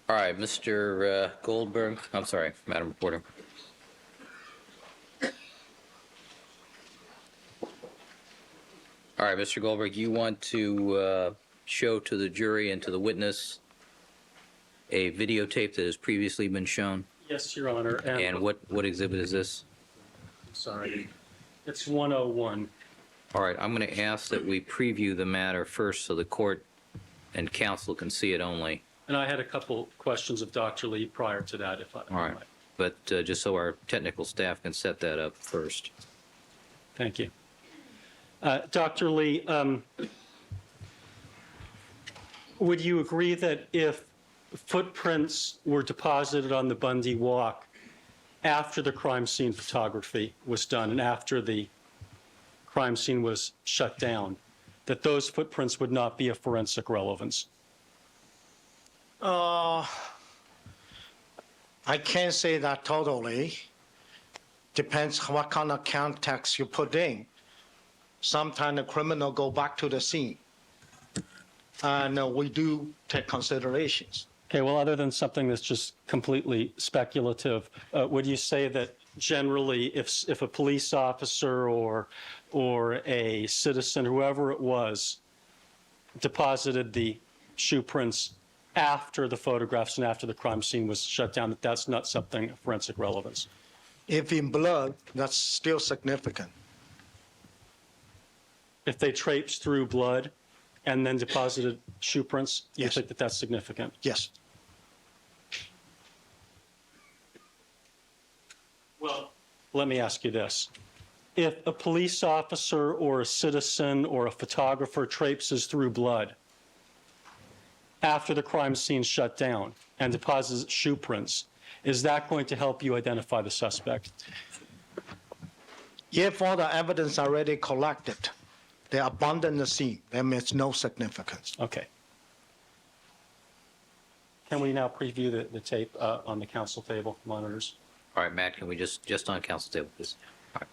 All right, Mr. Goldberg, I'm sorry, Madam Reporter. All right, Mr. Goldberg, you want to show to the jury and to the witness a videotape that has previously been shown? Yes, Your Honor. And what exhibit is this? Sorry. It's 101. All right, I'm going to ask that we preview the matter first so the court and counsel can see it only. And I had a couple questions of Dr. Lee prior to that, if I All right, might. but just so our technical staff can set that up first. Thank you. Dr. Lee, would you agree that if footprints were deposited on the Bundy Walk after the crime scene photography was done and after the crime scene was shut down, that those footprints would not be of forensic relevance? I can't say that totally. Depends what kind of context you put in. Sometimes the criminal go back to the scene. And we do take considerations. Okay, well, other than something that's just completely speculative, would you say that generally if a police officer or a citizen, whoever it was, deposited the shoe prints after the photographs and after the crime scene was shut down, that that's not something of forensic relevance? If in blood, that's still significant. If they traipsed through blood and then deposited shoe prints, you Yes. think that that's significant? Yes. Well, let me ask you this. If a police officer or a citizen or a photographer traipses through blood after the crime scene shut down and deposits shoe prints, is that going to help you identify the suspect? If all the evidence already collected, they abandon the scene, that means no significance. Okay. Can we now preview the tape on the council table monitors? All right, Matt, can we just on council table, please? All right.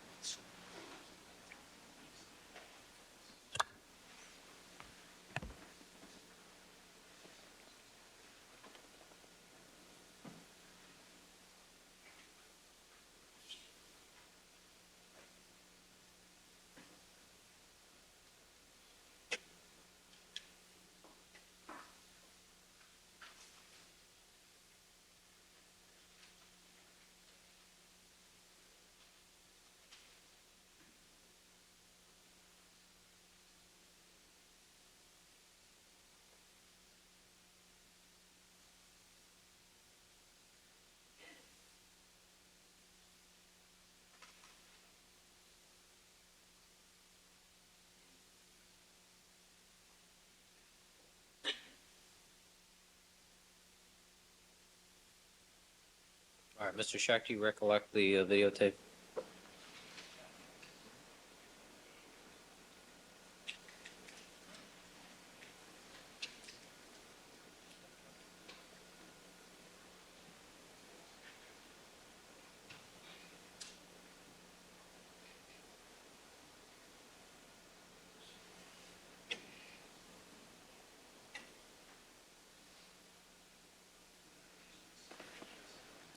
All right, Mr. Scheck, do you recollect the videotape?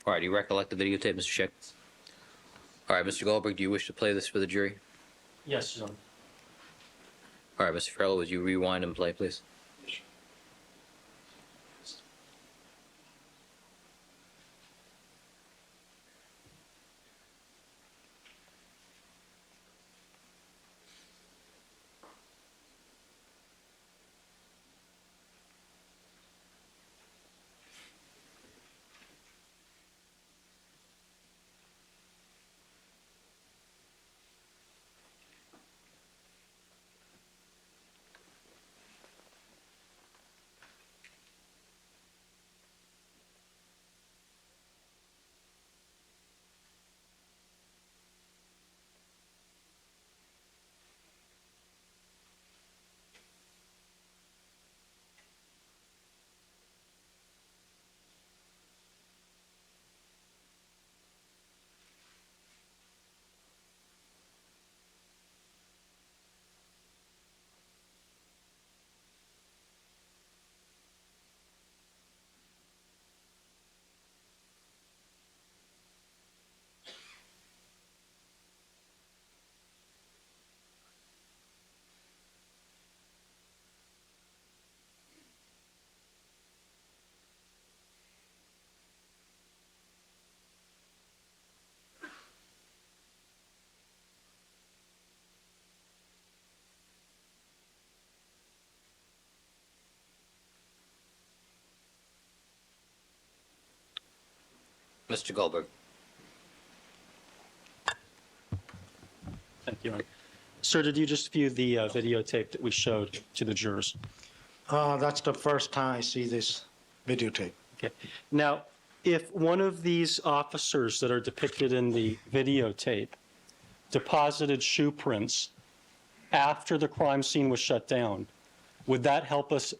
All right, do you recollect the videotape, Mr. Scheck? All right, Mr. Goldberg, do you wish to play this for the jury? Yes, Your Honor. All right, Mr. Farrell, would you rewind and play, please? Mr. Goldberg. Thank you, Your Honor. Sir, did you just view the videotape that we showed to the jurors? That's the first time I see this videotape. Okay. Now, if one of these officers that are depicted in the videotape deposited shoe prints after the crime scene was shut down, would that help us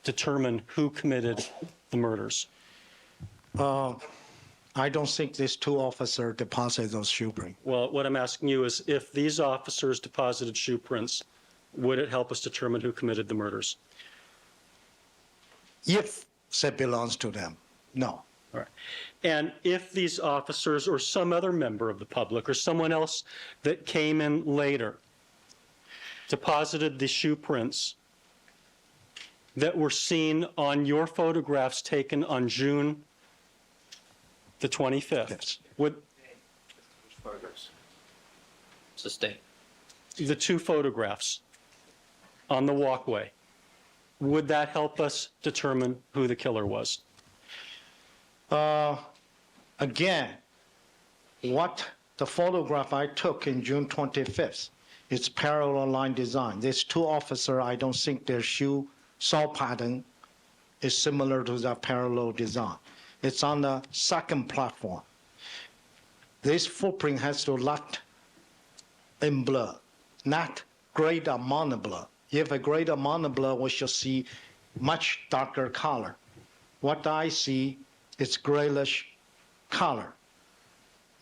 determine who committed the murders? I don't think these two officers deposited those shoe prints. Well, what I'm asking you is if these officers deposited shoe prints, would it help us determine who committed the murders? If it belongs to them, no. All right. And if these officers or some other member of the public or someone else that came in later deposited the shoe prints that were seen on your photographs taken on June the 25th, Yes. would Sustained. the two photographs on the walkway, would that help us determine who the killer was? Again, what the photograph I took in June 25th, it's parallel line design. These two officers, I don't think their shoe saw pattern is similar to that parallel design. It's on the second platform. This footprint has to lot in blood, not great amount of blood. If a great amount of blood, we should see much darker color. What I see is grayish color.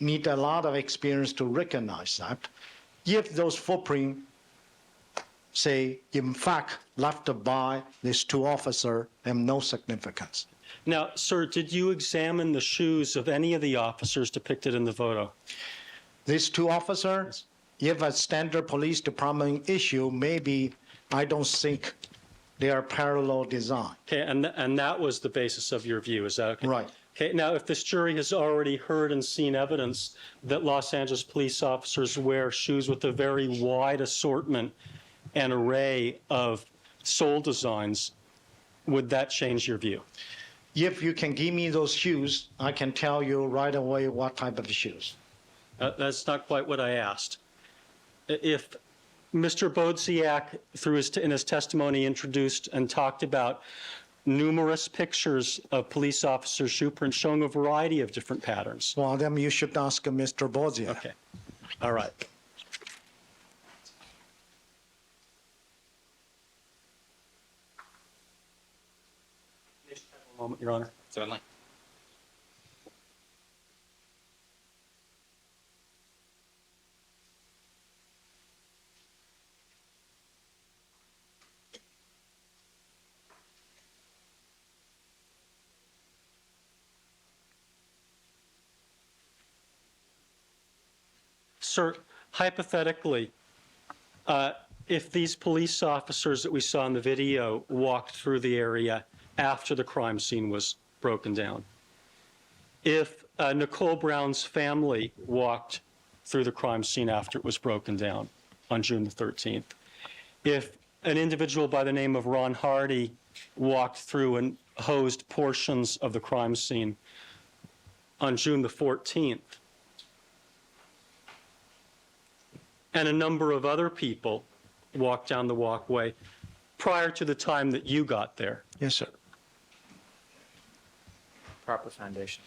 Need a lot of experience to recognize that. If those footprints, say, in fact, left by these two officers, have no significance. Now, sir, did you examine the shoes of any of the officers depicted in the photo? These two officers, if a standard police department issue, maybe I don't think they are parallel design. Okay, and that was the basis of your view, is that okay? Right. Okay, now if this jury has already heard and seen evidence that Los Angeles police officers wear shoes with a very wide assortment and array of sole designs, would that change your view? If you can give me those shoes, I can tell you right away what type of shoes. That's not quite what I asked. If Mr. Bodziak, in his testimony, introduced and talked about numerous pictures of police officers' shoe prints showing a variety of different patterns. Well, then you should ask Mr. Bozia. Okay, all right. A moment, Your Honor. Certainly. Sir, hypothetically, if these police officers that we saw in the video walked through the area after the crime scene was broken down, if Nicole Brown's family walked through the crime scene after it was broken down on June the 13th, if an individual by the name of Ron Hardy walked through and hosed portions of the crime scene on June the 14th, and a number of other people walked down the walkway prior to the time that you got there, Yes, sir. Proper foundation.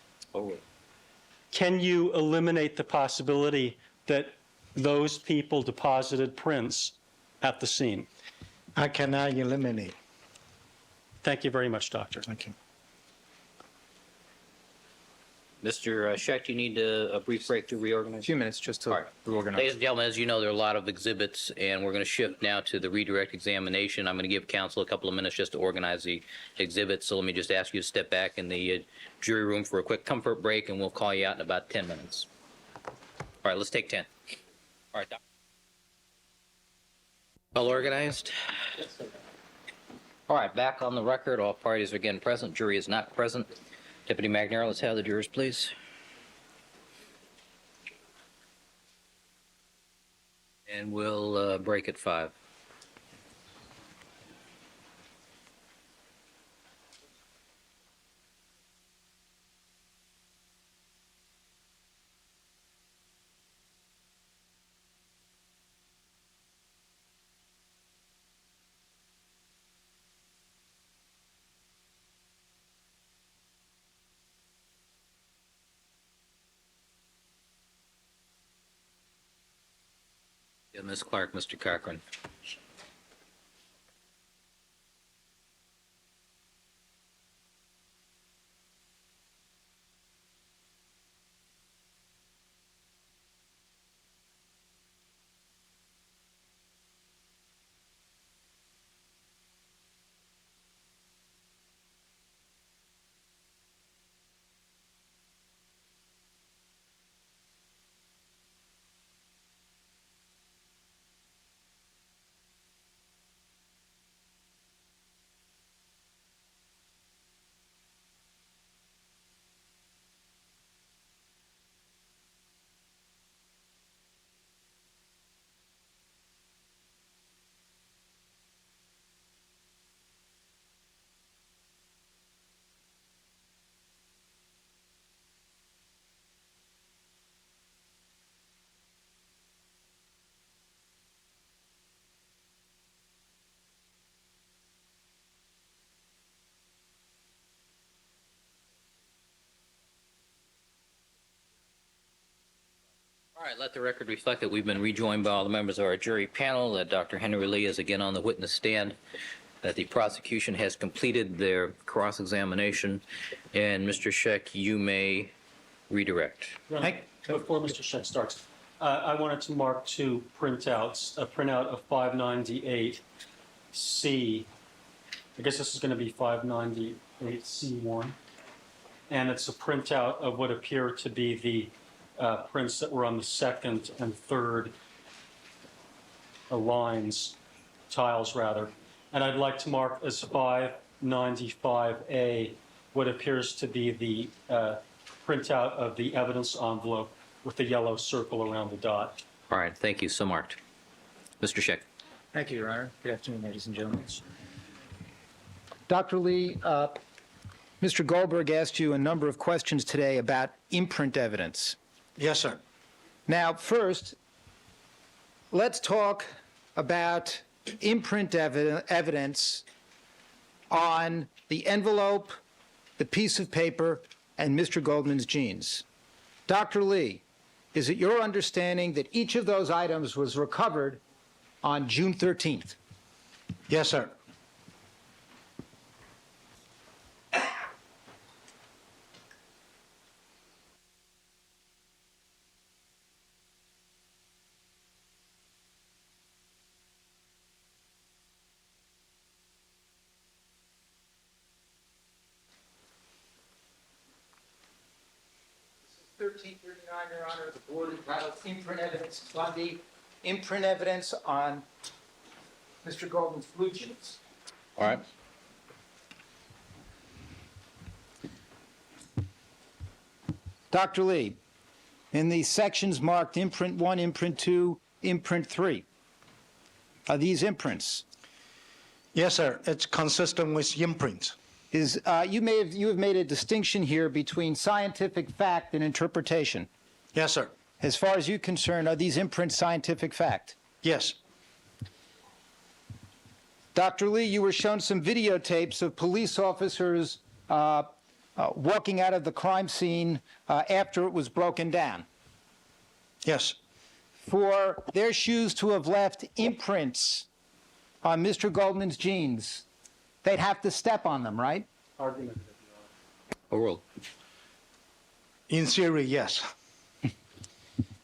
can you eliminate the possibility that those people deposited prints at the scene? I cannot eliminate. Thank you very much, Doctor. Thank you. Mr. Schecht, you need a brief break to A reorganize? few minutes just All to right. reorganize. Ladies and gentlemen, as you know, there are a lot of exhibits, and we're going to shift now to the redirect examination. I'm going to give counsel a couple of minutes just to organize the exhibits, so let me just ask you to step back in the jury room for a quick comfort break, and we'll call you out in about 10 minutes. All right, let's take 10. All right, Doc. Well organized? All right, back on the record. All parties are again present. Jury is not present. Deputy McNair, let's have the jurors, please. And we'll break at 5. Yeah, Ms. Clark, Mr. Cochran. All right, let the record reflect that we've been rejoined by all the members of our jury panel, that Dr. Henry Lee is again on the witness stand, that the prosecution has completed their cross-examination, and Mr. Scheck, you may redirect. Before Mr. Scheck starts, I wanted to mark two printouts, a printout of 598C. I guess this is going to be 598C1. And it's a printout of what appear to be the prints that were on the second and third lines, tiles rather. And I'd like to mark as 595A what appears to be the printout of the evidence envelope with the yellow circle around the dot. All right, thank you, so marked. Mr. Scheck. Thank you, Your Honor. Good afternoon, ladies and gentlemen. Dr. Lee, Mr. Goldberg asked you a number of questions today about imprint evidence. Yes, sir. Now, first, let's talk about imprint evidence on the envelope, the piece of paper, and Mr. Goldman's jeans. Dr. Lee, is it your understanding that each of those items was recovered on June 13th? Yes, sir. This is 1339, Your Honor. The board entitled imprint evidence Bundy. Imprint evidence on Mr. Goldman's blue jeans. All right. Dr. Lee, in the sections marked imprint 1, imprint 2, imprint 3, are these imprints? Yes, sir. It's consistent with imprint. You have made a distinction here between scientific fact and interpretation. Yes, sir. As far as you're concerned, are these imprints scientific fact? Yes. Dr. Lee, you were shown some videotapes of police officers walking out of the crime scene after it was broken down. Yes. For their shoes to have left imprints on Mr. Goldman's jeans, they'd have to step on them, right? Argument. Overruled. In theory, yes.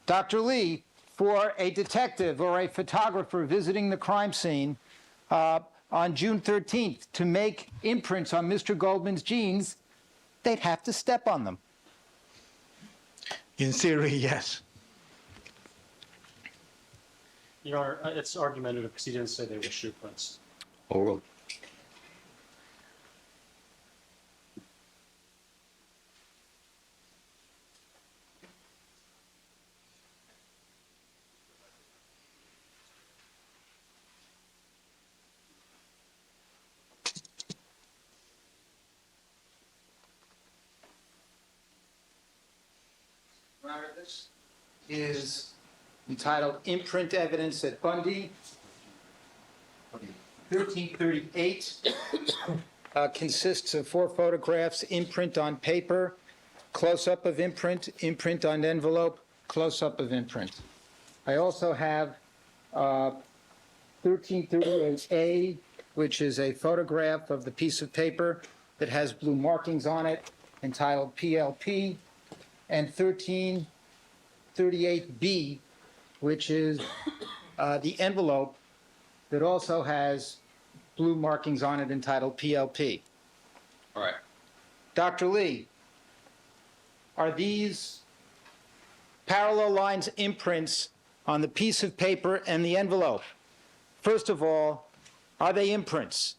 Dr. Lee, for a detective or a photographer visiting the crime scene on June 13th to make imprints on Mr. Goldman's jeans, they'd have to step on them. In theory, yes. Your Honor, it's argumentative because he didn't say they were shoe prints. Overruled. Your Honor, this is entitled Imprint Evidence at Bundy, 1338. Consists of 4 photographs, imprint on paper, close-up of imprint, imprint on envelope, close-up of imprint. I also have 1338A, which is a photograph of the piece of paper that has blue markings on it entitled PLP, and 1338B, which is the envelope that also has blue markings on it entitled PLP. All right. Dr. Lee, are these parallel lines imprints on the piece of paper and the envelope? First of all, are they imprints?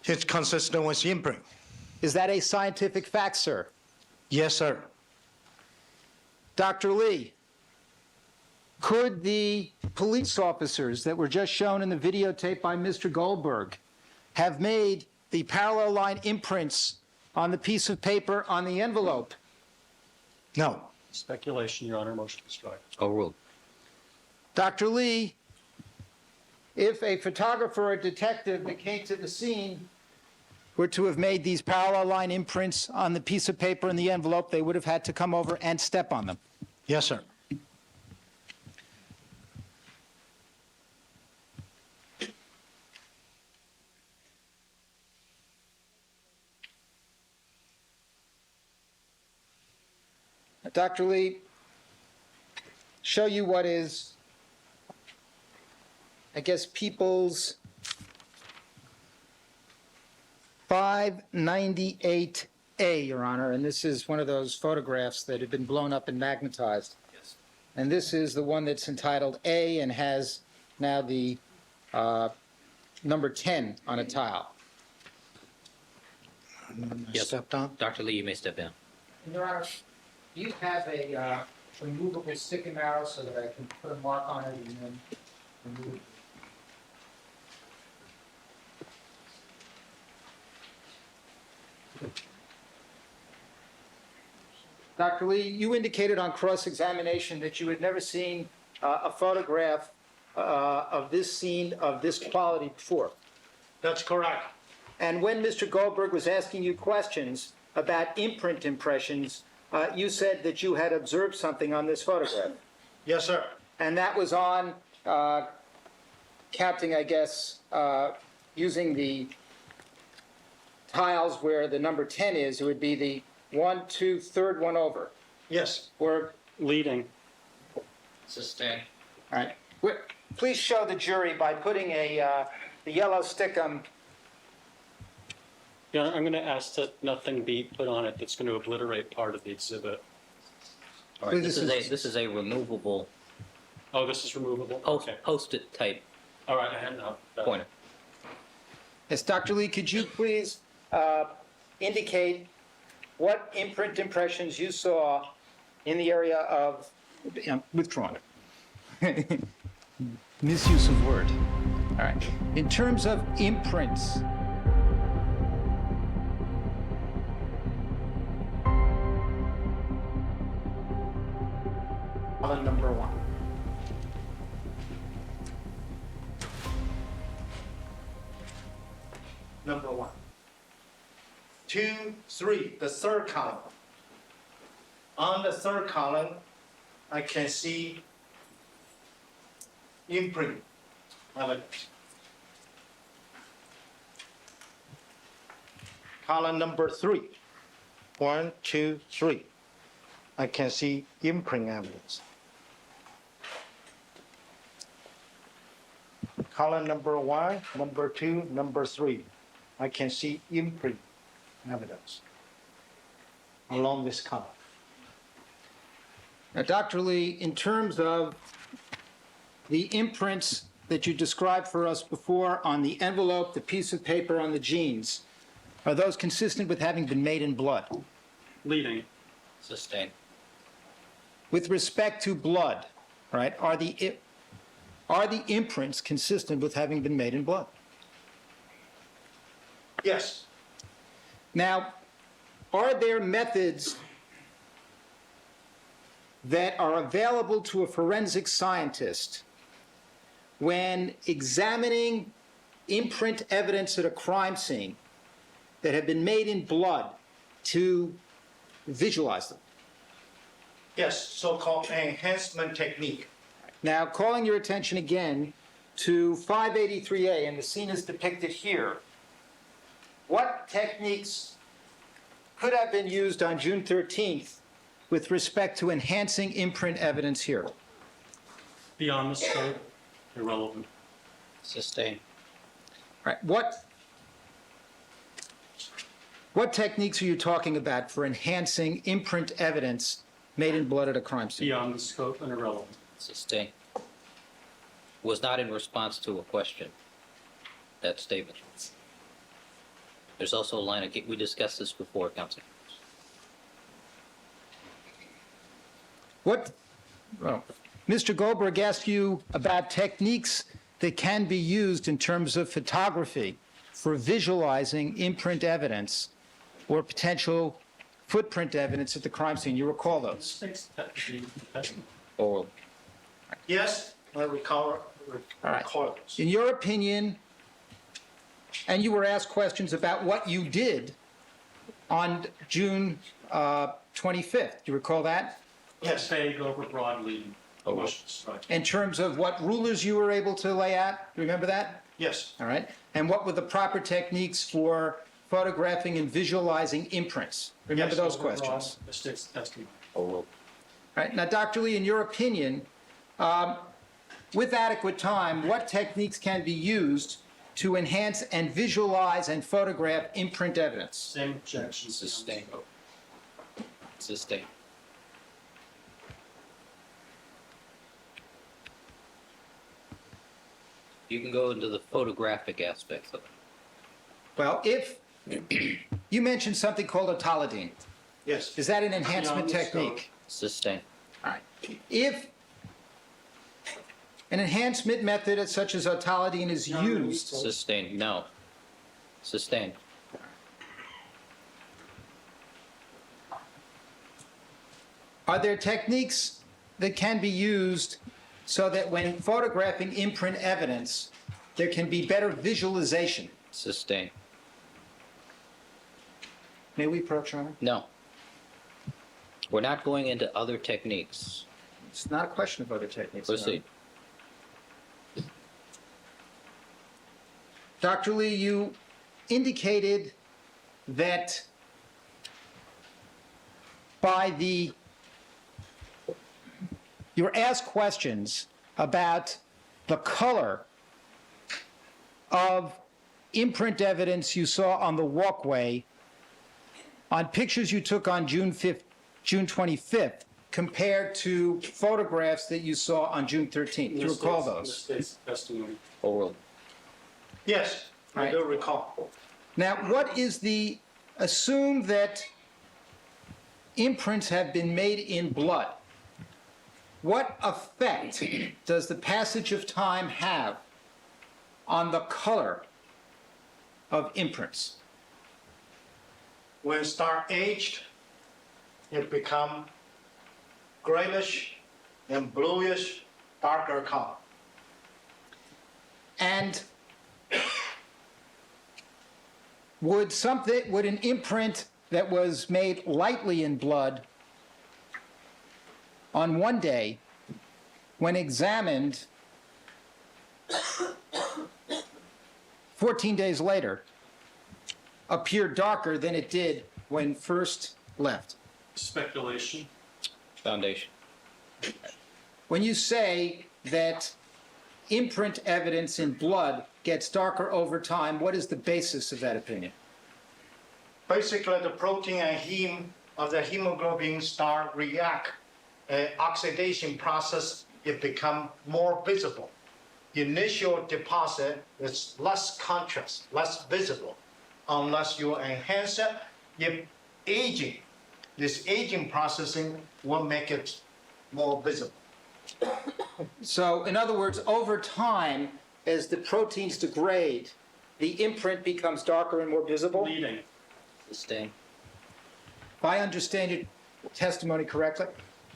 It's consistent with imprint. Is that a scientific fact, sir? Yes, sir. Dr. Lee, could the police officers that were just shown in the videotape by Mr. Goldberg have made the parallel line imprints on the piece of paper on the envelope? No. Speculation, Your Honor, motion to strike. Overruled. Dr. Lee, if a photographer or detective that came to the scene were to have made these parallel line imprints on the piece of paper in the envelope, they would have had to come over and step on them. Yes, sir. Dr. Lee, show you what is, I guess, People's 598A, Your Honor, and this is one of those photographs that have been blown up and magnetized. Yes. And this is the one that's entitled A and has now the number 10 on a tile. Yes. Step down. Dr. Lee, you may step down. Your Honor, do you have a removable stick and arrow so that I can put a mark on it and then remove it? Dr. Lee, you indicated on cross-examination that you had never seen a photograph of this scene of this quality before. That's correct. And when Mr. Goldberg was asking you questions about imprint impressions, you said that you had observed something on this photograph. Yes, sir. And that was on, counting, I guess, using the tiles where the number 10 is, it would be the 1, 2, third one over. Yes. Or, Leading. Sustain. all right. Please show the jury by putting the yellow stickum. Your Honor, I'm going to ask that nothing be put on it that's going to obliterate part of the exhibit. All right. This This is a removable Oh, this is removable? Okay. post-it type All right, I had no. pointer. Yes, Dr. Lee, could you please indicate what imprint impressions you saw in the area of, withdrawn. Misuse of word. All right. In terms of imprints, column number 1. Number 1. 2, 3, the third column. On the third column, I can see imprint evidence. Column number 3. 1, 2, 3. I can see imprint evidence. Column number 1, number 2, number 3. I can see imprint evidence along this column. Now, Dr. Lee, in terms of the imprints that you described for us before on the envelope, the piece of paper, on the jeans, are those consistent with having been made in blood? Leading. Sustain. With respect to blood, right, are the imprints consistent with having been made in blood? Yes, Now, are there methods that are available to a forensic scientist when examining imprint evidence at a crime scene that have been made in blood to visualize them? yes, so-called enhancement technique. Now, calling your attention again to 583A, and the scene is depicted here. What techniques could have been used on June 13th with respect to enhancing imprint evidence here? Beyond the scope, irrelevant. Sustain. All right, what techniques are you talking about for enhancing imprint evidence made in blood at a crime scene? Beyond the scope and irrelevant. Sustain. Was not in response to a question. That statement. There's also a line of, we discussed this before, Council. What, well, Mr. Goldberg asked you about techniques that can be used in terms of photography for visualizing imprint evidence or potential footprint evidence at the crime scene. You recall those? Takes the testimony. Oral. Yes, I recall right. those. In your opinion, and you were asked questions about what you did on June 25th. Do you recall that? Yes, Vague, overbroad, leading. Motion to strike. In terms of what rulers you were able to lay out? Do you remember that? yes, All right. And what were the proper techniques for photographing and visualizing imprints? Remember Yes, those Overbroad, questions? mistakes, testimony. Oral. All right. Now, Dr. Lee, in your opinion, with adequate time, what techniques can be used to enhance and visualize and photograph imprint evidence? Same objections. Sustain. Sustain. You can go into the photographic aspects of it. Well, if you mentioned something called autolidine, yes, is that an enhancement Beyond the scope. technique? Sustain. All right. If an enhancement method such as autolidine is used, Sustain. No. Sustain. are there techniques that can be used so that when photographing imprint evidence, there can be better visualization? Sustain. May we approach, Your Honor? No. We're not going into other techniques. It's not a question of other techniques. Your Honor. Proceed. Dr. Lee, you indicated that you were asked questions about the color of imprint evidence you saw on the walkway on pictures you took on June 25th compared to photographs that you saw on June 13th. Do you recall those? Mistakes, testimony. Oral. yes, I Right. do recall. Now, assume that imprints have been made in blood. What effect does the passage of time have on the color of imprints? When start aged, it become grayish and bluish, darker color. And would an imprint that was made lightly in blood on one day, when examined 14 days later, appear darker than it did when first left? Speculation. Foundation. When you say that imprint evidence in blood gets darker over time, what is the basis of that opinion? Basically, the protein and heme of the hemoglobin start react. Oxidation process, it become more visible. Initial deposit is less contrast, less visible, unless you enhance it. If aging, this aging processing will make it more visible. So, in other words, over time, as the proteins degrade, the imprint becomes darker and more visible? Leading. Sustain. If I understand your testimony correctly,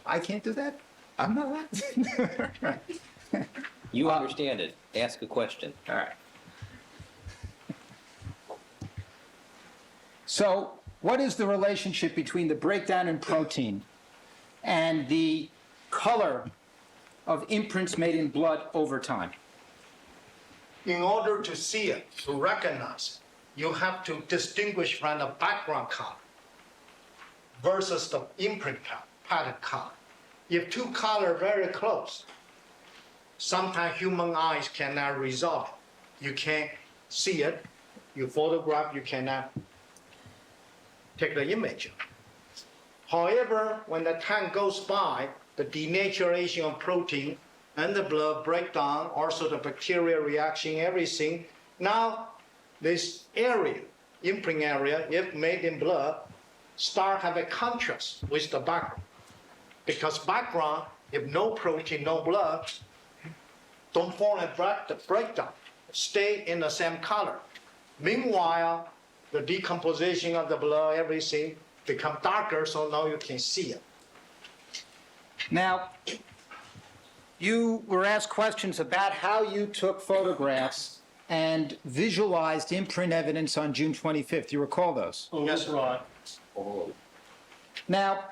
I can't do that? I'm not allowed? You understand it. Ask a question. All right. So, what is the relationship between the breakdown in protein and the color of imprints made in blood over time? In order to see it, to recognize it, you have to distinguish from the background color versus the imprint pattern color. If two colors very close, sometimes human eyes cannot resolve it. You can't see it. You photograph, you cannot take the image. However, when the time goes by, the denaturation of protein and the blood breakdown, also the bacterial reaction, everything. Now, this area, imprint area, if made in blood, start have a contrast with the background. Because background, if no protein, no blood, don't form a breakdown, stay in the same color. Meanwhile, the decomposition of the blood, everything become darker, so now you can see it. Now, you were asked questions about how you took photographs and visualized imprint evidence on June 25th. You recall those? Oh, that's right. Now,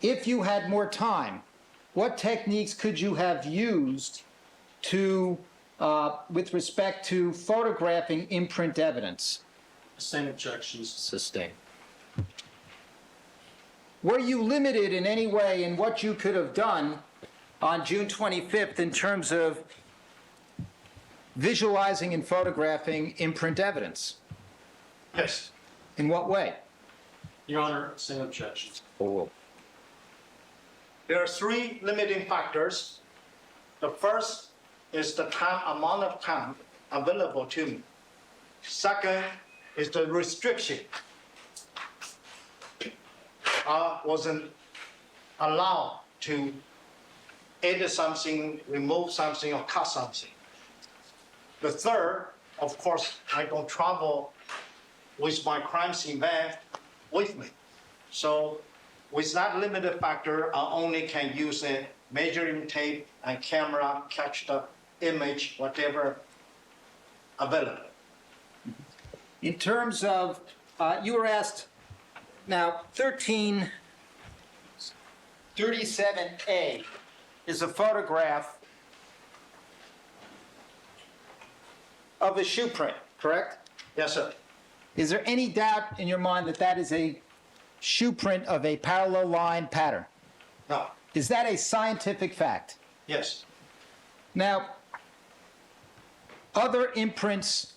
if you had more time, what techniques could you have used to, with respect to photographing imprint evidence? Same objections. Sustained. Were you limited in any way in what you could have done on June 25th in terms of visualizing and photographing imprint evidence? Yes. In what way? Your Honor, same objections. There are three limiting factors. The first is the amount of time available to me. Second is the restriction. I wasn't allowed to edit something, remove something, or cut something. The third, of course, I don't travel with my crime scene van with me. So with that limited factor, I only can use a measuring tape and camera, catch the image, whatever available. In terms of, you were asked, now 1337A is a photograph of a shoe print, correct? Yes, sir. Is there any doubt in your mind that that is a shoe print of a parallel line pattern? No. Is that a scientific fact? Yes. Now, other imprints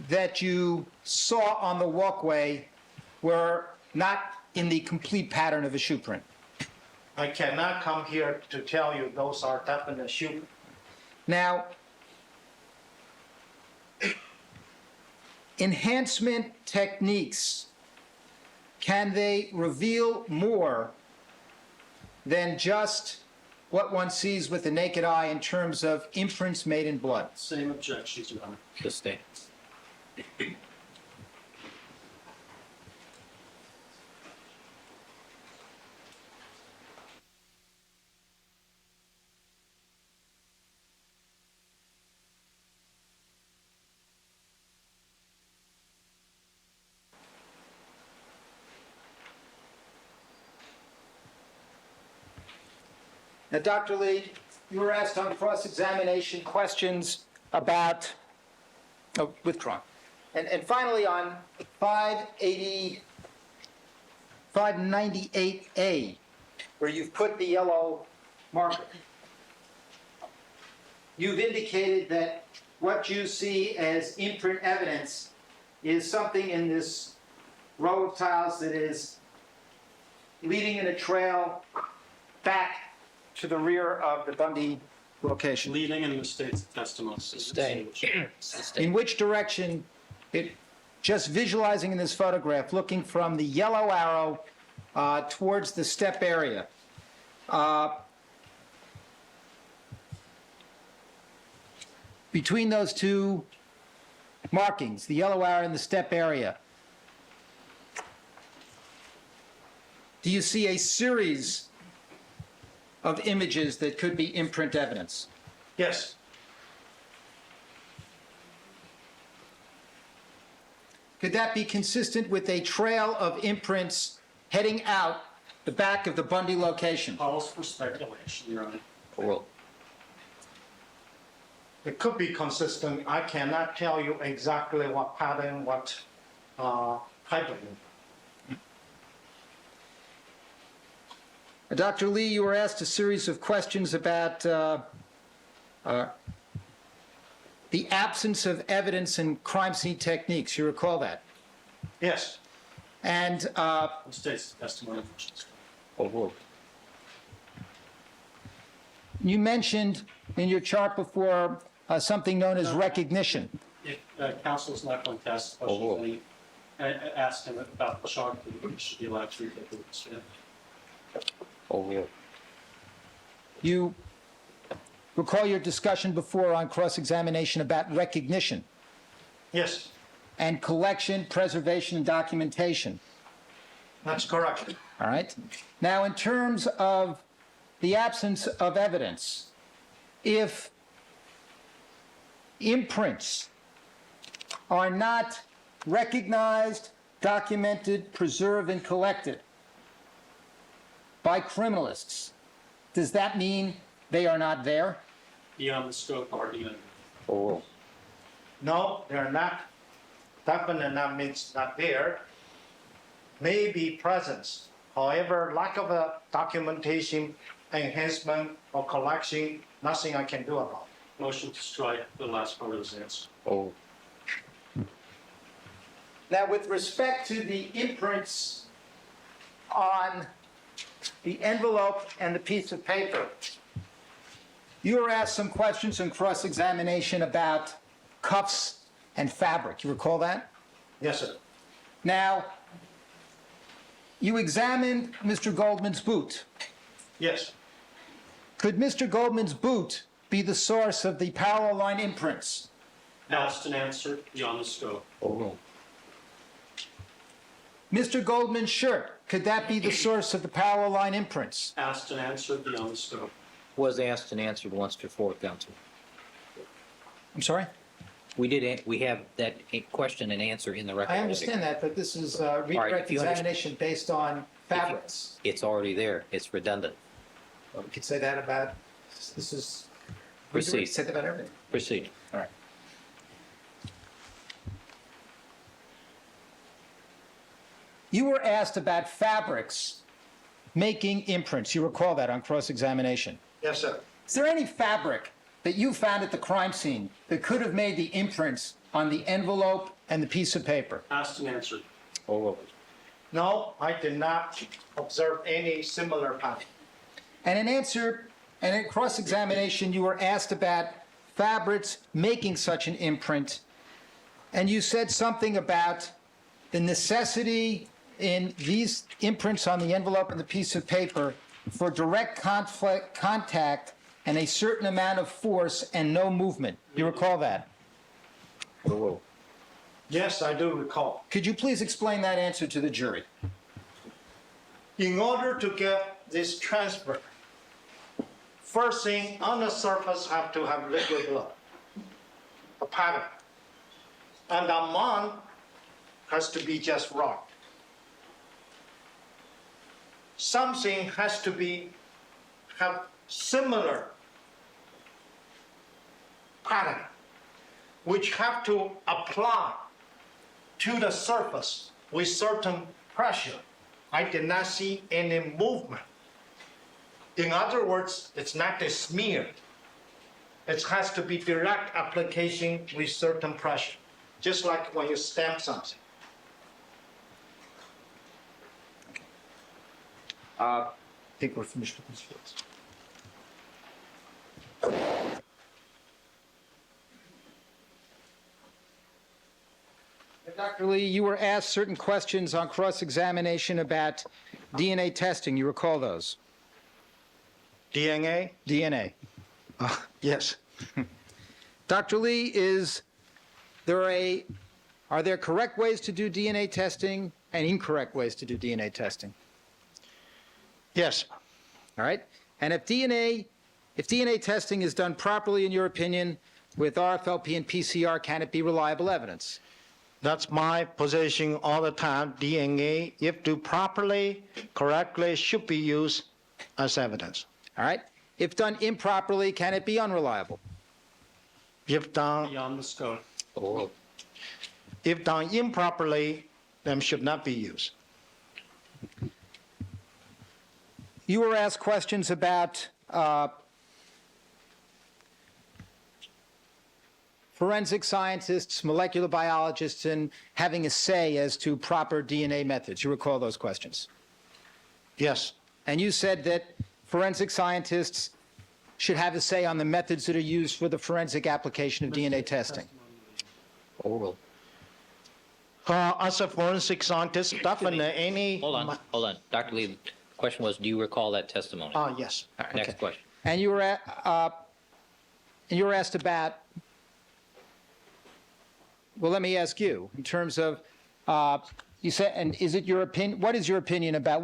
that you saw on the walkway were not in the complete pattern of a shoe print. I cannot come here to tell you those are definite shoe. Now, enhancement techniques, can they reveal more than just what one sees with the naked eye in terms of imprints made in blood? Same objections, Your Honor. Sustained. Now, Dr. Lee, you were asked on cross-examination questions about, withdrawn. And finally, on 598A, where you've put the yellow marker, you've indicated that what you see as imprint evidence is something in this row of tiles that is leading in a trail back to the rear of the Bundy location. Leading in the state's testimony. Sustained. In Sustained. which direction, just visualizing in this photograph, looking from the yellow arrow towards the step area, between those two markings, the yellow arrow and the step area, do you see a series of images that could be imprint evidence? Yes. Could that be consistent with a trail of imprints heading out the back of the Bundy location? Calls for speculation, Your Honor. Overruled. It could be consistent. I cannot tell you exactly what pattern, what type of. Dr. Lee, you were asked a series of questions about the absence of evidence in crime scene techniques. You recall that? Yes, And States testimony. Overruled. you mentioned in your chart before something known as recognition. If counsel is not going to ask questions, then ask him about the charge, he should be allowed to take the stand. Overruled. You recall your discussion before on cross-examination about recognition yes, and collection, preservation, and documentation. that's correct. All right? Now, in terms of the absence of evidence, if imprints are not recognized, documented, preserved, and collected by criminalists, does that mean they are not there? Beyond the scope of argument. Overruled. No, they're not. Definitely not means not there. Maybe presence. However, lack of a documentation, enhancement, or collection, nothing I can do about. Motion to strike the last part of his answer. Overruled. Now, with respect to the imprints on the envelope and the piece of paper, you were asked some questions in cross-examination about cuffs and fabric. You recall that? Yes, sir. Now, you examined Mr. Goldman's boot. Yes, Could Mr. Goldman's boot be the source of the parallel line imprints? Asked and answered beyond the scope. Overruled. Mr. Goldman's shirt, could that be the source of the parallel line imprints? Asked and answered beyond the scope. Was asked and answered once before, counsel. I'm sorry? We have that question and answer in the record. I understand that, but this is right, redirect if you examination based on fabrics. It's already there. It's redundant. Well, we could say that about, this is. Proceed. Say that about everything. Proceed. All right. You were asked about fabrics making imprints. You recall that on cross-examination. yes, sir. Is there any fabric that you found at the crime scene that could have made the imprints on the envelope and the piece of paper? Asked and answered. Overruled. No, I did not observe any similar pattern. And in cross-examination, you were asked about fabrics making such an imprint, and you said something about the necessity in these imprints on the envelope and the piece of paper for direct contact and a certain amount of force and no movement. You recall that? Overruled. Yes, I do recall. Could you please explain that answer to the jury? In order to get this transfer, first thing on the surface have to have liquid blood, a pattern. And the amount has to be just right. Something has to have similar pattern, which have to apply to the surface with certain pressure. I did not see any movement. In other words, it's not a smear. It has to be direct application with certain pressure, just like when you stamp something. I think we're finished with these fields. Dr. Lee, you were asked certain questions on cross-examination about DNA testing. You recall those? DNA? DNA. Yes. Dr. Lee, are there correct ways to do DNA testing and incorrect ways to do DNA testing? Yes. All right? And if DNA testing is done properly, in your opinion, with RFLP and PCR, can it be reliable evidence? That's my position all the time. DNA, if do properly, correctly, should be used as evidence. All right? If done improperly, can it be unreliable? If done, Beyond the scope. Oral. if done improperly, then should not be used. You were asked questions about forensic scientists, molecular biologists, and having a say as to proper DNA methods. You recall those questions? Yes, And you said that forensic scientists should have a say on the methods that are used for the forensic application of DNA testing. Oral. as a forensic scientist, definitely any. Hold on. Dr. Lee, the question was, do you recall that testimony? Yes. All right, next question. And you were asked about, well, let me ask you, in terms of, you said, and is it your opinion, what is your opinion about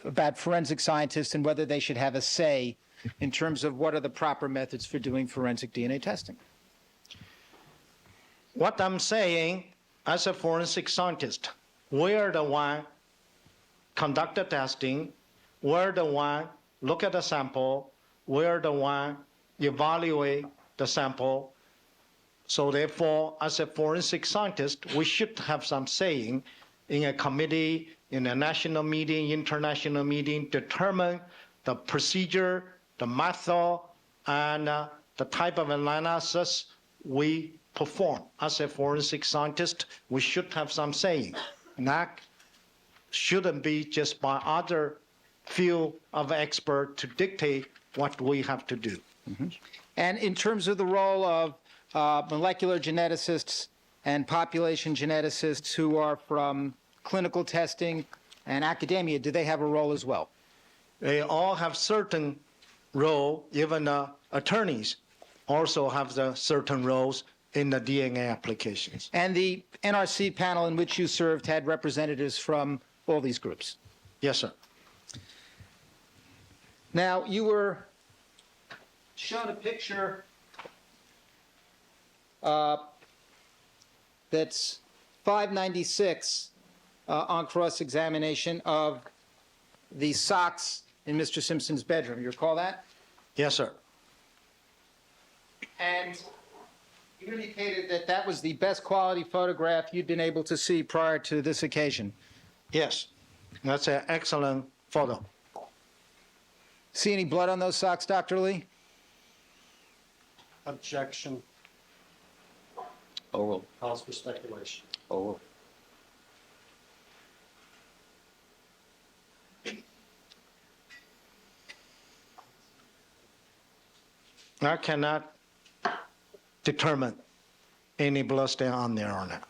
about forensic scientists and whether they should have a say in terms of what are the proper methods for doing forensic DNA testing? What I'm saying, as a forensic scientist, we're the one conduct the testing, we're the one look at the sample, we're the one evaluate the sample. So therefore, as a forensic scientist, we should have some saying in a committee, in a national meeting, international meeting, determine the procedure, the method, and the type of analysis we perform. As a forensic scientist, we should have some saying. And that shouldn't be just by other field of expert to dictate what we have to do. And in terms of the role of molecular geneticists and population geneticists who are from clinical testing and academia, do they have a role as well? They all have certain role, even attorneys also have the certain roles in the DNA applications. And the NRC panel in which you served had representatives from all these groups. Yes, sir. Now, you were shown a picture that's 596 on cross-examination of the socks in Mr. Simpson's bedroom. You recall that? Yes, sir. And you indicated that that was the best quality photograph you'd been able to see prior to this occasion. Yes, that's an excellent photo. See any blood on those socks, Dr. Lee? Objection. Oral. Calls for speculation. Oral. I cannot determine any blood stain on there or not.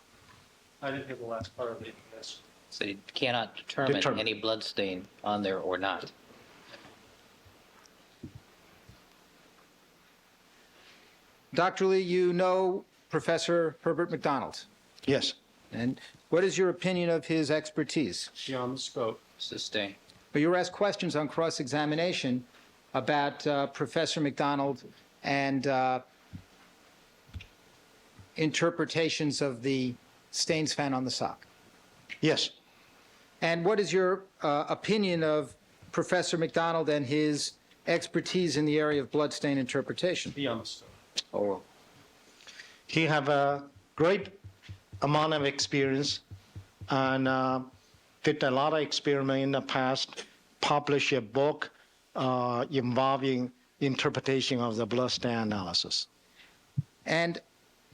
I didn't hear the last part of it. Yes. So you cannot determine Determine. any blood stain on there or not. Dr. Lee, you know Professor Herbert McDonald. Yes. And what is your opinion of his expertise? Beyond the scope. Sustain. But you were asked questions on cross-examination about Professor McDonald and interpretations of the stains found on the sock. Yes. And what is your opinion of Professor McDonald and his expertise in the area of bloodstain interpretation? Beyond the scope. Oral. He have a great amount of experience and did a lot of experiment in the past, published a book involving interpretation of the blood stain analysis. And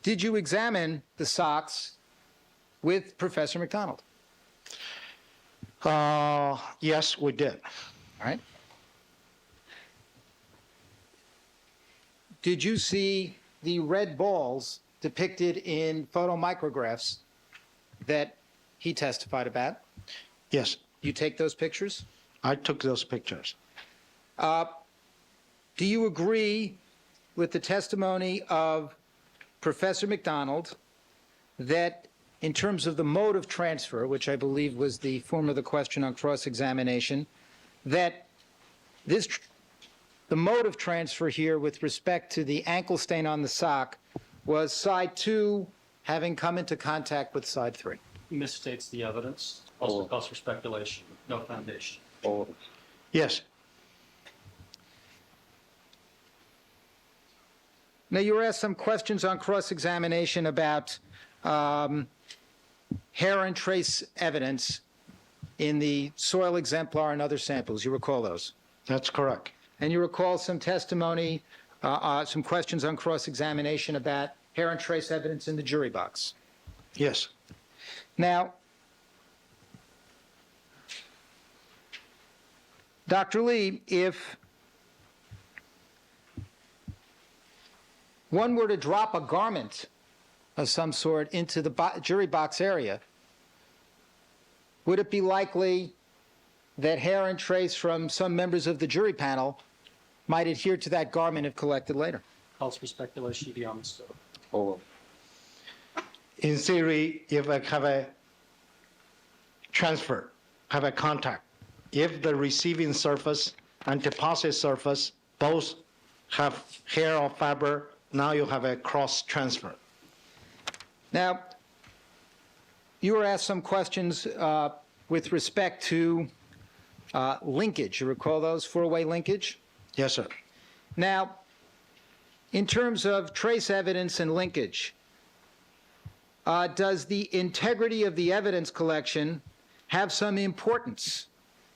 did you examine the socks with Professor McDonald? Yes, we did. All right. Did you see the red balls depicted in photomicrographs that he testified about? Yes, You take those pictures? I took those pictures. Do you agree with the testimony of Professor McDonald that in terms of the mode of transfer, which I believe was the form of the question on cross-examination, that the mode of transfer here with respect to the ankle stain on the sock was side 2 having come into contact with side 3. Misstates the evidence, also calls for speculation, no foundation. Yes. Now, you were asked some questions on cross-examination about hair and trace evidence in the soil exemplar and other samples. You recall those? That's correct. And you recall some testimony, some questions on cross-examination about hair and trace evidence in the jury box. Yes. Now, Dr. Lee, if one were to drop a garment of some sort into the jury box area, would it be likely that hair and trace from some members of the jury panel might adhere to that garment if collected later? Calls for speculation beyond the scope. In theory, if I have a transfer, have a contact, if the receiving surface and deposit surface both have hair or fiber, now you have a cross transfer. Now, you were asked some questions with respect to linkage. You recall those, four-way linkage? Yes, sir. Now, in terms of trace evidence and linkage, does the integrity of the evidence collection have some importance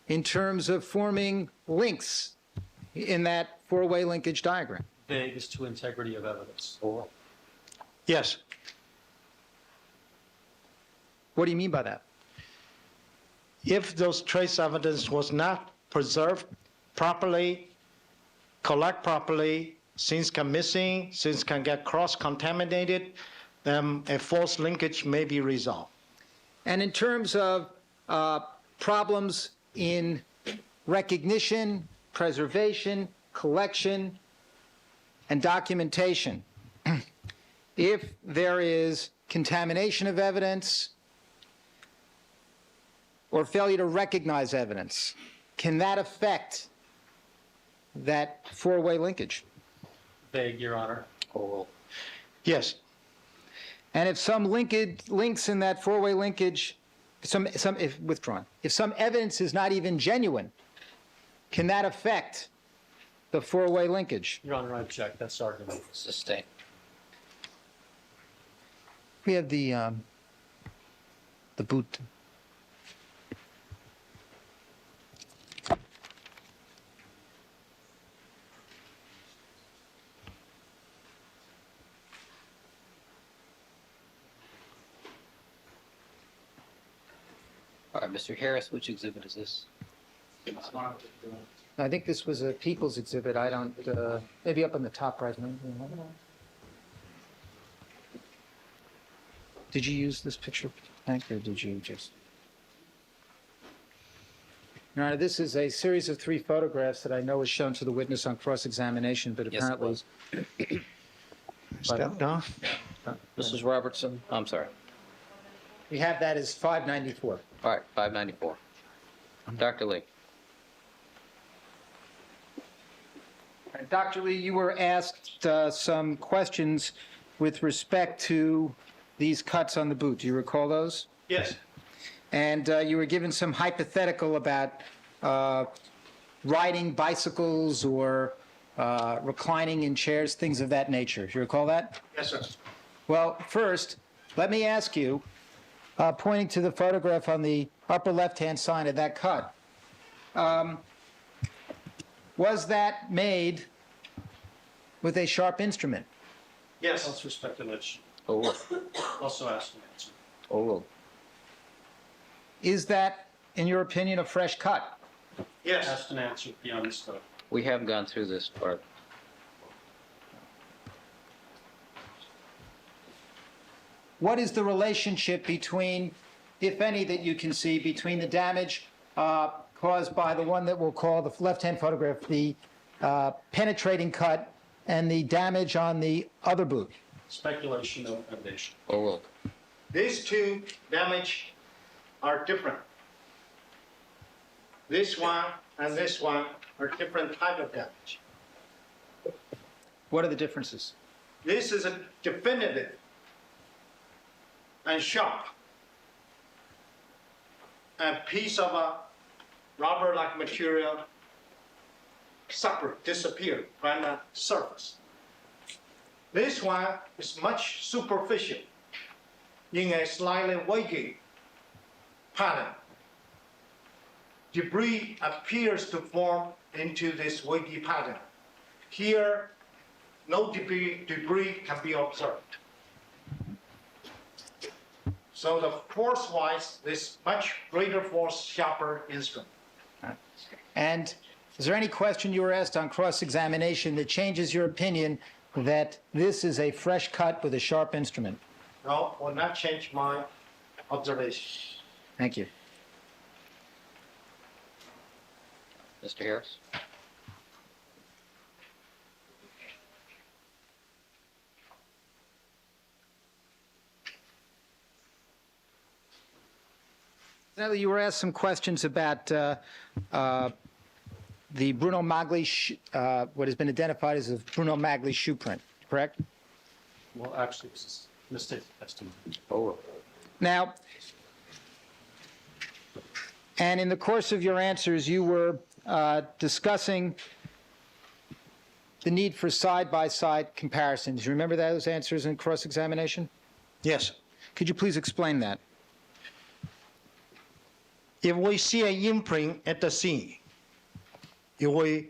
in terms of forming links in that four-way linkage diagram? Vague as to integrity of evidence. Yes. What do you mean by that? If those trace evidence was not preserved properly, collect properly, things can missing, things can get cross-contaminated, then a false linkage may be resolved. And in terms of problems in recognition, preservation, collection, and documentation, if there is contamination of evidence or failure to recognize evidence, can that affect that four-way linkage? Vague, Your Honor. Yes. And if some links in that four-way linkage, if withdrawn, if some evidence is not even genuine, can that affect the four-way linkage? Your Honor, I object. That's argument. Sustained. We have the boot. All right, Mr. Harris, which exhibit is this? I think this was a people's exhibit. I don't, maybe up on the top right. Did you use this picture, Hank, or did you just? Your Honor, this is a series of 3 photographs that I know was shown to the witness on cross-examination, but Yes, it apparently. was. Step down. Mrs. Robertson, I'm sorry. We have that as 594. All right, 594. Dr. Lee. Dr. Lee, you were asked some questions with respect to these cuts on the boot. Do you recall those? Yes. And you were given some hypothetical about riding bicycles or reclining in chairs, things of that nature. Do you recall that? Yes, sir. Well, first, let me ask you, pointing to the photograph on the upper left-hand side of that cut, was that made with a sharp instrument? Yes. Calls for speculation. Oh, Also asked and answered. oh, Is that, in your opinion, a fresh cut? Yes. Asked and answered beyond the scope. we have gone through this part. What is the relationship between, if any, that you can see, between the damage caused by the one that we'll call the left-hand photograph, the penetrating cut, and the damage on the other boot? Speculation, no foundation. Oh, These two damage are different. This one and this one are different type of damage. What are the differences? This is a definitive and sharp. A piece of a rubber-like material disappeared from the surface. This one is much superficial in a slightly wavy pattern. Debris appears to form into this wavy pattern. Here, no debris can be observed. So the force-wise, this much greater force, sharper instrument. And is there any question you were asked on cross-examination that changes your opinion that this is a fresh cut with a sharp instrument? No, will not change my observation. Thank you. Mr. Harris? Natalie, you were asked some questions about the Bruno Magli, what has been identified as the Bruno Magli shoe print, correct? Well, actually, this is misstated testimony. Now, and in the course of your answers, you were discussing the need for side-by-side comparisons. You remember those answers in cross-examination? Yes. Could you please explain that? If we see an imprint at the scene, if we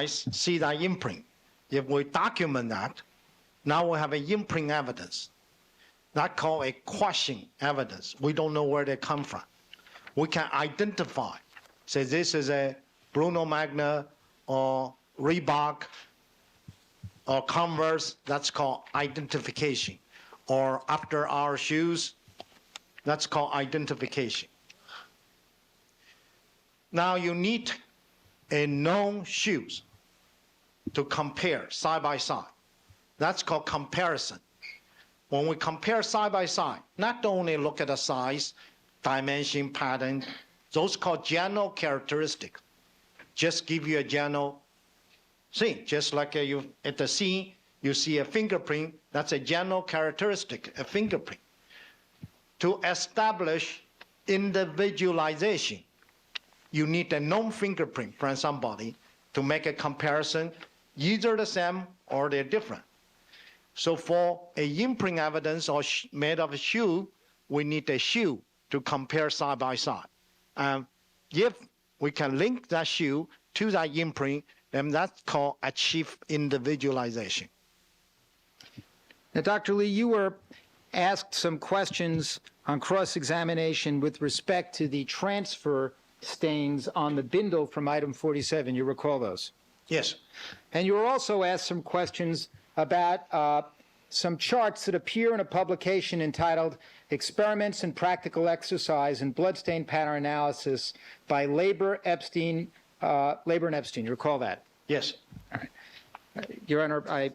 see that imprint, if we document that, now we have an imprint evidence. That's called a question evidence. We don't know where they come from. We can identify, say this is a Bruno Magna or Reebok or Converse, that's called identification. Or after our shoes, that's called identification. Now you need a known shoes to compare side by side. That's called comparison. When we compare side by side, not only look at the size, dimension, pattern, those called general characteristics. Just give you a general thing. Just like you at the scene, you see a fingerprint, that's a general characteristic, a fingerprint. To establish individualization, you need a known fingerprint from somebody to make a comparison, either the same or they're different. So for a imprint evidence or made of a shoe, we need a shoe to compare side by side. If we can link that shoe to that imprint, then that's called achieve individualization. Now, Dr. Lee, you were asked some questions on cross-examination with respect to the transfer stains on the bindle from item 47. You recall those? Yes. And you were also asked some questions about some charts that appear in a publication entitled Experiments in Practical Exercise and Bloodstain Pattern Analysis by Labor and Epstein. You recall that? Yes. All right. Your Honor, I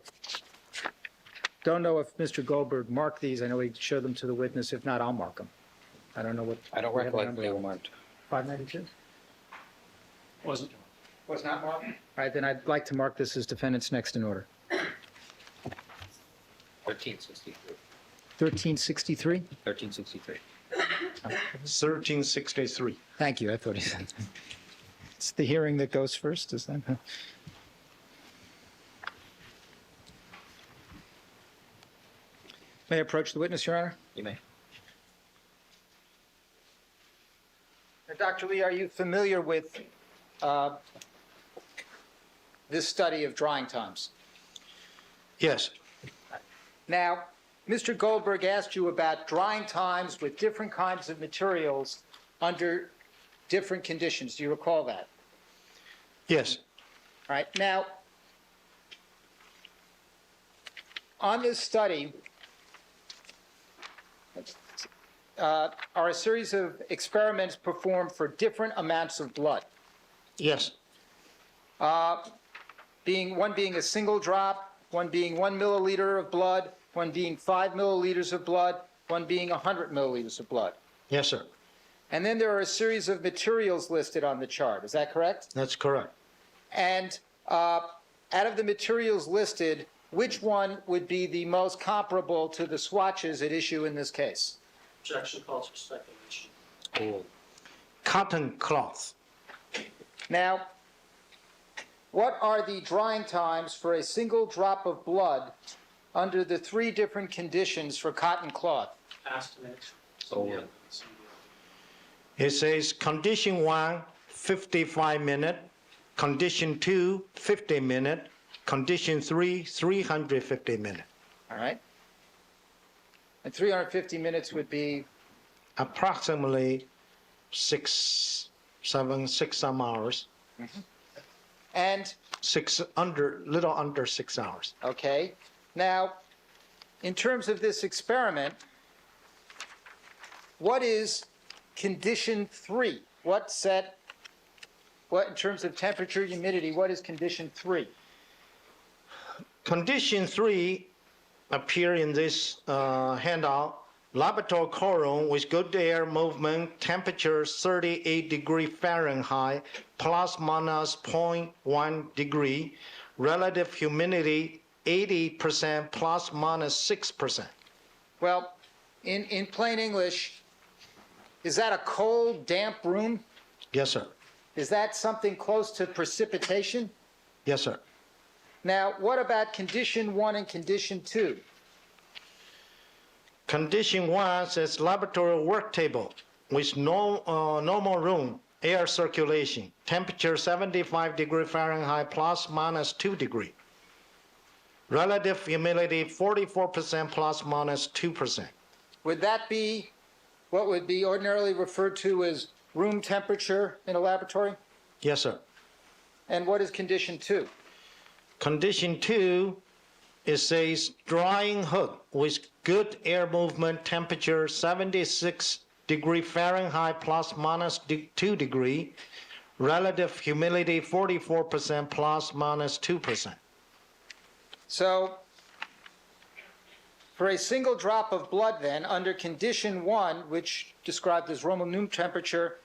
don't know if Mr. Goldberg marked these. I know he showed them to the witness. If not, I'll mark them. I don't know what. I don't recollect they were marked. 592? Wasn't. Was not marked? All right, then I'd like to mark this as defendant's next in order. 1363. 1363? 1363. 1363. Thank you, I thought he said. It's the hearing that goes first, is that? May I approach the witness, Your Honor? You may. Dr. Lee, are you familiar with this study of drying times? Yes. Now, Mr. Goldberg asked you about drying times with different kinds of materials under different conditions. Do you recall that? Yes. All right. Now, on this study are a series of experiments performed for different amounts of blood. Yes. One being a single drop, one being 1 milliliter of blood, one being 5 milliliters of blood, one being 100 milliliters of blood. Yes, sir. And then there are a series of materials listed on the chart. Is that correct? That's correct. And out of the materials listed, which one would be the most comparable to the swatches at issue in this case? Objection calls for speculation. Cotton cloth. Now, what are the drying times for a single drop of blood under the 3 different conditions for cotton cloth? Estimates. Over. It says condition 1, 55 minute, condition 2, 50 minute, condition 3, 350 minute. All right? And 350 minutes would be, Approximately 6 some hours. and, Little under 6 hours. okay. Now, in terms of this experiment, what is condition 3? What in terms of temperature, humidity, what is condition 3? Condition 3 appear in this handout. Laboratory cold room with good air movement, temperature 38 degree Fahrenheit, plus minus 0.1 degree, relative humidity 80% plus minus 6%. Well, in plain English, is that a cold, damp room? Yes, sir. Is that something close to precipitation? Yes, sir. Now, what about condition 1 and condition 2? Condition 1 says laboratory work table with no normal room, air circulation, temperature 75 degree Fahrenheit plus minus 2 degree. Relative humidity 44% plus minus 2%. Would that be what would be ordinarily referred to as room temperature in a laboratory? Yes, sir. And what is condition 2? Condition 2, it says drying hood with good air movement, temperature 76 degree Fahrenheit plus minus 2 degree, relative humidity 44% plus minus 2%. So, for a single drop of blood then, under condition 1, which described as room temperature,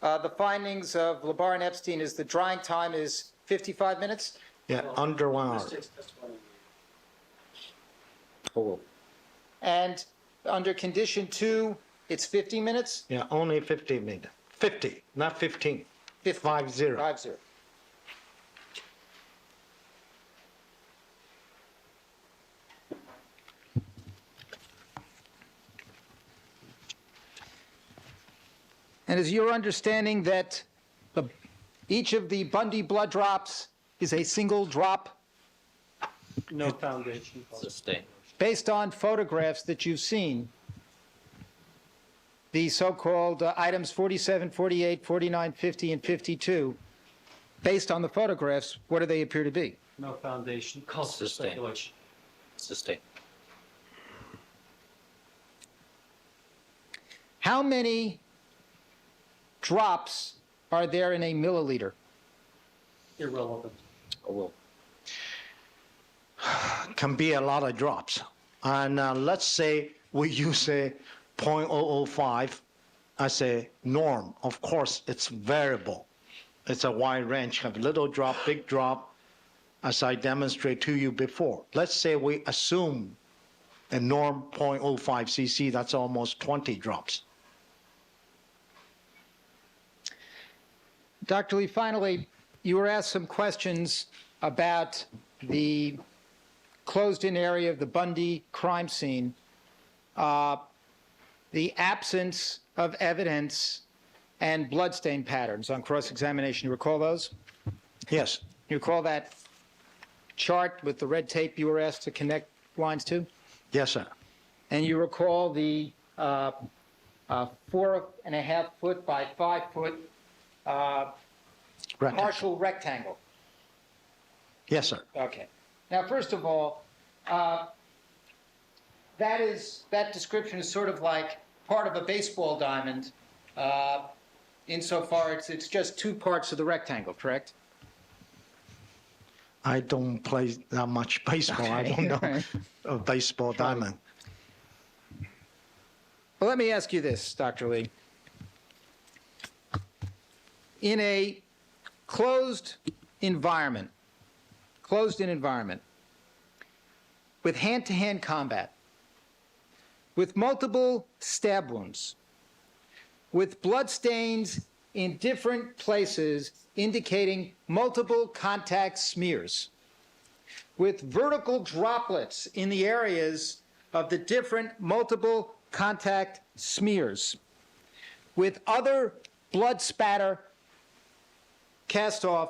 the findings of Labar and Epstein is the drying time is 55 minutes? Yeah, under 1 hour. Total. And under condition 2, it's 50 minutes? Yeah, only 50 minutes. 50, not 15. 50. 50. 50. And is your understanding that each of the Bundy blood drops is a single drop No foundation. Sustain. based on photographs that you've seen? The so-called items 47, 48, 49, 50, and 52, based on the photographs, what do they appear to be? No foundation. Calls for Sustain. speculation. Sustain. How many drops are there in a milliliter? Irrelevant. Well, Can be a lot of drops. And let's say we use a 0.005 as a norm. Of course, it's variable. It's a wide range, have little drop, big drop, as I demonstrated to you before. Let's say we assume a norm 0.05 cc, that's almost 20 drops. Dr. Lee, finally, you were asked some questions about the closed-in area of the Bundy crime scene, the absence of evidence and bloodstain patterns on cross-examination. You recall those? Yes, You recall that chart with the red tape you were asked to connect lines to? yes, sir. And you recall the 4.5 foot by 5 foot Rectangle. partial rectangle? Yes, sir. Okay. Now, first of all, that description is sort of like part of a baseball diamond, insofar it's just 2 parts of the rectangle, correct? I don't play that much baseball. I Okay, don't know right. a baseball diamond. Well, let me ask you this, Dr. Lee. In a closed-in environment, with hand-to-hand combat, with multiple stab wounds, with blood stains in different places indicating multiple contact smears, with vertical droplets in the areas of the different multiple contact smears, with other blood spatter cast off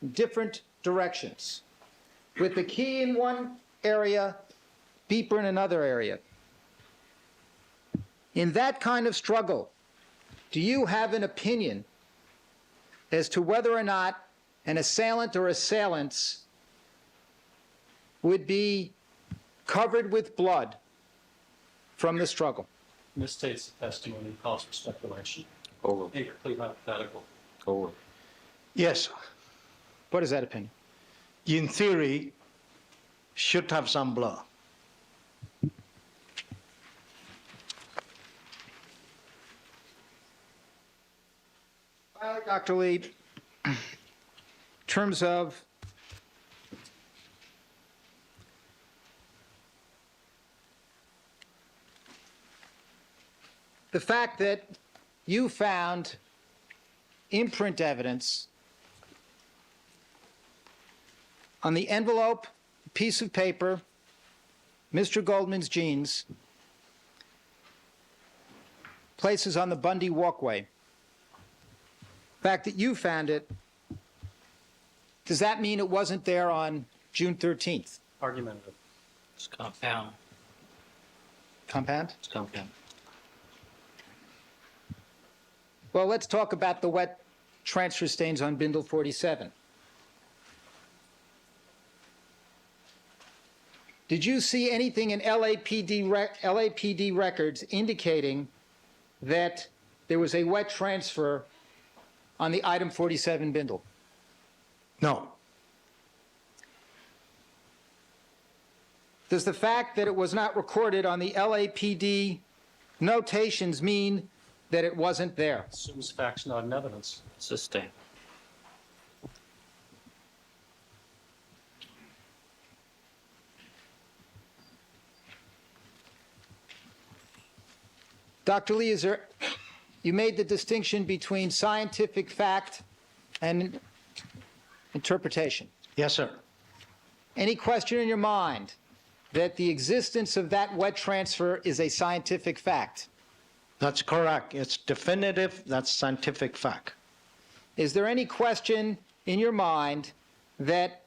in different directions, with the key in one area, beeper in another area. In that kind of struggle, do you have an opinion as to whether or not an assailant or assailants would be covered with blood from the struggle? Misstates the testimony, calls for speculation. Over. Incomplete hypothetical. Over. Yes, What is that opinion? in theory, should have some blood. Finally, Dr. Lee, in terms of the fact that you found imprint evidence on the envelope, piece of paper, Mr. Goldman's jeans, places on the Bundy walkway. The fact that you found it, does that mean it wasn't there on June 13th? Argumentative. It's compound. Compound? It's compound. Well, let's talk about the wet transfer stains on Bindle 47. Did you see anything in LAPD records indicating that there was a wet transfer on the item 47 Bindle? No, Does the fact that it was not recorded on the LAPD notations mean that it wasn't there? Assumes facts, not in evidence. Sustain. Dr. Lee, you made the distinction between scientific fact and interpretation. yes, sir. Any question in your mind that the existence of that wet transfer is a scientific fact? That's correct. It's definitive, that's scientific fact. Is there any question in your mind that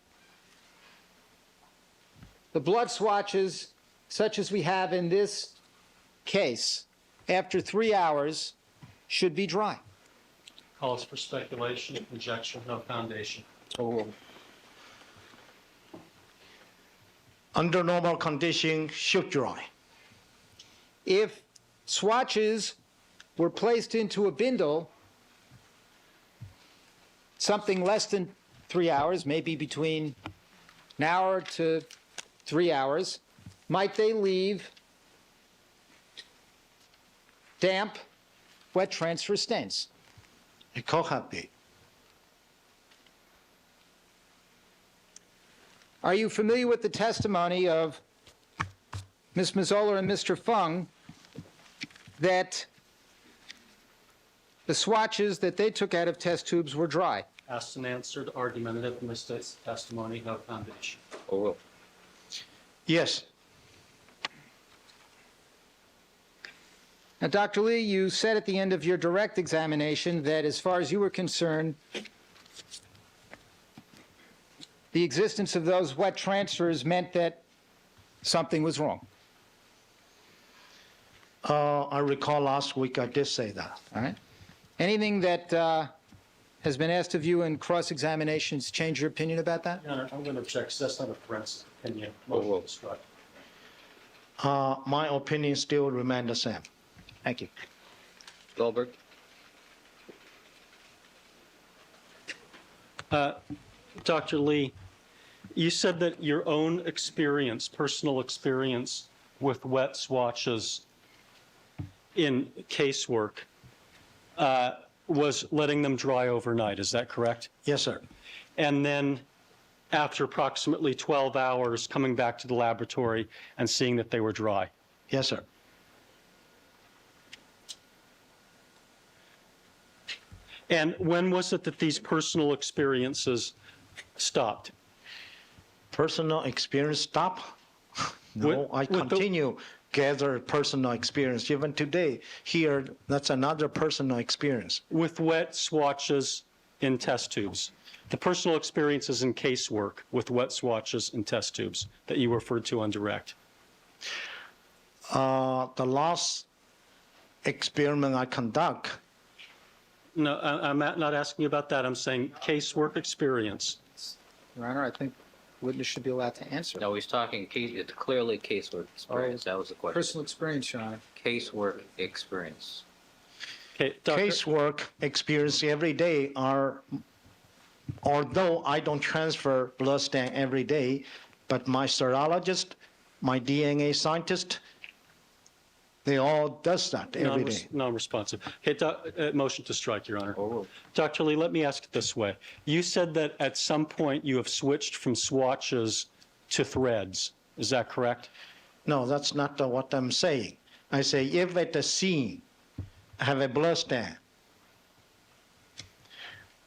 the blood swatches, such as we have in this case, after 3 hours, should be dry? Calls for speculation, conjecture, no foundation. Under normal condition, should dry. If swatches were placed into a bindle, something less than 3 hours, maybe between an hour to 3 hours, might they leave damp, wet transfer stains? It could have been. Are you familiar with the testimony of Ms. Mazzola and Mr. Fung that the swatches that they took out of test tubes were dry? Asked and answered, argumentative, misstates the testimony, no foundation. Over. Yes, Now, Dr. Lee, you said at the end of your direct examination that as far as you were concerned, the existence of those wet transfers meant that something was wrong. I recall last week I did say that. All right? Anything that has been asked of you in cross-examinations change your opinion about that? Your Honor, I'm going to object, 'cause that's not a forensic opinion. Motion to strike. My opinion still remains the same. Thank you. Goldberg. Dr. Lee, you said that your own experience, personal experience with wet swatches in casework was letting them dry overnight. Is that correct? Yes, sir. And then after approximately 12 hours coming back to the laboratory and seeing that they were dry. Yes, sir. And when was it that these personal experiences stopped? Personal experience stop? No, I With the- continue gather personal experience. Even today, here, that's another personal experience. With wet swatches in test tubes. The personal experiences in casework with wet swatches in test tubes that you referred to on direct. The last experiment I conduct, No, I'm not asking you about that. I'm saying casework experience. Your Honor, I think witness should be allowed to answer. No, he's talking case, it's clearly casework experience. That was the question. Personal experience, Your Honor. Casework experience. Okay, Doctor, casework experience every day are, although I don't transfer blood stain every day, but my serologist, my DNA scientist, they all does that every day. non-responsive. Okay, motion to strike, Your Honor. Overruled. Dr. Lee, let me ask it this way. You said that at some point you have switched from swatches to threads. Is that correct? No, that's not what I'm saying. I say if at the scene have a blood stain,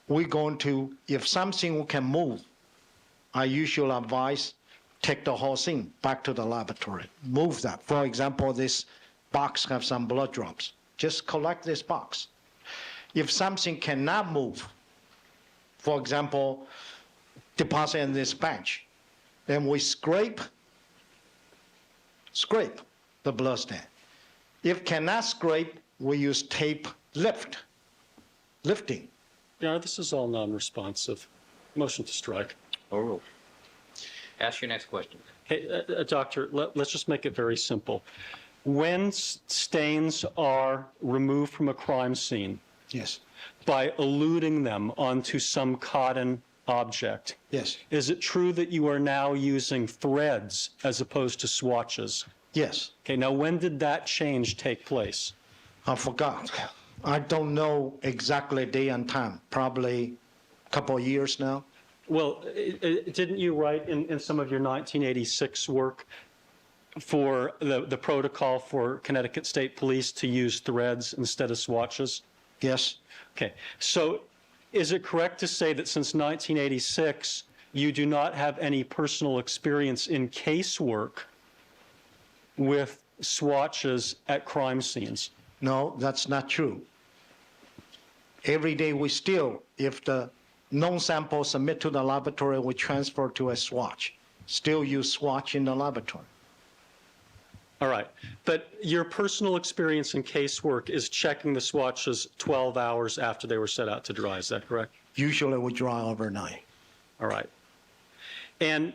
we're going to, if something can move, I usually advise take the whole thing back to the laboratory, move that. For example, this box have some blood drops. Just collect this box. If something cannot move, for example, deposit in this bench, then we scrape the blood stain. If cannot scrape, we use tape lifting. Your Honor, this is all non-responsive. Motion to strike. Overruled. Ask your next question. Hey, Doctor, let's just make it very simple. When stains are removed from a crime scene Yes, by eluding them onto some cotton object, yes, is it true that you are now using threads as opposed to swatches? yes. Okay, now when did that change take place? I forgot. I don't know exactly day and time, probably a couple of years now. Well, didn't you write in some of your 1986 work for the protocol for Connecticut State Police to use threads instead of swatches? Yes, Okay, so is it correct to say that since 1986, you do not have any personal experience in casework with swatches at crime scenes? no, that's not true. Every day we still, if the known sample submit to the laboratory, we transfer to a swatch. Still use swatch in the laboratory. All right, but your personal experience in casework is checking the swatches 12 hours after they were set out to dry, is that correct? Usually we dry overnight. All right. And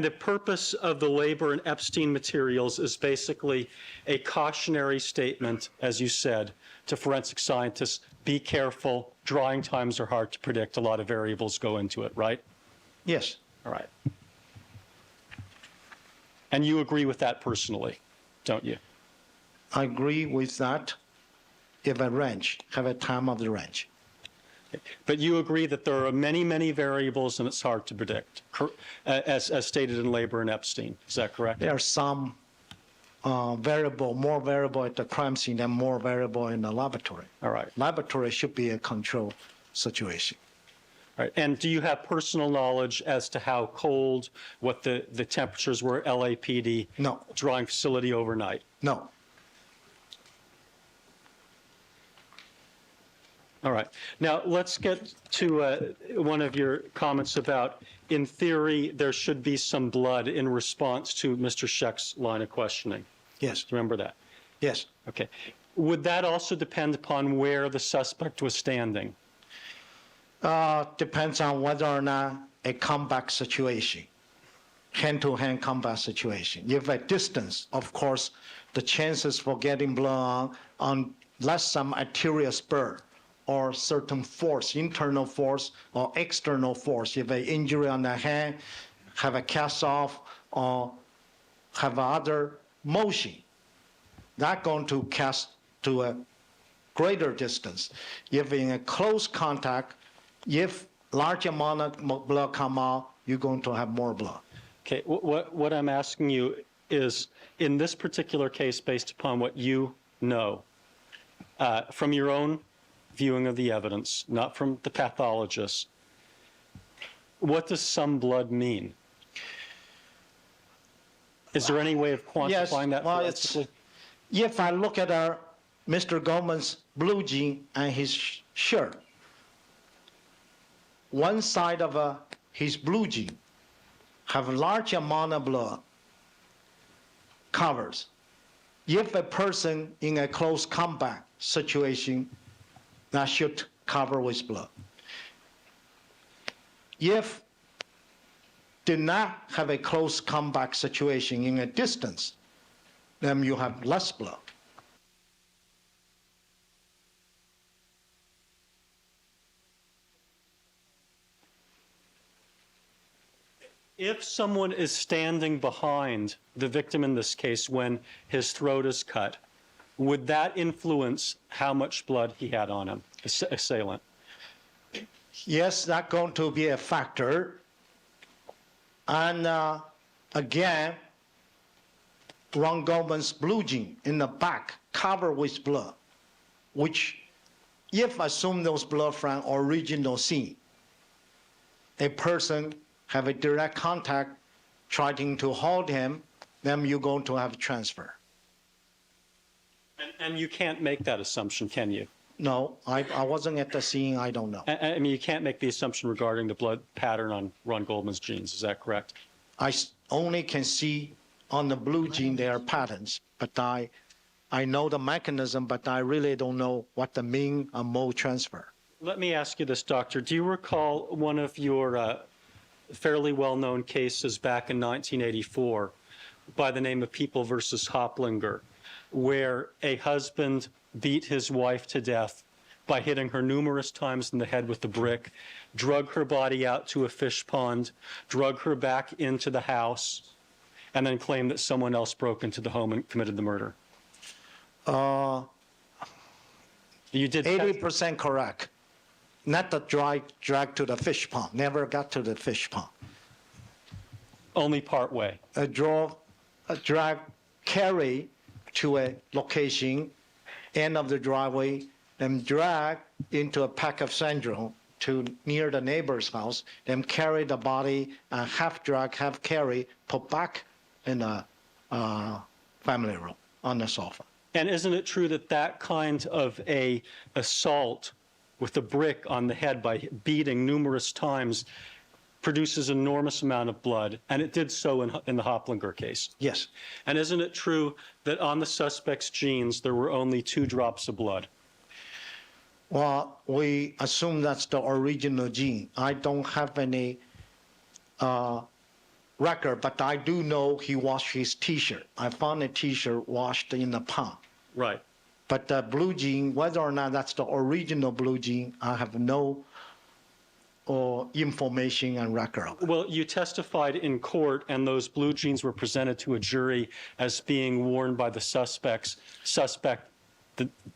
the purpose of the Labor and Epstein materials is basically a cautionary statement, as you said, to forensic scientists, be careful, drying times are hard to predict, a lot of variables go into it, right? Yes, All right. And you agree with that personally, don't you? I agree with that. If a range, have a time of the range. But you agree that there are many, many variables and it's hard to predict, as stated in Labor and Epstein. Is that correct? There are some variable, more variable at the crime scene and more variable in the laboratory. All right. Laboratory should be a control situation. All right. And do you have personal knowledge as to how cold, what the temperatures were, LAPD? No. Drying facility overnight? No, All right. Now, let's get to one of your comments about, in theory, there should be some blood in response to Mr. Scheck's line of questioning. yes, Remember that? yes. Okay. Would that also depend upon where the suspect was standing? Depends on whether or not a combat situation, hand-to-hand combat situation. If at distance, of course, the chances for getting blood on unless some arterial spur or certain force, internal force or external force, if an injury on the hand, have a cast off or have other motion, that going to cast to a greater distance. If in a close contact, if large amount of blood come out, you're going to have more blood. Okay, what I'm asking you is, in this particular case, based upon what you know, from your own viewing of the evidence, not from the pathologist, what does some blood mean? Is there any way of quantifying that well, forensically? if I look at Mr. Goldman's blue jean and his shirt, one side of his blue jean have a large amount of blood covers. If a person in a close combat situation, that should cover with blood. If do not have a close combat situation in a distance, then you have less blood. If someone is standing behind the victim in this case when his throat is cut, would that influence how much blood he had on him, the assailant? Yes, that's going to be a factor. And again, Ron Goldman's blue jean in the back covered with blood, which if assume those blood from original scene, a person have a direct contact trying to hold him, then you're going to have a transfer. And you can't make that assumption, can you? No, I wasn't at the scene, I don't know. I mean, you can't make the assumption regarding the blood pattern on Ron Goldman's jeans, is that correct? Only can see on the blue jean there are patterns, but I know the mechanism, but I really don't know what the mean of mode transfer. Let me ask you this, doctor. Do you recall one of your fairly well-known cases back in 1984 by the name of People versus Hoplinger, where a husband beat his wife to death by hitting her numerous times in the head with a brick, drug her body out to a fish pond, drug her back into the house, and then claimed that someone else broke into the home and committed the murder? You did 80% correct. Not the drag to the fish pond, never got to the fish pond. only part way. A drag carry to a location, end of the driveway, then drag into a pack of syndrome to near the neighbor's house, then carry the body, half drag, half carry, put back in the family room on the sofa. And isn't it true that that kind of a assault with a brick on the head by beating numerous times produces enormous amount of blood, and it did so in the Hoplinger case? Yes. And isn't it true that on the suspect's jeans there were only 2 drops of blood? Well, we assume that's the original gene. I don't have any record, but I do know he washed his T-shirt. I found a T-shirt washed in the pond. Right. But the blue gene, whether or not that's the original blue gene, I have no information and record of it. Well, you testified in court, and those blue jeans were presented to a jury as being worn by the suspect,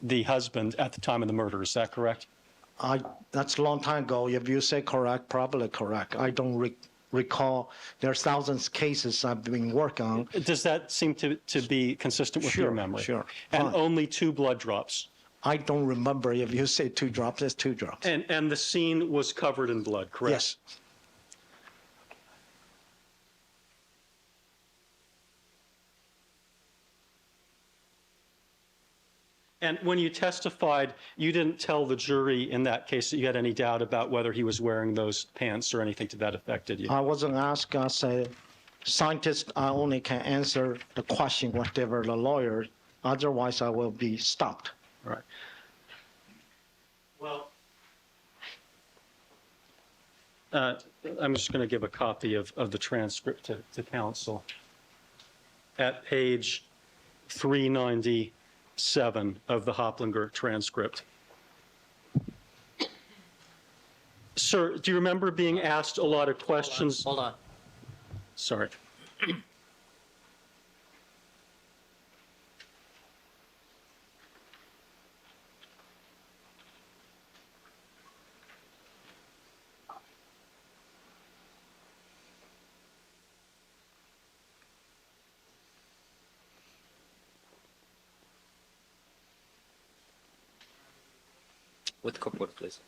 the husband, at the time of the murder. Is that correct? That's a long time ago. If you say correct, probably correct. I don't recall. There are thousands of cases I've been working on. Does that seem to be consistent with your memory? Sure. And Fine. only 2 blood drops? I don't remember. If you say 2 drops, it's 2 drops. And the scene was covered in blood, correct? Yes. And when you testified, you didn't tell the jury in that case that you had any doubt about whether he was wearing those pants or anything to that effect, did you? I wasn't asked as a scientist. I only can answer the question, whatever the lawyer. Otherwise, I will be stopped. Right. Well, I'm just going to give a copy of the transcript to counsel. At page 397 of the Hoplinger transcript. Sir, do you remember being asked a lot of questions? Hold on. Sorry. With clipboard, please.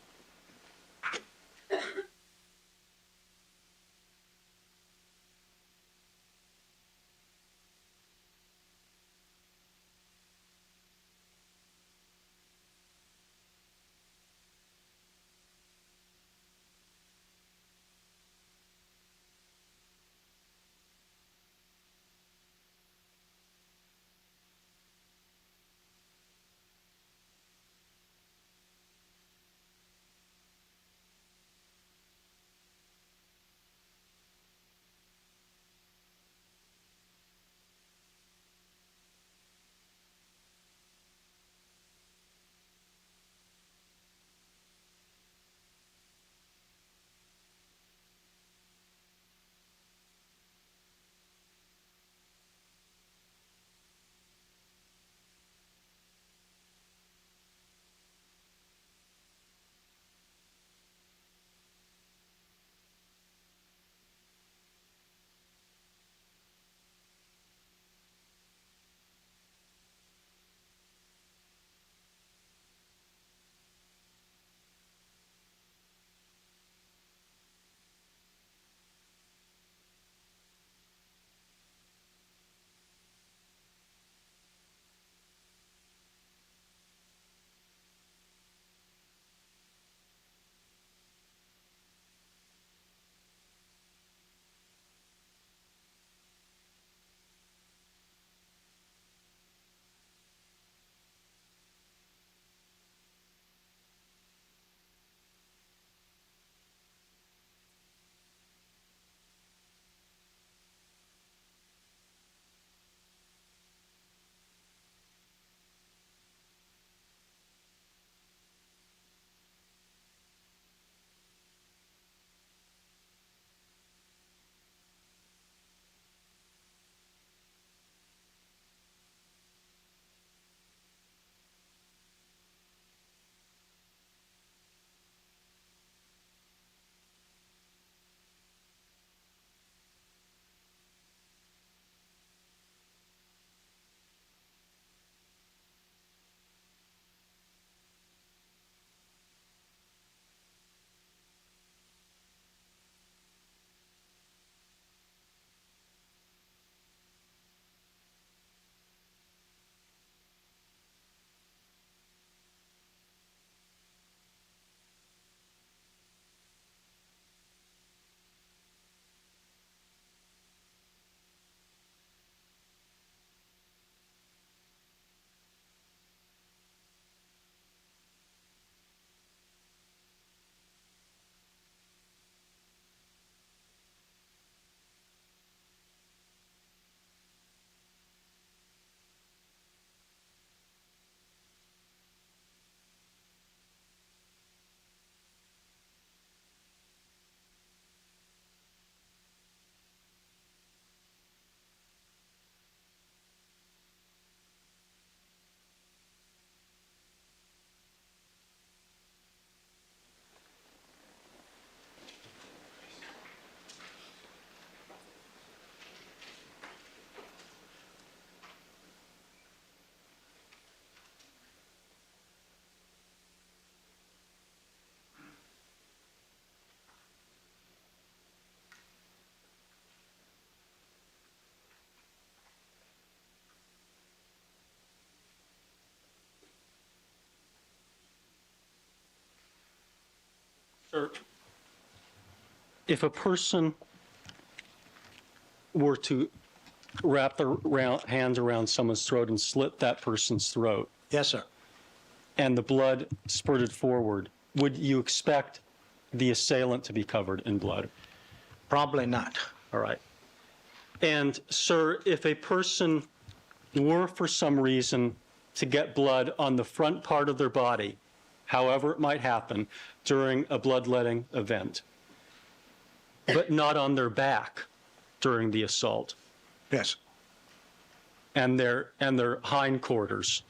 Sir, if a person were to wrap their hands around someone's throat and slit that person's throat, Yes, sir. and the blood spurted forward, would you expect the assailant to be covered in blood? Probably not. All right. And, sir, if a person were for some reason to get blood on the front part of their body, however it might happen, during a bloodletting event, but not on their back during the assault, Yes. and their hindquarters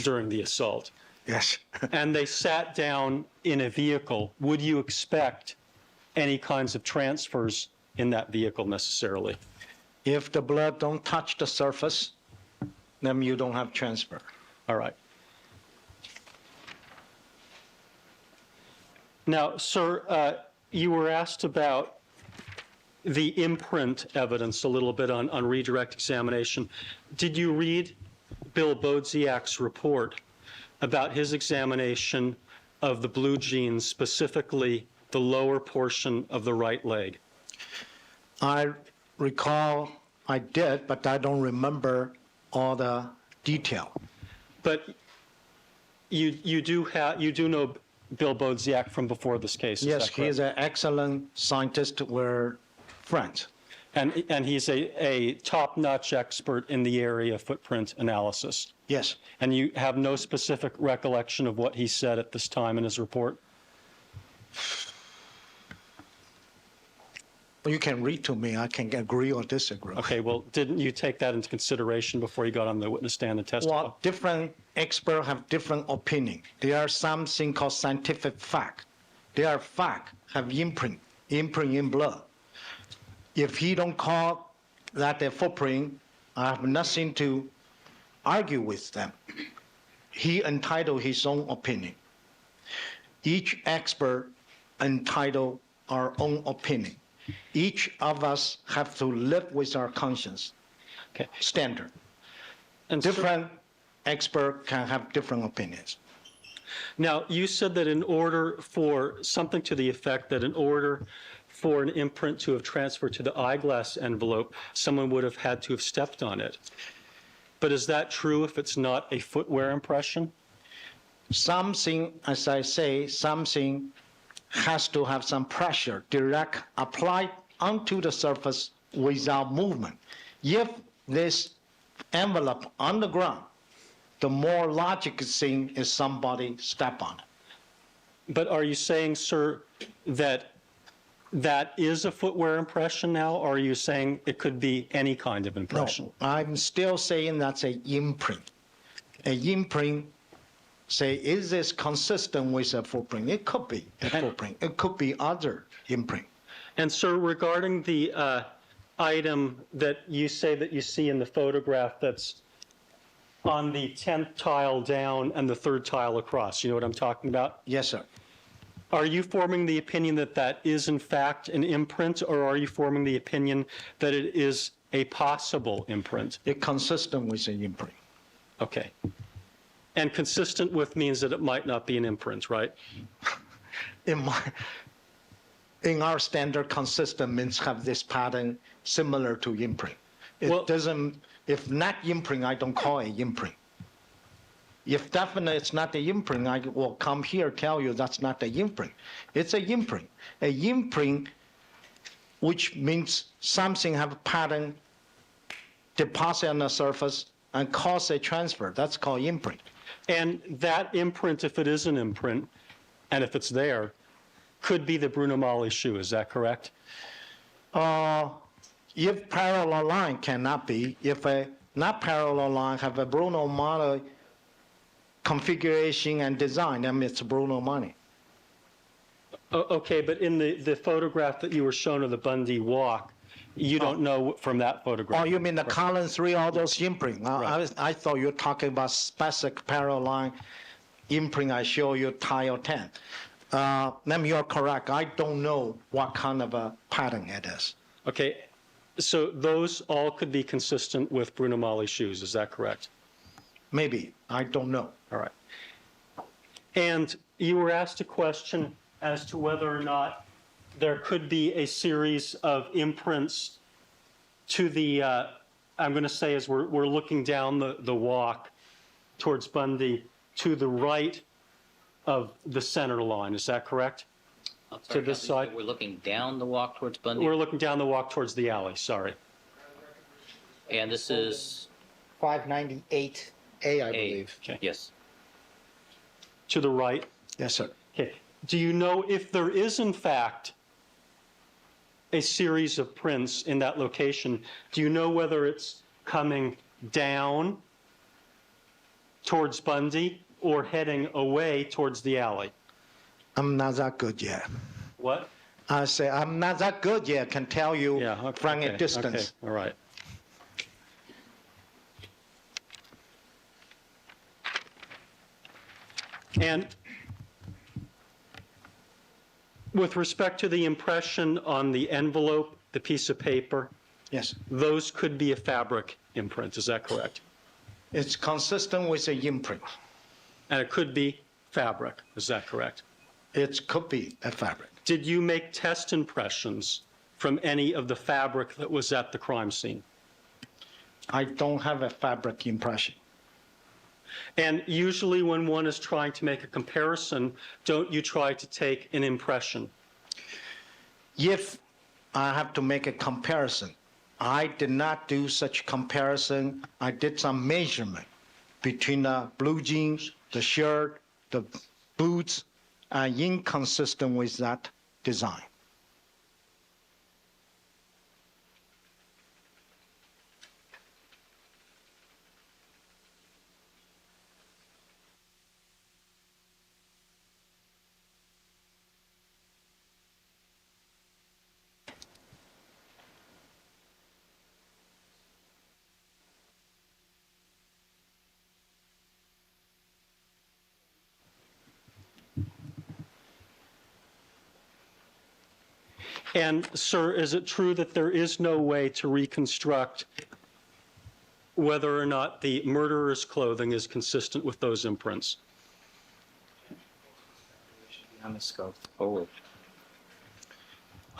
during the assault, Yes. and they sat down in a vehicle, would you expect any kinds of transfers in that vehicle necessarily? If the blood don't touch the surface, then you don't have transfer. All right. Now, sir, you were asked about the imprint evidence a little bit on redirect examination. Did you read Bill Bodziak's report about his examination of the blue jeans, specifically the lower portion of the right leg? I recall I did, but I don't remember all the detail. But you do know Bill Bodziak from before this case, is Yes, that he is correct? an excellent scientist. We're friends. And he's a top-notch expert in the area of footprint analysis. Yes. And you have no specific recollection of what he said at this time in his report? You can read to me. I can agree or disagree. Okay, well, didn't you take that into consideration before you got on the witness stand and testified? Well, different experts have different opinion. There are something called scientific fact. There are fact have imprint in blood. If he don't call that a footprint, I have nothing to argue with them. He entitled his own opinion. Each expert entitled our own opinion. Each of us have to live with our conscience Okay. standard. And so- Different expert can have different opinions. Now, you said that in order for something to the effect that in order for an imprint to have transferred to the eyeglass envelope, someone would have had to have stepped on it. But is that true if it's not a footwear impression? Something, as I say, something has to have some pressure direct applied onto the surface without movement. If this envelope on the ground, the more logical thing is somebody step on it. But are you saying, sir, that that is a footwear impression now, or are you saying it could be any kind of impression? No, I'm still saying that's a imprint. A imprint, say, is this consistent with a footprint? It could be a footprint. It could be other imprint. And sir, regarding the item that you say that you see in the photograph that's on the 10th tile down and the 3rd tile across, you know what I'm talking about? Yes, sir. Are you forming the opinion that that is in fact an imprint, or are you forming the opinion that it is a possible imprint? It's consistent with an imprint. Okay. And consistent with means that it might not be an imprint, right? In our standard, consistent means have this pattern similar to imprint. It Well- doesn't, if not imprint, I don't call it imprint. If definitely it's not the imprint, I will come here tell you that's not the imprint. It's a imprint. A imprint, which means something have a pattern deposit on the surface and cause a transfer. That's called imprint. And that imprint, if it is an imprint, and if it's there, could be the Bruno Magli shoe, is that correct? If parallel line cannot be, if a not parallel line have a Bruno Magli configuration and design, then it's Bruno Magli. Okay, but in the photograph that you were shown of the Bundy walk, you don't know from that photograph. Oh, you mean the column 3, all those imprint? I thought you were talking about specific parallel line imprint I show you tile 10. Then you're correct. I don't know what kind of a pattern it is. Okay, so those all could be consistent with Bruno Magli shoes, is that correct? Maybe. I don't know. All right. And you were asked a question as to whether or not there could be a series of imprints to the, I'm going to say as we're looking down the walk towards Bundy, to the right of the center line, is that correct? I'm sorry, To this Counsel, you said side? we're looking down the walk towards Bundy, We're looking down the walk towards the alley, sorry. and this is 598A, I A. believe. Okay. Yes. To the right? Yes, sir. Okay. Do you know if there is in fact a series of prints in that location? Do you know whether it's coming down towards Bundy or heading away towards the alley? I'm not that good yet. What? I say I'm not that good yet. Can tell you Yeah, okay, from okay, a distance. Okay, all right. And With respect to the impression on the envelope, the piece of paper, Yes, those could be a fabric imprint, is that correct? it's consistent with the imprint. And it could be fabric, is that correct? It could be a fabric. Did you make test impressions from any of the fabric that was at the crime scene? I don't have a fabric impression. And usually when one is trying to make a comparison, don't you try to take an impression? If I have to make a comparison, I did not do such comparison. I did some measurement between the blue jeans, the shirt, the boots, are inconsistent with that design. And sir, is it true that there is no way to reconstruct whether or not the murderer's clothing is consistent with those imprints? On the scope. Forward.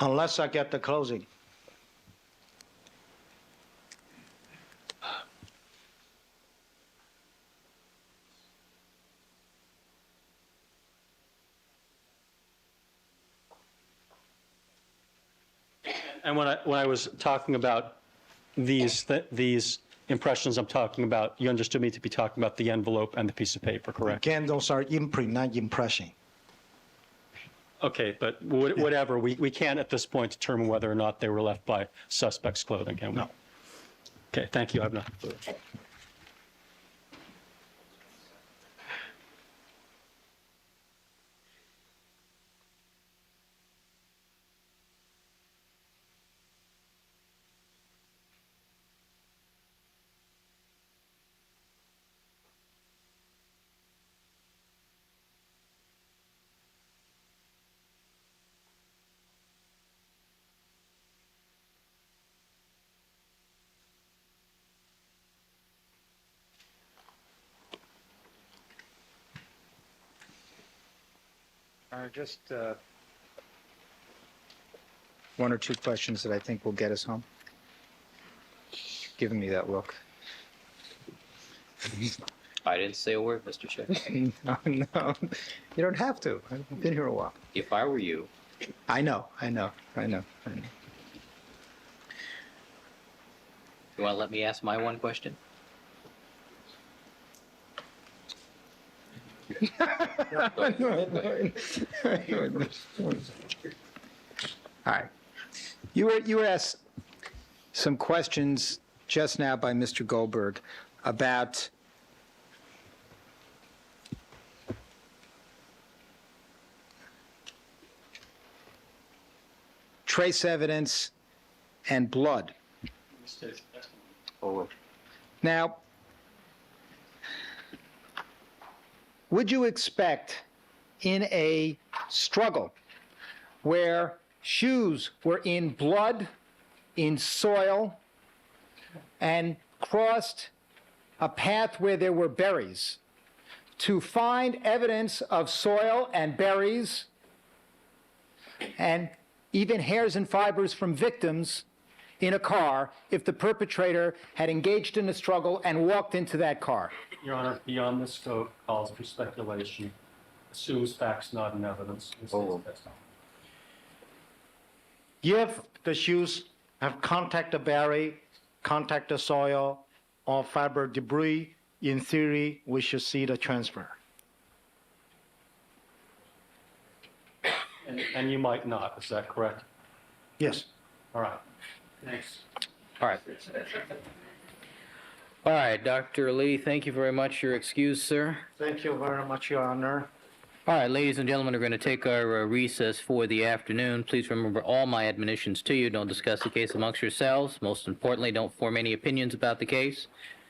Unless I get the closing. And when I was talking about these impressions I'm talking about, you understood me to be talking about the envelope and the piece of paper, correct? Again, those are imprint, not impression. Okay, but whatever, we can't at this point determine whether or not they were left by suspect's clothing, can we? No. Okay, thank you, I have nothing further. Just one or two questions that I think will get us home. Giving me that look. I didn't say a word, Mr. Shea. No, no, you don't have to. I've been here a while. If I were you, I know. you want to let me ask my one question? All right. You were asked some questions just now by Mr. Goldberg about trace evidence and blood. Forward. Now, would you expect in a struggle where shoes were in blood, in soil, and crossed a path where there were berries, to find evidence of soil and berries and even hairs and fibers from victims in a car if the perpetrator had engaged in a struggle and walked into that car? Your Honor, beyond the scope calls for speculation, assumes facts not in evidence. If the shoes have contact the berry, contact the soil, or fiber debris, in theory, we should see the transfer. And you might not, is that correct? Yes. All right. Thanks. All right. All right, Dr. Lee, thank you very much. You're excused, sir. Thank you very much, Your Honor. All right, ladies and gentlemen, we're going to take our recess for the afternoon. Please remember all my admonitions to you. Don't discuss the case amongst yourselves. Most importantly, don't form any opinions about the case.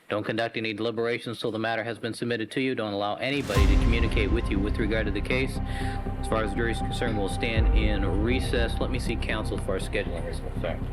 Don't conduct any deliberations till the matter has been submitted to you. Don't allow anybody to communicate with you with regard to the case. As far as the jury is concerned, we'll stand in recess. Let me see counsel for our scheduling is concerned.